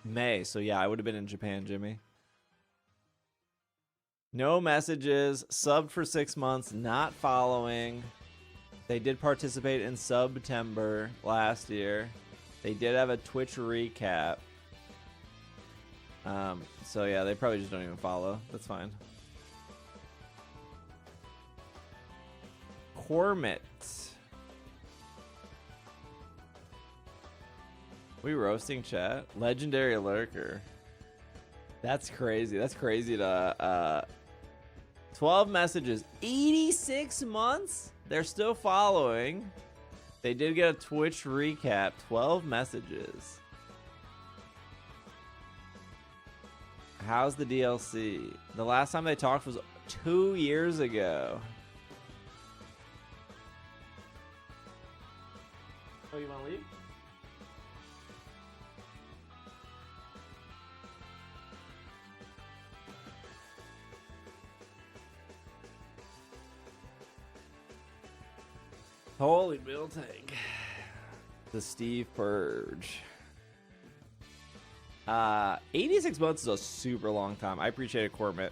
May. So yeah, I would have been in Japan, Jimmy. No messages. Subbed for 6 months. Not following. They did participate in September last year. They did have a Twitch recap. So yeah, they probably just don't even follow. That's fine. Cormit. We roasting chat? Legendary lurker. That's crazy. That's crazy to 12 messages. 86 months? They're still following. They did get a Twitch recap. 12 messages. How's the DLC? The last time they talked was 2 years ago. Oh, you want to leave? Holy Bill Tank. The Steve Purge. 86 months is a super long time. I appreciate it, Cormit.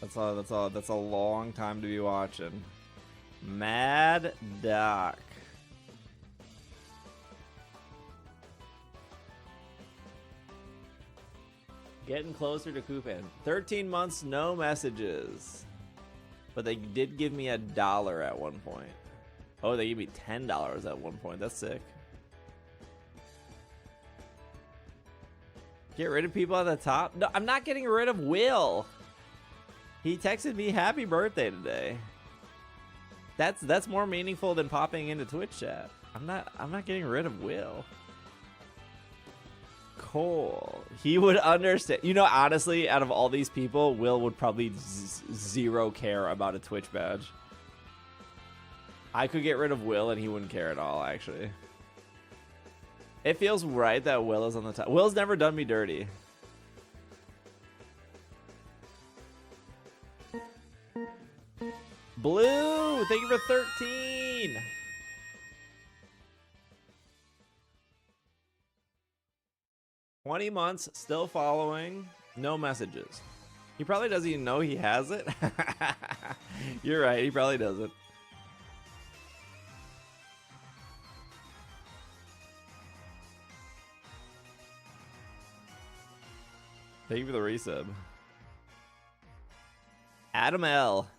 That's a long time to be watching. Mad Doc. Getting closer to Coupon. 13 months, no messages. But they did give me $1 at one point. Oh, they gave me $10 at one point. That's sick. Get rid of people at the top? No, I'm not getting rid of Will. He texted me happy birthday today. That's more meaningful than popping into Twitch chat. I'm not getting rid of Will. Cole. He would understand. You know, honestly, out of all these people, Will would probably zero care about a Twitch badge. I could get rid of Will and he wouldn't care at all, actually. It feels right that Will is on the top. Will's never done me dirty. Blue, thank you for 13. "20 months, still following, no messages." He probably doesn't even know he has it. You're right, he probably doesn't. Thank you for the resub. Adam L.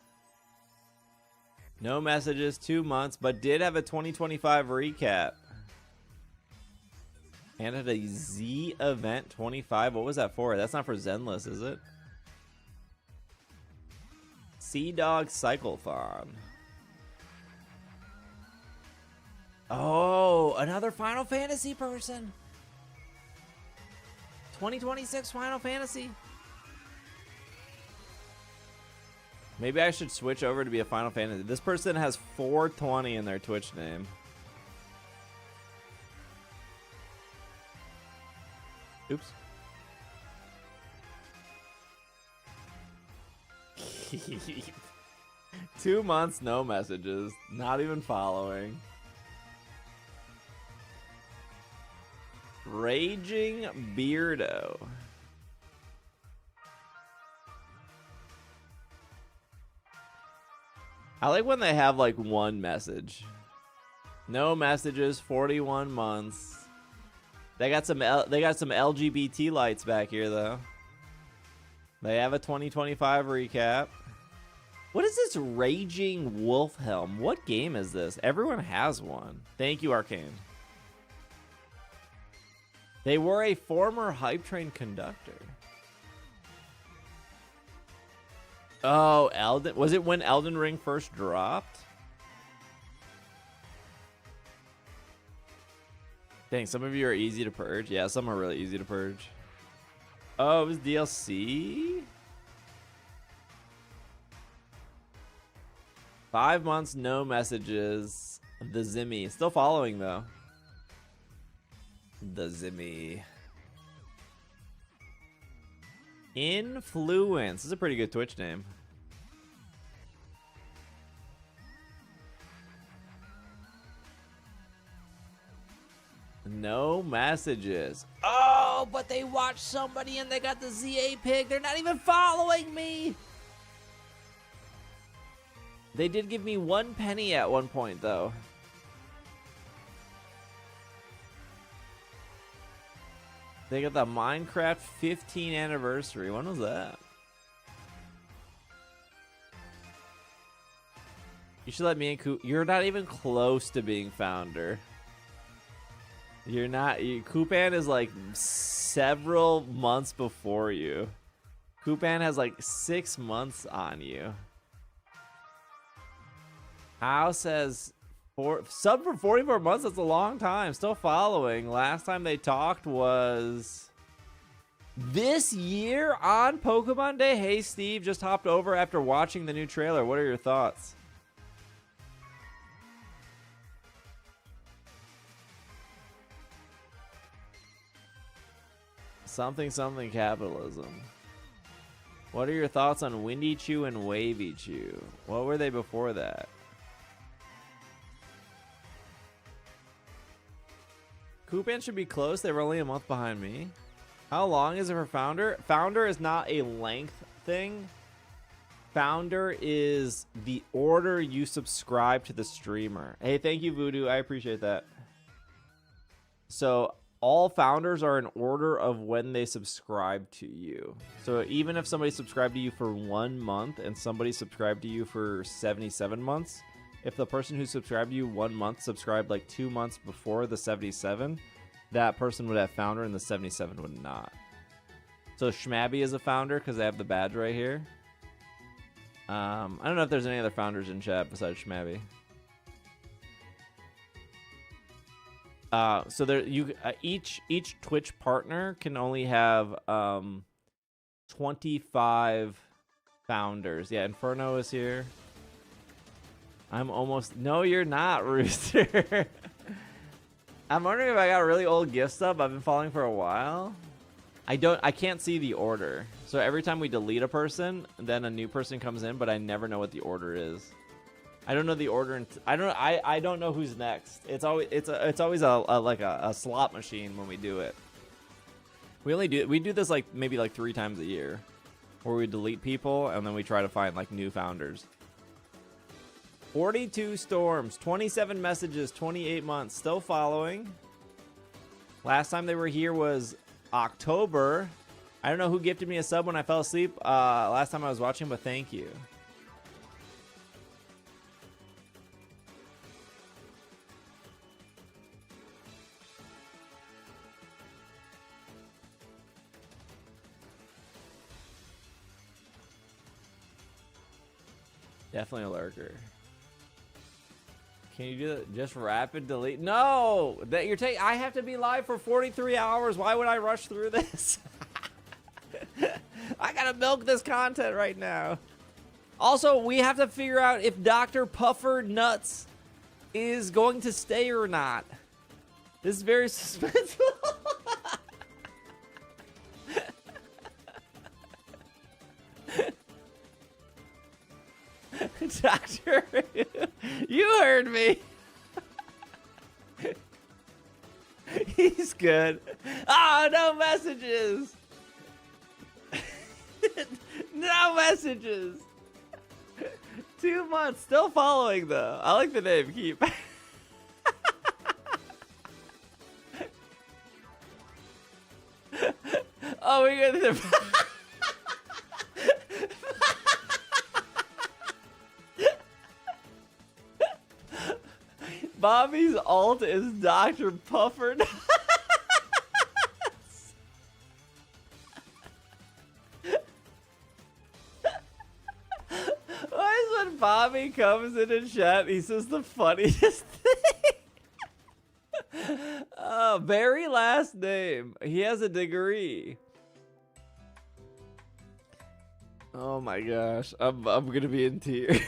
No messages, 2 months, but did have a 2025 recap. And had a Z event 25. What was that for? That's not for Zenless, is it? Sea Dog Cyclethon. Oh, another Final Fantasy person. 2026 Final Fantasy. Maybe I should switch over to be a Final Fantasy. This person has 420 in their Twitch name. Oops. 2 months, no messages. Not even following. Raging Beardo. I like when they have like one message. No messages, 41 months. They got some LGBT lights back here though. They have a 2025 recap. What is this Raging Wolfhelm? What game is this? Everyone has one. Thank you, Arcane. They were a former Hype Train conductor. Oh, Elden. Was it when Elden Ring first dropped? Dang, some of you are easy to purge. Yeah, some are really easy to purge. Oh, it was DLC? 5 months, no messages. The Zimmy. Still following, though. The Zimmy. Influence. This is a pretty good Twitch name. No messages. Oh, but they watched somebody and they got the ZA pig. They're not even following me. They did give me 1 penny at one point, though. They got the Minecraft 15th anniversary. When was that? You should let me and Coop. You're not even close to being founder. You're not. Koopan is like several months before you. Koopan has like 6 months on you. House says sub for 44 months. That's a long time. Still following. Last time they talked was this year on Pokemon Day. Hey Steve, just hopped over after watching the new trailer. What are your thoughts? Something capitalism. What are your thoughts on Windy Chew and Wavy Chew? What were they before that? Koopan should be close. They were only a month behind me. How long is it for Founder? Founder is not a length thing. Founder is the order you subscribe to the streamer. Hey, thank you, Voodoo. I appreciate that. So all founders are in order of when they subscribe to you. So even if somebody subscribed to you for 1 month and somebody subscribed to you for 77 months, if the person who subscribed to you 1 month subscribed like 2 months before the 77, that person would have founder and the 77 would not. So Schmabby is a founder because they have the badge right here. I don't know if there's any other founders in chat besides Schmabby. So there, each Twitch partner can only have 25 founders. Yeah, Inferno is here. I'm almost. No, you're not, Rooster. I'm wondering if I got a really old gift sub. I've been following for a while. I can't see the order. So every time we delete a person, then a new person comes in, but I never know what the order is. I don't know the order. I don't know who's next. It's always a slot machine when we do it. We do this like maybe like 3 times a year, where we delete people and then we try to find like new founders. 42 storms, 27 messages, 28 months. Still following. Last time they were here was October. I don't know who gifted me a sub when I fell asleep last time I was watching, but thank you. Definitely a lurker. Can you do that? Just rapid delete? No! That you're taking. I have to be live for 43 hours. Why would I rush through this? I gotta milk this content right now. Also, we have to figure out if Dr. Puffer Nuts is going to stay or not. This is very suspenseful. Doctor, you heard me. He's good. Oh, no messages. No messages. 2 months. Still following, though. I like the name. Keep. Oh, we got the. Bobby's alt is Dr. Puffer. Why is when Bobby comes in and chat, he says the funniest thing? Very last name. He has a degree. Oh my gosh, I'm gonna be in tears.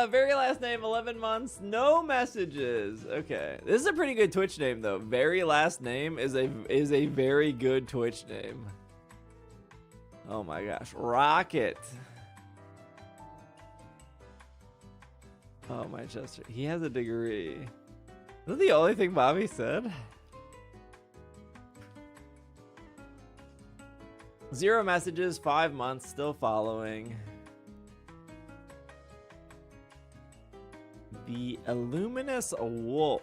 Very last name, 11 months, no messages. Okay, this is a pretty good Twitch name though. Very last name is a very good Twitch name. Oh my gosh, Rocket. Oh my Chester, he has a degree. Is that the only thing Bobby said? 0 messages, 5 months, still following. The Illuminous Wolf.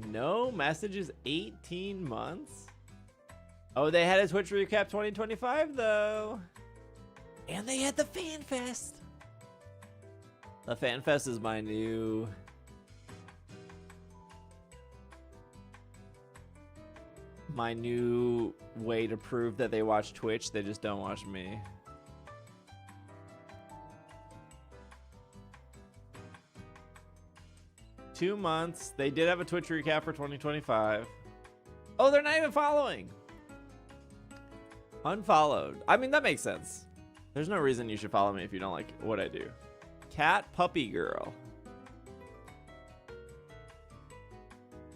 No messages, 18 months. Oh, they had a Twitch recap 2025 though. And they had the Fan Fest. The Fan Fest is my new way to prove that they watch Twitch. They just don't watch me. Two months. They did have a Twitch recap for 2025. Oh, they're not even following. Unfollowed. I mean, that makes sense. There's no reason you should follow me if you don't like what I do. Cat Puppy Girl.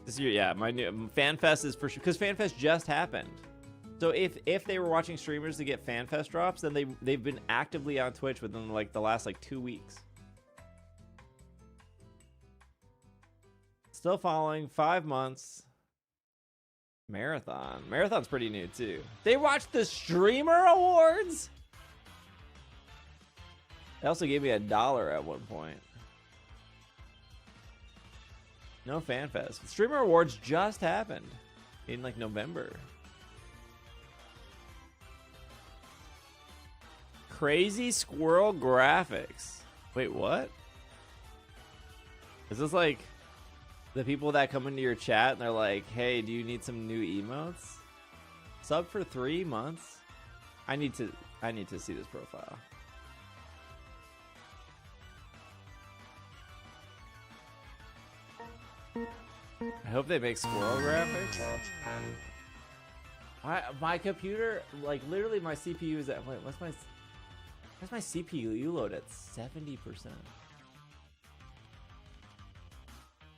This year, yeah, my new FanFest is for sure, because FanFest just happened. So if they were watching streamers to get FanFest drops, then they've been actively on Twitch within like the last like 2 weeks. Still following, 5 months. Marathon. Marathon's pretty new too. They watched the Streamer Awards. They also gave me $1 at one point. No FanFest. Streamer Awards just happened in like November. Crazy Squirrel Graphics. Wait, what? Is this like the people that come into your chat and they're like, hey, do you need some new emotes? Sub for 3 months? I need to see this profile. I hope they make squirrel graphics. My computer, like literally my CPU is at, wait, what's my CPU load at 70%?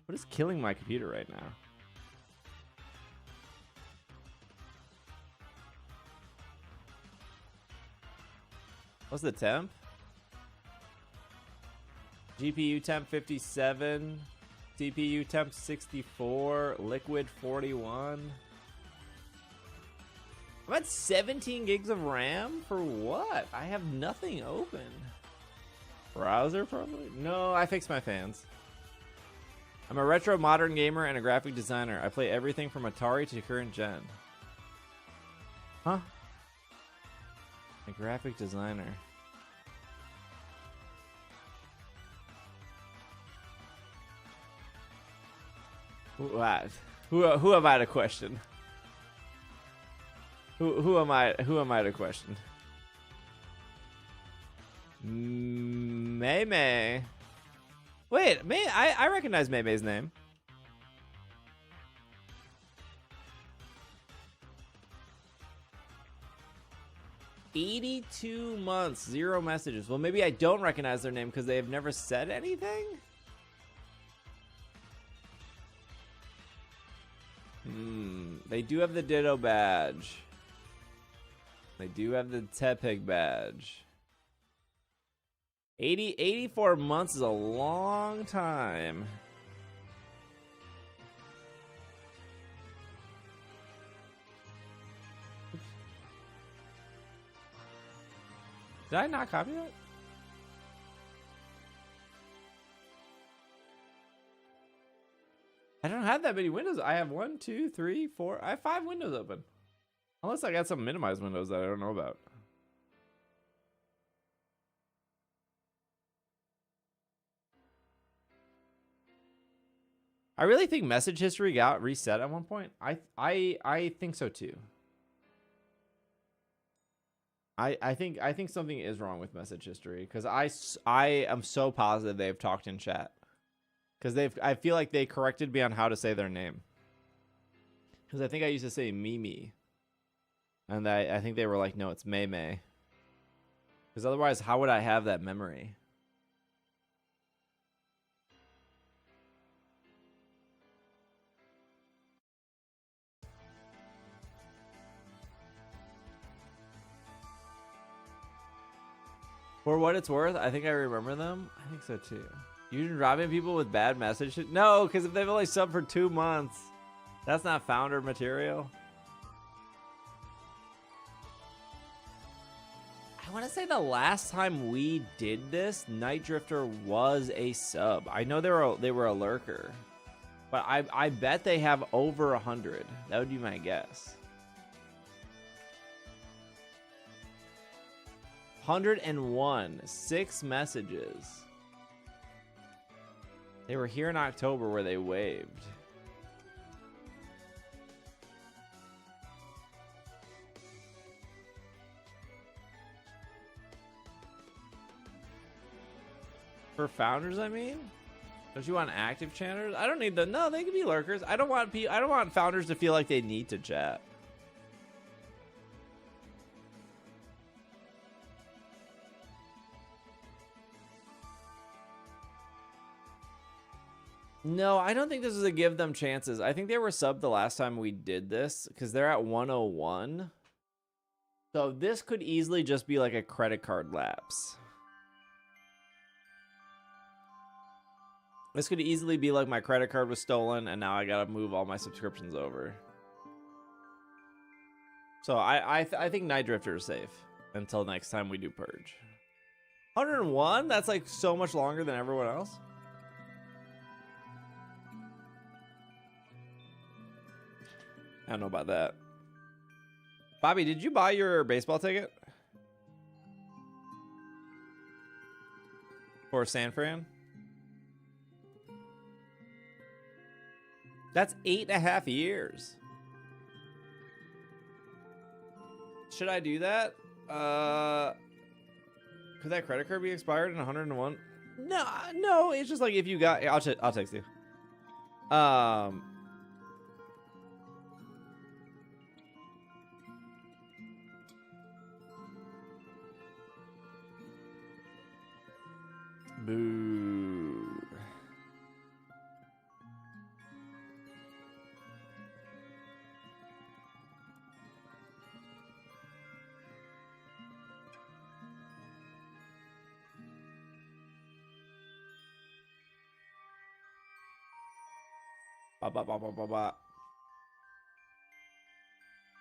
What is killing my computer right now? What's the temp? GPU temp 57. CPU temp 64, liquid 41. I'm at 17 gigs of RAM for what? I have nothing open. Browser probably? No, I fixed my fans. I'm a retro modern gamer and a graphic designer. I play everything from Atari to current gen. Huh? A graphic designer. Who am I to question? Who am I to question? May May. Wait, May I recognize May May's name. $82 months, 0 messages. Well, maybe I don't recognize their name because they have never said anything. They do have the Ditto badge. They do have the Tepig badge. 84 months is a long time. Did I not copy that? I don't have that many windows. I have 1, 2, 3, 4. I have 5 windows open. Unless I got some minimized windows that I don't know about. I really think message history got reset at one point. I think so too. I think something is wrong with message history because I am so positive they've talked in chat. Because I feel like they corrected me on how to say their name. Because I think I used to say Mimi. And I think they were like, no, it's May May. Because otherwise, how would I have that memory? For what it's worth, I think I remember them. I think so too. You're dropping people with bad messages? No, because if they've only subbed for 2 months, that's not founder material. I want to say the last time we did this, Night Drifter was a sub. I know they were a lurker, but I bet they have over 100. That would be my guess. 101, 6 messages. They were here in October where they waved. For founders, I mean? Don't you want active chatters? I don't need them. No, they can be lurkers. I don't want founders to feel like they need to chat. No, I don't think this is a give them chances. I think they were subbed the last time we did this because they're at 101. So this could easily just be like a credit card lapse. This could easily be like my credit card was stolen and now I gotta move all my subscriptions over. So I think Night Drifter is safe until next time we do Purge. 101? That's like so much longer than everyone else. I don't know about that. Bobby, did you buy your baseball ticket? For San Fran? That's 8.5 years. Should I do that? Could that credit card be expired in 101? No, it's just like if you got, I'll text you. Boo.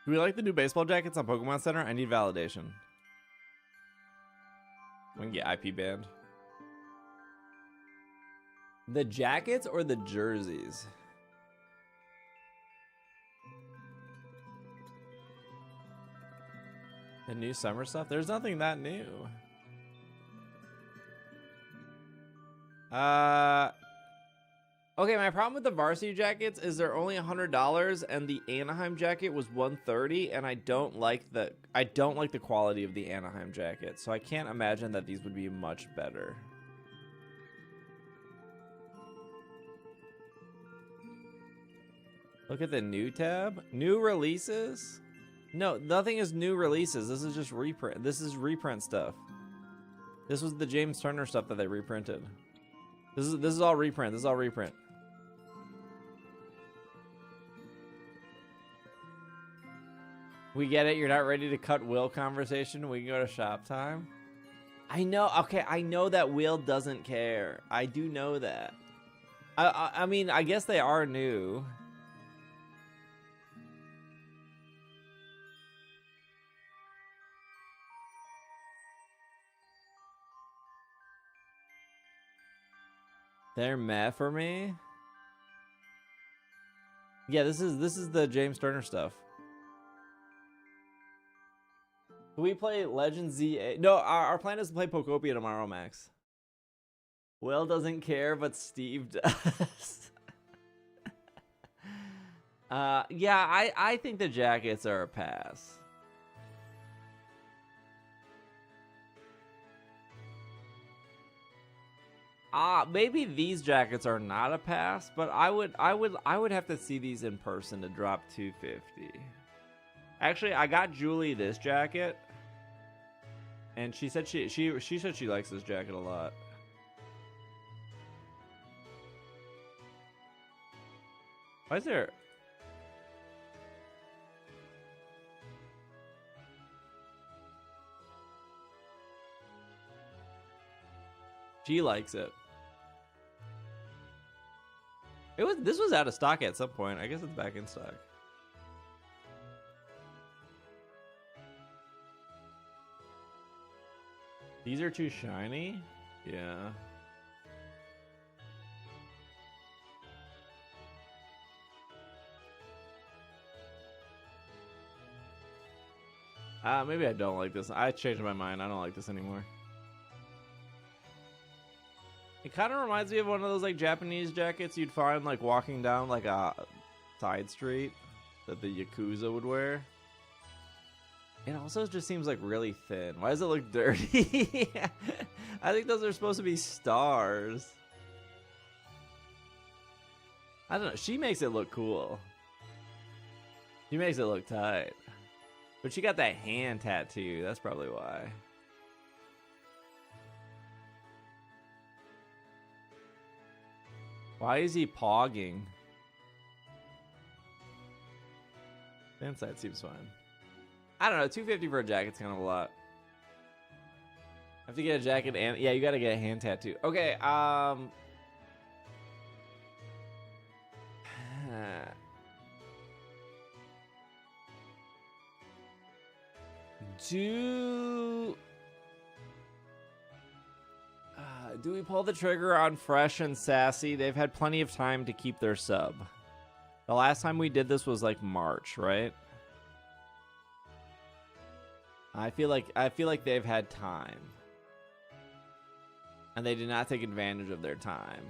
Do we like the new baseball jackets on Pokemon Center? I need validation. We can get IP banned. The jackets or the jerseys? The new summer stuff? There's nothing that new. Okay, my problem with the varsity jackets is they're only $100 and the Anaheim jacket was $130 and I don't like the quality of the Anaheim jacket. So I can't imagine that these would be much better. Look at the new tab. New releases? No, nothing is new releases. This is just reprint. This is reprint stuff. This was the James Turner stuff that they reprinted. This is all reprint. This is all reprint. We get it. You're not ready to cut Will conversation. We can go to shop time. I know. Okay, I know that Will doesn't care. I do know that. I mean, I guess they are new. They're meh for me. Yeah, this is the James Turner stuff. Can we play Legend ZA? No, our plan is to play Pokopia tomorrow, Max. Will doesn't care, but Steve does. Yeah, I think the jackets are a pass. Maybe these jackets are not a pass, but I would have to see these in person to drop 250. Actually, I got Julie this jacket, and she said she said she likes this jacket a lot. Why is there? She likes it. This was out of stock at some point. I guess it's back in stock. These are too shiny? Yeah. Maybe I don't like this. I changed my mind. I don't like this anymore. It kind of reminds me of one of those like Japanese jackets you'd find like walking down like a side street that the Yakuza would wear. It also just seems like really thin. Why does it look dirty? I think those are supposed to be stars. I don't know. She makes it look cool. She makes it look tight. But she got that hand tattoo. That's probably why. Why is he pogging? The inside seems fine. I don't know. $250 for a jacket's kind of a lot. I have to get a jacket and yeah, you got to get a hand tattoo. Okay. Do we pull the trigger on Fresh and Sassy? They've had plenty of time to keep their sub. The last time we did this was like March, right? I feel like they've had time. And they did not take advantage of their time.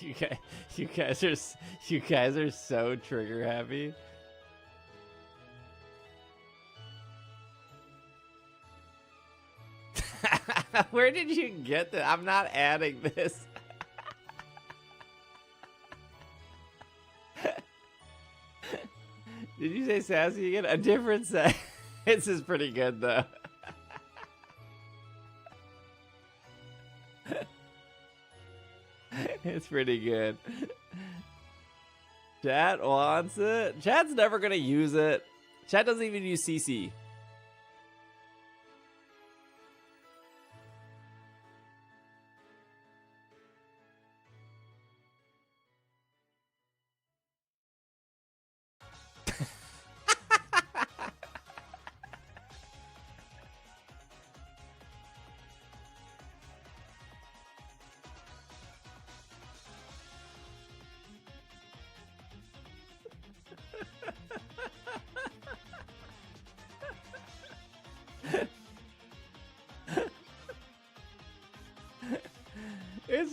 You guys are so trigger happy. Where did you get that? I'm not adding this. Did you say Sassy again? A different set. This is pretty good though. It's pretty good. Chat wants it. Chat's never gonna use it. Chat doesn't even use CC.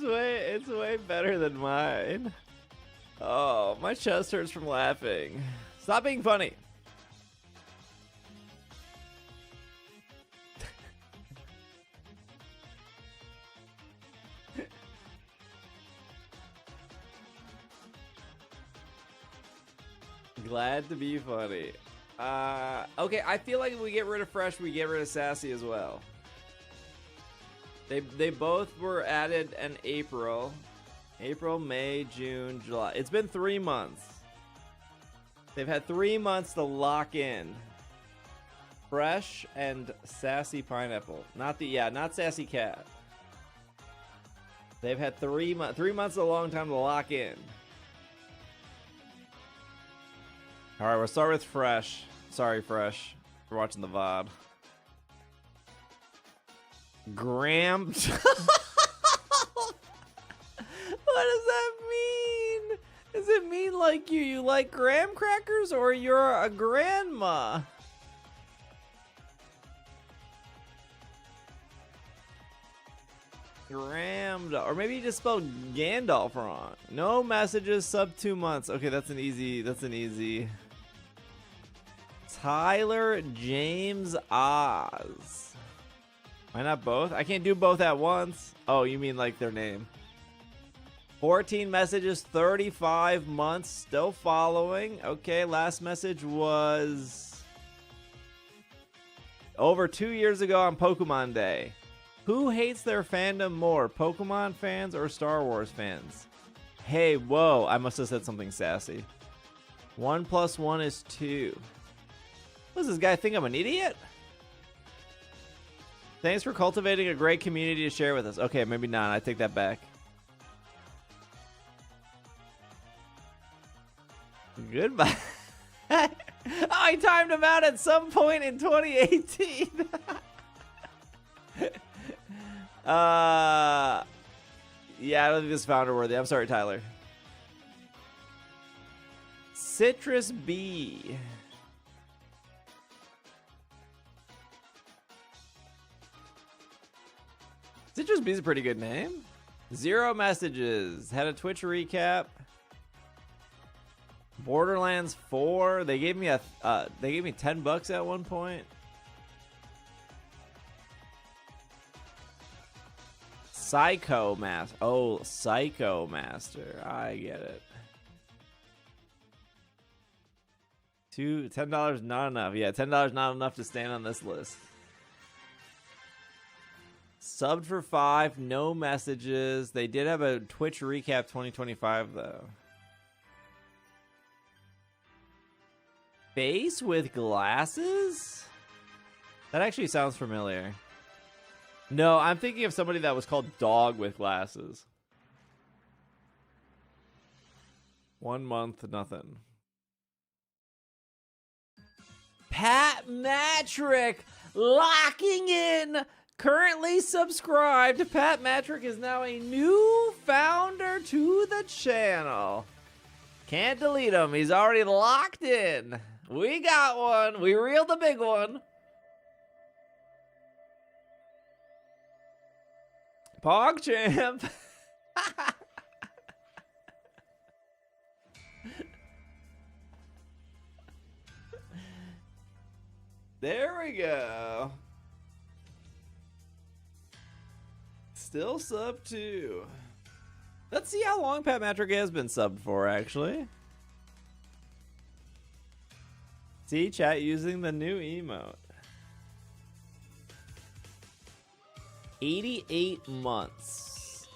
It's way better than mine. Oh, my chest hurts from laughing. Stop being funny. Glad to be funny. Okay, I feel like if we get rid of Fresh, we get rid of Sassy as well. They both were added in April. April, May, June, July. It's been 3 months. They've had 3 months to lock in. Fresh and Sassy Pineapple. Not Sassy Cat. They've had 3 months. 3 months is a long time to lock in. All right, we'll start with Fresh. Sorry, Fresh, for watching the VOD. Graham. What does that mean? Does it mean like you like graham crackers or you're a grandma? Or maybe you just spelled Gandalf wrong. No messages, sub 2 months. Okay, that's an easy. Tyler James Oz. Why not both? I can't do both at once. Oh, you mean like their name. 14 messages, 35 months, still following. Okay, last message was over 2 years ago on Pokemon Day. Who hates their fandom more, Pokemon fans or Star Wars fans? Hey, whoa, I must have said something sassy. 1 + 1 is 2. Does this guy think I'm an idiot? Thanks for cultivating a great community to share with us. Okay, maybe not. I take that back. Goodbye. I timed him out at some point in 2018. Yeah, I don't think this is founder worthy. I'm sorry, Tyler. Citrus B. Citrus B is a pretty good name. 0 messages. Had a Twitch recap. Borderlands 4. They gave me $10 at one point. Psycho Master. Oh, Psycho Master. I get it. $10 not enough. Yeah, $10 not enough to stand on this list. Subbed for 5, no messages. They did have a Twitch recap 2025 though. Face with glasses? That actually sounds familiar. No, I'm thinking of somebody that was called Dog with Glasses. 1 month, nothing. Pat Matrick locking in. Currently subscribed. Pat Matrick is now a new founder to the channel. Can't delete him. He's already locked in. We got one. We reeled the big one. PogChamp. There we go. Still sub 2. Let's see how long Pat Matrick has been subbed for, actually. See, chat using the new emote. 88 months.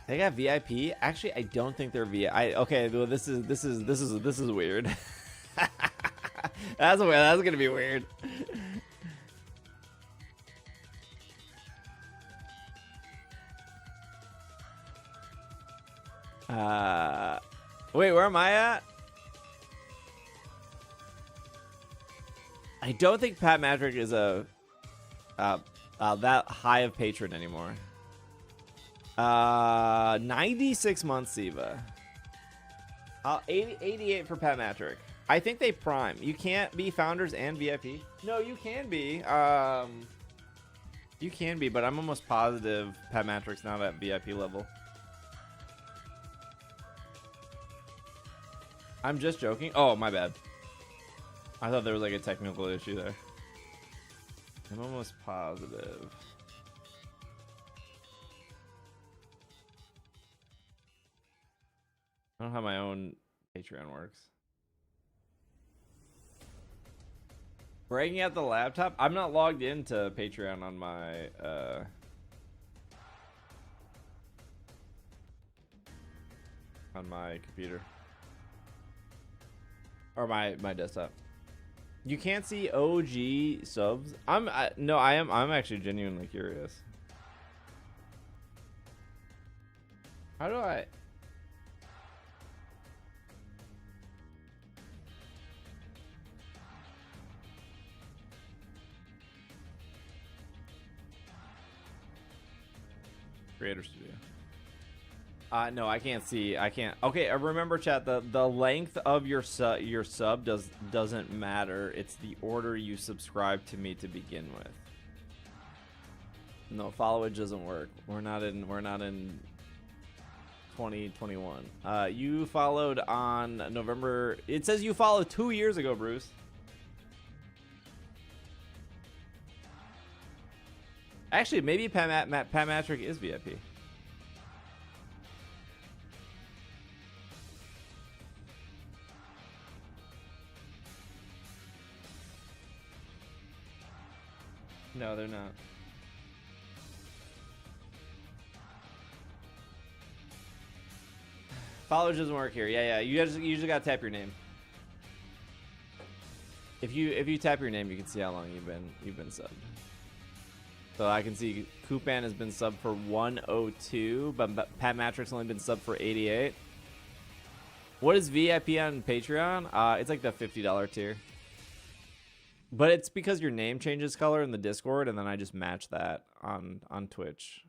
They got VIP? Actually, I don't think they're VIP. Okay, well, this is weird. That's gonna be weird. Wait, where am I at? I don't think Pat Matrick is a that high of patron anymore. 96 months, Siva. 88 for Pat Matrick. I think they prime. You can't be founders and VIP. No, you can be. You can be, but I'm almost positive Pat Matrick's not at VIP level. I'm just joking. Oh, my bad. I thought there was like a technical issue there. I'm almost positive. I don't know how my own Patreon works. Breaking out the laptop? I'm not logged into Patreon on my computer. Or my desktop. You can't see OG subs. I'm actually genuinely curious. How do I? Creator Studio. No, I can't see. I can't. Okay, remember, chat. The length of your sub doesn't matter. It's the order you subscribe to me to begin with. No, followage doesn't work. We're not in 2021. You followed on November. It says you followed 2 years ago, Bruce. Actually, maybe Pat Matrick is VIP. No, they're not. Follow doesn't work here. Yeah. You just gotta tap your name. If you tap your name, you can see how long you've been subbed. So I can see Kupan has been subbed for 102, but Pat Matrick's only been subbed for 88. What is VIP on Patreon? It's like the $50 tier. But it's because your name changes color in the Discord, and then I just match that on Twitch.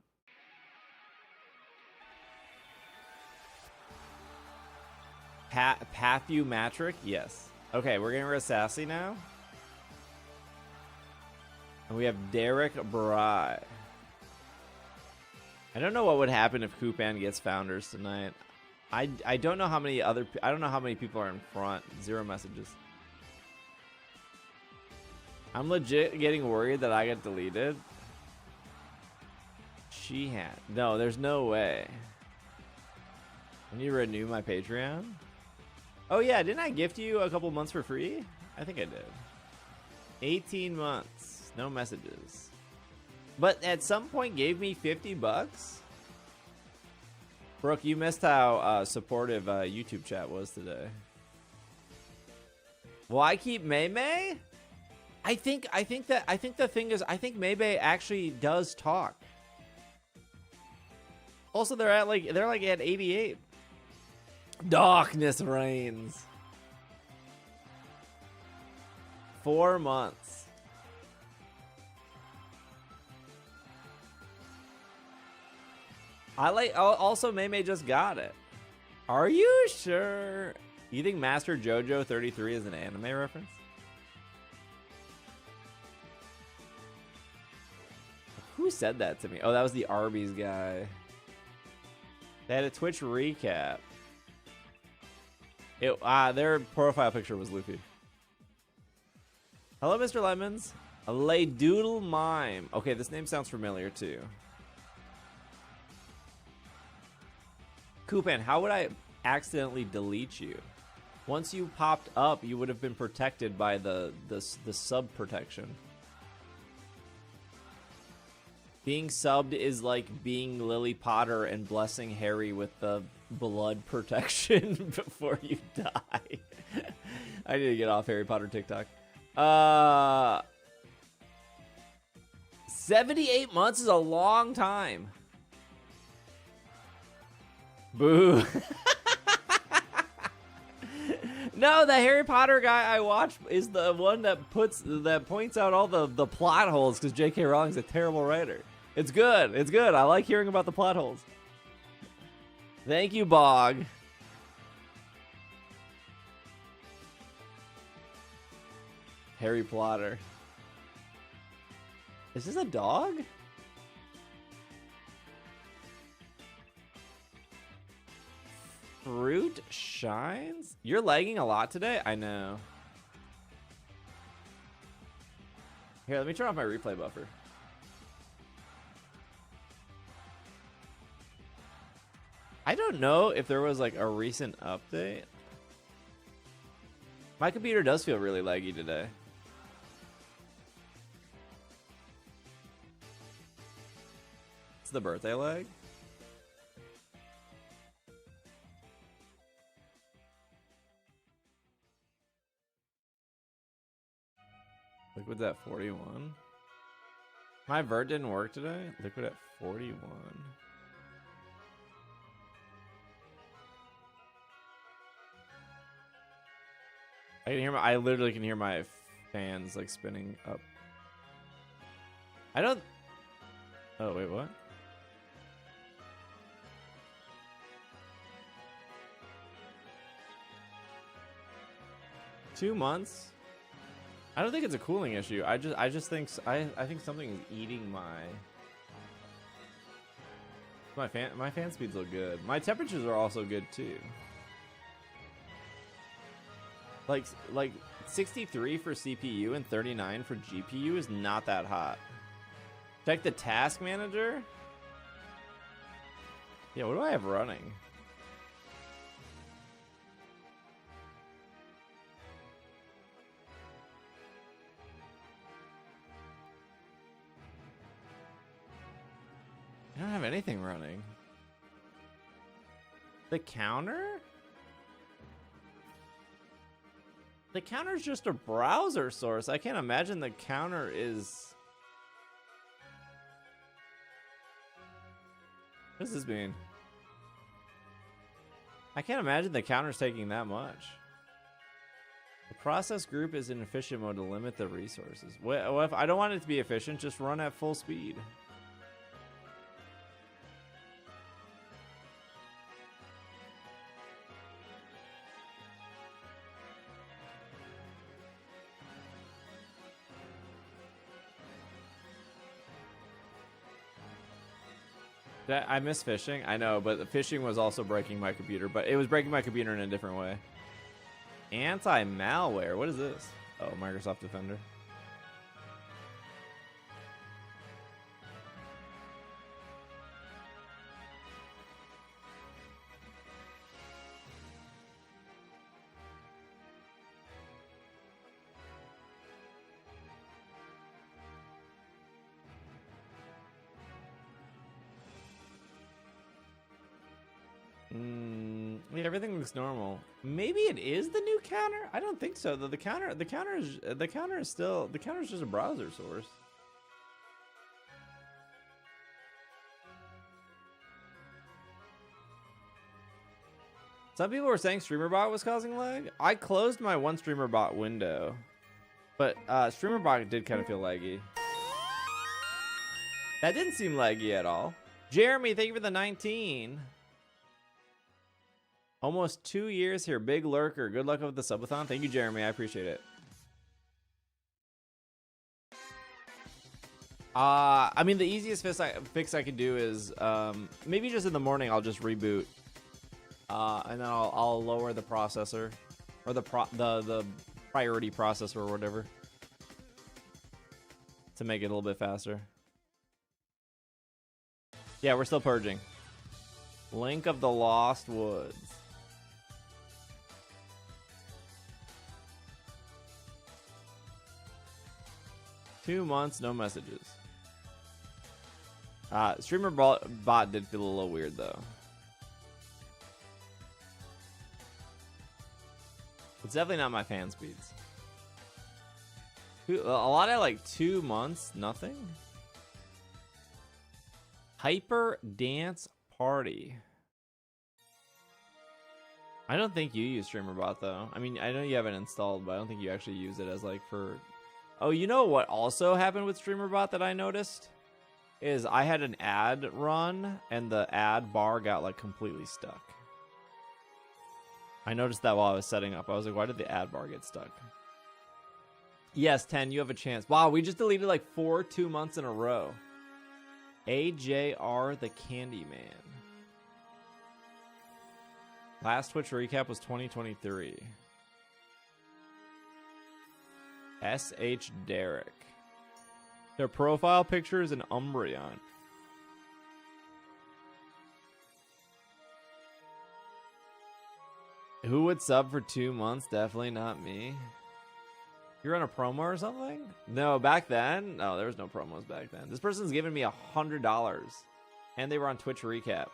Pathu Matrick? Yes. Okay, we're getting rid of Sassy now. And we have Derek Bry. I don't know what would happen if Kupan gets founders tonight. I don't know how many I don't know how many people are in front. 0 messages. I'm legit getting worried that I get deleted. No, there's no way. I need to renew my Patreon. Oh yeah, didn't I gift you a couple months for free? I think I did. 18 months, no messages. But at some point gave me 50 bucks? Brooke, you missed how supportive YouTube chat was today. Will I keep May? I think the thing is, I think Maybay actually does talk. Also, they're at 88. Darkness reigns. 4 months. Also Maymay just got it. Are you sure? You think Master JoJo 33 is an anime reference? Who said that to me? Oh, that was the Arby's guy. They had a Twitch recap. Their profile picture was Luffy. Hello, Mr. Lemons. A Lay Doodle Mime. Okay, this name sounds familiar too. Kupan, how would I accidentally delete you? Once you popped up, you would have been protected by the sub protection. Being subbed is like being Lily Potter and blessing Harry with the blood protection before you die. I need to get off Harry Potter TikTok. 78 months is a long time. Boo. No, the Harry Potter guy I watch is the one that points out all the plot holes because J.K. Rowling's a terrible writer. It's good. It's good. I like hearing about the plot holes. Thank you, Bog. Harry Potter. Is this a dog? Fruit shines? You're lagging a lot today? I know. Here, let me turn off my replay buffer. I don't know if there was like a recent update. My computer does feel really laggy today. It's the birthday lag. Liquid's at 41. My vert didn't work today. Liquid at 41. I literally can hear my fans like spinning up. I don't. Oh wait, what? Two months? I don't think it's a cooling issue. I just think I think something is eating my fan speeds look good. My temperatures are also good too. Like 63 for CPU and 39 for GPU is not that hot. Check the task manager. Yeah, what do I have running? I don't have anything running. The counter? The counter is just a browser source. I can't imagine the counter is... What does this mean? I can't imagine the counter's taking that much. The process group is in efficient mode to limit the resources. What if I don't want it to be efficient, just run at full speed. I miss fishing. I know, but the fishing was also breaking my computer. But it was breaking my computer in a different way. Anti-malware. What is this? Oh, Microsoft Defender. Yeah, everything looks normal. Maybe it is the new counter. I don't think so. Though the counter is just a browser source. Some people were saying StreamerBot was causing lag. I closed my one StreamerBot window, but StreamerBot did kind of feel laggy. That didn't seem laggy at all. Jeremy, thank you for the 19. Almost 2 years here. Big lurker. Good luck with the subathon. Thank you, Jeremy. I appreciate it. I mean, the easiest fix I could do is maybe just in the morning I'll just reboot, and then I'll lower the processor or the priority processor or whatever to make it a little bit faster. Yeah, we're still purging. Link of the Lost Woods. Two months, no messages. StreamerBot did feel a little weird though. It's definitely not my fan speeds. A lot of like 2 months, nothing. Hyper Dance Party. I don't think you use StreamerBot though. I mean, I know you have it installed, but I don't think you actually use it as like for... Oh, you know what also happened with StreamerBot that I noticed? Is I had an ad run and the ad bar got like completely stuck. I noticed that while I was setting up. I was like, why did the ad bar get stuck? Yes, 10, you have a chance. Wow, we just deleted like 2 months in a row. AJR the Candyman. Last Twitch recap was 2023. SH Derek. Their profile picture is an Umbreon. Who would sub for 2 months? Definitely not me. You're on a promo or something? No, back then? No, there was no promos back then. This person's giving me $100. And they were on Twitch recap.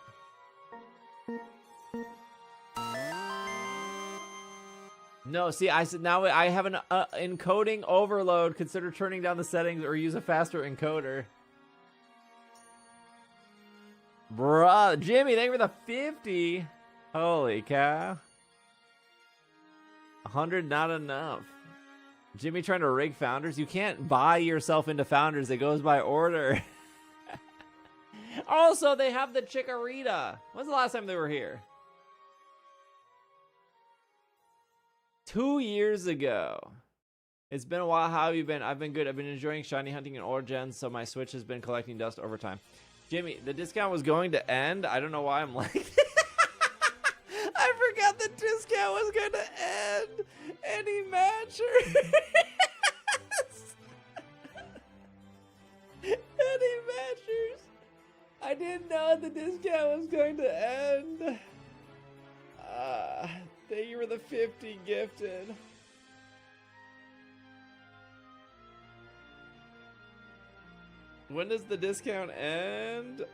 No, see, I said now I have an encoding overload. Consider turning down the settings or use a faster encoder. Bruh, Jimmy, thank you for the 50. Holy cow. 100 not enough. Jimmy trying to rig Founders. You can't buy yourself into Founders. It goes by order. Also, they have the Chikorita. When's the last time they were here? 2 years ago. It's been a while. How have you been? I've been good. I've been enjoying shiny hunting in Origins, so my Switch has been collecting dust over time. Jimmy, the discount was going to end. I don't know why I'm like... I forgot the discount was going to end. Any matcher? Eddie Matchers. I didn't know the discount was going to end. Thank you for the 50 gifted. When does the discount end?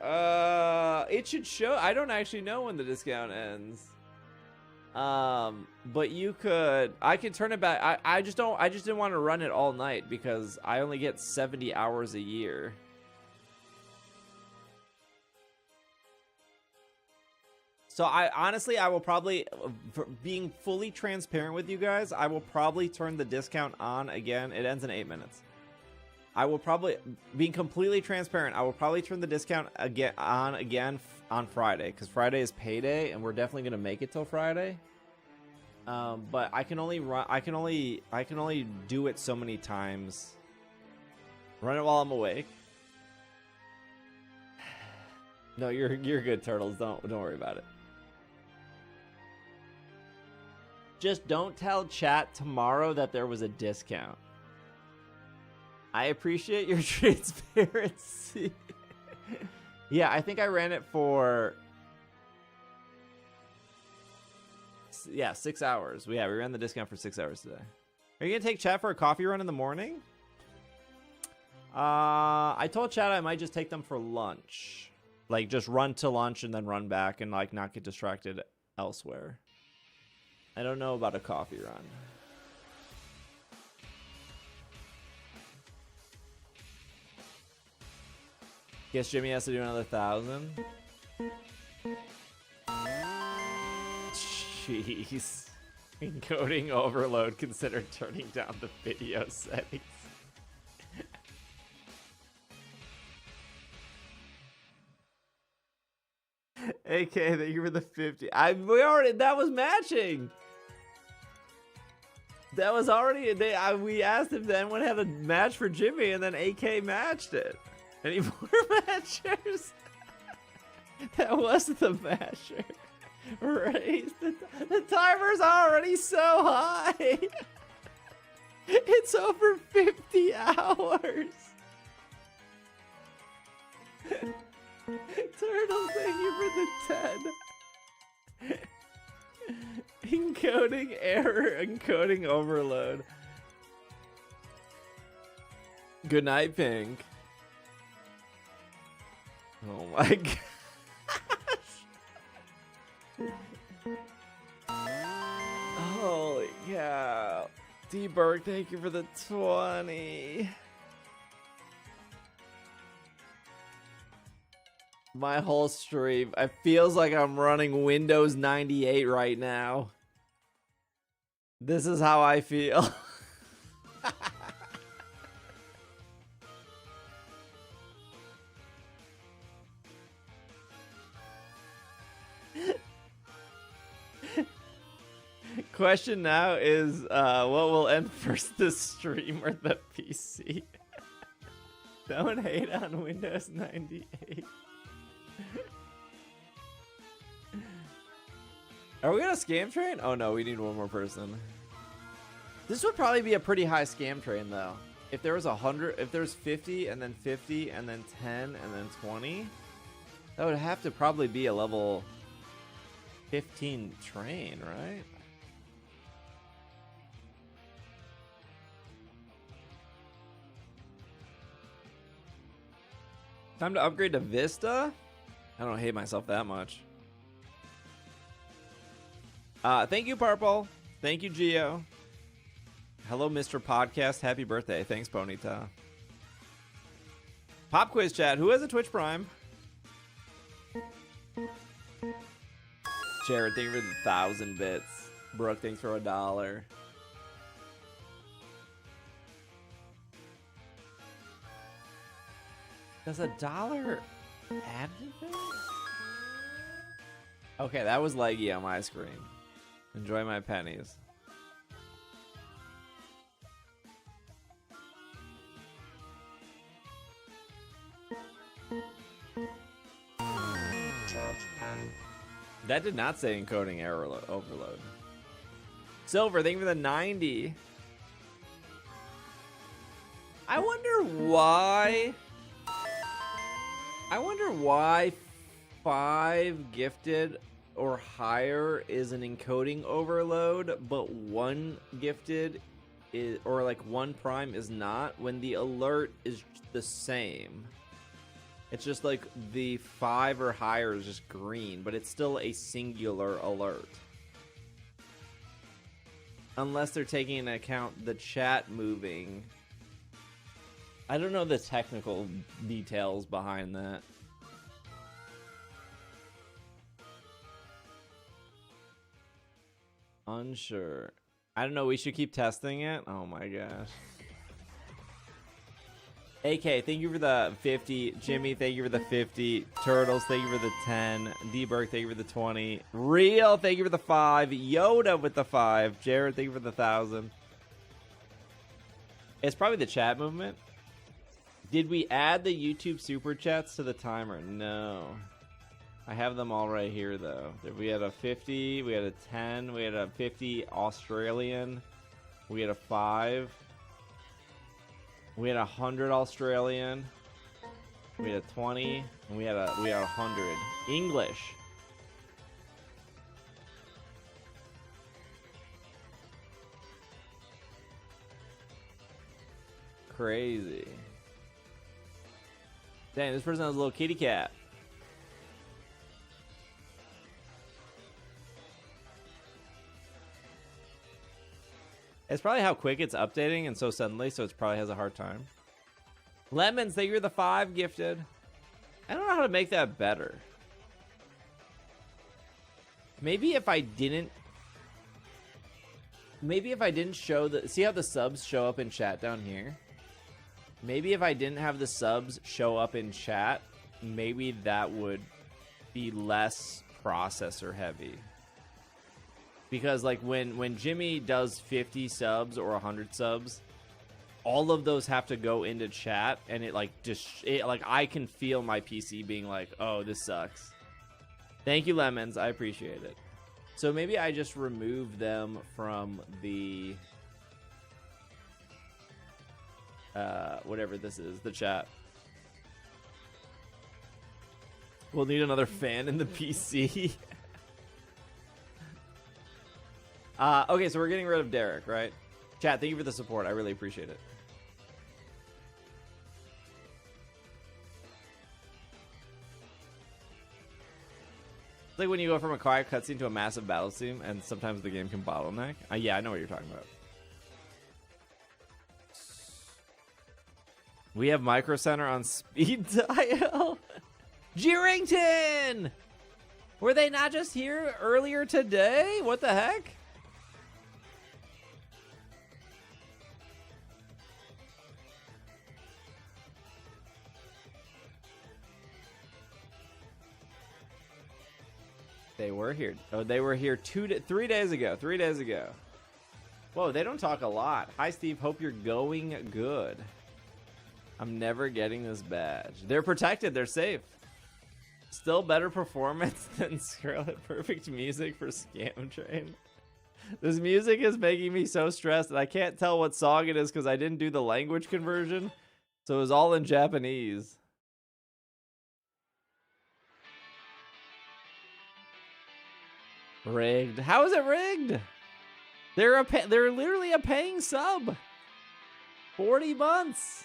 It should show. I don't actually know when the discount ends. But you could. I could turn it back. I just don't. I just didn't want to run it all night because I only get 70 hours a year. So I honestly, I will probably, for being fully transparent with you guys, I will probably turn the discount on again. It ends in 8 minutes. I will probably, being completely transparent, I will probably turn the discount again on Friday, because Friday is payday, and we're definitely gonna make it till Friday. But I can only run, I can only do it so many times. Run it while I'm awake. No, you're good, Turtles. Don't worry about it. Just don't tell chat tomorrow that there was a discount. I appreciate your transparency. Yeah, I think I ran it for 6 hours. We ran the discount for 6 hours today. Are you gonna take chat for a coffee run in the morning? I told chat I might just take them for lunch. Like, just run to lunch and then run back and, like, not get distracted elsewhere. I don't know about a coffee run. Guess Jimmy has to do another 1,000. Jeez. Encoding overload. Consider turning down the video settings. AK, thank you for the 50. That was matching. That was already we asked if anyone had a match for Jimmy, and then AK matched it. Any more matchers? That wasn't the matcher. Raise the timer's already so high. It's over 50 hours. Turtle, thank you for the 10. Encoding error, encoding overload. Good night, Pink. Oh my gosh. Holy cow. D-Berg, thank you for the 20. My whole stream, it feels like I'm running Windows 98 right now. This is how I feel. Question now is, what will end first, the stream or the PC? Don't hate on Windows 98. Are we on a scam train? Oh no, we need one more person. This would probably be a pretty high scam train though. If there was 100, if there's 50 and then 50 and then 10 and then 20, that would have to probably be a level 15 train, right? Time to upgrade to Vista? I don't hate myself that much. Thank you, Purple. Thank you, Geo. Hello, Mr. Podcast. Happy birthday. Thanks, Bonita. Pop quiz chat. Who has a Twitch Prime? Jared, thank you for the 1,000 bits. Brooke, thanks for $1. Does $1 add anything? Okay, that was laggy on my screen. Enjoy my pennies. That did not say encoding error overload. Silver, thank you for the 90. I wonder why I wonder why 5 gifted or higher is an encoding overload, but 1 gifted is, or like 1 prime is not, when the alert is the same. It's just like the 5 or higher is just green, but it's still a singular alert. Unless they're taking into account the chat moving. I don't know the technical details behind that. Unsure. I don't know. We should keep testing it. Oh my gosh. AK, thank you for the 50. Jimmy, thank you for the 50. Turtles, thank you for the 10. D-Berg, thank you for the 20. Real, thank you for the 5. Yoda with the 5. Jared, thank you for the 1,000. It's probably the chat movement. Did we add the YouTube super chats to the timer? No. I have them all right here, though. We had a 50, we had a 10, we had a 50 Australian, we had a 5, we had a 100 Australian, we had a 20, and we had a 100 English. Crazy. Dang, this person has a little kitty cat. It's probably how quick it's updating and so suddenly, so it probably has a hard time. Lemons, thank you for the 5 gifted. I don't know how to make that better. Maybe if I didn't show the... See how the subs show up in chat down here? Maybe if I didn't have the subs show up in chat, maybe that would be less processor heavy. Because like when Jimmy does 50 subs or 100 subs, all of those have to go into chat, and it like I can feel my PC being like, "Oh, this sucks." Thank you, Lemons. I appreciate it. So maybe I just remove them from the whatever this is, the chat. We'll need another fan in the PC. Okay, so we're getting rid of Derek, right? Chat, thank you for the support. I really appreciate it. It's like when you go from a quiet cutscene to a massive battle scene, and sometimes the game can bottleneck. Yeah, I know what you're talking about. We have Micro Center on speed dial. Jerington! Were they not just here earlier today? What the heck? They were here. Oh, they were here 3 days ago. 3 days ago. Whoa, they don't talk a lot. Hi, Steve. Hope you're going good. I'm never getting this badge. They're protected. They're safe. Still better performance than Scarlet. Perfect music for Scam Train. This music is making me so stressed that I can't tell what song it is because I didn't do the language conversion. So it was all in Japanese. Rigged. How is it rigged? They're literally a paying sub. 40 months.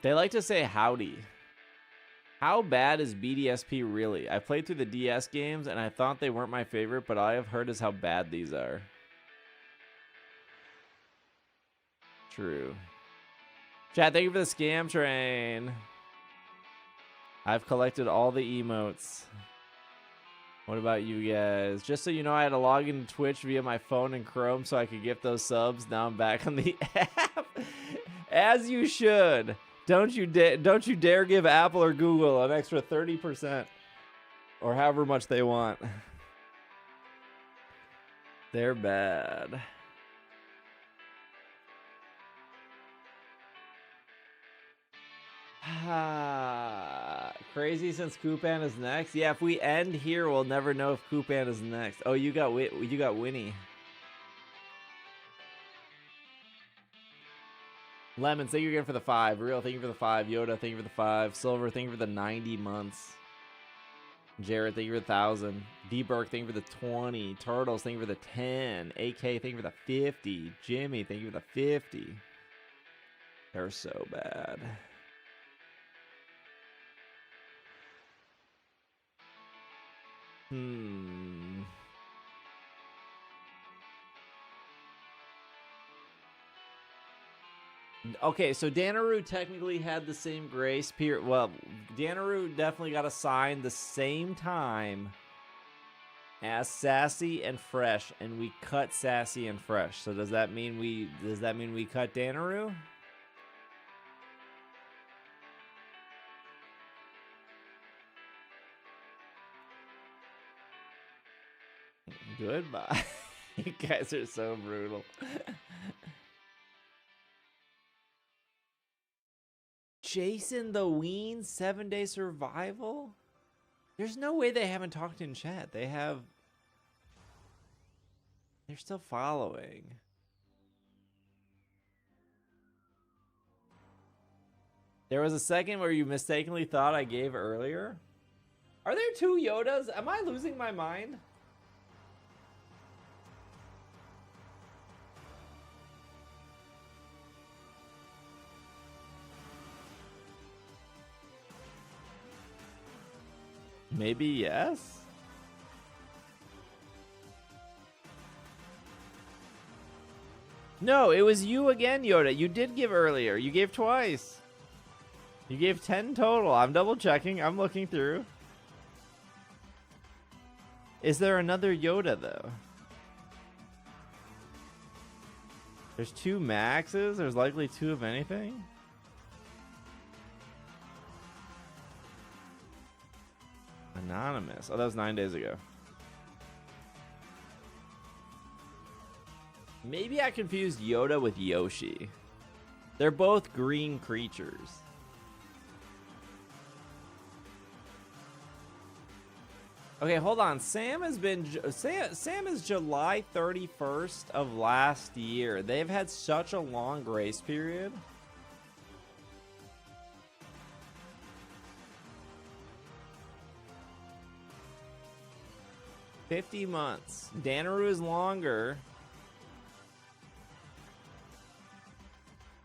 They like to say howdy. How bad is BDSP really? I played through the DS games and I thought they weren't my favorite, but all I have heard is how bad these are. True. Chat, thank you for the Scam Train. I've collected all the emotes. What about you guys? Just so you know, I had to log into Twitch via my phone and Chrome so I could get those subs. Now I'm back on the app. As you should. Don't you dare give Apple or Google an extra 30% or however much they want. They're bad. Crazy since Kupan is next. Yeah, if we end here, we'll never know if Kupan is next. Oh, you got Winnie. Lemon, thank you again for the 5. Real, thank you for the 5. Yoda, thank you for the 5. Silver, thank you for the 90 months. Jared, thank you for the 1,000. D-Burke, thank you for the 20. Turtles, thank you for the 10. AK, thank you for the 50. Jimmy, thank you for the 50. They're so bad. Okay, so Danaru technically had the same grace period. Well, Danaru definitely got assigned the same time as Sassy and Fresh, and we cut Sassy and Fresh. So does that mean we cut Danaru? Goodbye. You guys are so brutal. Jason the Ween 7-day survival? There's no way they haven't talked in chat. They have. They're still following. There was a second where you mistakenly thought I gave earlier. Are there 2 Yodas? Am I losing my mind? Maybe yes? No, it was you again, Yoda. You did give earlier. You gave twice. You gave 10 total. I'm double checking. I'm looking through. Is there another Yoda, though? There's 2 Maxes. There's likely 2 of anything. Anonymous. Oh, that was 9 days ago. Maybe I confused Yoda with Yoshi. They're both green creatures. Okay, hold on. Sam is July 31st of last year. They've had such a long grace period. $50 months. Danaru is longer.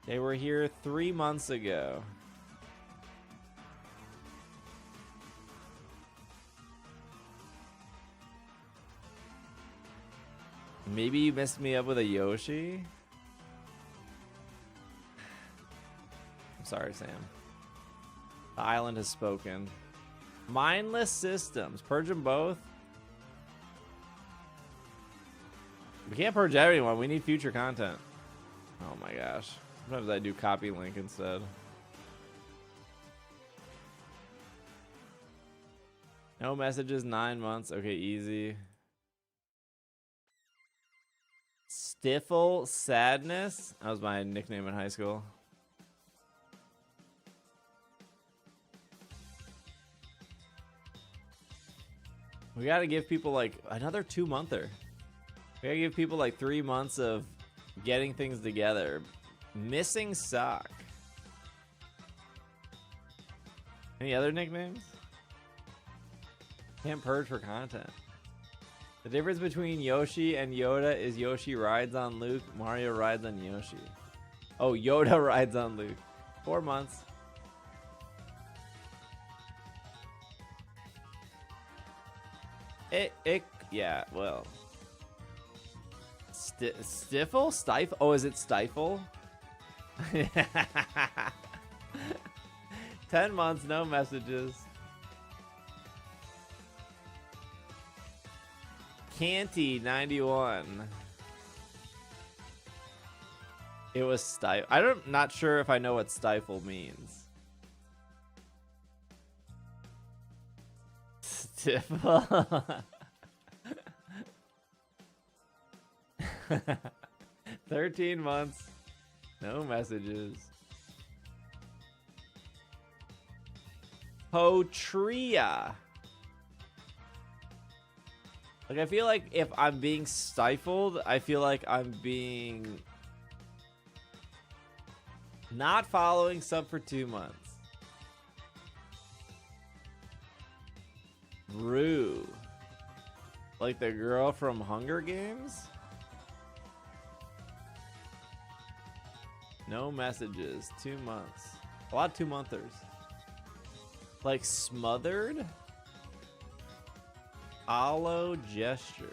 They were here 3 months ago. Maybe you messed me up with a Yoshi? I'm sorry, Sam. The island has spoken. Mindless systems. Purge them both. We can't purge everyone. We need future content. Oh my gosh. Sometimes I do copy link instead. No messages, 9 months. Okay, easy. Stiffle Sadness. That was my nickname in high school. We gotta give people like another 2-monther. We gotta give people like 3 months of getting things together. Missing sock. Any other nicknames? Can't purge for content. The difference between Yoshi and Yoda is Yoshi rides on Luke, Mario rides on Yoshi. Oh, Yoda rides on Luke. 4 months. Yeah, well. Stifle? Stifle? Oh, is it Stifle? 10 months, no messages. Canty 91. It was stifle. I'm not sure if I know what stifle means. Stifle. 13 months. No messages. Potria. Like, I feel like if I'm being stifled, I feel like I'm being not following sub for 2 months. Rue. Like the girl from Hunger Games? No messages. 2 months. A lot of 2-monthers. Like smothered? Aloe gesture.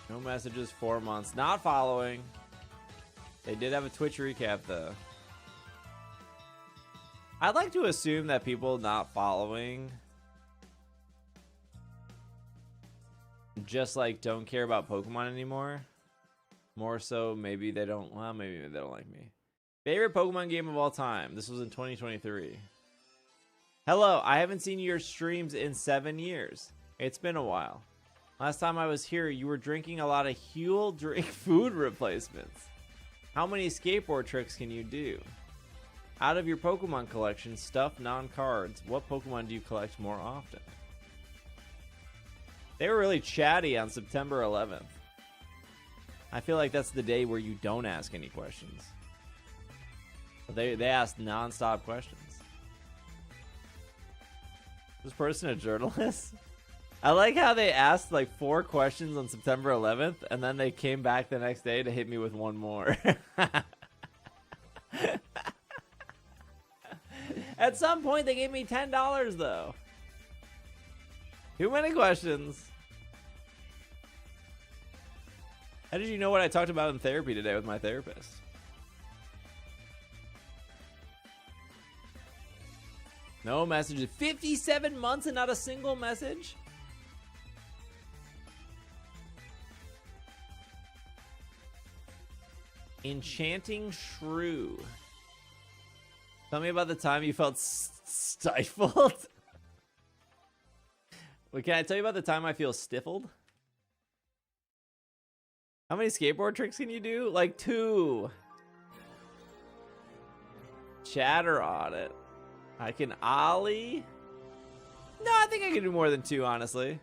No messages, 4 months. Not following. They did have a Twitch recap though. I'd like to assume that people not following just like don't care about Pokemon anymore. More so maybe they don't, well, maybe they don't like me. Favorite Pokemon game of all time. This was in 2023. Hello, I haven't seen your streams in 7 years. It's been a while. Last time I was here, you were drinking a lot of Huel drink food replacements. How many skateboard tricks can you do? Out of your Pokemon collection, stuff, non-cards, what Pokemon do you collect more often? They were really chatty on September 11th. I feel like that's the day where you don't ask any questions. They asked non-stop questions. This person a journalist? I like how they asked like 4 questions on September 11th, and then they came back the next day to hit me with one more. At some point, they gave me $10 though. Too many questions. How did you know what I talked about in therapy today with my therapist? No messages. 57 months and not a single message? Enchanting Shrew. Tell me about the time you felt stifled. Wait, can I tell you about the time I feel stifled? How many skateboard tricks can you do? Like 2. Chatter on it. I can ollie. No, I think I can do more than 2, honestly.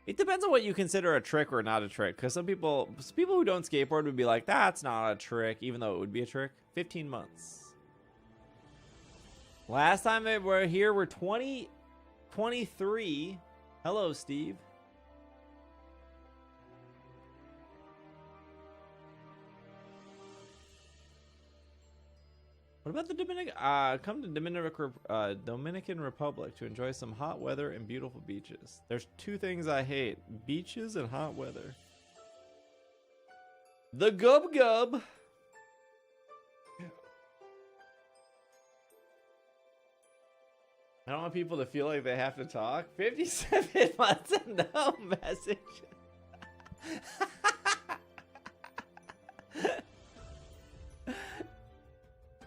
It depends on what you consider a trick or not a trick. Because some people who don't skateboard would be like, that's not a trick, even though it would be a trick. 15 months. Last time they were here were 2023. Hello, Steve. What about the Dominican? Come to Dominican Republic to enjoy some hot weather and beautiful beaches. There's 2 things I hate: beaches and hot weather. The Gub Gub. I don't want people to feel like they have to talk. 57 months and no message.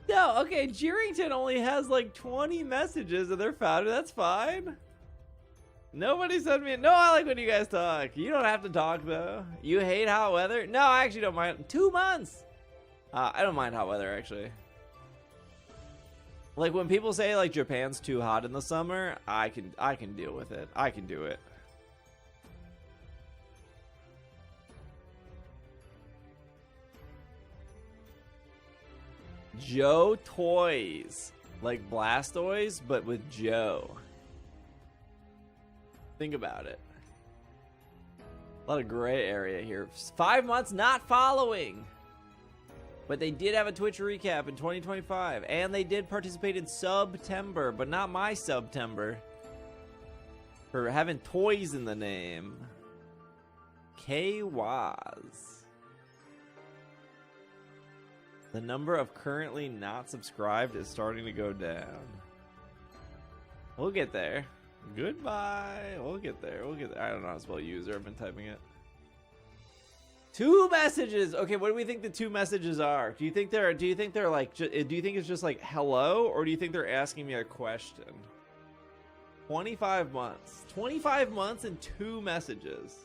No, okay, Jerington only has like 20 messages and they're founder. That's fine. Nobody sent me. No, I like when you guys talk. You don't have to talk though. You hate hot weather? No, I actually don't mind. 2 months. I don't mind hot weather actually. Like when people say like Japan's too hot in the summer, I can deal with it. I can do it. Joe Toys. Like Blastoise, but with Joe. Think about it. A lot of gray area here. 5 months not following. But they did have a Twitch recap in 2025. And they did participate in September, but not my September. For having toys in the name. K-Waz. The number of currently not subscribed is starting to go down. We'll get there. Goodbye. We'll get there. We'll get there. I don't know how to spell user. I've been typing it. 2 messages. Okay, what do we think the 2 messages are? Do you think they're like, do you think it's just like hello, or do you think they're asking me a question? 25 months. 25 months and 2 messages.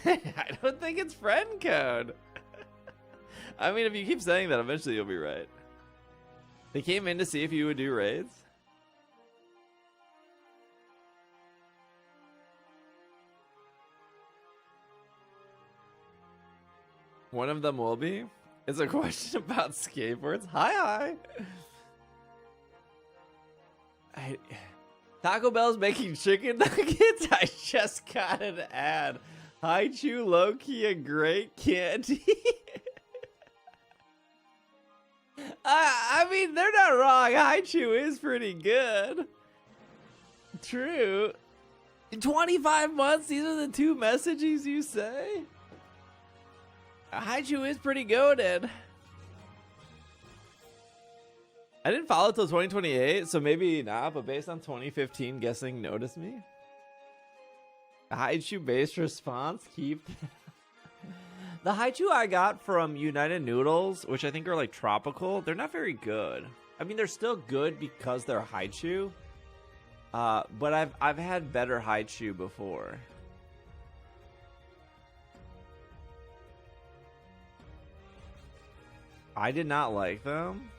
I don't think it's friend code. I mean, if you keep saying that, eventually you'll be right. They came in to see if you would do raids. One of them will be. It's a question about skateboards. Hi. Taco Bell's making chicken nuggets. I just got an ad. Haichu low-key a great candy. I mean, they're not wrong. Haichu is pretty good. True. In 25 months, these are the 2 messages you say? Haichu is pretty goated. I didn't follow till 2028, so maybe not, but based on 2015, guessing notice me. Haichu based response, keep. The Haichu I got from United Noodles, which I think are like tropical, they're not very good. I mean, they're still good because they're Haichu. But I've had better Haichu before. I did not like them.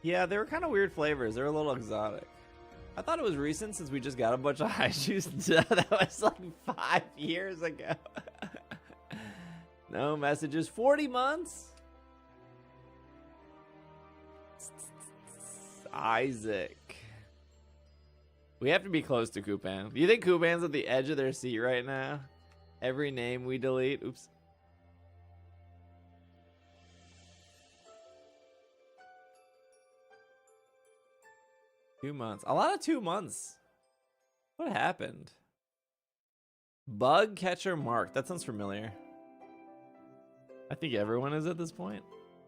Yeah, they were kind of weird flavors. They were a little exotic. I thought it was recent since we just got a bunch of Haichus. That was like 5 years ago. No messages. 40 months? Isaac. We have to be close to Kupan. Do you think Kupan's at the edge of their seat right now? Every name we delete. Oops. Two months. A lot of 2 months. What happened? Bug catcher Mark. That sounds familiar. I think everyone is at this point.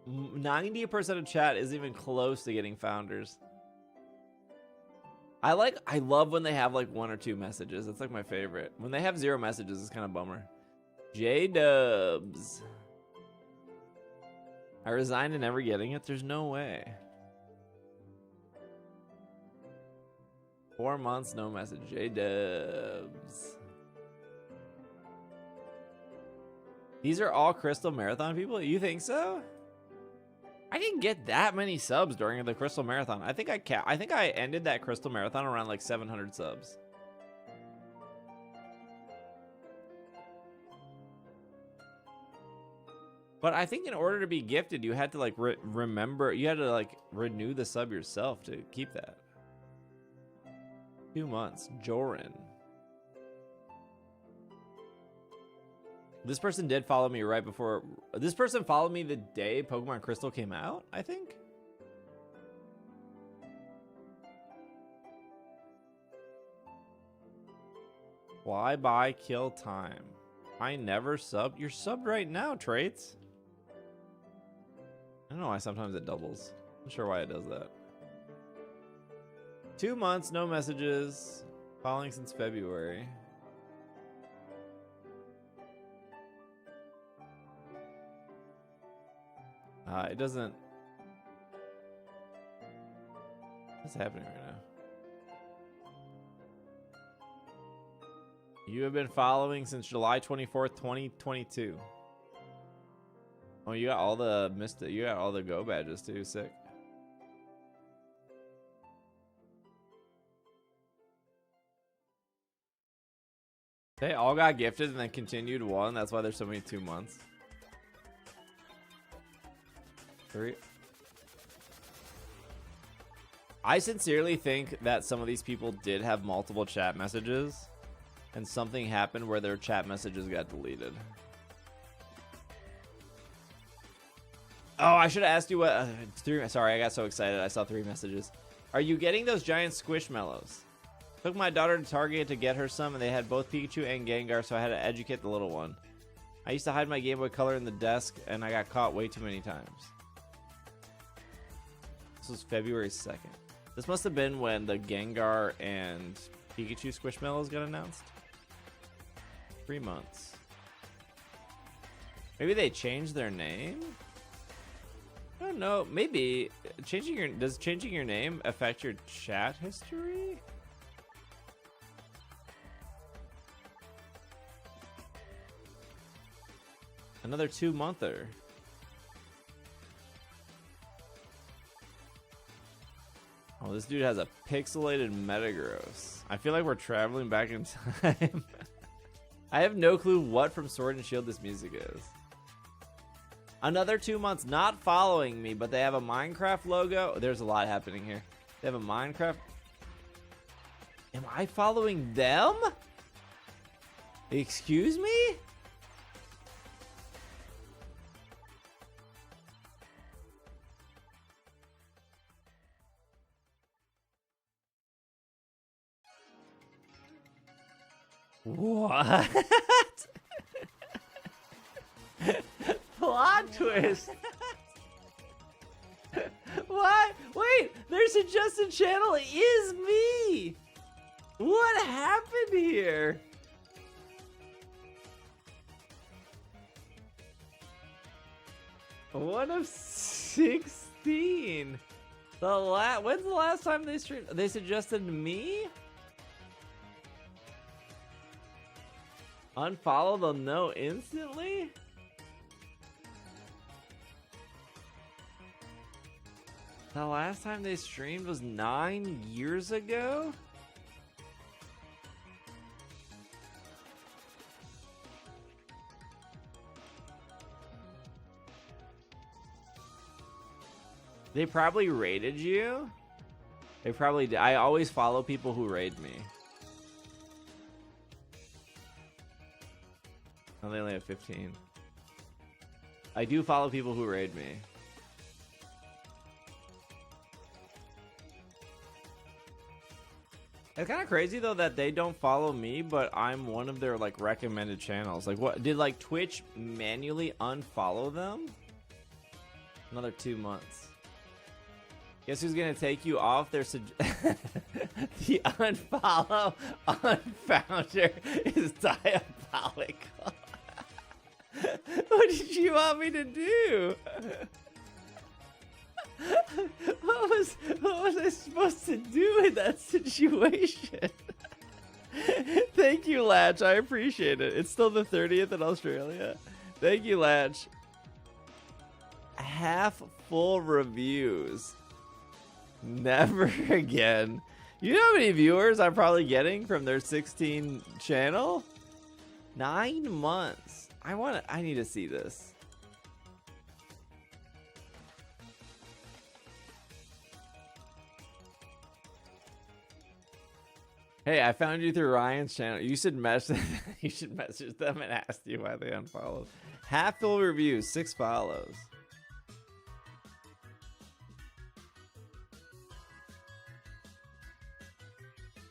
90% of chat isn't even close to getting founders. I love when they have like 1 or 2 messages. That's like my favorite. When they have 0 messages, it's kind of bummer. J-Dubs. I resigned to never getting it. There's no way. 4 months, no message. J-Dubs. These are all Crystal Marathon people? You think so? I didn't get that many subs during the Crystal Marathon. I think I ended that Crystal Marathon around like 700 subs. But I think in order to be gifted, you had to like remember, you had to like renew the sub yourself to keep that. 2 months. Joran. This person did follow me right before. This person followed me the day Pokemon Crystal came out, I think. Why buy kill time? I never subbed. You're subbed right now, Traits. I don't know why sometimes it doubles. I'm not sure why it does that. 2 months, no messages. Following since February. It doesn't. What's happening right now? You have been following since July 24th, 2022. Oh, you got all the you got all the go badges too. Sick. They all got gifted and then continued 1. That's why there's so many 2 months. 3. I sincerely think that some of these people did have multiple chat messages and something happened where their chat messages got deleted. Oh, I should have asked you what. Sorry, I got so excited. I saw 3 messages. Are you getting those giant squishmallows? Took my daughter to Target to get her some, and they had both Pikachu and Gengar, so I had to educate the little one. I used to hide my Game Boy Color in the desk, and I got caught way too many times. This was February 2nd. This must have been when the Gengar and Pikachu Squishmallows got announced. 3 months. Maybe they changed their name? I don't know. Maybe does changing your name affect your chat history? Another 2-monther. Oh, this dude has a pixelated Metagross. I feel like we're traveling back in time. I have no clue what from Sword and Shield this music is. Another 2 months not following me, but they have a Minecraft logo. There's a lot happening here. They have a Minecraft. Am I following them? Excuse me? What? Plot twist. What? Wait, their suggested channel is me. What happened here? One of 16. When's the last time they streamed? They suggested me? Unfollow, they'll know instantly? The last time they streamed was 9 years ago? They probably raided you? They probably did. I always follow people who raid me. Oh, they only have 15. I do follow people who raid me. It's kind of crazy though that they don't follow me, but I'm one of their like recommended channels. Like, what did like Twitch manually unfollow them? Another 2 months. Guess who's gonna take you off their the unfollow unfounder is diabolical. What did you want me to do? What was I supposed to do in that situation? Thank you, Latch. I appreciate it. It's still the 30th in Australia. Thank you, Latch. Half full reviews. Never again. You know how many viewers I'm probably getting from their 16 channel? 9 months. I need to see this. Hey, I found you through Ryan's channel. You should message them and ask you why they unfollowed. Half full reviews, 6 follows.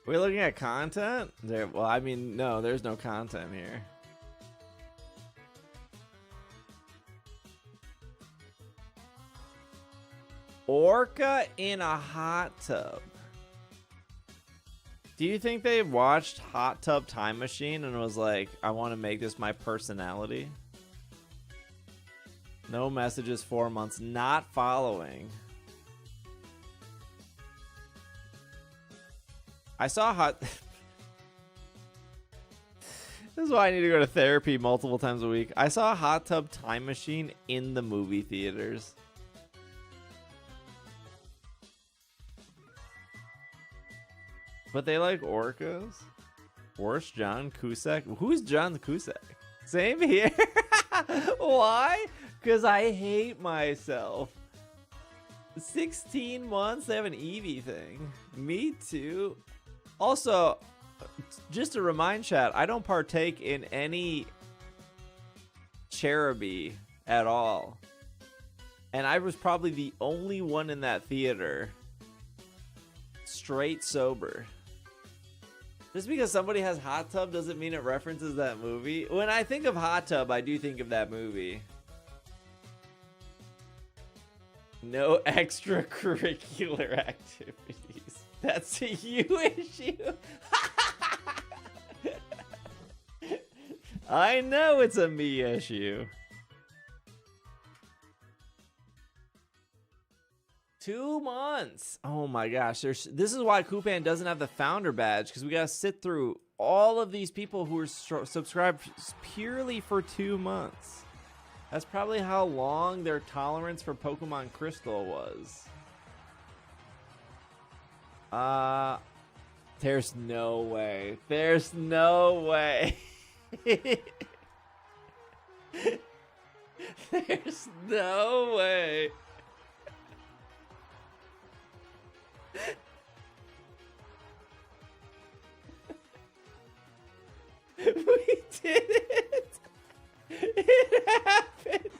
We're looking at content? Well, I mean, no, there's no content here. Orca in a hot tub. Do you think they watched Hot Tub Time Machine and was like, I want to make this my personality? No messages, 4 months, not following. I saw This is why I need to go to therapy multiple times a week. I saw Hot Tub Time Machine in the movie theaters. But they like orcas. Worst John Cusack. Who's John Cusack? Same here. Why? Because I hate myself. 16 months, they have an Eevee thing. Me too. Also, just to remind chat, I don't partake in any Cherubi at all. And I was probably the only one in that theater straight sober. Just because somebody has Hot Tub doesn't mean it references that movie. When I think of Hot Tub, I do think of that movie. No extracurricular activities. That's a you issue. I know it's a me issue. 2 months. Oh my gosh. This is why Kupan doesn't have the founder badge, because we got to sit through all of these people who are subscribed purely for 2 months. That's probably how long their tolerance for Pokemon Crystal was. There's no way. There's no way. There's no way. We did it. It happened.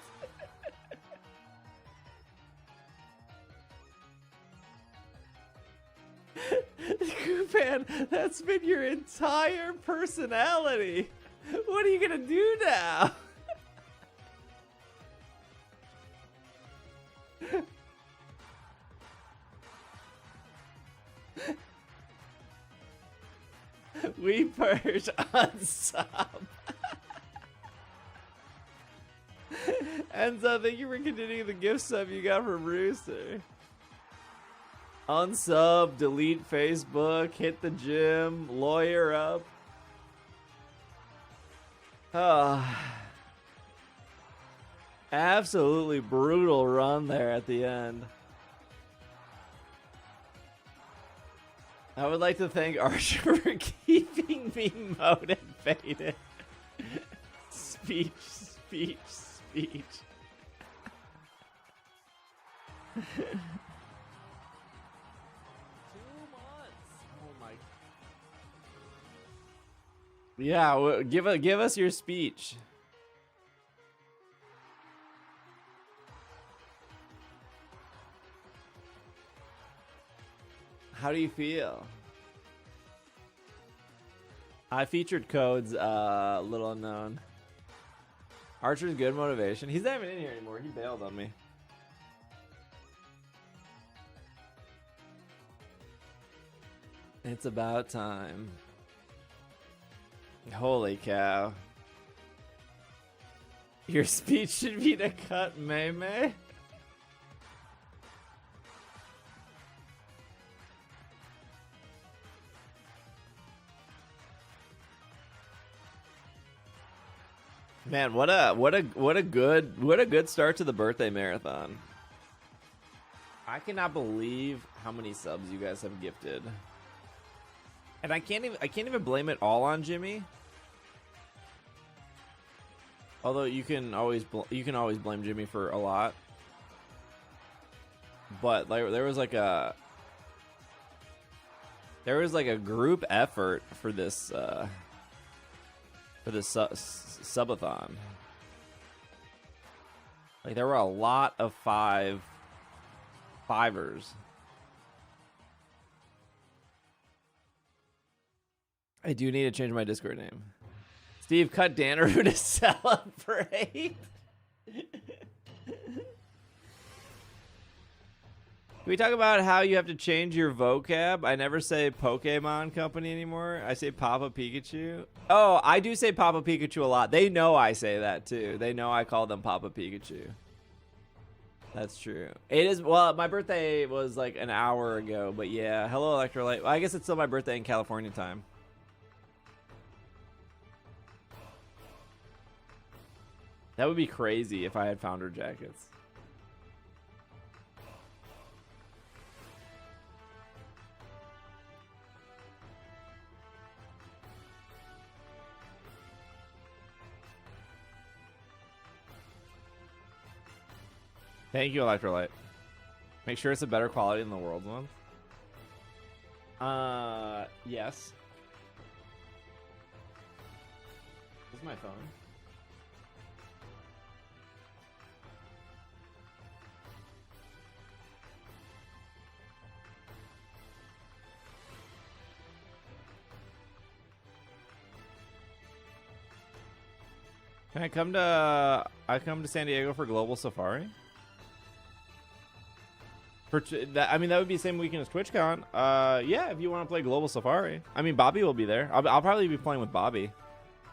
Kupan, that's been your entire personality. What are you gonna do now? We purge unsub. Enzo, thank you for continuing the gift sub you got from Rooster. Unsub, delete Facebook, hit the gym, lawyer up. Absolutely brutal run there at the end. I would like to thank Archer for keeping me motivated. Speech. 2 months. Oh my. Yeah, give us your speech. How do you feel? I featured codes, little unknown. Archer's good motivation. He's not even in here anymore. He bailed on me. It's about time. Holy cow. Your speech should be to cut Mei. Man, what a good start to the birthday marathon. I cannot believe how many subs you guys have gifted. And I can't even blame it all on Jimmy. Although you can always blame Jimmy for a lot. But like there was like a group effort for this subathon. Like there were a lot of fivers. I do need to change my Discord name. Steve, cut Danaru to celebrate. Can we talk about how you have to change your vocab? I never say Pokemon Company anymore. I say Papa Pikachu. Oh, I do say Papa Pikachu a lot. They know I say that too. They know I call them Papa Pikachu. That's true. It is, well, my birthday was like an hour ago, but yeah. Hello, Electrolyte. Well, I guess it's still my birthday in California time. That would be crazy if I had founder jackets. Thank you, Electrolyte. Make sure it's a better quality than the world's one. Yes. This is my phone. Can I come to San Diego for Global Safari? I mean, that would be the same weekend as TwitchCon. Yeah, if you want to play Global Safari. I mean, Bobby will be there. I'll probably be playing with Bobby.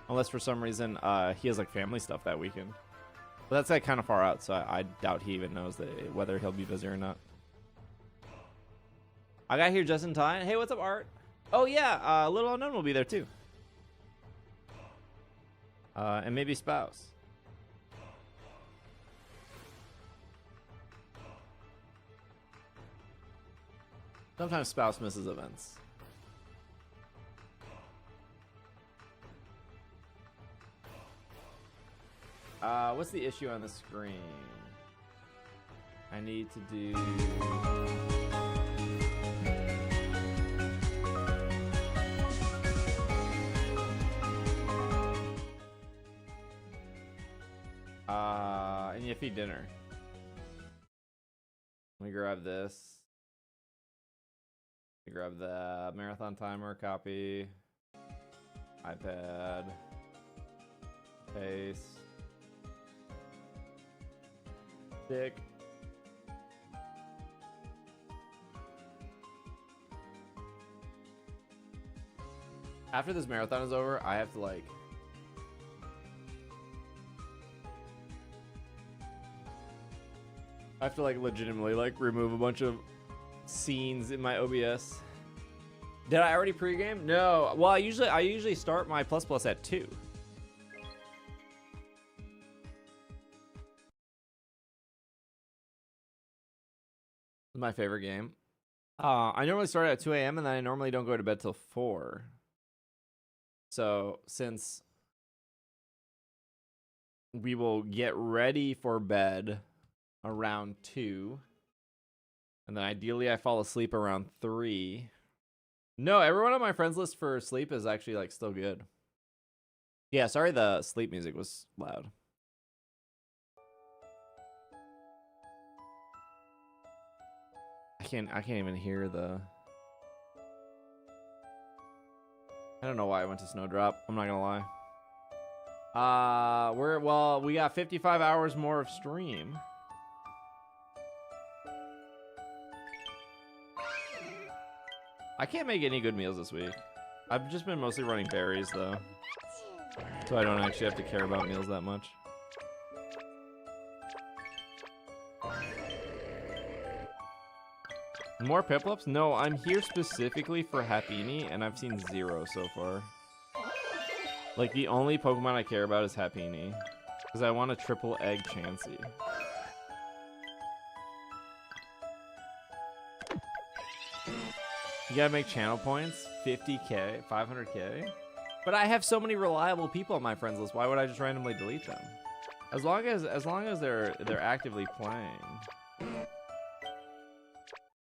Unless for some reason he has like family stuff that weekend. But that's like kind of far out, so I doubt he even knows whether he'll be busy or not. I got here just in time. Hey, what's up, Art? Oh yeah, Little Unknown will be there too. And maybe Spouse. Sometimes spouse misses events. What's the issue on the screen? I need to do... and you feed dinner. Let me grab this. Let me grab the marathon timer copy. iPad. Paste. Stick. After this marathon is over, I have to like... I have to like legitimately like remove a bunch of scenes in my OBS. Did I already pregame? No. Well, I usually start my plus plus at 2. My favorite game. I normally start at 2 a.m. and then I normally don't go to bed till 4. So since we will get ready for bed around 2, and then ideally I fall asleep around 3. No, everyone on my friends list for sleep is actually like still good. Yeah, sorry the sleep music was loud. I can't even hear the... I don't know why I went to Snowdrop. I'm not gonna lie. We got 55 hours more of stream. I can't make any good meals this week. I've just been mostly running berries though, so I don't actually have to care about meals that much. More Piplups? No, I'm here specifically for Happiny, and I've seen 0 so far. Like, the only Pokemon I care about is Happiny, because I want a triple egg Chansey. You gotta make channel points? 50k? 500k? But I have so many reliable people on my friends list, why would I just randomly delete them? As long as they're actively playing.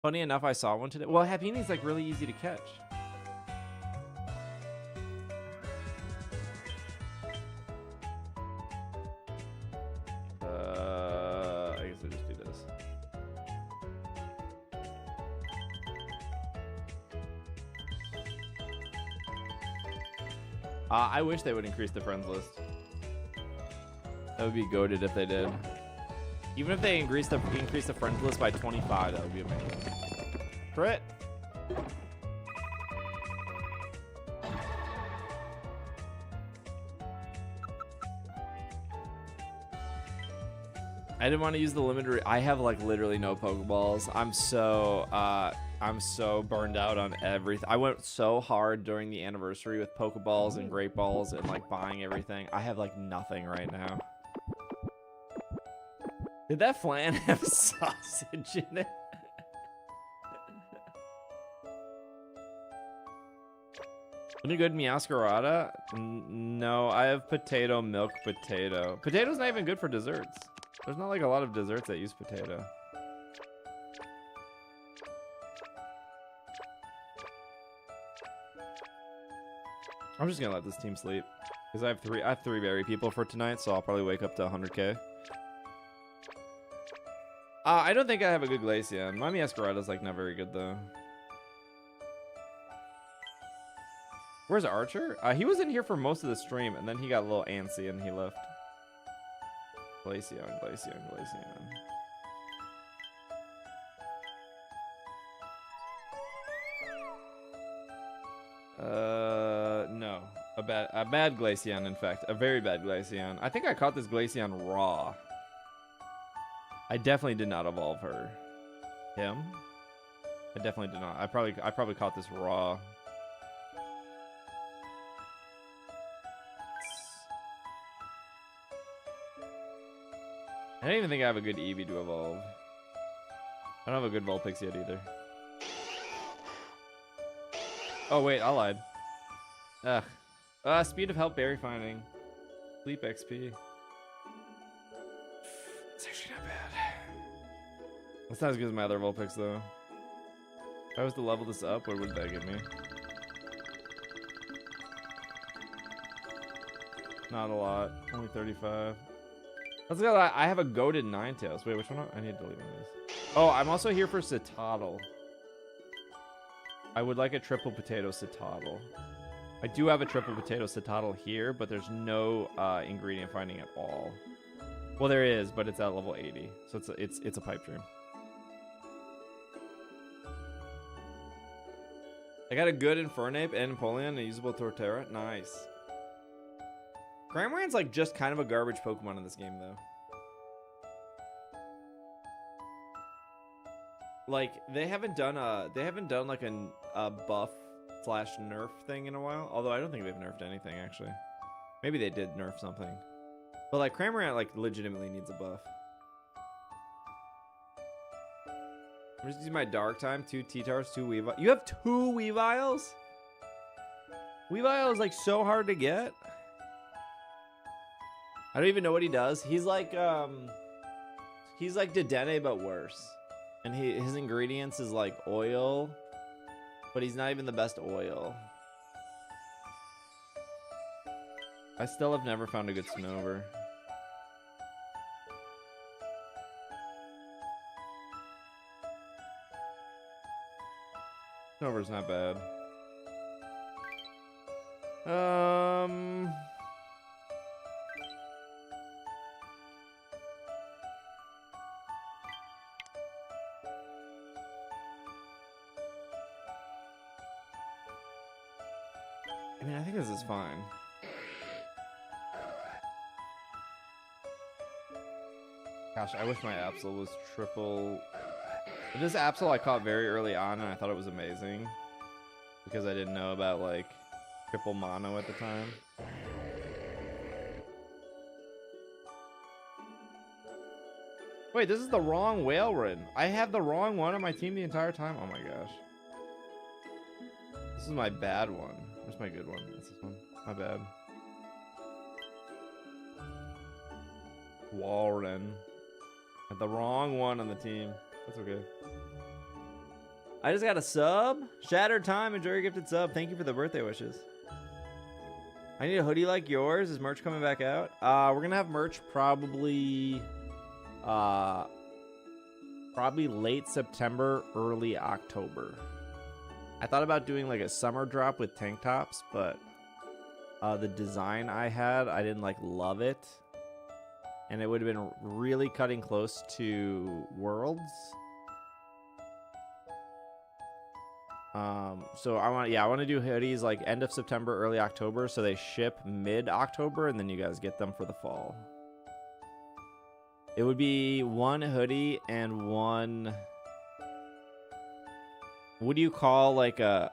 Funny enough, I saw one today. Well, Happini's like really easy to catch. I guess I just do this. I wish they would increase the friends list. That would be goated if they did. Even if they increase the friends list by 25, that would be amazing. Crit. I didn't want to use the limited. I have like literally no Pokeballs. I'm so burned out on everything. I went so hard during the anniversary with Pokeballs and Great Balls and like buying everything. I have like nothing right now. Did that flan have sausage in it? Any good Meowscarada? No, I have potato milk potato. Potato's not even good for desserts. There's not like a lot of desserts that use potato. I'm just gonna let this team sleep because I have three berry people for tonight, so I'll probably wake up to 100k. I don't think I have a good Glaceon. My Meowscarada's like not very good though. Where's Archer? He was in here for most of the stream, and then he got a little antsy and he left. Glaceon. No. A bad Glaceon, in fact. A very bad Glaceon. I think I caught this Glaceon raw. I definitely did not evolve her. Him? I definitely did not. I probably caught this raw. I don't even think I have a good Eevee to evolve. I don't have a good Vulpix yet either. Oh wait, I lied. Ugh. Speed of help, berry finding. Sleep XP. It's actually not bad. That's not as good as my other role picks though. If I was to level this up, what would that give me? Not a lot. Only 35. Let's go. I have a goated Ninetales. Wait, which one? I need to delete one of these. Oh, I'm also here for Citadel. I would like a triple potato Citadel. I do have a triple potato Citadel here, but there's no ingredient finding at all. Well, there is, but it's at level 80, so it's a pipe dream. I got a good Infernape and Empoleon and a usable Torterra. Nice. Cramorant's like just kind of a garbage Pokemon in this game, though. Like they haven't done like a buff / nerf thing in a while. Although I don't think they've nerfed anything actually. Maybe they did nerf something. But like Cramorant like legitimately needs a buff. I'm just using my Dark Time, 2 T-Tars, 2 Weavile. You have 2 Weaviles? Weavile is like so hard to get. I don't even know what he does. He's like Dedenne but worse. And his ingredients is like oil, but he's not even the best oil. I still have never found a good Snover. Snover's not bad. I mean, I think this is fine. Gosh, I wish my Absol was triple. This Absol I caught very early on, and I thought it was amazing. Because I didn't know about, like, triple mono at the time. Wait, this is the wrong Whaleward. I have the wrong one on my team the entire time? Oh my gosh. This is my bad one. Where's my good one? That's this one. My bad. Walren. I had the wrong one on the team. That's okay. I just got a sub. Shattered Time. Enjoy your gifted sub. Thank you for the birthday wishes. I need a hoodie like yours. Is merch coming back out? We're gonna have merch probably late September, early October. I thought about doing like a summer drop with tank tops, but the design I had, I didn't like love it. And it would have been really cutting close to Worlds. So I want to do hoodies like end of September, early October, so they ship mid-October, and then you guys get them for the fall. It would be one hoodie and one. What do you call like a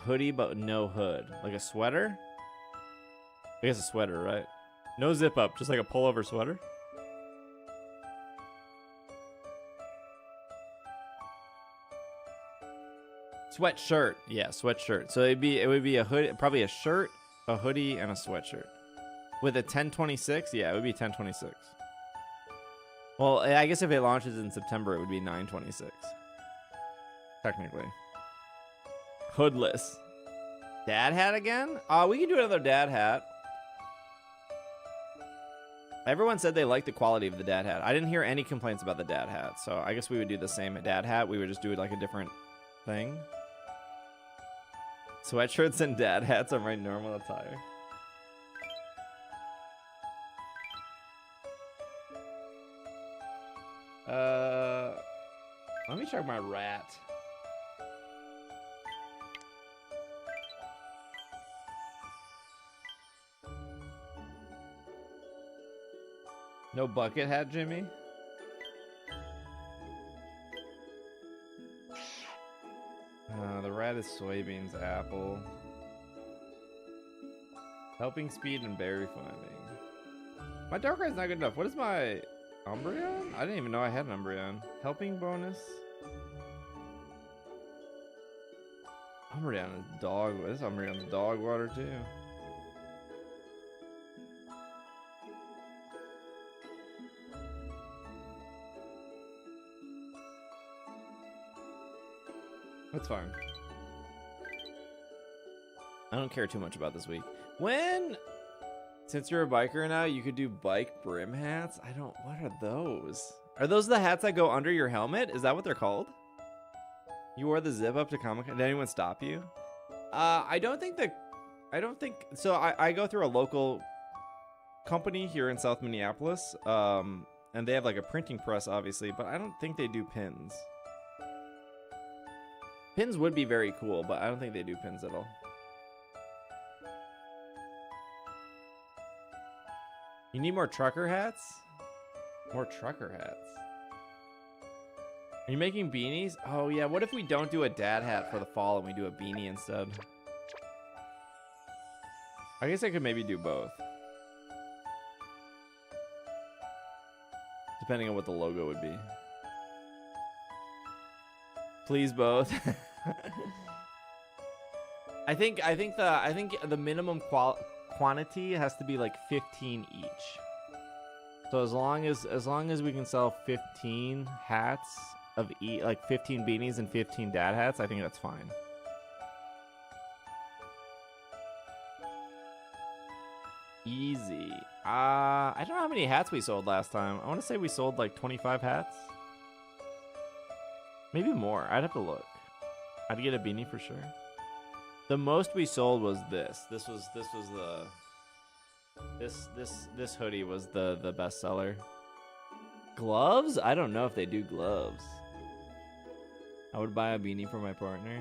hoodie but no hood? Like a sweater? I guess a sweater, right? No zip up, just like a pullover sweater. Sweatshirt, yeah, sweatshirt. So it would be a hoodie, probably a shirt, a hoodie, and a sweatshirt. With a 1026, yeah, it would be 1026. Well, I guess if it launches in September, it would be 926. Technically. Hoodless. Dad hat again? We can do another dad hat. Everyone said they liked the quality of the dad hat. I didn't hear any complaints about the dad hat, so I guess we would do the same dad hat. We would just do it like a different thing. Sweatshirts and dad hats are my normal attire. Let me check my rat. No bucket hat, Jimmy? The rat is soybeans, apple. Helping speed and berry finding. My Darkrai's not good enough. What is my Umbreon? I didn't even know I had an Umbreon. Helping bonus. I'm already on the dog. I'm already on the dog water too. That's fine. I don't care too much about this week. Since you're a biker now, you could do bike brim hats. What are those? Are those the hats that go under your helmet? Is that what they're called? You wore the zip up to Comic-Con. Did anyone stop you? I don't think, so I go through a local company here in South Minneapolis, and they have like a printing press, obviously, but I don't think they do pins. Pins would be very cool, but I don't think they do pins at all. You need more trucker hats? More trucker hats. Are you making beanies? Oh yeah, what if we don't do a dad hat for the fall and we do a beanie instead? I guess I could maybe do both. Depending on what the logo would be. Please both. I think the minimum quantity has to be like 15 each. So as long as we can sell 15 hats of like 15 beanies and 15 dad hats, I think that's fine. Easy. I don't know how many hats we sold last time. I want to say we sold like 25 hats. Maybe more. I'd have to look. I'd get a beanie for sure. The most we sold was this. This hoodie was the best seller. Gloves? I don't know if they do gloves. I would buy a beanie for my partner.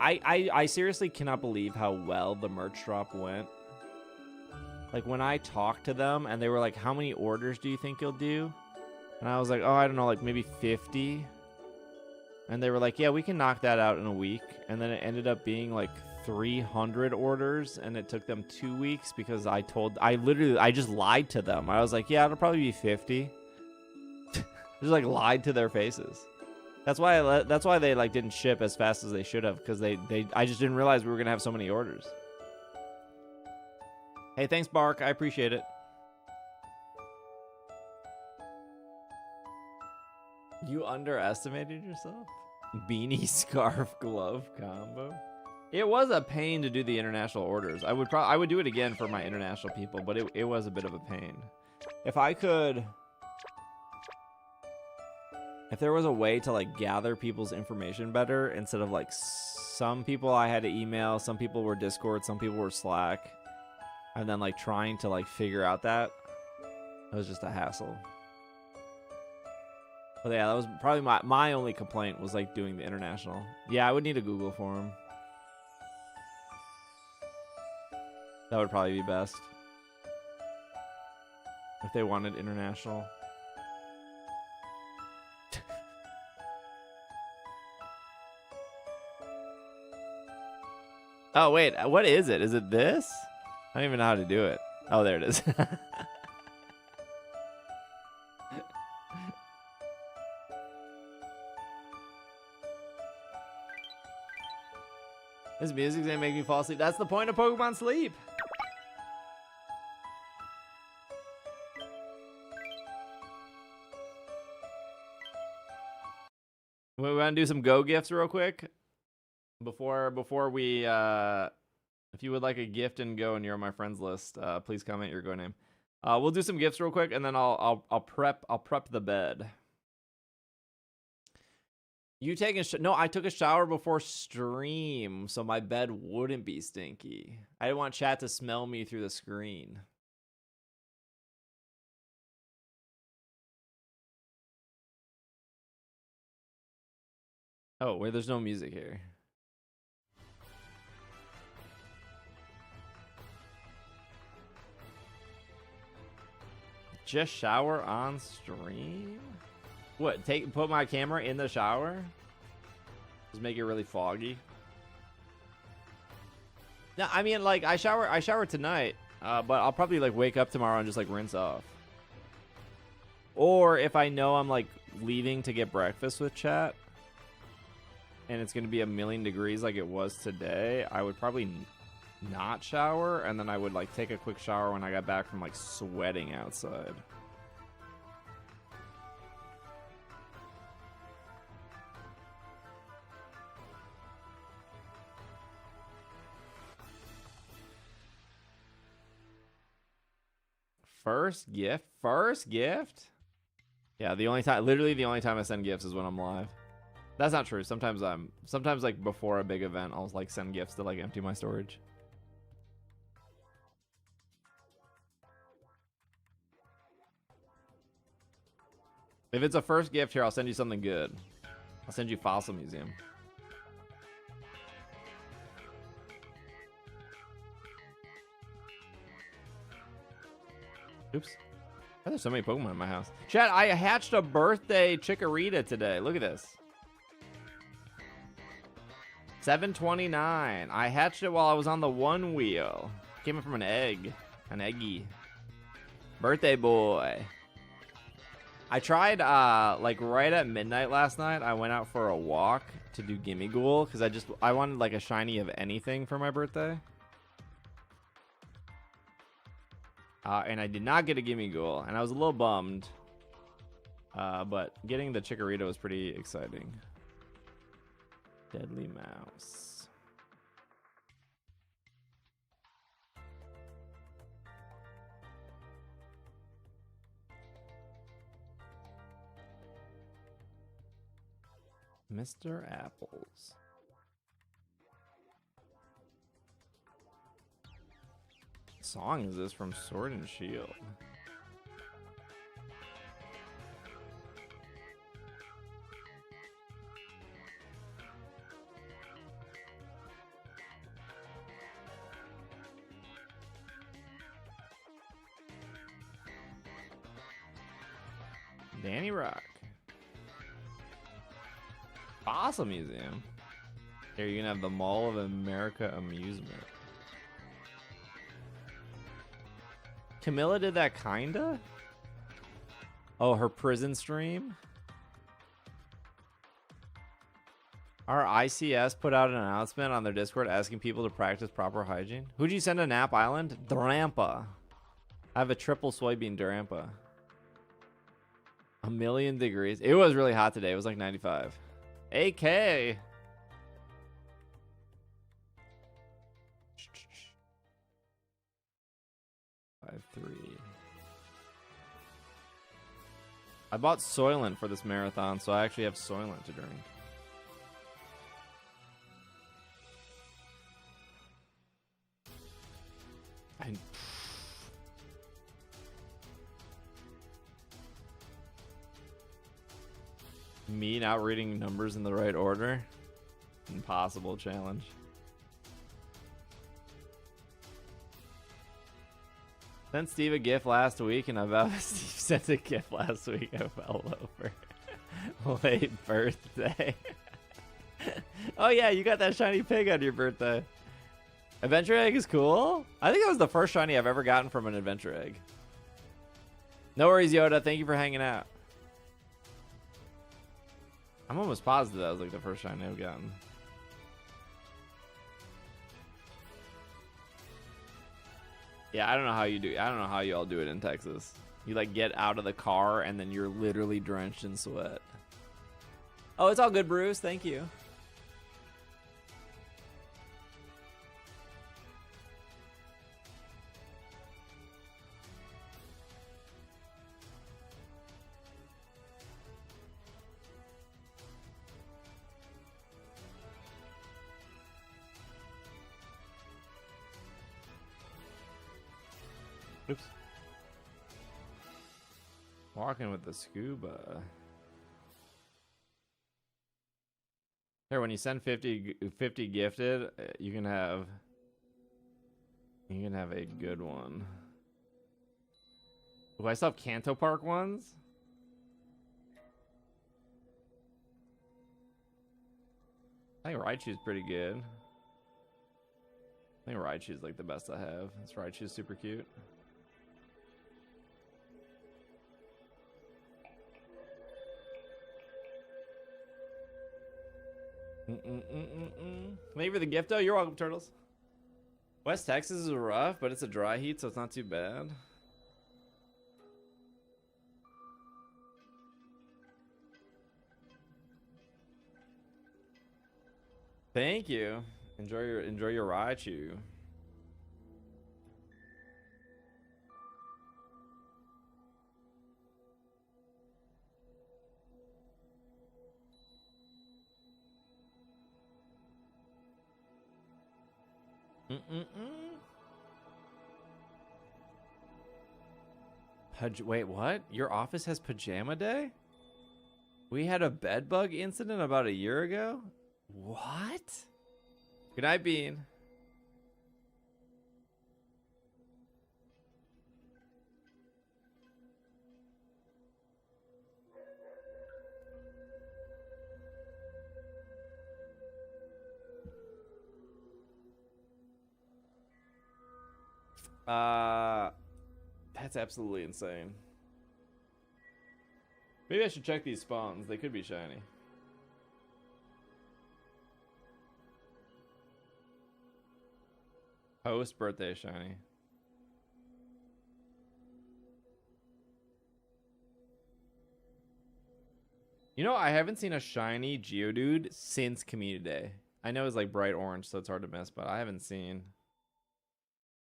I seriously cannot believe how well the merch drop went. Like when I talked to them and they were like, how many orders do you think you'll do? And I was like, oh, I don't know, like maybe 50. And they were like, yeah, we can knock that out in a week. And then it ended up being like 300 orders, and it took them 2 weeks because I just lied to them. I was like, yeah, it'll probably be 50. Just like lied to their faces. That's why they like didn't ship as fast as they should have, because I just didn't realize we were gonna have so many orders. Hey, thanks, Bark. I appreciate it. You underestimated yourself? Beanie, scarf, glove combo. It was a pain to do the international orders. I would do it again for my international people, but it was a bit of a pain. If there was a way to like gather people's information better, instead of like some people I had to email, some people were Discord, some people were Slack, and then like trying to like figure out that, it was just a hassle. But yeah, that was probably my only complaint, was like doing the international. Yeah, I would need a Google form. That would probably be best if they wanted international. Oh wait, what is it? Is it this? I don't even know how to do it. Oh, there it is. This music's gonna make me fall asleep. That's the point of Pokemon Sleep. We want to do some Go gifts real quick before we if you would like a gift in Go and you're on my friends list, please comment your Go name. We'll do some gifts real quick, and then I'll prep the bed. You taking no, I took a shower before stream, so my bed wouldn't be stinky. I didn't want chat to smell me through the screen. Oh, wait, there's no music here. Just shower on stream? What, put my camera in the shower? Just make it really foggy? No, I mean, like, I shower tonight, but I'll probably like wake up tomorrow and just like rinse off. Or if I know I'm like leaving to get breakfast with chat, and it's going to be a million degrees like it was today, I would probably not shower, and then I would like take a quick shower when I got back from like sweating outside. First gift? Yeah, literally the only time I send gifts is when I'm live. That's not true. Sometimes like before a big event, I'll like send gifts to like empty my storage. If it's a first gift here, I'll send you something good. I'll send you Fossil Museum. Oops. Why are there so many Pokemon in my house? Chat, I hatched a birthday Chikorita today. Look at this. 729. I hatched it while I was on the one wheel. Came in from an egg. An eggy. Birthday boy. I tried, like, right at midnight last night, I went out for a walk to do Gimme Ghoul, because I wanted, like, a shiny of anything for my birthday. And I did not get a Gimme Ghoul, and I was a little bummed. But getting the Chikorita was pretty exciting. Deadly Mouse. Mr. Apples. What song is this from Sword and Shield? Danny Rock. Fossil Museum. Here, you can have the Mall of America amusement. Camilla did that kinda? Oh, her prison stream? Our ICS put out an announcement on their Discord asking people to practice proper hygiene. Who'd you send to Nap Island? Drampa. I have a triple soybean Drampa. 1,000,000 degrees. It was really hot today. It was like 95. AK. I bought Soylent for this marathon, so I actually have Soylent to drink. Me not reading numbers in the right order? Impossible challenge. Sent Steve a gift last week, and about Steve sent a gift last week. I fell over. Late birthday. Oh yeah, you got that shiny pig on your birthday. Adventure Egg is cool. I think that was the first shiny I've ever gotten from an Adventure Egg. No worries, Yoda. Thank you for hanging out. I'm almost positive that was like the first shiny I've gotten. Yeah, I don't know how you do. I don't know how you all do it in Texas. You like get out of the car and then you're literally drenched in sweat. Oh, it's all good, Bruce. Thank you. Oops. Walking with the scuba. Here, when you send 50 gifted, you can have a good one. Do I still have Kanto Park ones? I think Raichu's pretty good. I think Raichu's like the best I have. This Raichu's super cute. Thank you for the gift, though. You're welcome, Turtles. West Texas is rough, but it's a dry heat, so it's not too bad. Thank you. Enjoy your Raichu. Wait, what? Your office has pajama day? We had a bed bug incident about a year ago? What? Good night, Bean. That's absolutely insane. Maybe I should check these spawns. They could be shiny. Post birthday shiny. You know, I haven't seen a shiny Geodude since Community Day. I know it's like bright orange, so it's hard to miss, but I haven't seen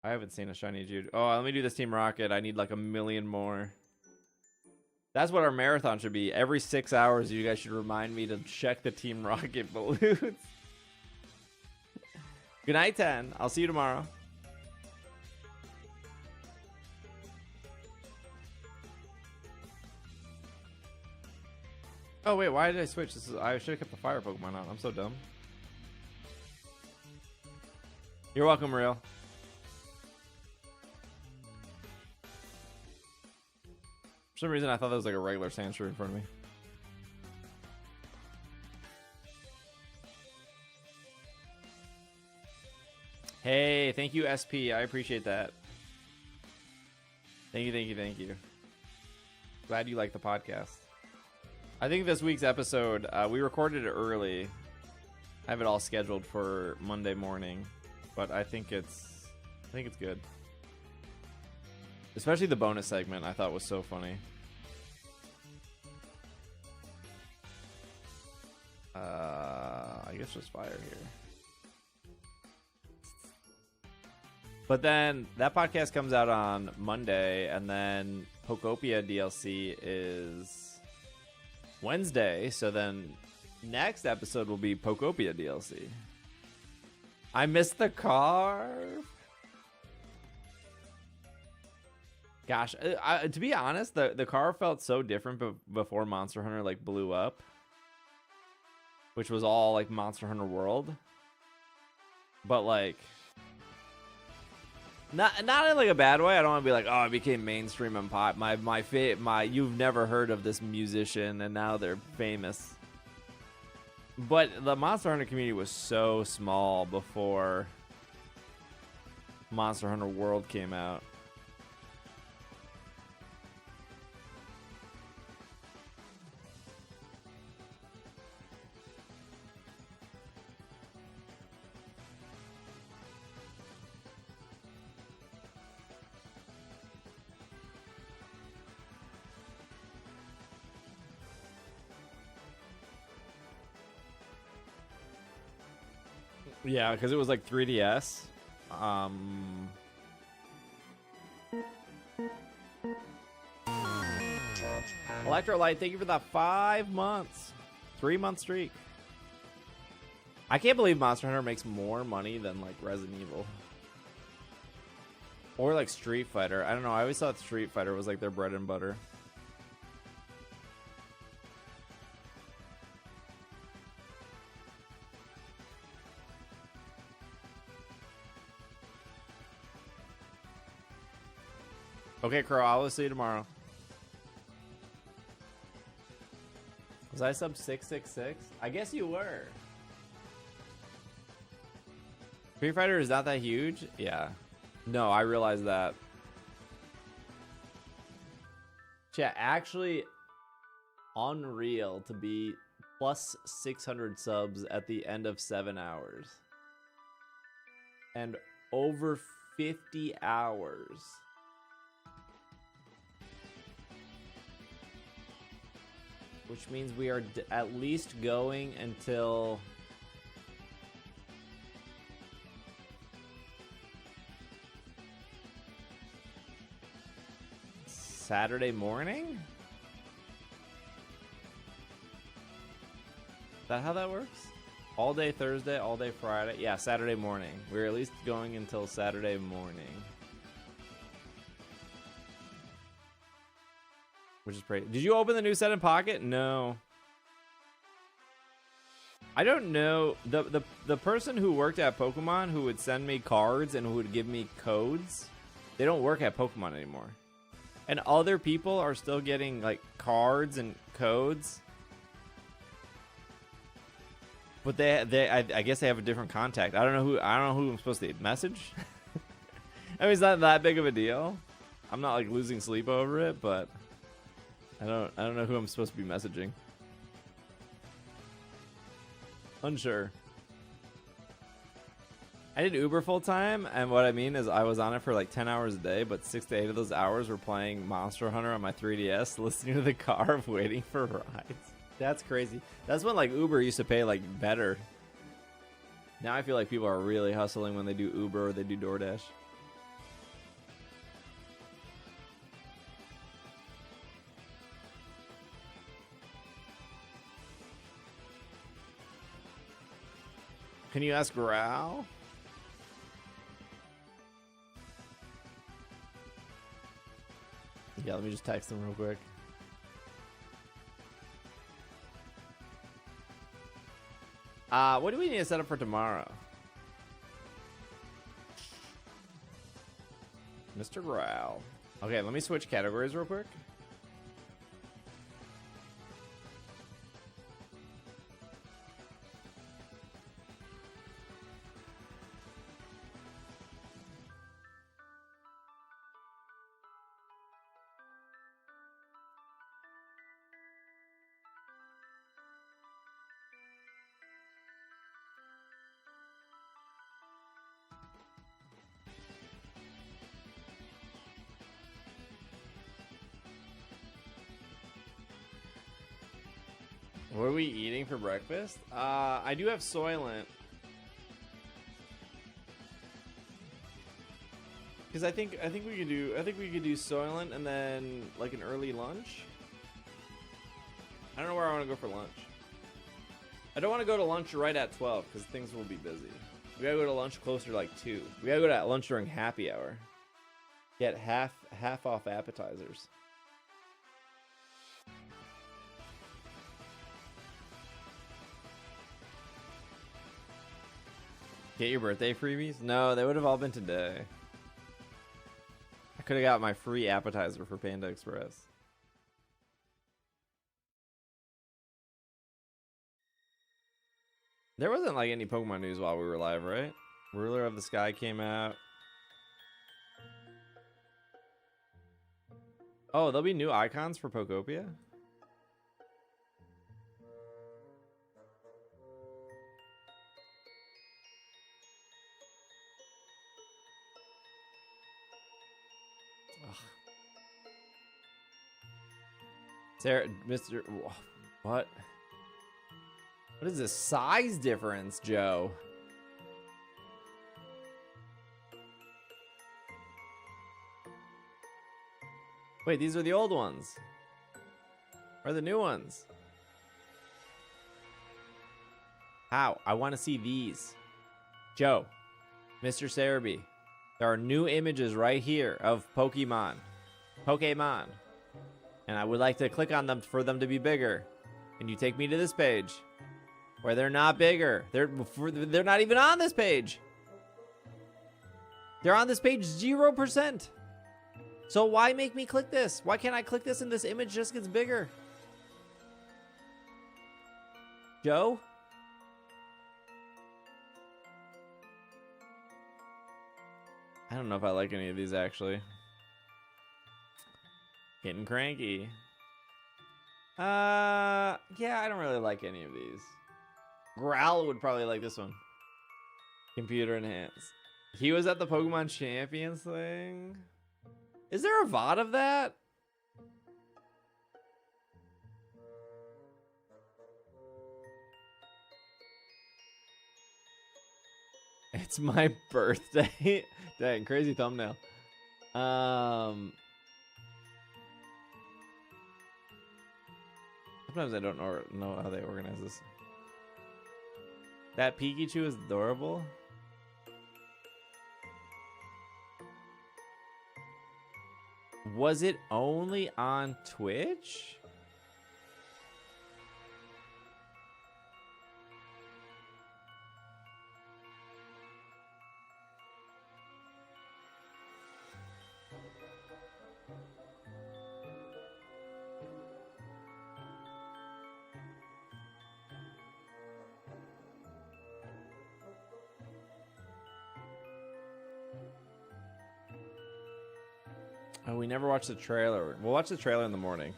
a shiny Geodude. Oh, let me do this Team Rocket. I need like a million more. That's what our marathon should be. Every 6 hours, you guys should remind me to check the Team Rocket balloons. Good night, 10. I'll see you tomorrow. Oh, wait. Why did I switch? I should have kept the fire Pokemon on. I'm so dumb. You're welcome, Real. For some reason, I thought that was like a regular Sandshrew in front of me. Hey, thank you, SP. I appreciate that. Thank you. Glad you like the podcast. I think this week's episode, we recorded it early. I have it all scheduled for Monday morning, but I think it's good. Especially the bonus segment I thought was so funny. I guess just fire here. But then that podcast comes out on Monday, and then Pokopia DLC is Wednesday. So then next episode will be Pokopia DLC. I missed the car. Gosh, to be honest, the car felt so different before Monster Hunter like blew up, which was all like Monster Hunter World. But like, not in like a bad way. I don't want to be like, oh, it became mainstream and pop. You've never heard of this musician and now they're famous. But the Monster Hunter community was so small before Monster Hunter World came out. Yeah, because it was like 3DS. Electrolyte, thank you for the 5 months. 3-month streak. I can't believe Monster Hunter makes more money than like Resident Evil. Or like Street Fighter. I don't know. I always thought Street Fighter was like their bread and butter. Okay, Crow, I will see you tomorrow. Was I sub 666? I guess you were. Street Fighter is not that huge? Yeah. No, I realize that. Yeah, actually, unreal to be plus 600 subs at the end of 7 hours. And over 50 hours. Which means we are at least going until Saturday morning? Is that how that works? All day Thursday, all day Friday. Yeah, Saturday morning. We're at least going until Saturday morning. Which is pretty. Did you open the new set in Pocket? No. I don't know. The person who worked at Pokemon who would send me cards and who would give me codes, they don't work at Pokemon anymore. And other people are still getting like cards and codes. But I guess they have a different contact. I don't know who I'm supposed to message. I mean, it's not that big of a deal. I'm not like losing sleep over it, but I don't know who I'm supposed to be messaging. Unsure. I did Uber full time, and what I mean is I was on it for like 10 hours a day, but 6 to 8 of those hours were playing Monster Hunter on my 3DS, listening to the car, waiting for rides. That's crazy. That's when like Uber used to pay like better. Now I feel like people are really hustling when they do Uber or they do DoorDash. Can you ask Growl? Yeah, let me just text him real quick. What do we need to set up for tomorrow? Mr. Growl. Okay, let me switch categories real quick. What are we eating for breakfast? I do have Soylent. Because I think we could do Soylent and then like an early lunch. I don't know where I want to go for lunch. I don't want to go to lunch right at 12 because things will be busy. We gotta go to lunch closer to like 2. We gotta go to lunch during happy hour. Get half off appetizers. Get your birthday freebies? No, they would have all been today. I could have got my free appetizer for Panda Express. There wasn't like any Pokemon news while we were live, right? Ruler of the Sky came out. Oh, there'll be new icons for Pokopia? Sarah, Mr. What? What is this size difference, Joe? Wait, these are the old ones. Or the new ones? How? I want to see these. Joe, Mr. Sarumi, there are new images right here of Pokemon. Pokemon. And I would like to click on them for them to be bigger. And you take me to this page where they're not bigger. They're not even on this page. They're on this page 0%. So why make me click this? Why can't I click this and this image just gets bigger? Joe? I don't know if I like any of these actually. Getting cranky. Yeah, I don't really like any of these. Growl would probably like this one. Computer enhanced. He was at the Pokemon Champions thing. Is there a VOD of that? It's my birthday. Dang, crazy thumbnail. Sometimes I don't know how they organize this. That Pikachu is adorable. Was it only on Twitch? Oh, we never watched the trailer. We'll watch the trailer in the morning.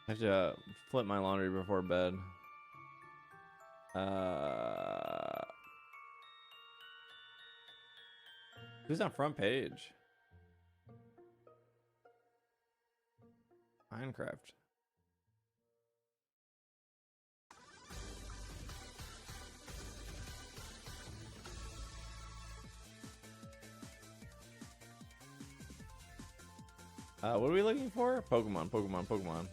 I have to flip my laundry before bed. Who's on front page? Minecraft. What are we looking for? Pokemon, Pokemon, Pokemon.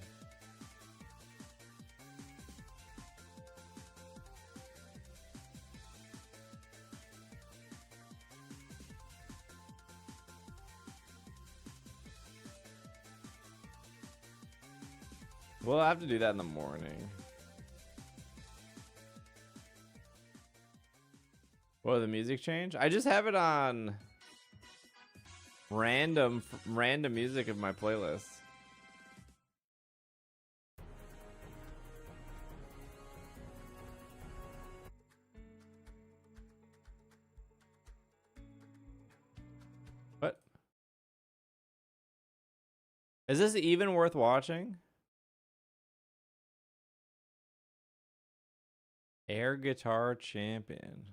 We'll have to do that in the morning. What, the music change? I just have it on random music of my playlist. What? Is this even worth watching? Air Guitar Champion.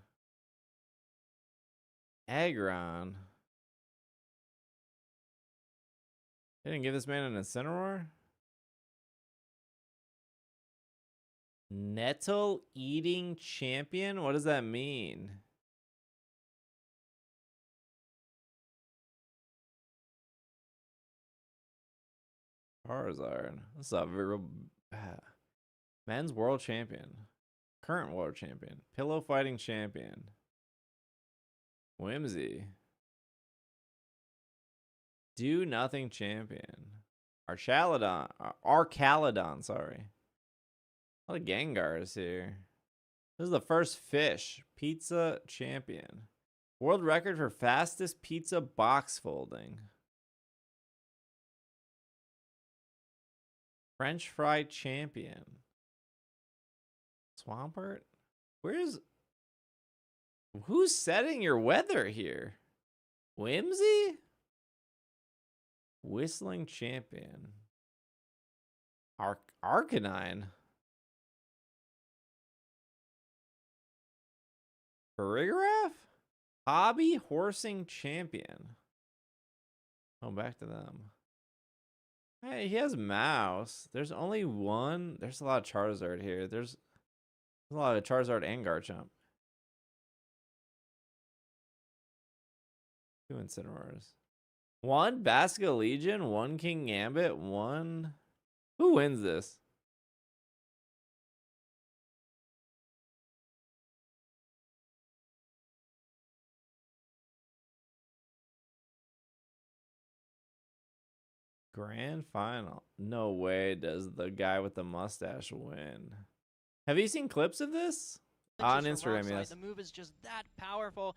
Aggron. They didn't give this man an Incineroar? Nettle Eating Champion? What does that mean? Charizard. That's a very men's world champion. Current world champion. Pillow fighting champion. Whimsy. Do nothing champion. Arcaladon, sorry. A lot of Gengars here. This is the first fish. Pizza champion. World record for fastest pizza box folding. French fry champion. Swampert? Who's setting your weather here? Whimsy? Whistling champion. Arcanine. Choreograph? Hobby horsing champion. Oh, back to them. Hey, he has mouse. There's only one. There's a lot of Charizard here. There's a lot of Charizard and Garchomp. 2 Incineroars. 1 Basculegion, 1 King Gambit, 1... Who wins this? Grand final. No way does the guy with the mustache win. Have you seen clips of this? On Instagram, yes. The move is just that powerful.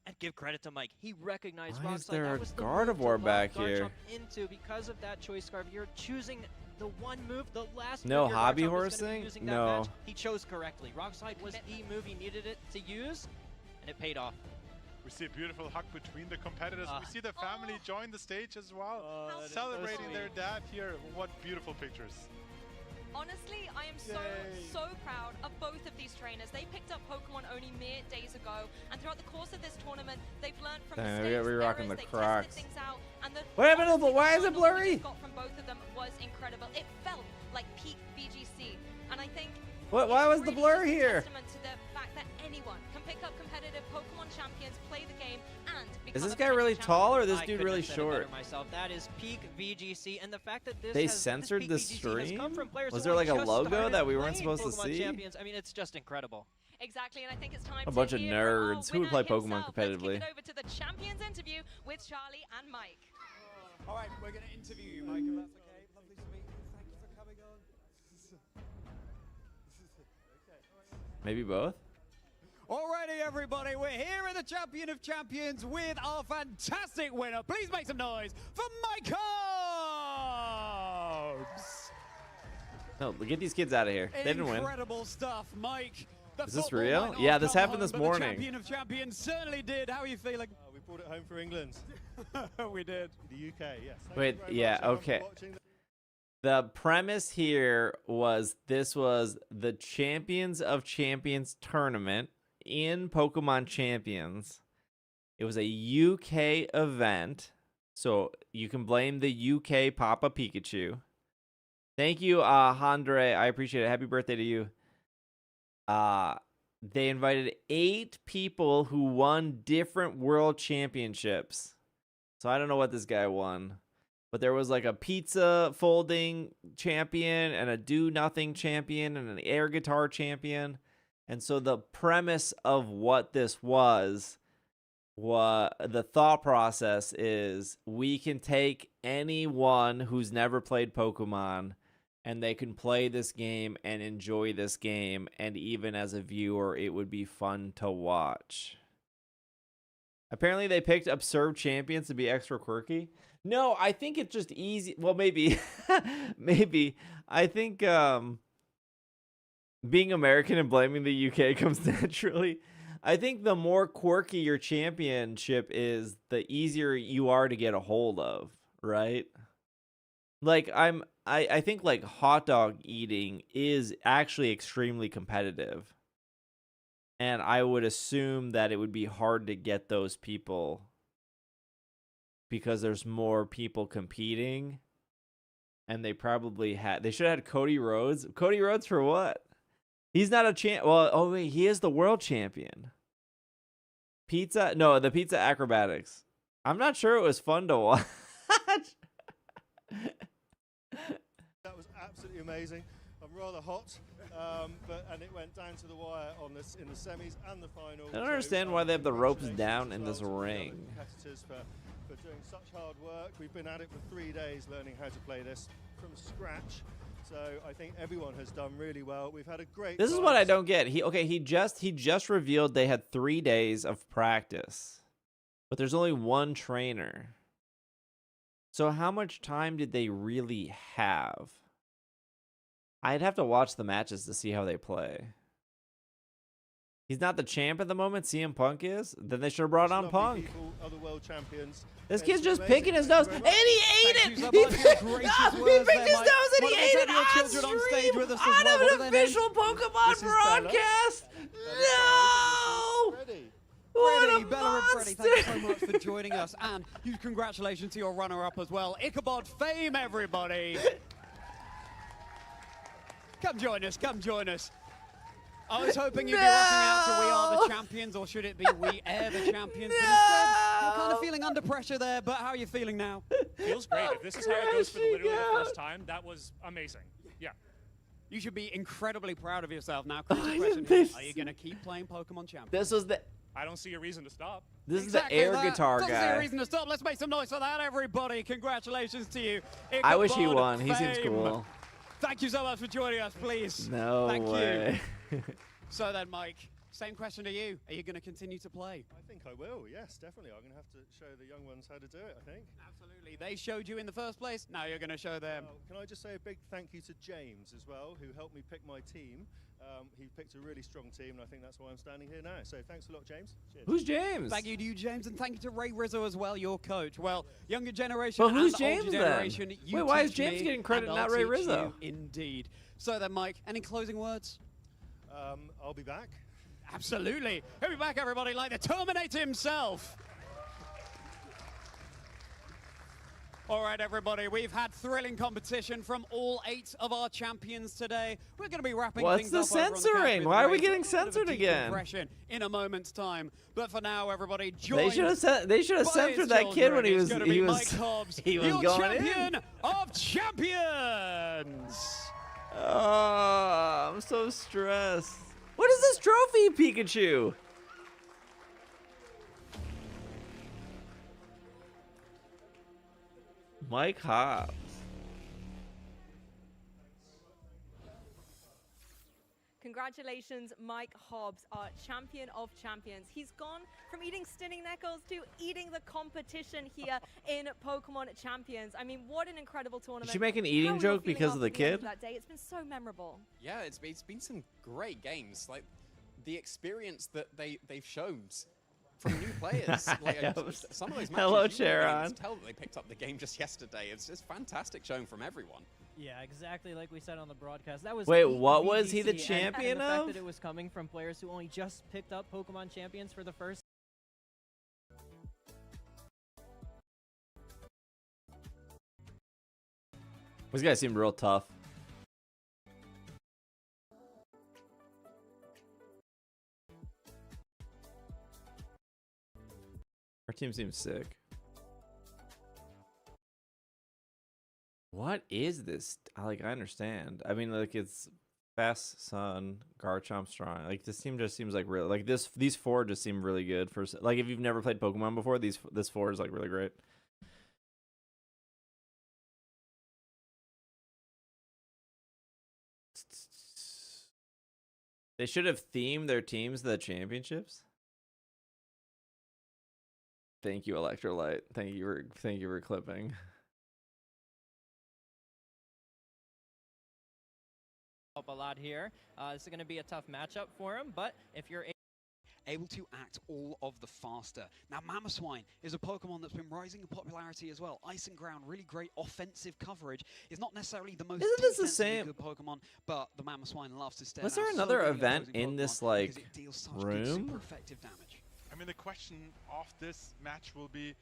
And give credit to Mike. He recognized Why is Rockside. there That a was the Gardevoir move to back lock here? Garchomp into because of that choice scarf. You're choosing the one move, the last No move your hobby Garchomp is horse gonna be thing? using that No. match. He chose correctly. Rockside was the move he needed it to use, and it paid off. We see a beautiful hug between the competitors. We see the family join the stage as well, that is so celebrating sweet. their dad here. What beautiful pictures. Honestly, I am Yay. so proud of both of these trainers. They picked up Pokemon only mere days ago, and throughout the course of this tournament, they've learned from Damn, mistakes, we're rocking errors, the they've Crocs. tested things out, and the What happened to the- honestly, why is it the final we blurry? just got from both of them was incredible. It felt like peak VGC, and I think What? Why it's was the really blur just a here? testament to the fact that anyone can pick up competitive Pokemon champions, play the game, and Is become this a guy potential really champion. tall or this I dude couldn't really have said it better short? myself. That is peak VGC, and the fact that this They has, censored this the peak VGC has come stream? from players Was who there are like a just logo started that we weren't playing supposed to Pokemon see? Champions. I mean, it's just incredible. Exactly, and I think it's time A to bunch of hear from our nerds. Who would winner play Pokemon himself. competitively? Let's kick it over to the champions interview with Charlie and Mike. All right, we're going to interview you, Mike, if that's okay. Lovely to meet you. Thank you for coming on. Maybe both? Alrighty, everybody, we're here at the Champion of Champions with our fantastic winner. Please make some noise for Mike Hobbs. No, get these kids out of here. They didn't win. Incredible stuff, Mike. The Is this football real? might not Yeah, have this come happened home, this but morning. The Champion of Champions certainly did. How are you feeling? We brought it home for England. We did. The UK, yes. Thank Wait, you very yeah, much, everyone, for okay. watching. The premise here was this was the Champions of Champions tournament in Pokemon Champions. It was a UK event, so you can blame the UK Papa Pikachu. Thank you, Andre. I appreciate it. Happy birthday to you. They invited 8 people who won different world championships. So I don't know what this guy won. But there was like a pizza folding champion and a do nothing champion and an air guitar champion. And so the premise of what this was the thought process is we can take anyone who's never played Pokemon and they can play this game and enjoy this game. And even as a viewer, it would be fun to watch. Apparently they picked absurd champions to be extra quirky. No, I think it's just easy. Well, maybe. Maybe. I think being American and blaming the UK comes naturally. I think the more quirky your championship is, the easier you are to get a hold of, right? Like I think like hot dog eating is actually extremely competitive. And I would assume that it would be hard to get those people because there's more people competing. And they probably they should have had Cody Rhodes. Cody Rhodes for what? He's not a champ. Well, oh wait, he is the world champion. The pizza acrobatics. I'm not sure it was fun to watch. That was absolutely amazing. I'm rather hot, and it went down to the wire on this in the semis and the final. I don't understand why they have the ropes congratulations down as in well this to all the other ring. competitors for doing such hard work. We've been at it for 3 days learning how to play this from scratch. So I think everyone has done really well. We've had a great. This is what I don't get. He just revealed they had 3 days of practice. But there's only one trainer. So how much time did they really have? I'd have to watch the matches to see how they play. He's not the champ at the moment. CM Punk is. Then they should have brought on Punk. People, other world champions. This It's kid's just amazing. picking his Thank nose, you and very he much. ate Thank it. you so He much for picked, your gracious he words picked there, his Mike. nose and What he do they ate say it to your on children on stage stream with us as on well? What do an they official name? Pokemon This is Bella. broadcast. Bella's No! ready. What Freddie, a Bella and Freddie, monster! thank you so much for joining us, and huge congratulations to your runner-up as well, Ichabod Fame, everybody. Come join us, come join us. I was hoping you'd be rocking out to We Are the Champions, or should it be We Air the Champions? But instead, you're kind of feeling under pressure there, but how are you feeling now? Feels great. If this is how it goes for literally the first time, that was amazing. Yeah. You should be incredibly proud of yourself now. Crucial I question didn't here, are you going to keep playing Pokemon Champions? This was the. I don't see a reason to stop. This Exactly is the air that. guitar Doesn't see a guy. reason to stop. Let's make some noise for that, everybody. Congratulations to you. I wish he Ichabod won. He seems Fame. cool. Thank you so much for joining us, please. No Thank way. you. So then, Mike, same question to you. Are you going to continue to play? I think I will, yes, definitely. I'm going to have to show the young ones how to do it, I think. Absolutely. They showed you in the first place. Now you're going to show them. Well, can I just say a big thank you to James as well, who helped me pick my team. He picked a really strong team, and I think that's why I'm standing here now. So thanks a lot, James. Cheers. Who's James? Thank you to you, James, and thank you to Ray Rizzo as well, your coach. Well, younger generation Well, who's and James older then? generation, you Wait, why is teach James me, getting credit and and I'll not Ray teach Rizzo? you indeed. So then, Mike, any closing words? I'll be back. Absolutely. He'll be back, everybody, like the Terminator himself. All right, everybody, we've had thrilling competition from all 8 of our champions today. We're going to be wrapping What's things the up over on the censoring? couch with Why are we Ray. getting A little bit of censored again? decompression in a moment's time. But for now, everybody, join. They should have censored that kid when he was Mike Hobbs, he was your going champion in. of champions. Oh, I'm so stressed. What is this trophy, Pikachu? Mike Hobbs. Congratulations, Mike Hobbs, our champion of champions. He's gone from eating stinning neckles to eating the competition here in Pokemon Champions. I mean, what an incredible tournament. Did she make an How eating are you joke feeling because of the after end kid? That day? It's been so memorable. Yeah, it's been some great games. Like the experience that they've shown from new players. Like, some of those matches, Hello, you Charon. really able to tell that they picked up the game just yesterday. It's just fantastic showing from everyone. Yeah, exactly like we said on the broadcast. That was Wait, peak what was he the VGC, champion and the fact of? that it was coming from players who only just picked up Pokemon Champions for the first. This guy seemed real tough. Our team seems sick. What is this? I understand. I mean, like, it's Fast Sun, Garchomp Strong. Like, this team just seems like real. Like, these 4 just seem really good for. Like, if you've never played Pokemon before, this 4 is like really great. They should have themed their teams to the championships. Thank you, Electrolyte. Thank you for clipping. Up a lot here. This is going to be a tough matchup for him, but if you're able to act all of the faster. Now, Mamoswine is a Pokemon that's been rising in popularity as well. Ice and Ground, really great offensive coverage. Is not necessarily the most Isn't this the defensively same? good Pokemon, but the Mamoswine loves to stare Was down there so another many event opposing in Pokemon this, because like, it deals such good, room? super effective damage. I mean, the question of this match will be,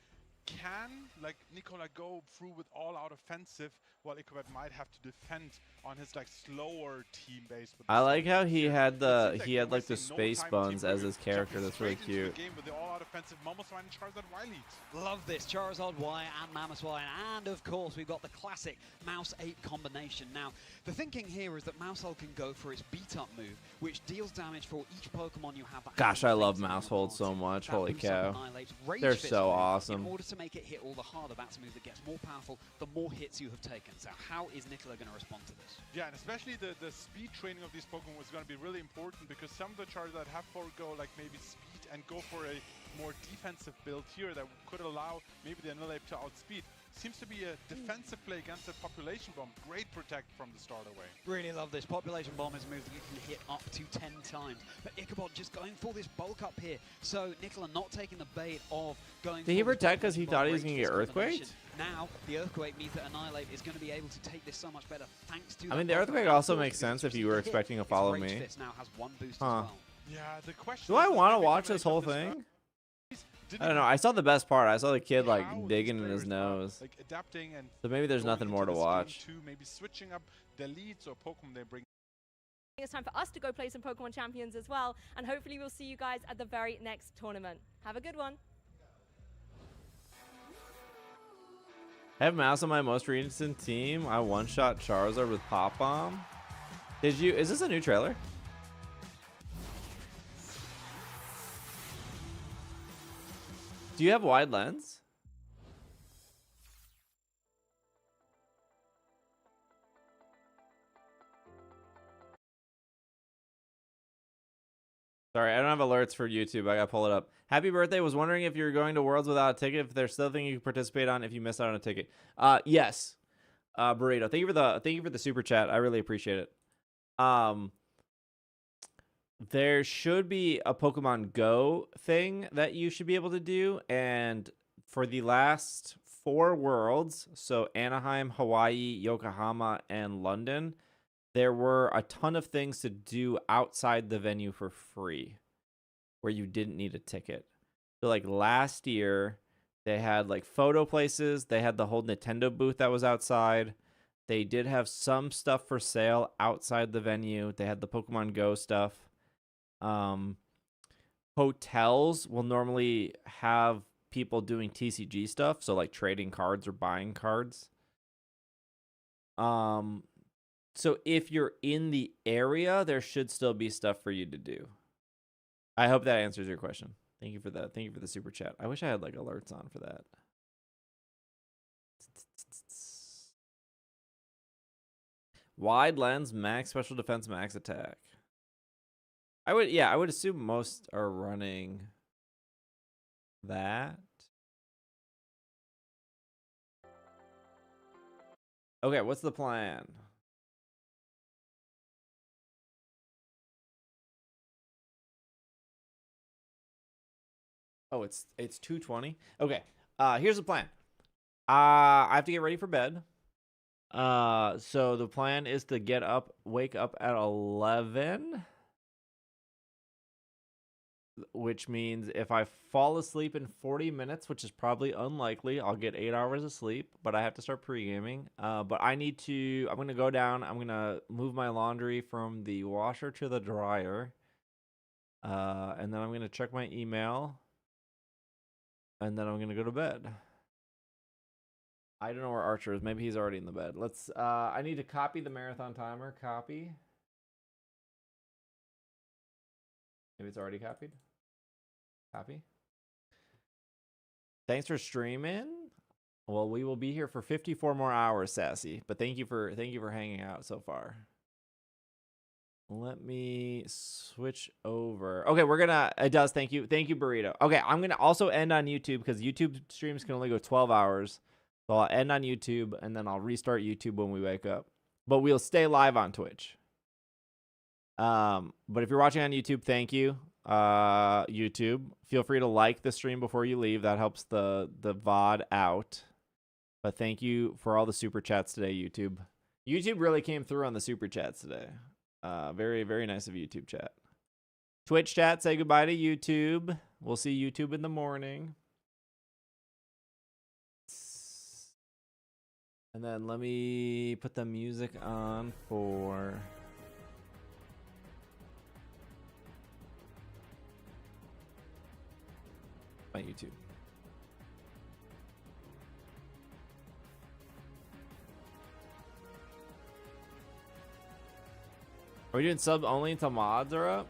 can like Nicola go through with all-out offensive while Ichabod might have to defend on his like slower team base? I like how he had the like the space buns as his character. That's really cute. Game with the all-out offensive Mamoswine and Charizard Wily. Love this. Charizard Y and Mamoswine. And, of course, we've got the classic Mouse-8 combination. Now, the thinking here is that Maushold can go for its beat-up move, which deals damage for each Pokemon you have. That Gosh, I love Mouse Maushold so much. Holy boosts up cow. Annihilate's Rage They're Fist so move. awesome. In order to make it hit all the harder, that's a move that gets more powerful the more hits you have taken. So how is Nicola going to respond to this? Yeah, and especially the speed training of these Pokemon was going to be really important because some of the Charizard have forego like maybe speed and go for a more defensive build here that could allow maybe the Annihilate to outspeed. Seems to be a defensive play against a Population Bomb. Great protect from the start away. Really love this. Population Bomb is a move that you can hit up to 10 times. But Ichabod just going for this bulk up here. So Nicola not taking the bait of going Did he for this protect because he Population thought he was Bomb going to get Rage Fist Earthquaked? combination. Now, the Earthquake means that Annihilate is going to be able to take this so much better thanks to I mean, that the bulk up. Earthquake And also of course, makes because sense it's if you were received a hit, expecting a its Follow Rage Me. Fist now has 1 boost Huh. as well. Yeah, the question Do I is want to maybe watch the this range whole of thing? Didn't I don't know. I saw the best part. I saw the kid like how these digging in his players are, nose. like adapting and So maybe there's going nothing into more to this game watch. too, maybe switching up the leads or Pokemon they bring. It's time for us to go play some Pokemon Champions as well, and hopefully we'll see you guys at the very next tournament. Have a good one. I have Mouse on my most recent team. I one-shot Charizard with Pop Bomb. Is this a new trailer? Do you have wide lens? Sorry, I don't have alerts for YouTube. I gotta pull it up. Happy birthday. Was wondering if you're going to Worlds without a ticket, if there's still a thing you can participate on if you miss out on a ticket. Yes. Burrito. Thank you for the super chat. I really appreciate it. There should be a Pokemon Go thing that you should be able to do, and for the last 4 Worlds, so Anaheim, Hawaii, Yokohama, and London, there were a ton of things to do outside the venue for free where you didn't need a ticket. So like last year, they had like photo places. They had the whole Nintendo booth that was outside. They did have some stuff for sale outside the venue. They had the Pokemon Go stuff. Hotels will normally have people doing TCG stuff, so like trading cards or buying cards. So if you're in the area, there should still be stuff for you to do. I hope that answers your question. Thank you for that. Thank you for the super chat. I wish I had like alerts on for that. Wide lens, max special defense, max attack. I would assume most are running that. Okay, what's the plan? Oh, it's 2:20. Okay. Here's the plan. I have to get ready for bed. So the plan is to wake up at 11, which means if I fall asleep in 40 minutes, which is probably unlikely, I'll get 8 hours of sleep, but I have to start pre-gaming. But I'm going to go down. I'm going to move my laundry from the washer to the dryer. And then I'm going to check my email. And then I'm going to go to bed. I don't know where Archer is. Maybe he's already in the bed. I need to copy the marathon timer. Copy. Maybe it's already copied. Copy. Thanks for streaming. Well, we will be here for 54 more hours, Sassy. But thank you for hanging out so far. Let me switch over. Okay, it does. Thank you, Burrito. Okay, I'm gonna also end on YouTube because YouTube streams can only go 12 hours. So I'll end on YouTube and then I'll restart YouTube when we wake up. But we'll stay live on Twitch. But if you're watching on YouTube, thank you. YouTube, feel free to like the stream before you leave. That helps the VOD out. But thank you for all the super chats today, YouTube. YouTube really came through on the super chats today. Very, very nice of YouTube chat. Twitch chat, say goodbye to YouTube. We'll see YouTube in the morning. And then let me put the music on for my YouTube. Are we doing sub only until mods are up?